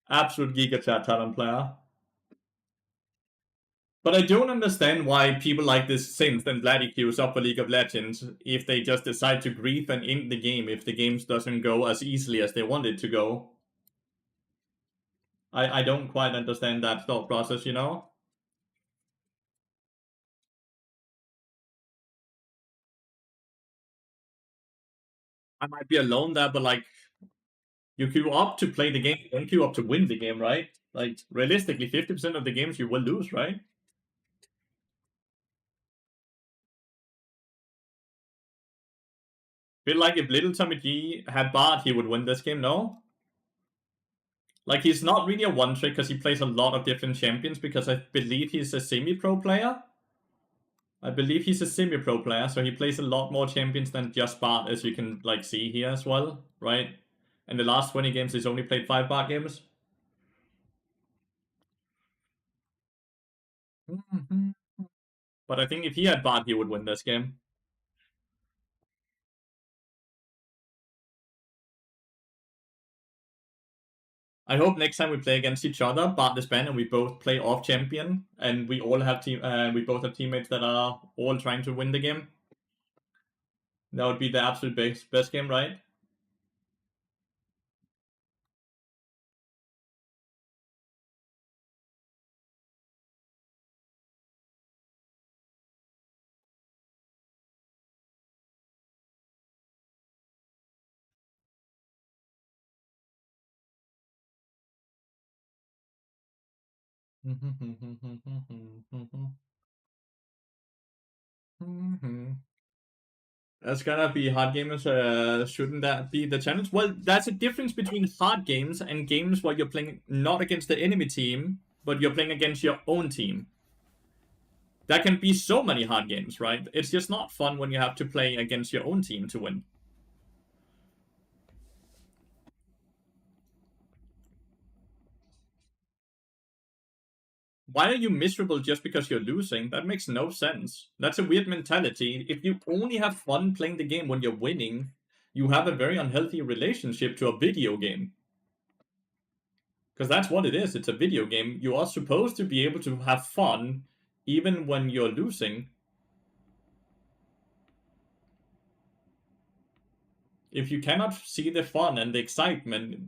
Absolute Giga Chat Talon player. But I don't understand why people like this Synth and Vladicuse up for League of Legends if they just decide to grief and end the game if the game doesn't go as easily as they want it to go. I don't quite understand that thought process, you know? I might be alone there, but like, you queue up to play the game, you don't queue up to win the game, right? Like, realistically, 50% of the games you will lose, right? Feel like if Little Tommy G had Bard, he would win this game, no? Like, he's not really a one-trick because he plays a lot of different champions because I believe he's a semi-pro player. I believe he's a semi-pro player, so he plays a lot more champions than just Bard, as you can, like, see here as well, right? In the last 20 games, he's only played 5 Bard games. But I think if he had Bard, he would win this game. I hope next time we play against each other, Bard is banned, and we both play off champion, and we all have we both have teammates that are all trying to win the game. That would be the absolute best game, right? That's gonna be hard games. Shouldn't that be the challenge? Well, that's a difference between hard games and games where you're playing not against the enemy team, but you're playing against your own team. There can be so many hard games, right? It's just not fun when you have to play against your own team to win. Why are you miserable just because you're losing? That makes no sense. That's a weird mentality. If you only have fun playing the game when you're winning, you have a very unhealthy relationship to a video game. Because that's what it is. It's a video game. You are supposed to be able to have fun even when you're losing. If you cannot see the fun and the excitement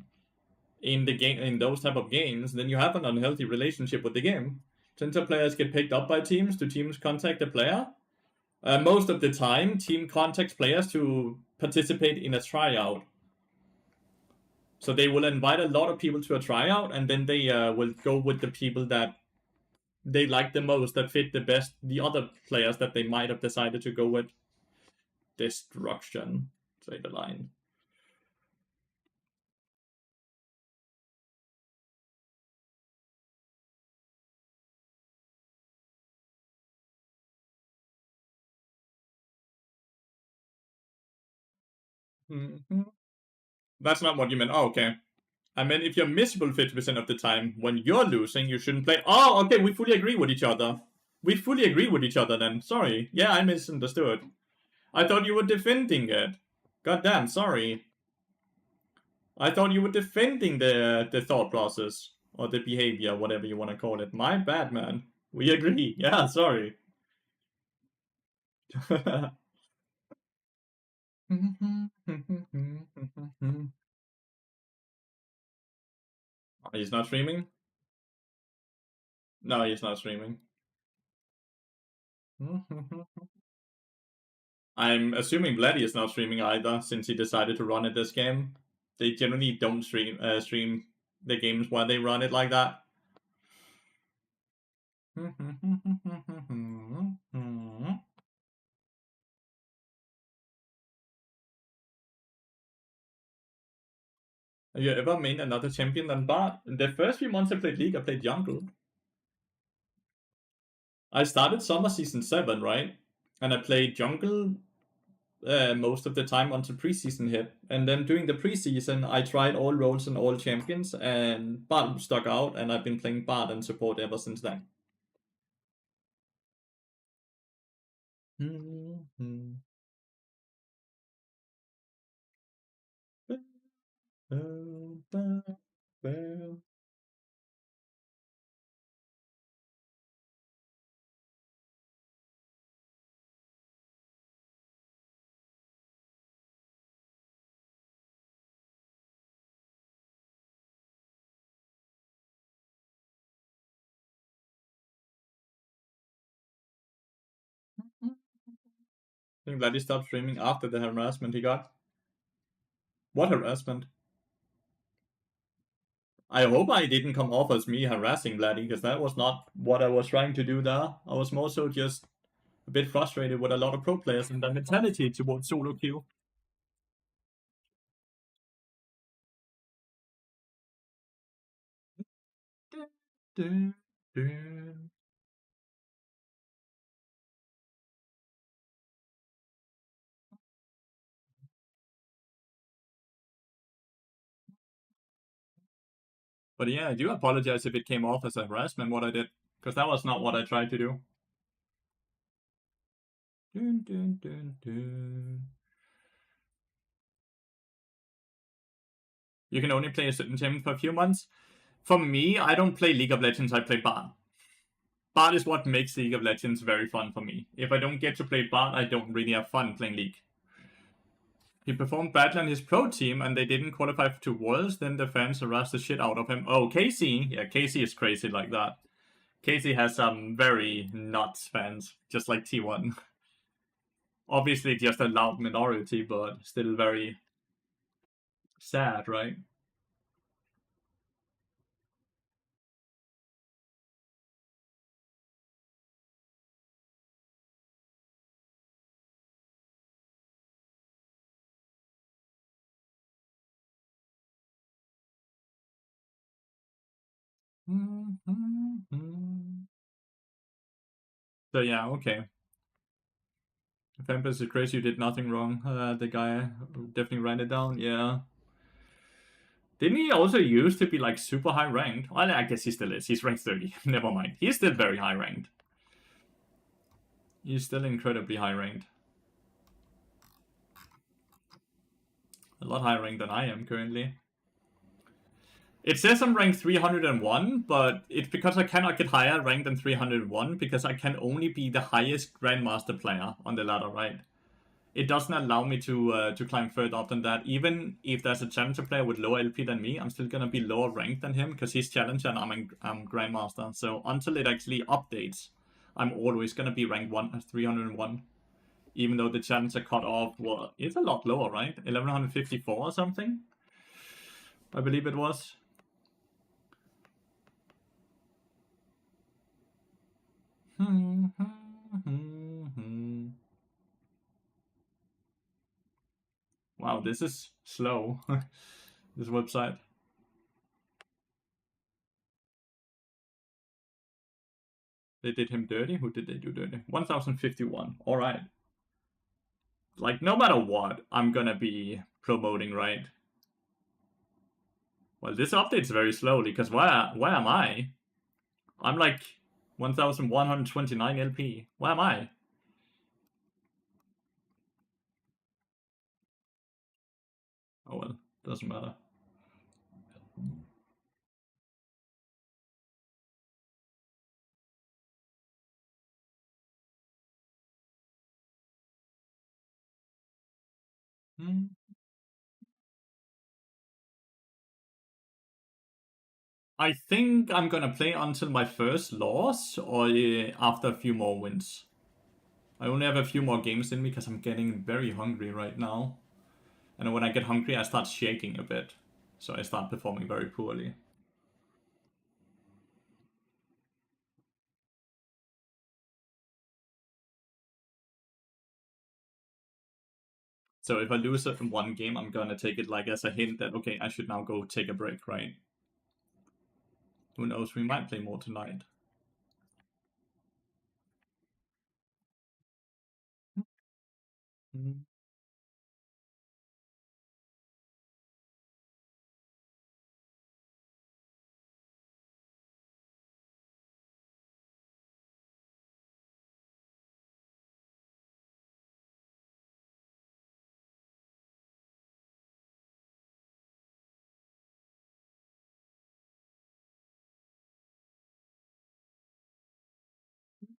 in the game, in those type of games, then you have an unhealthy relationship with the game. Center players get picked up by teams. Do teams contact the player? Most of the time, team contacts players to participate in a tryout. So they will invite a lot of people to a tryout, and then they will go with the people that they like the most, that fit the best, the other players that they might have decided to go with. Destruction, say the line. Mm-hmm. That's not what you meant. Oh, okay. I mean, if you're miserable 50% of the time, when you're losing, you shouldn't play. Oh, okay, we fully agree with each other. We fully agree with each other then. Sorry. Yeah, I misunderstood. I thought you were defending it. Goddamn, sorry. I thought you were defending the thought process. Or the behavior, whatever you want to call it. My bad, man. We agree. Yeah, sorry. He's not streaming? No, he's not streaming. I'm assuming Vladdy is not streaming either, since he decided to run it this game. They generally don't stream the games while they run it like that. Have you ever made another champion than Bard? The first few months I played League, I played Jungle. I started Summer Season 7, right? And I played Jungle most of the time until preseason hit. And then during the preseason, I tried all roles and all champions, and Bard stuck out, and I've been playing Bard and support ever since then. I think Vladdy stopped streaming after the harassment he got. What harassment? I hope I didn't come off as me harassing Vladdy, because that was not what I was trying to do there. I was more so just a bit frustrated with a lot of pro players and their mentality towards solo queue. But yeah, I do apologize if it came off as a harassment, what I did, because that was not what I tried to do. You can only play a certain champion for a few months. For me, I don't play League of Legends, I play Bard. Bard is what makes League of Legends very fun for me. If I don't get to play Bard, I don't really have fun playing League. He performed badly on his pro team and they didn't qualify for 2 Worlds, then the fans harassed the shit out of him. Oh, Casey. Yeah, Casey is crazy like that. Casey has some very nuts fans, just like T1. Obviously just a loud minority, but still very sad, right? So yeah, okay. Fanbase is crazy, you did nothing wrong. The guy definitely ran it down, yeah. Didn't he also used to be like super high ranked? Well, I guess he still is. He's ranked 30. Never mind. He's still very high ranked. He's still incredibly high ranked. A lot higher ranked than I am currently. It says I'm ranked 301, but it's because I cannot get higher ranked than 301 because I can only be the highest Grandmaster player on the ladder, right? It doesn't allow me to climb further up than that. Even if there's a challenger player with lower LP than me, I'm still gonna be lower ranked than him because he's challenger and I'm Grandmaster. So until it actually updates, I'm always gonna be ranked 301. Even though the challenger cutoff is a lot lower, right? 1154 or something, I believe it was. Wow, this is slow. This website. They did him dirty? Who did they do dirty? 1051. Alright. Like, no matter what, I'm gonna be promoting, right? Well, this updates very slowly, because where am I? I'm like 1129 LP. Where am I? Oh well, doesn't matter. I think I'm gonna play until my first loss or after a few more wins. I only have a few more games in me because I'm getting very hungry right now. And when I get hungry, I start shaking a bit. So I start performing very poorly. So if I lose it in one game, I'm gonna take it like as a hint that, okay, I should now go take a break, right? Who knows, we might play more tonight.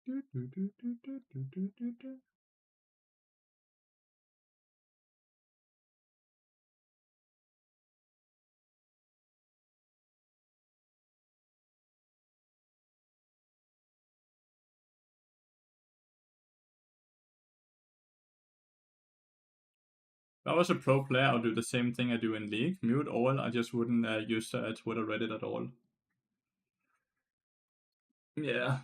If I was a pro player, I'll do the same thing I do in League. Mute all, I just wouldn't use Twitter, Reddit at all. Yeah.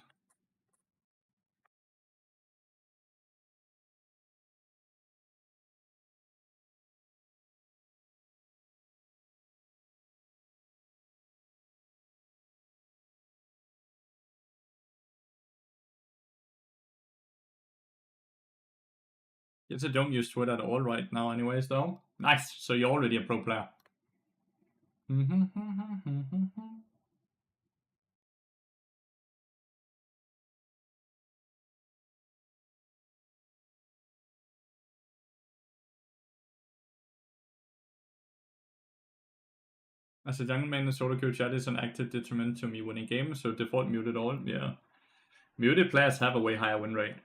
Yes, I don't use Twitter at all right now anyways, though. Nice, so you're already a pro player. As a jungle main in solo queue, chat is an active detriment to me winning games, so default muted all. Yeah. Muted players have a way higher win rate.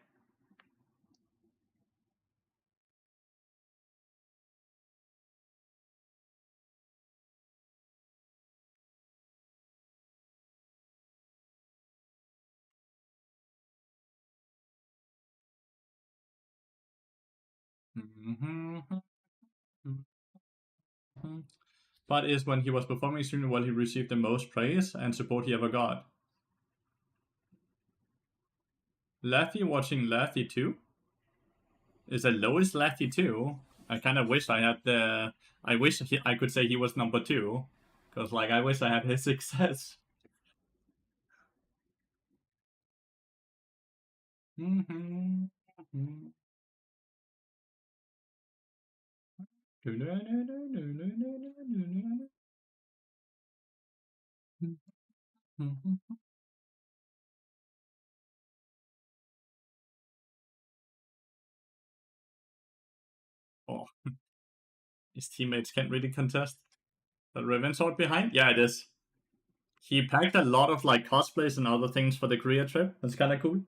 But is when he was performing extremely well, he received the most praise and support he ever got. Lathy watching Lathy 2? Is the lowest Lathy 2? I kind of wish I had the. I wish I could say he was number 2. Because, like, I wish I had his success. Oh, his teammates can't really contest. The Revenge Sword behind? Yeah, it is. He packed a lot of like cosplays and other things for the Korea trip. That's kind of cool.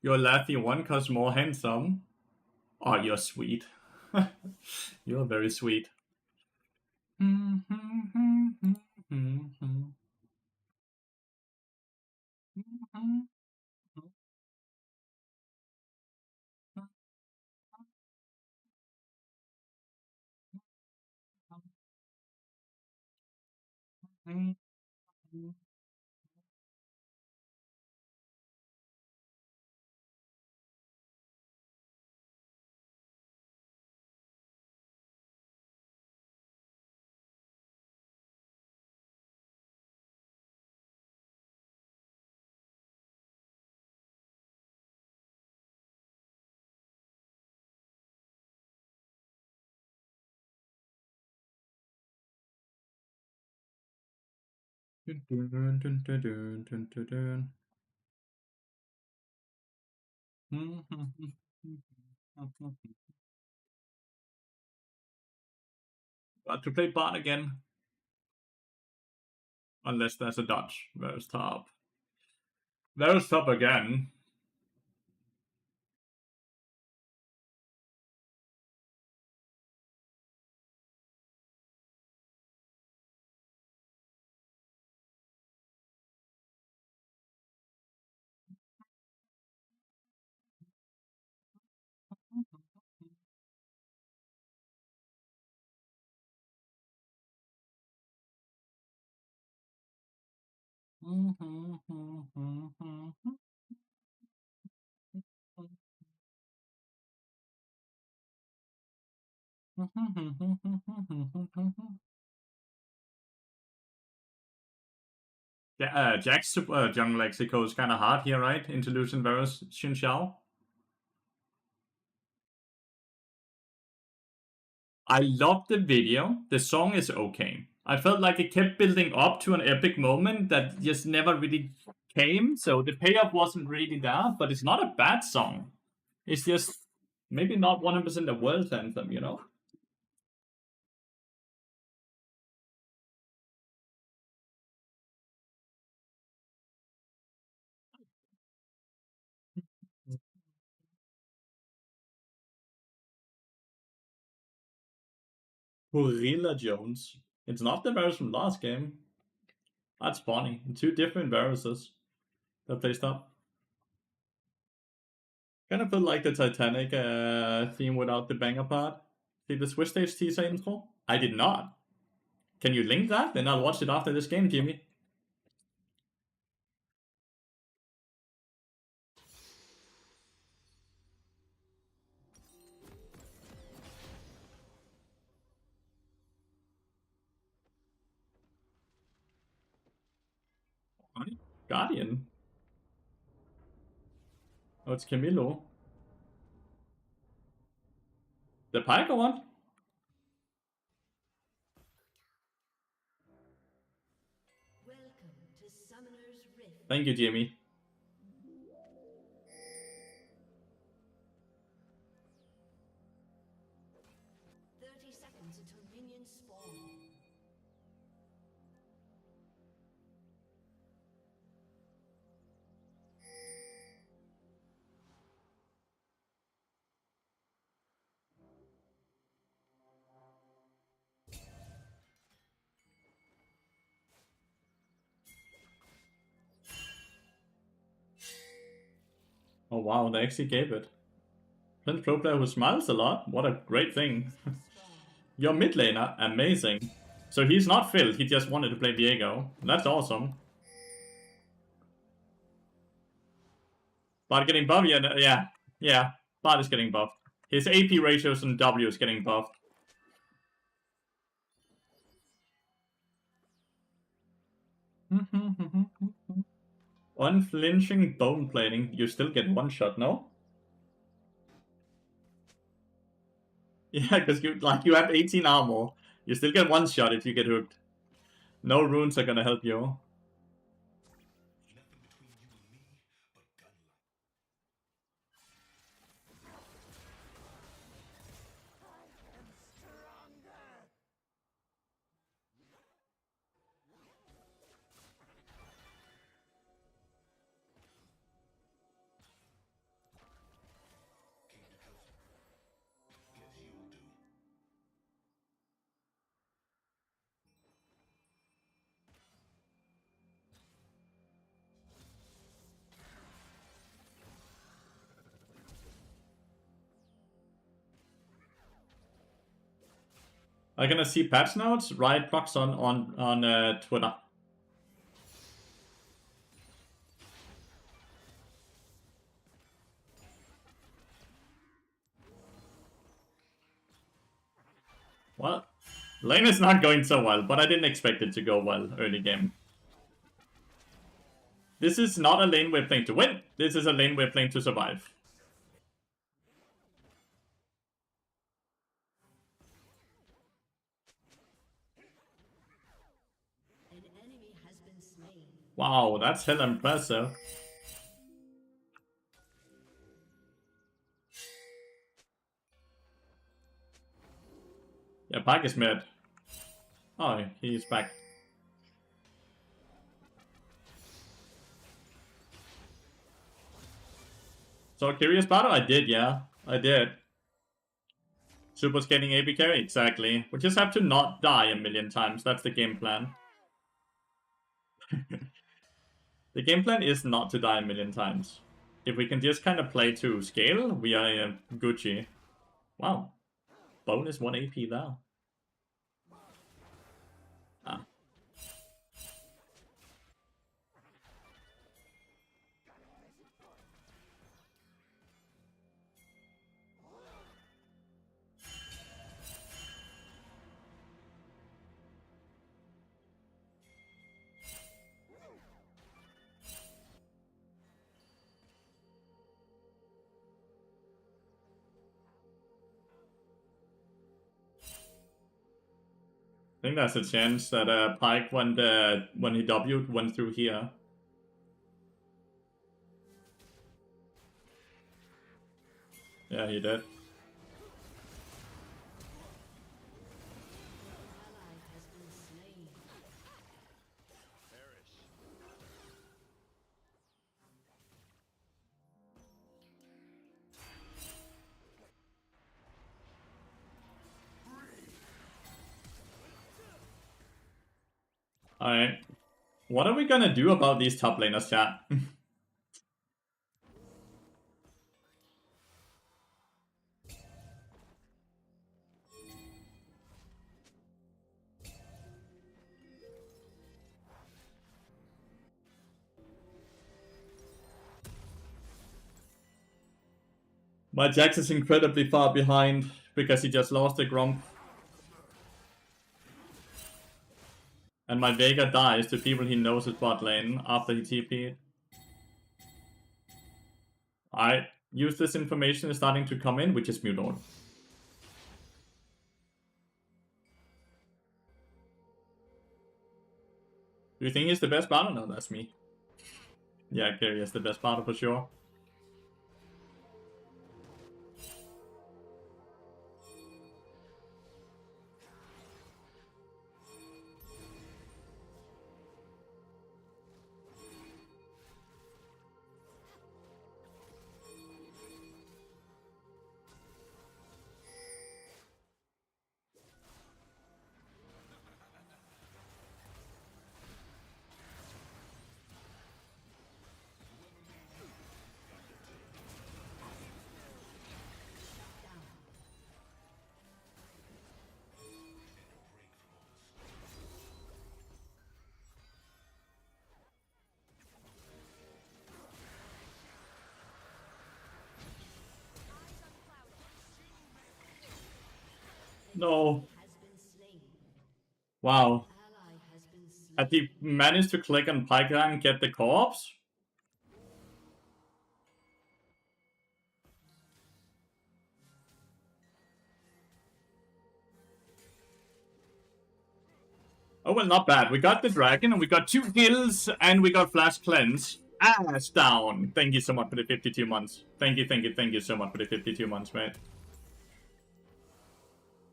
Your Lathyrus one cause more handsome. Oh, you're sweet. You're very sweet. Got to play bot again. Unless there's a dodge. Where's top? There's top again. Yeah, Jack's super young lexico is kind of hard here, right? Interlucent Varus Xinxiao. I love the video. The song is okay. I felt like it kept building up to an epic moment that just never really came, so the payoff wasn't really there, but it's not a bad song. It's just maybe not 100% a world anthem, you know? Gorilla Jones. It's not the Varus from last game. That's funny. Two different Varuses that placed up. Kind of feel like the Titanic theme without the banger part. See the Swiss stage teaser intro? I did not. Can you link that? Then I'll watch it after this game, Jimmy. Guardian. Oh, it's Camilo. The Piker one? Welcome to Summoner's Rift. Thank you, Jimmy. 30 seconds until minions spawn. Oh wow, they actually gave it. Prince Pro player who smiles a lot. What a great thing. Your mid laner, amazing. So he's not filled, he just wanted to play Diego. That's awesome. Bart getting buffed? Yeah. Bart is getting buffed. His AP ratios and W is getting buffed. Unflinching bone plating, you still get one shot, no? Yeah, because you have 18 armor. You still get one shot if you get hooked. No runes are gonna help you. I'm gonna see patch notes, Riot Box on Twitter. Well, lane is not going so well, but I didn't expect it to go well early game. This is not a lane we're playing to win. This is a lane we're playing to survive. An enemy has been slain. Wow, that's hell impressive. Yeah, Pike is mid. Oh, he's back. So curious battle? I did, yeah. I did. Super's getting AP carry? Exactly. We just have to not die a million times. That's the game plan. The game plan is not to die a million times. If we can just kind of play to scale, we are Gucci. Wow. Bonus 1 AP there. Ah. I think there's a chance that Pike, when he W'd, went through here. Yeah, he did. Ally has been slain. Alright. What are we gonna do about these top laners, chat? My Jax is incredibly far behind because he just lost a Grump. And my Vega dies to people he knows is bot lane after he TP'd. Alright, use this information is starting to come in, which is mute all. Do you think he's the best battle? No, that's me. Yeah, Carry is the best battle for sure. No. Has been slain. Wow. Ally has been slain. Had he managed to click on Pike and get the corpse? Oh well, not bad. We got the dragon, and we got 2 kills, and we got flash cleanse. Ass down. Thank you so much for the 52 months. Thank you so much for the 52 months, mate.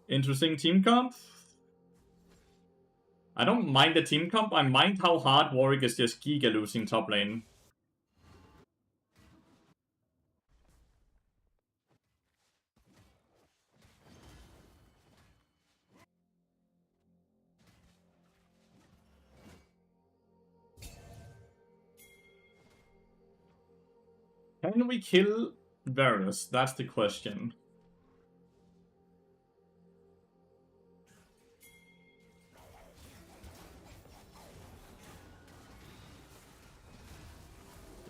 Interesting team comp. I don't mind the team comp. I mind how hard Warwick is just giga losing top lane. Can we kill Varus? That's the question.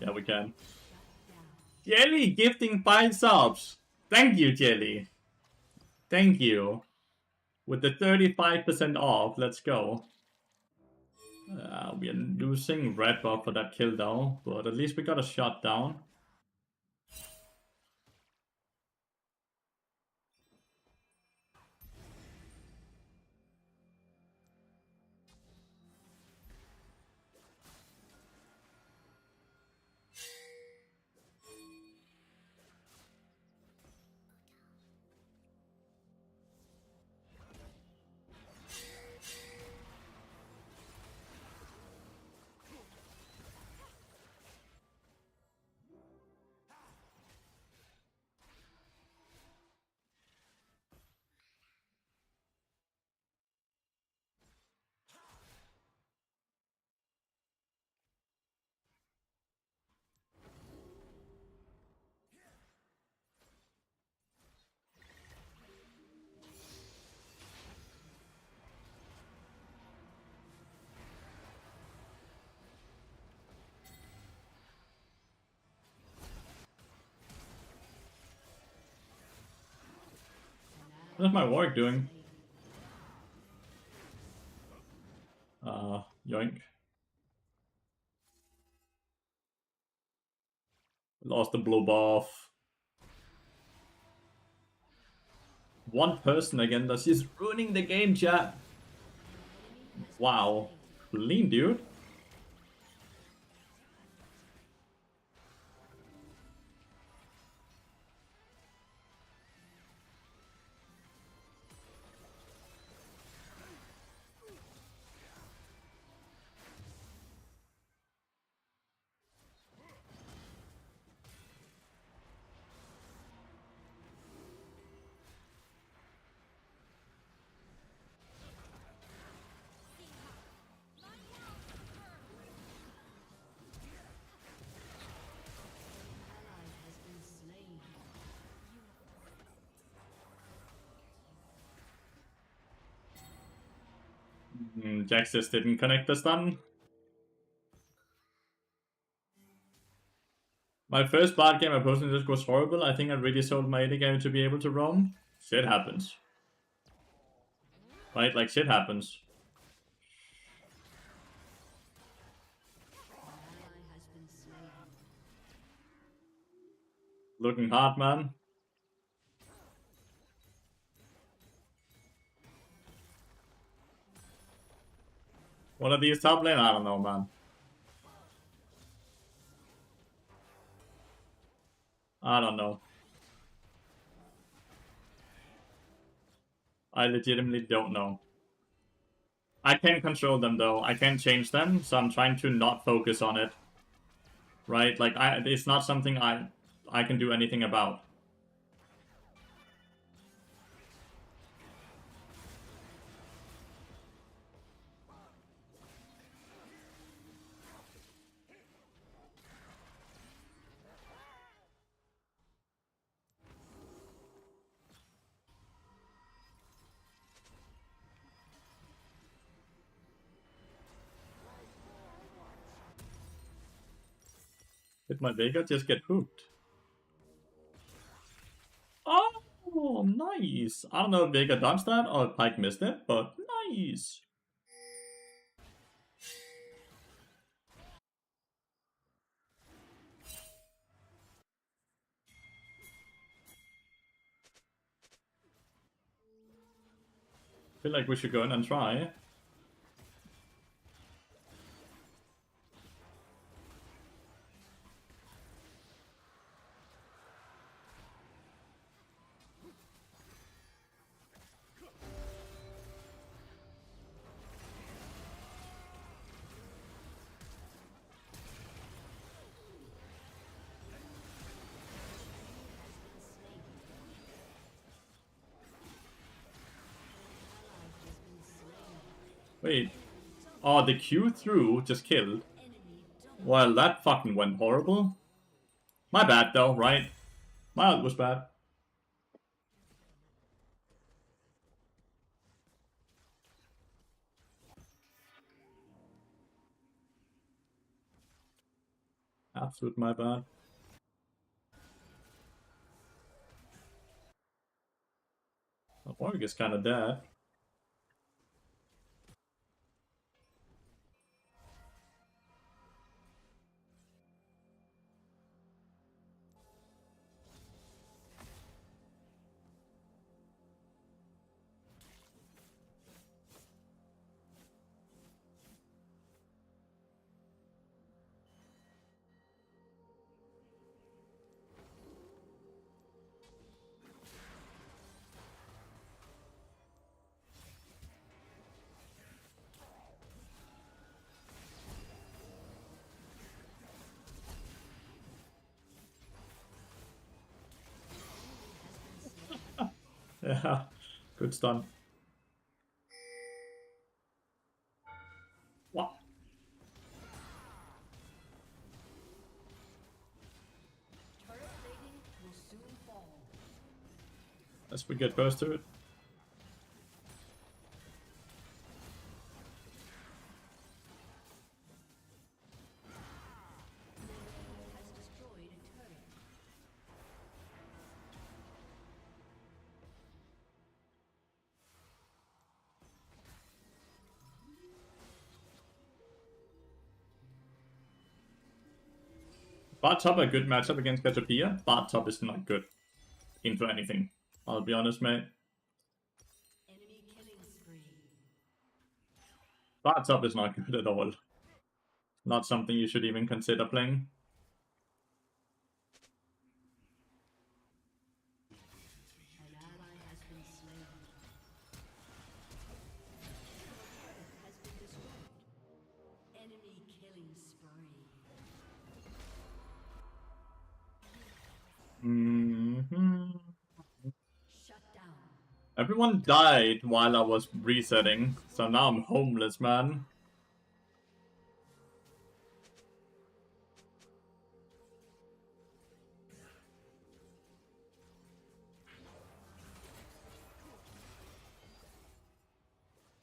Yeah, we can. Jelly gifting 5 subs. Thank you, Jelly. Thank you. With the 35% off, let's go. We are losing red buff for that kill though, but at least we got a shot down. What's my warg doing? Yoink. Lost the blue buff. One person again, that's just ruining the game, chat. Wow. Clean, dude. Jax just didn't connect the stun. My first bot game opposing this was horrible. I think I really sold my AD game to be able to roam. Shit happens. Right? Like, shit happens. Looking hard, man. What are these top lane? I don't know, man. I don't know. I legitimately don't know. I can control them though. I can change them, so I'm trying to not focus on it. Right? Like, it's not something I can do anything about. Did my Vega just get hooked? Oh, nice. I don't know if Vega dodged that or if Pyke missed it, but nice. Feel like we should go in and try. Wait. Oh, the Q through just killed. Well, that fucking went horrible. My bad though, right? My ult was bad. Absolute my bad. Warwick is kind of dead. Yeah, good stun. What? Turret plating will soon fall. As we get close to it. Has destroyed a turret. Bot top a good matchup against Katapia. Bot top is not good into anything. I'll be honest, mate. Enemy killing spree. Bot top is not good at all. Not something you should even consider playing. An ally has been slain. Turret has been destroyed. Enemy killing spree. Shut down. Everyone died while I was resetting, so now I'm homeless, man.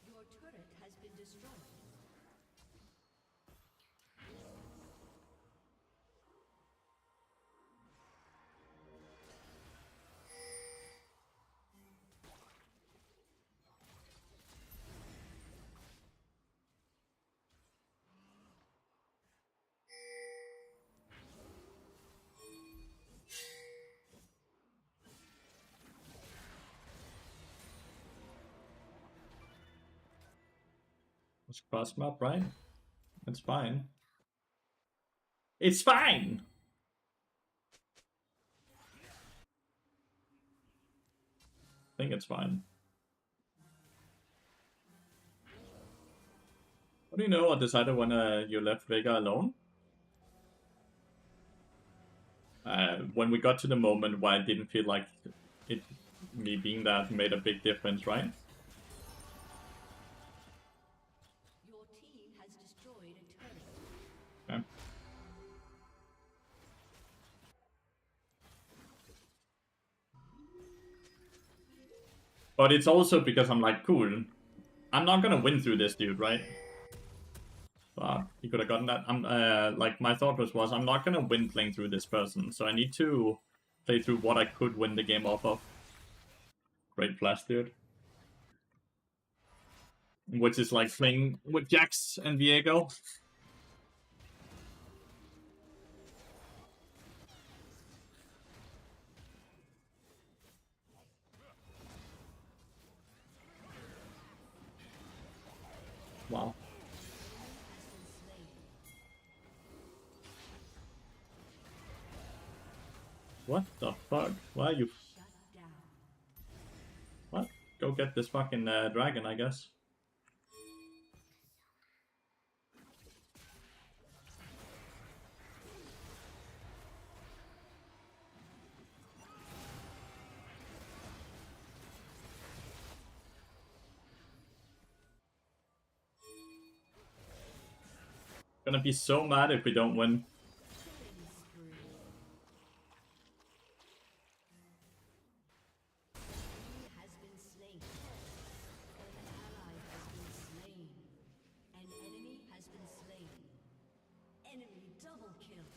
Your turret has been destroyed. It's cross map, right? It's fine. It's fine! I think it's fine. What do you know or decided when you left Vega alone? When we got to the moment where I didn't feel like me being that made a big difference, right? Your team has destroyed a turret. Okay. But it's also because I'm like, cool, I'm not gonna win through this dude, right? He could have gotten that. Like, my thought was I'm not gonna win playing through this person, so I need to play through what I could win the game off of. Great flash, dude. Which is like playing with Jax and Viego. Wow. What the fuck? Why are you... Shut down. What? Go get this fucking dragon, I guess. Gonna be so mad if we don't win. Killing spree. He has been slain. An ally has been slain. An enemy has been slain. Enemy double kill.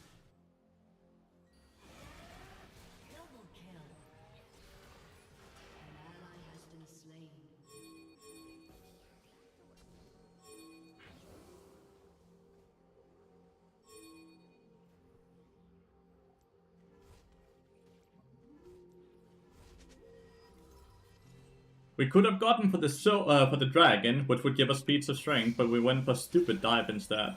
We could have gotten for the for the dragon, which would give us speeds of strength, but we went for stupid dive instead.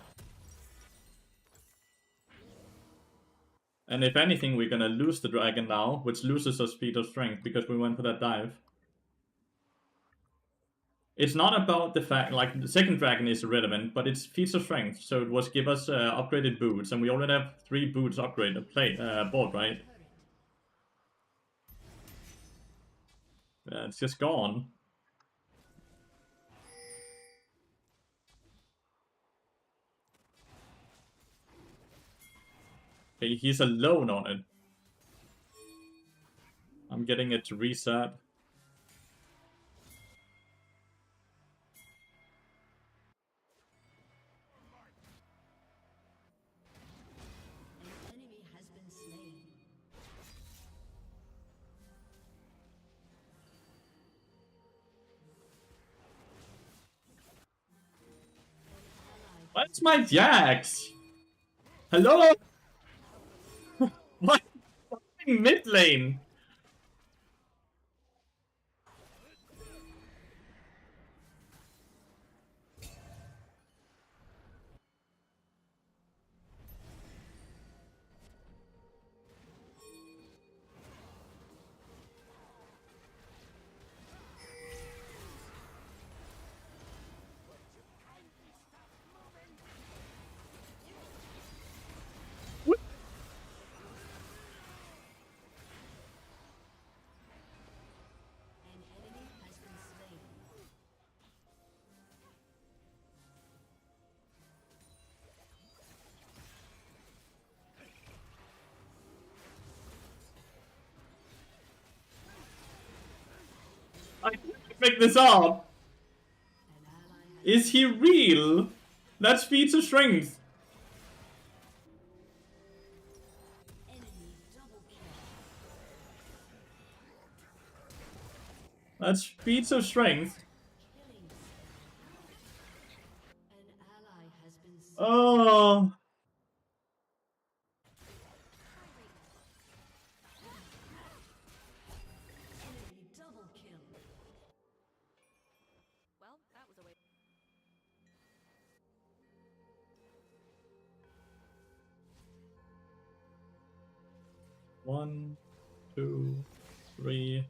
And if anything, we're gonna lose the dragon now, which loses us speed of strength because we went for that dive. It's not about the fact, like, the second dragon is irrelevant, but it's feats of strength, so it was give us upgraded boots, and we already have 3 boots upgraded, bought, right? It's just gone. Okay, he's alone on it. I'm getting it to reset. An enemy has been slain. What's my Jax? Hello? What? Mid lane? An enemy has been slain. I can't pick this up. An ally has Is he real? That's feats of strength. enemy double kill. That's feats of strength. Killing. An ally has been slain. Oh. Enemy double kill. Well, that was a waste. 1, 2, 3.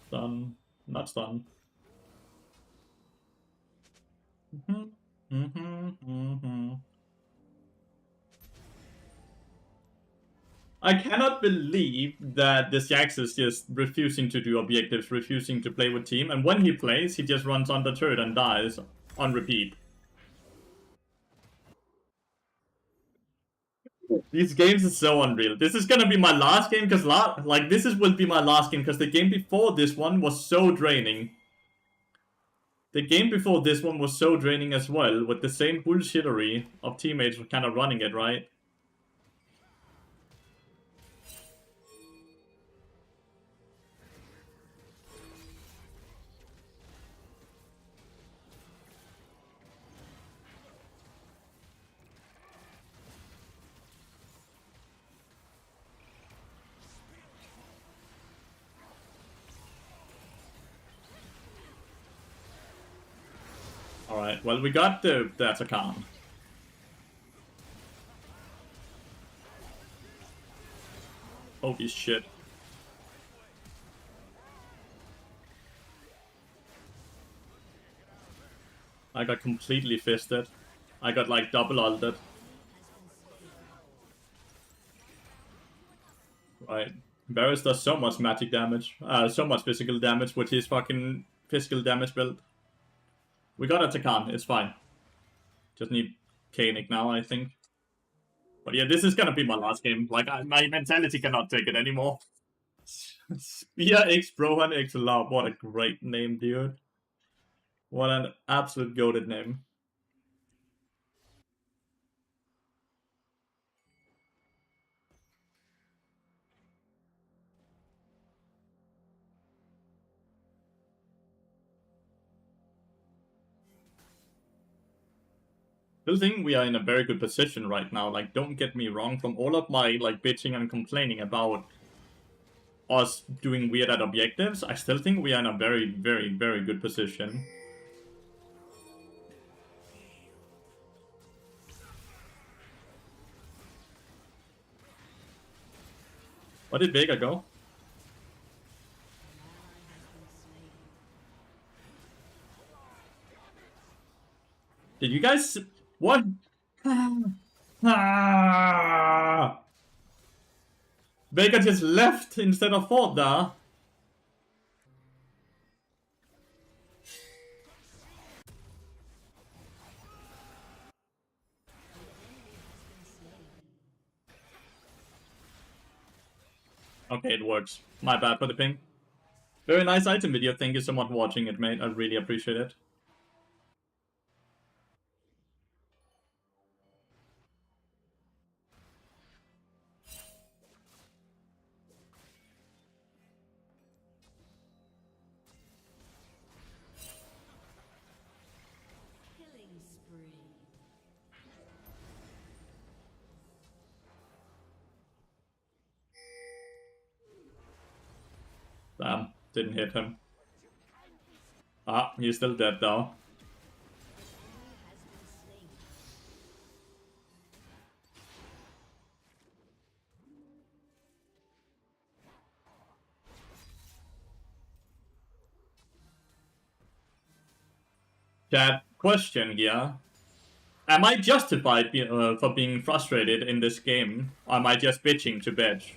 Stun. Not stun. I cannot believe that the Jax is just refusing to do objectives, refusing to play with team, and when he plays, he just runs on the turret and dies on repeat. These games are so unreal. This is gonna be my last game because will be my last game because the game before this one was so draining. The game before this one was so draining as well, with the same bullshittery of teammates kind of running it, right? Alright, well, we got the Atakan. Holy shit. I got completely fisted. I got like double ulted. Right. Varus does so much magic damage, so much physical damage with his fucking physical damage build. We got Atakan, it's fine. Just need Koenig now, I think. But yeah, this is gonna be my last game. Like, my mentality cannot take it anymore. Spear X Brohan X Love. What a great name, dude. What an absolute goated name. Still think we are in a very good position right now. Like, don't get me wrong, from all of my like bitching and complaining about us doing weird at objectives, I still think we are in a very, very, very good position. Where did Vega go? Did you guys... What? Ah! Vega just left instead of fought there. Okay, it works. My bad for the ping. Very nice item video. Thank you so much for watching it, mate. I really appreciate it. Killing spree. Damn, didn't hit him. Ah, he's still dead though. Has been slain. Chat, question here. Am I justified for being frustrated in this game? Or am I just bitching to bitch?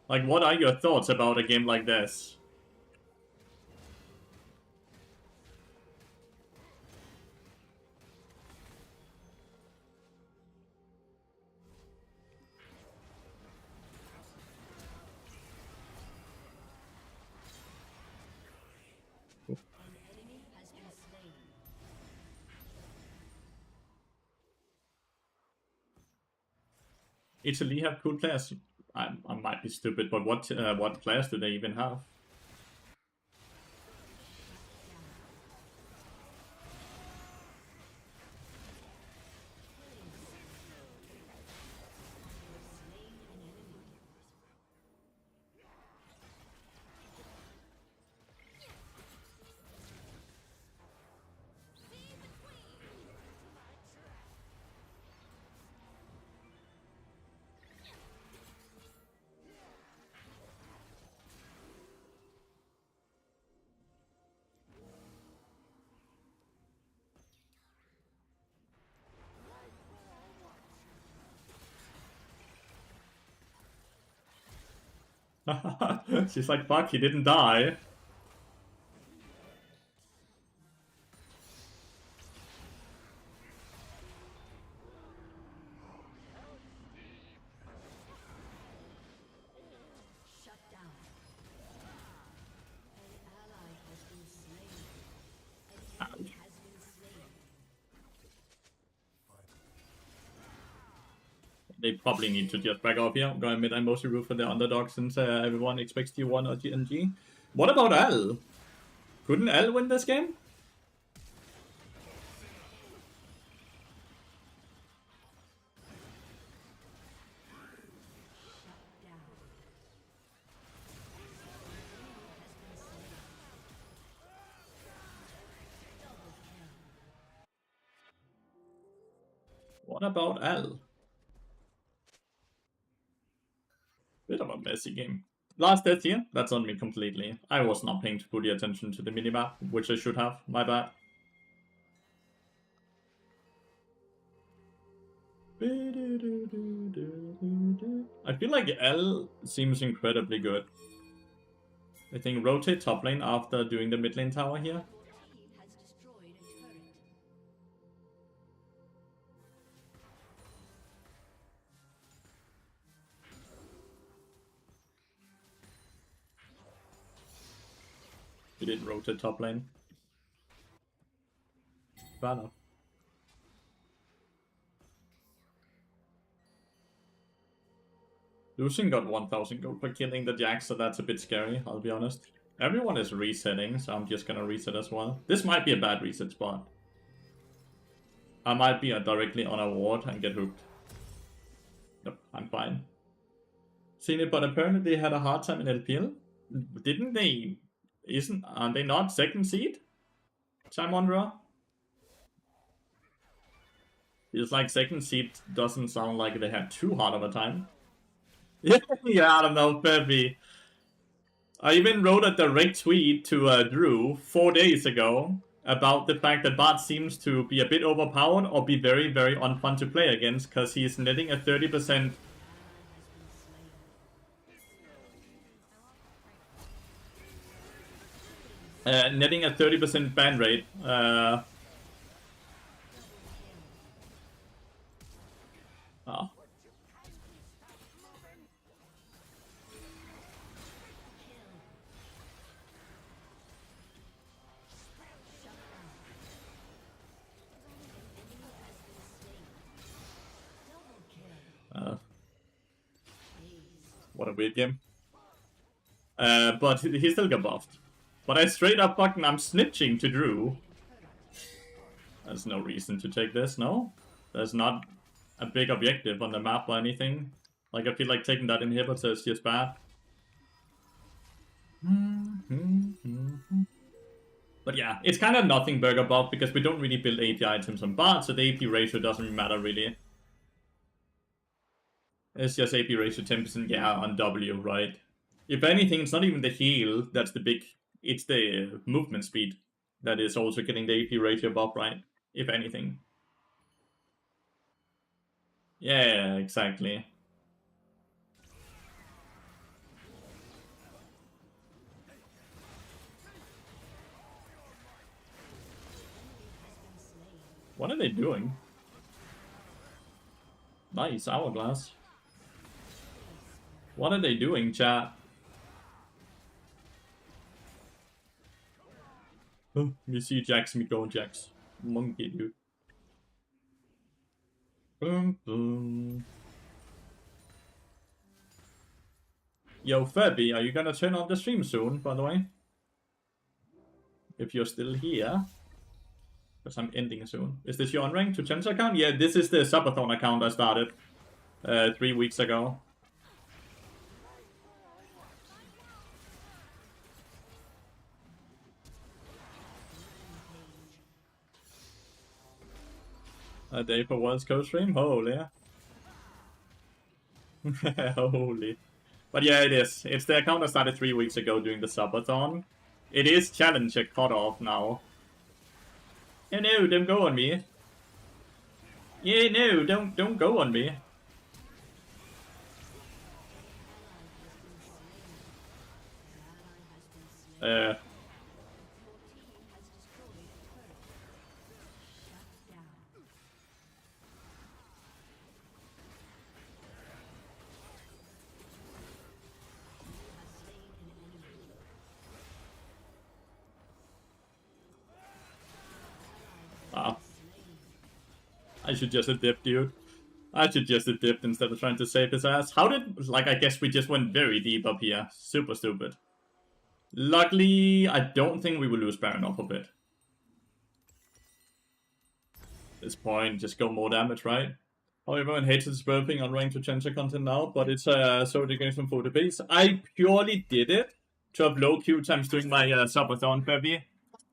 Like, what are your thoughts about a game like this? An enemy has been slain. Italy have cool players. I might be stupid, but what players do they even have? Slain an enemy. She's like, fuck, he didn't die. Shut down. An ally has been slain. An enemy has been slain. They probably need to just back up here. I'm going mid and mostly root for the underdog since everyone expects T1 or GNG. What about L? Couldn't L win this game? Down. What about L? Bit of a messy game. Last death here, that's on me completely. I was not paying fully attention to the minimap, which I should have. My bad. I feel like L seems incredibly good. I think rotate top lane after doing the mid lane tower here. Your team has destroyed a turret. He didn't rotate top lane. Fair enough. Lucian got 1000 gold for killing the Jack, so that's a bit scary, I'll be honest. Everyone is resetting, so I'm just gonna reset as well. This might be a bad reset spot. I might be directly on a ward and get hooked. Nope, I'm fine. Seen it, but apparently they had a hard time in LPL. Didn't they? Aren't they not second seed? Time Wanderer? It's like second seed doesn't sound like they had too hard of a time. Yeah, I don't know, Peppy. I even wrote a direct tweet to Drew 4 days ago about the fact that Bart seems to be a bit overpowered or be very, very unfun to play against because he's netting a 30% netting a 30% ban rate. Oh. What a weird game. But he still got buffed. But I straight up fucking I'm snitching to Drew. There's no reason to take this, no? There's not a big objective on the map or anything. Like, I feel like taking that inhibitor is just bad. But yeah, it's kind of nothing burger buff because we don't really build AP items on Bart, so the AP ratio doesn't matter really. It's just AP ratio 10%, yeah, on W, right? If anything, it's not even the heal that's the big... It's the movement speed that is also getting the AP ratio buff, right? If anything. Yeah, exactly. What are they doing? Nice, hourglass. What are they doing, chat? Oh, you see Jax, me going Jax. Monkey, dude. Boom, boom. Yo, Febby, are you gonna turn on the stream soon, by the way? If you're still here. Because I'm ending soon. Is this your unranked to Chen's account? Yeah, this is the Subathon account I started 3 weeks ago. A day for World's Coast stream? Holy. Holy. But yeah, it is. It's the account I started 3 weeks ago doing the Subathon. It is Challenger cutoff now. Yeah, no, don't go on me. Yeah, no, don't go on me. I should just have dipped, dude. I should just have dipped instead of trying to save his ass. How did... Like, I guess we just went very deep up here. Super stupid. Luckily, I don't think we will lose Baron off of it. At this point, just go more damage, right? How everyone hates its burping on ranked Challenger content now, but it's so the games from 40 base. I purely did it to have low queue times doing my subathon Febby.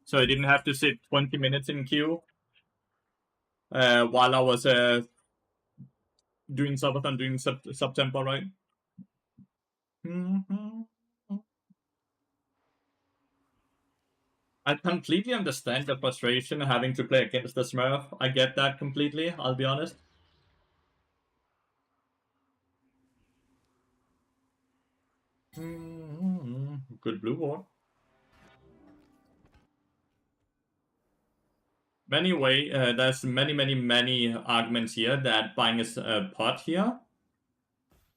So I didn't have to sit 20 minutes in queue while I was doing subathon during September, right? I completely understand the frustration having to play against the Smurf. I get that completely, I'll be honest. Good blue ward. Anyway, there's many arguments here that buying a pot here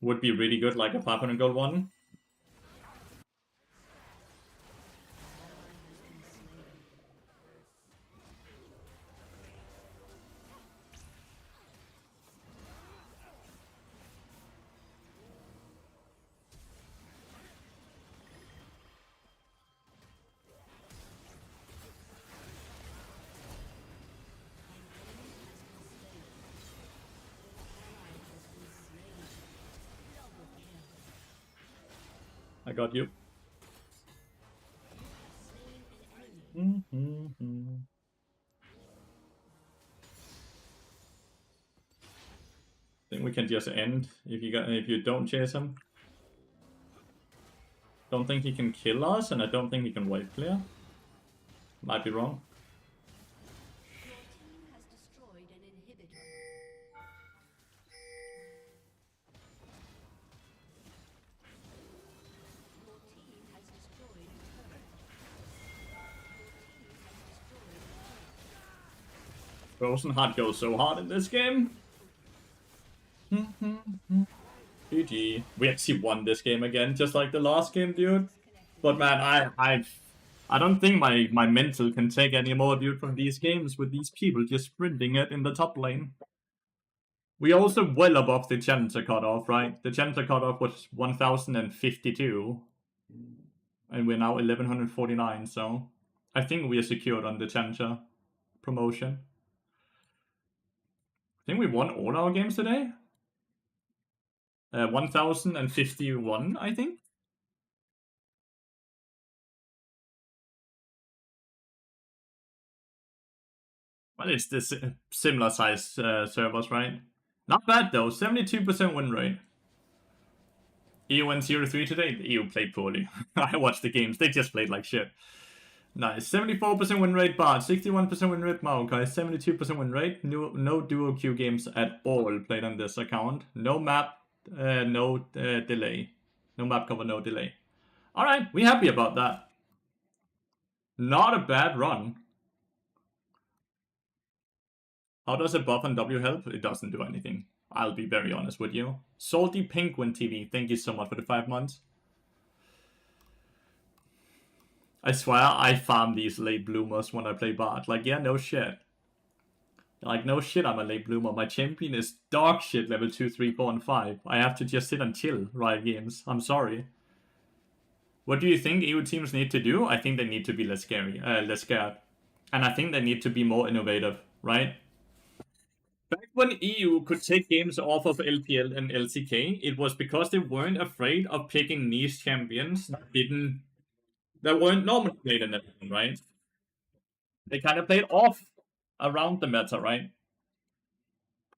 would be really good, like a 500 gold one. I got you. I think we can just end if you don't chase him. Don't think he can kill us, and I don't think he can wave clear. Might be wrong. Your team has destroyed an inhibitor. Your team has destroyed a turret. Your team has destroyed a turret. Frozen Heart goes so hard in this game. GG. We actually won this game again, just like the last game, dude. But man, I don't think my mental can take any more, dude, from these games with these people just sprinting it in the top lane. We also well above the Challenger cutoff, right? The Challenger cutoff was 1052. And we're now 1149, so I think we are secured on the Challenger promotion. I think we won all our games today. 1051, I think. Well, it's this similar size servers, right? Not bad though, 72% win rate. EU went 0-3 today. The EU played poorly. I watched the games, they just played like shit. Nice, 74% win rate Bard, 61% win rate Maokai, 72% win rate. No duo queue games at all played on this account. No map, no delay. No map cover, no delay. Alright, we happy about that. Not a bad run. How does a buff on W help? It doesn't do anything. I'll be very honest with you. Salty Penguin TV, thank you so much for the 5 months. I swear I farm these late bloomers when I play Bard. Like, yeah, no shit. Like, no shit, I'm a late bloomer. My champion is dog shit level 2, 3, 4, and 5. I have to just sit and chill Riot Games. I'm sorry. What do you think EU teams need to do? I think they need to be less scared. And I think they need to be more innovative, right? Back when EU could take games off of LPL and LCK, it was because they weren't afraid of picking niche champions that weren't normally played in everything, right? They kind of played off around the meta, right?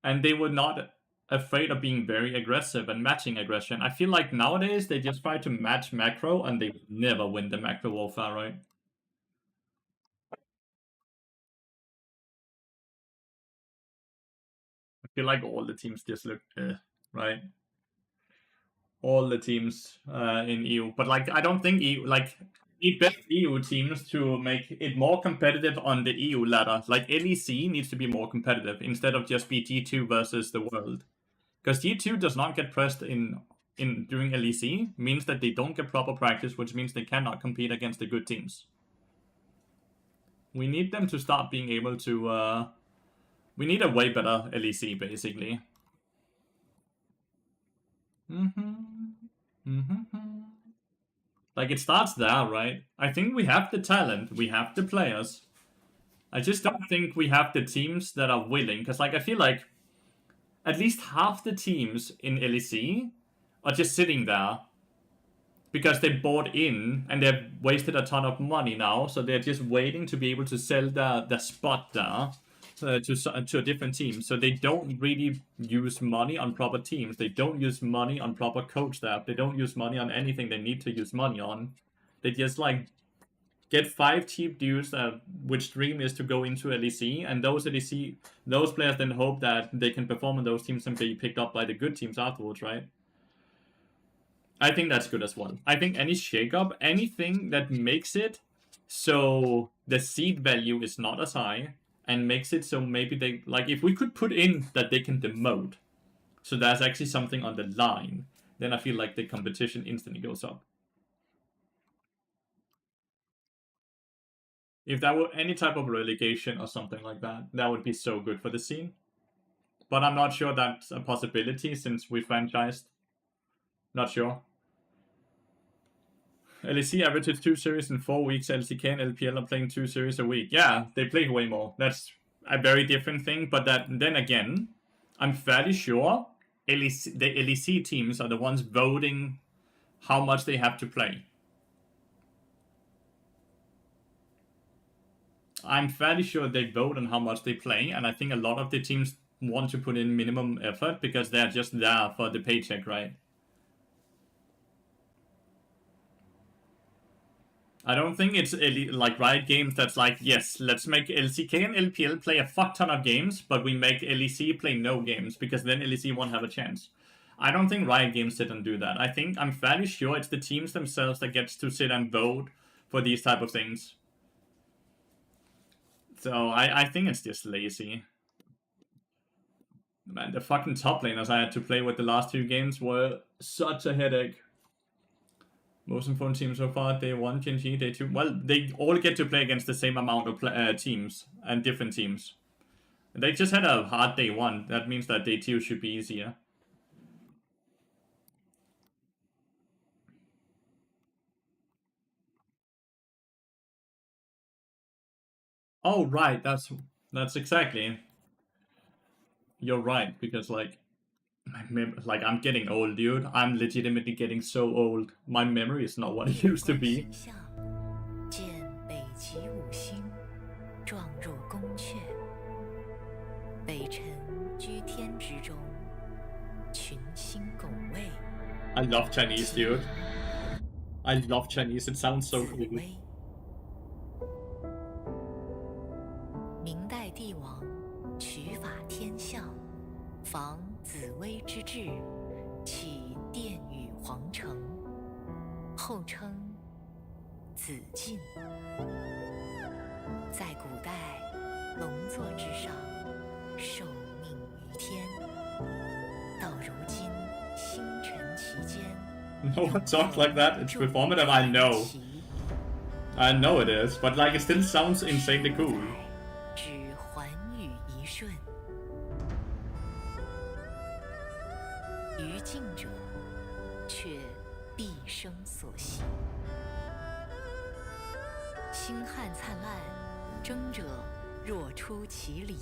And they were not afraid of being very aggressive and matching aggression. I feel like nowadays they just try to match macro and they never win the macro warfare, right? I feel like all the teams just look, right? All the teams in EU. But like, I don't think EU, like, need better EU teams to make it more competitive on the EU ladder. Like, LEC needs to be more competitive instead of just be G2 versus the world. Because G2 does not get pressed in during LEC, means that they don't get proper practice, which means they cannot compete against the good teams. We need them to start being able to... we need a way better LEC, basically. Like, it starts there, right? I think we have the talent, we have the players. I just don't think we have the teams that are willing, because, like, I feel like at least half the teams in LEC are just sitting there because they bought in and they've wasted a ton of money now, so they're just waiting to be able to sell their spot there to a different team. So they don't really use money on proper teams. They don't use money on proper coach staff. They don't use money on anything they need to use money on. They just like get 5 cheap dudes which dream is to go into LEC, and those players then hope that they can perform on those teams and be picked up by the good teams afterwards, right? I think that's good as well. I think any shakeup, anything that makes it so the seed value is not as high, and makes it so maybe they, like, if we could put in that they can demote, so there's actually something on the line, then I feel like the competition instantly goes up. If there were any type of relegation or something like that, that would be so good for the scene. But I'm not sure that's a possibility since we franchised. Not sure. LEC averages 2 series in 4 weeks. LCK and LPL are playing 2 series a week. Yeah, they play way more. That's a very different thing. But then again, I'm fairly sure the LEC teams are the ones voting how much they have to play. I'm fairly sure they vote on how much they play, and I think a lot of the teams want to put in minimum effort because they're just there for the paycheck, right? I don't think it's like Riot Games that's like, yes, let's make LCK and LPL play a fuck ton of games, but we make LEC play no games, because then LEC won't have a chance. I don't think Riot Games sit and do that. I'm fairly sure it's the teams themselves that gets to sit and vote for these type of things. So I think it's just lazy. Man, the fucking top laners I had to play with the last 2 games were such a headache. Most important teams so far, day 1, GNG, day 2. Well, they all get to play against the same amount of teams and different teams. They just had a hard day 1. That means that day 2 should be easier. Oh, right. That's exactly. You're right, because like I'm getting old, dude. I'm legitimately getting so old. My memory is not what it used to be. 见北极五星，状若宫阙。北辰居天之中，群星拱卫。 I love Chinese, dude. I love Chinese. It sounds so 紫 cool. 薇。明代帝王取法天象，防紫薇之治，起殿宇皇城，后称紫禁。在古代，龙座之上，受命于天。到如今，星辰其间。 No one talks like that. It's performative, I know. I know it is, but like it still sounds insanely cool. 只寰宇一瞬，于敬者却毕生所系。星汉灿烂，争者若出其里。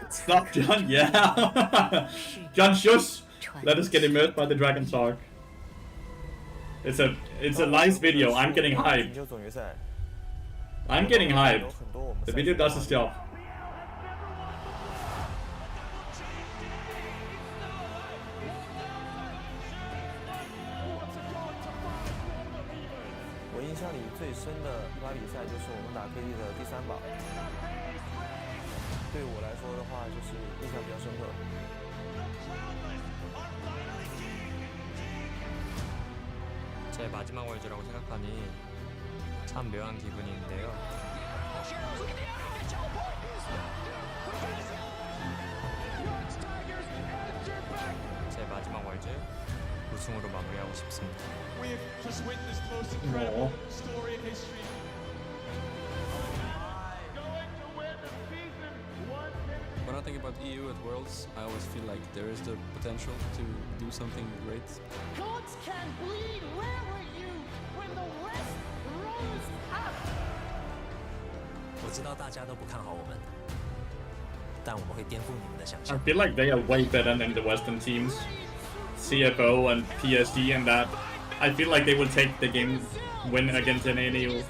Stop, John. Yeah. John, shush. Let us get immersed by the Dragon Talk. It's a nice video. I'm getting hyped. I'm getting hyped. The video does its job. 我印象里最深的一把比赛就是我们打 KD 的第3把，对我来说的话就是印象比较深刻。 제 마지막 월즈라고 생각하니 참 묘한 기분인데요. 제 마지막 월즈 우승으로 마무리하고 싶습니다. No. When I think about EU at Worlds, I always feel like there is the potential to do something great. Gods can bleed. Where were you when the West rose up? 我知道大家都不看好我们，但我们会颠覆你们的想 I 象。 feel like they are way better than the Western teams. CFO and PSG and that. I feel like they will take the game win against an ANU.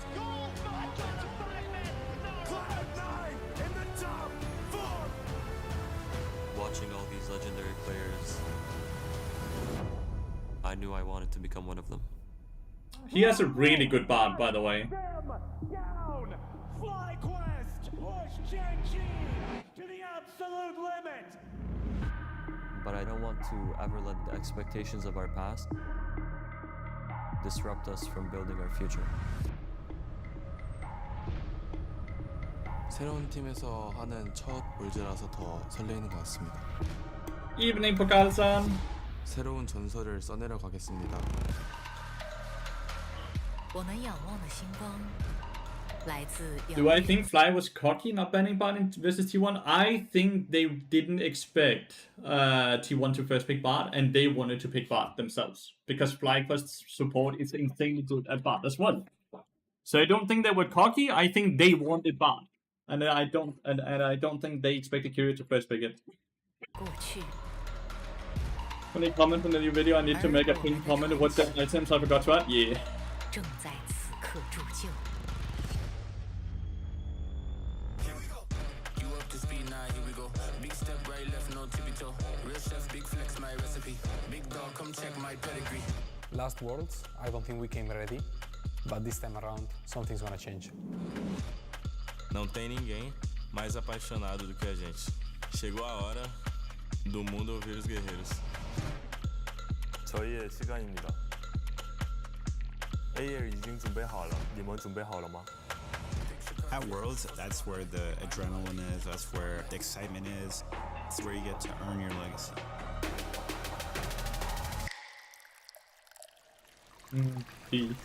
Watching all these legendary players, I knew I wanted to become one of them. He has a really good bard, by the way. Down! Fly quest! Push Gen-G to the absolute limit! But I don't want to ever let the expectations of our past disrupt us from building our future. 새로운 팀에서 하는 첫 월즈라서 더 설레이는 것 같습니다. Evening, Pokal-san. 새로운 전설을 써내려 가겠습니다. 我们仰望的星光，来自 Do I think Fly was cocky not banning Bard in versus T1? I think they didn't expect T1 to first pick Bard, and they wanted to pick Bard themselves because FlyQuest's support is insanely good at Bard as well. So I don't think they were cocky. I think they wanted Bard, and I don't think they expected Kyria to first pick it. 过去， Any comment on the new video? I need to make a pin comment. What the items I forgot to add? Yeah. 正在此刻铸就。 Last Worlds, I don't think we came ready, but this time around, something's gonna change. Não tem ninguém mais apaixonado do que a gente. Chegou a hora do mundo ouvir os guerreiros. 저희의 시간입니다. AL 已经准备好了，你们准备好了吗？ At Worlds, that's where the adrenaline is, that's where the excitement is, it's where you get to earn your legacy. Peace.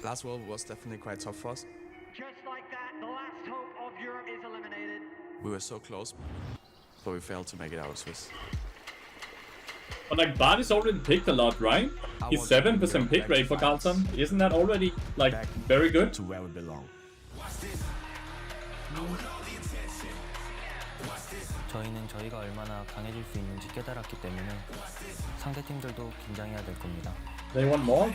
Last World was definitely quite tough for us. Just like that, the last hope of Europe is eliminated. We were so close, but we failed to make it out of Swiss. But like Bart is already picked a lot, right? He's 7% pick rate for Carlton. Isn't that already like very good? To where we belong. 저희는 저희가 얼마나 강해질 수 있는지 깨달았기 때문에 상대 팀들도 긴장해야 될 겁니다. They want more?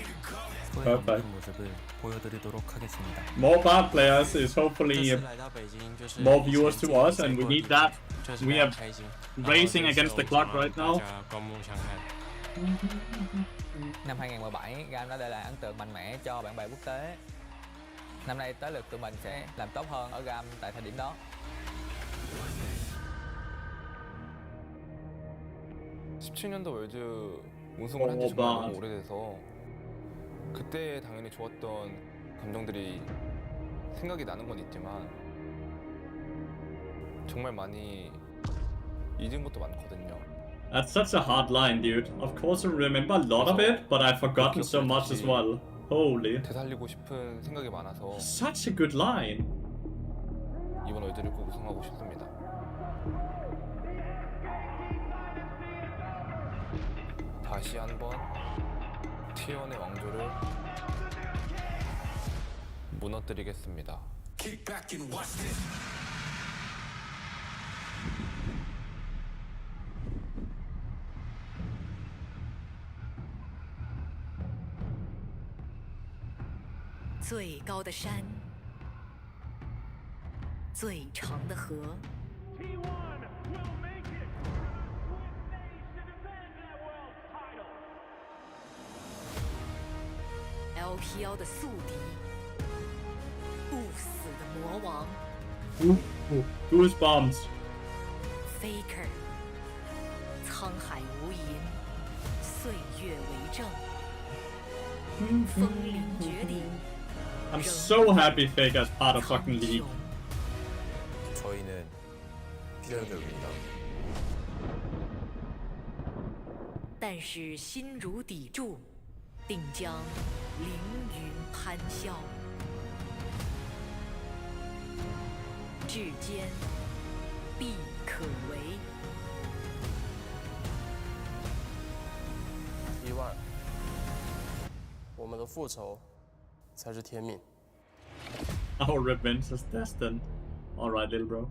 Perfect. 모습을 보여드리도록 하겠습니다. More Bart players is hopefully more viewers to us, and we need that. We are racing against the clock right now. Năm 2017, GAM đã để lại ấn tượng mạnh mẽ cho bạn bè quốc tế. Năm nay tới lượt tụi mình sẽ làm tốt hơn ở GAM tại thời điểm đó. 17년도 월드 우승을 한 지 정말 너무 오래돼서 그때 당연히 좋았던 감정들이 생각이 나는 건 있지만 정말 많이 잊은 것도 많거든요. That's such a hard line, dude. Of course I remember a lot of it, but I've forgotten so much as well. Holy. 되살리고 싶은 생각이 많아서 Such a good line. 이번 월드를 꼭 우승하고 싶습니다. 다시 한번 T1의 왕조를 무너뜨리겠습니다.最高的山，最长的河。 LPL 的宿敌，不死的魔王 Goosebumps. Faker， 沧海无垠，岁月为证，风铃绝顶。 I'm so happy Faker's part of fucking League. 저희는 피자들입니다. 但是心如砥柱，定将凌云攀霄。至坚必可为。意外，我们的复仇才是天命。 Our revenge is destined. Alright, little bro.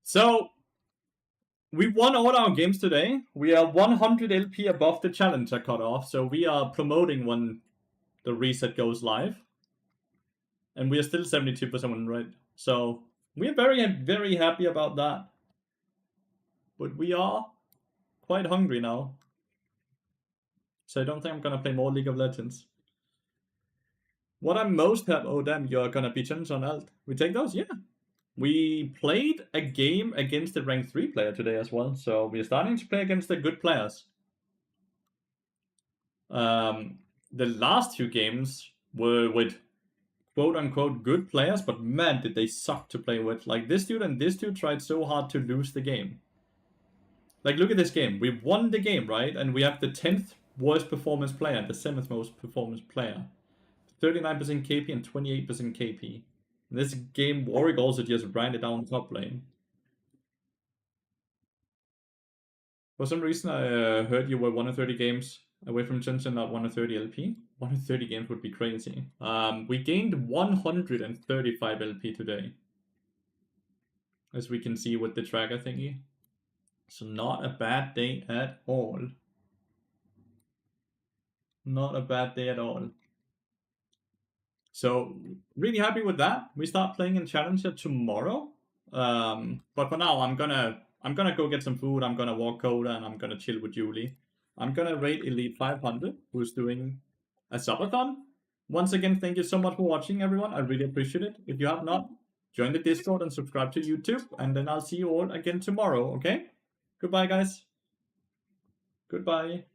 So, we won all our games today. We are 100 LP above the challenger cutoff, so we are promoting when the reset goes live. And we are still 72% win rate. So, we are very, very happy about that. But we are quite hungry now. So I don't think I'm gonna play more League of Legends. What I'm most happy... Oh, damn, you're gonna be challenged on alt. We take those? Yeah. We played a game against the rank 3 player today as well. So we're starting to play against the good players. The last 2 games were with quote-unquote good players, but man, did they suck to play with. Like, this dude and this dude tried so hard to lose the game. Like, look at this game. We won the game, right? And we have the 10th worst performance player and the 7th most performance player. 39% KP and 28% KP. In this game, Warwick also just ran it down top lane. For some reason, I heard you were 1 of 30 games away from Shenzhen, not 1 of 30 LP. 130 games would be crazy. We gained 135 LP today, as we can see with the tracker thingy. So not a bad day at all. Not a bad day at all. So really happy with that. We start playing in Challenger tomorrow. But for now, I'm gonna go get some food. I'm gonna walk Coda, and I'm gonna chill with Julie. I'm gonna rate Elite 500, who's doing a subathon. Once again, thank you so much for watching, everyone. I really appreciate it. If you have not, join the Discord and subscribe to YouTube, and then I'll see you all again tomorrow, okay? Goodbye, guys. Goodbye.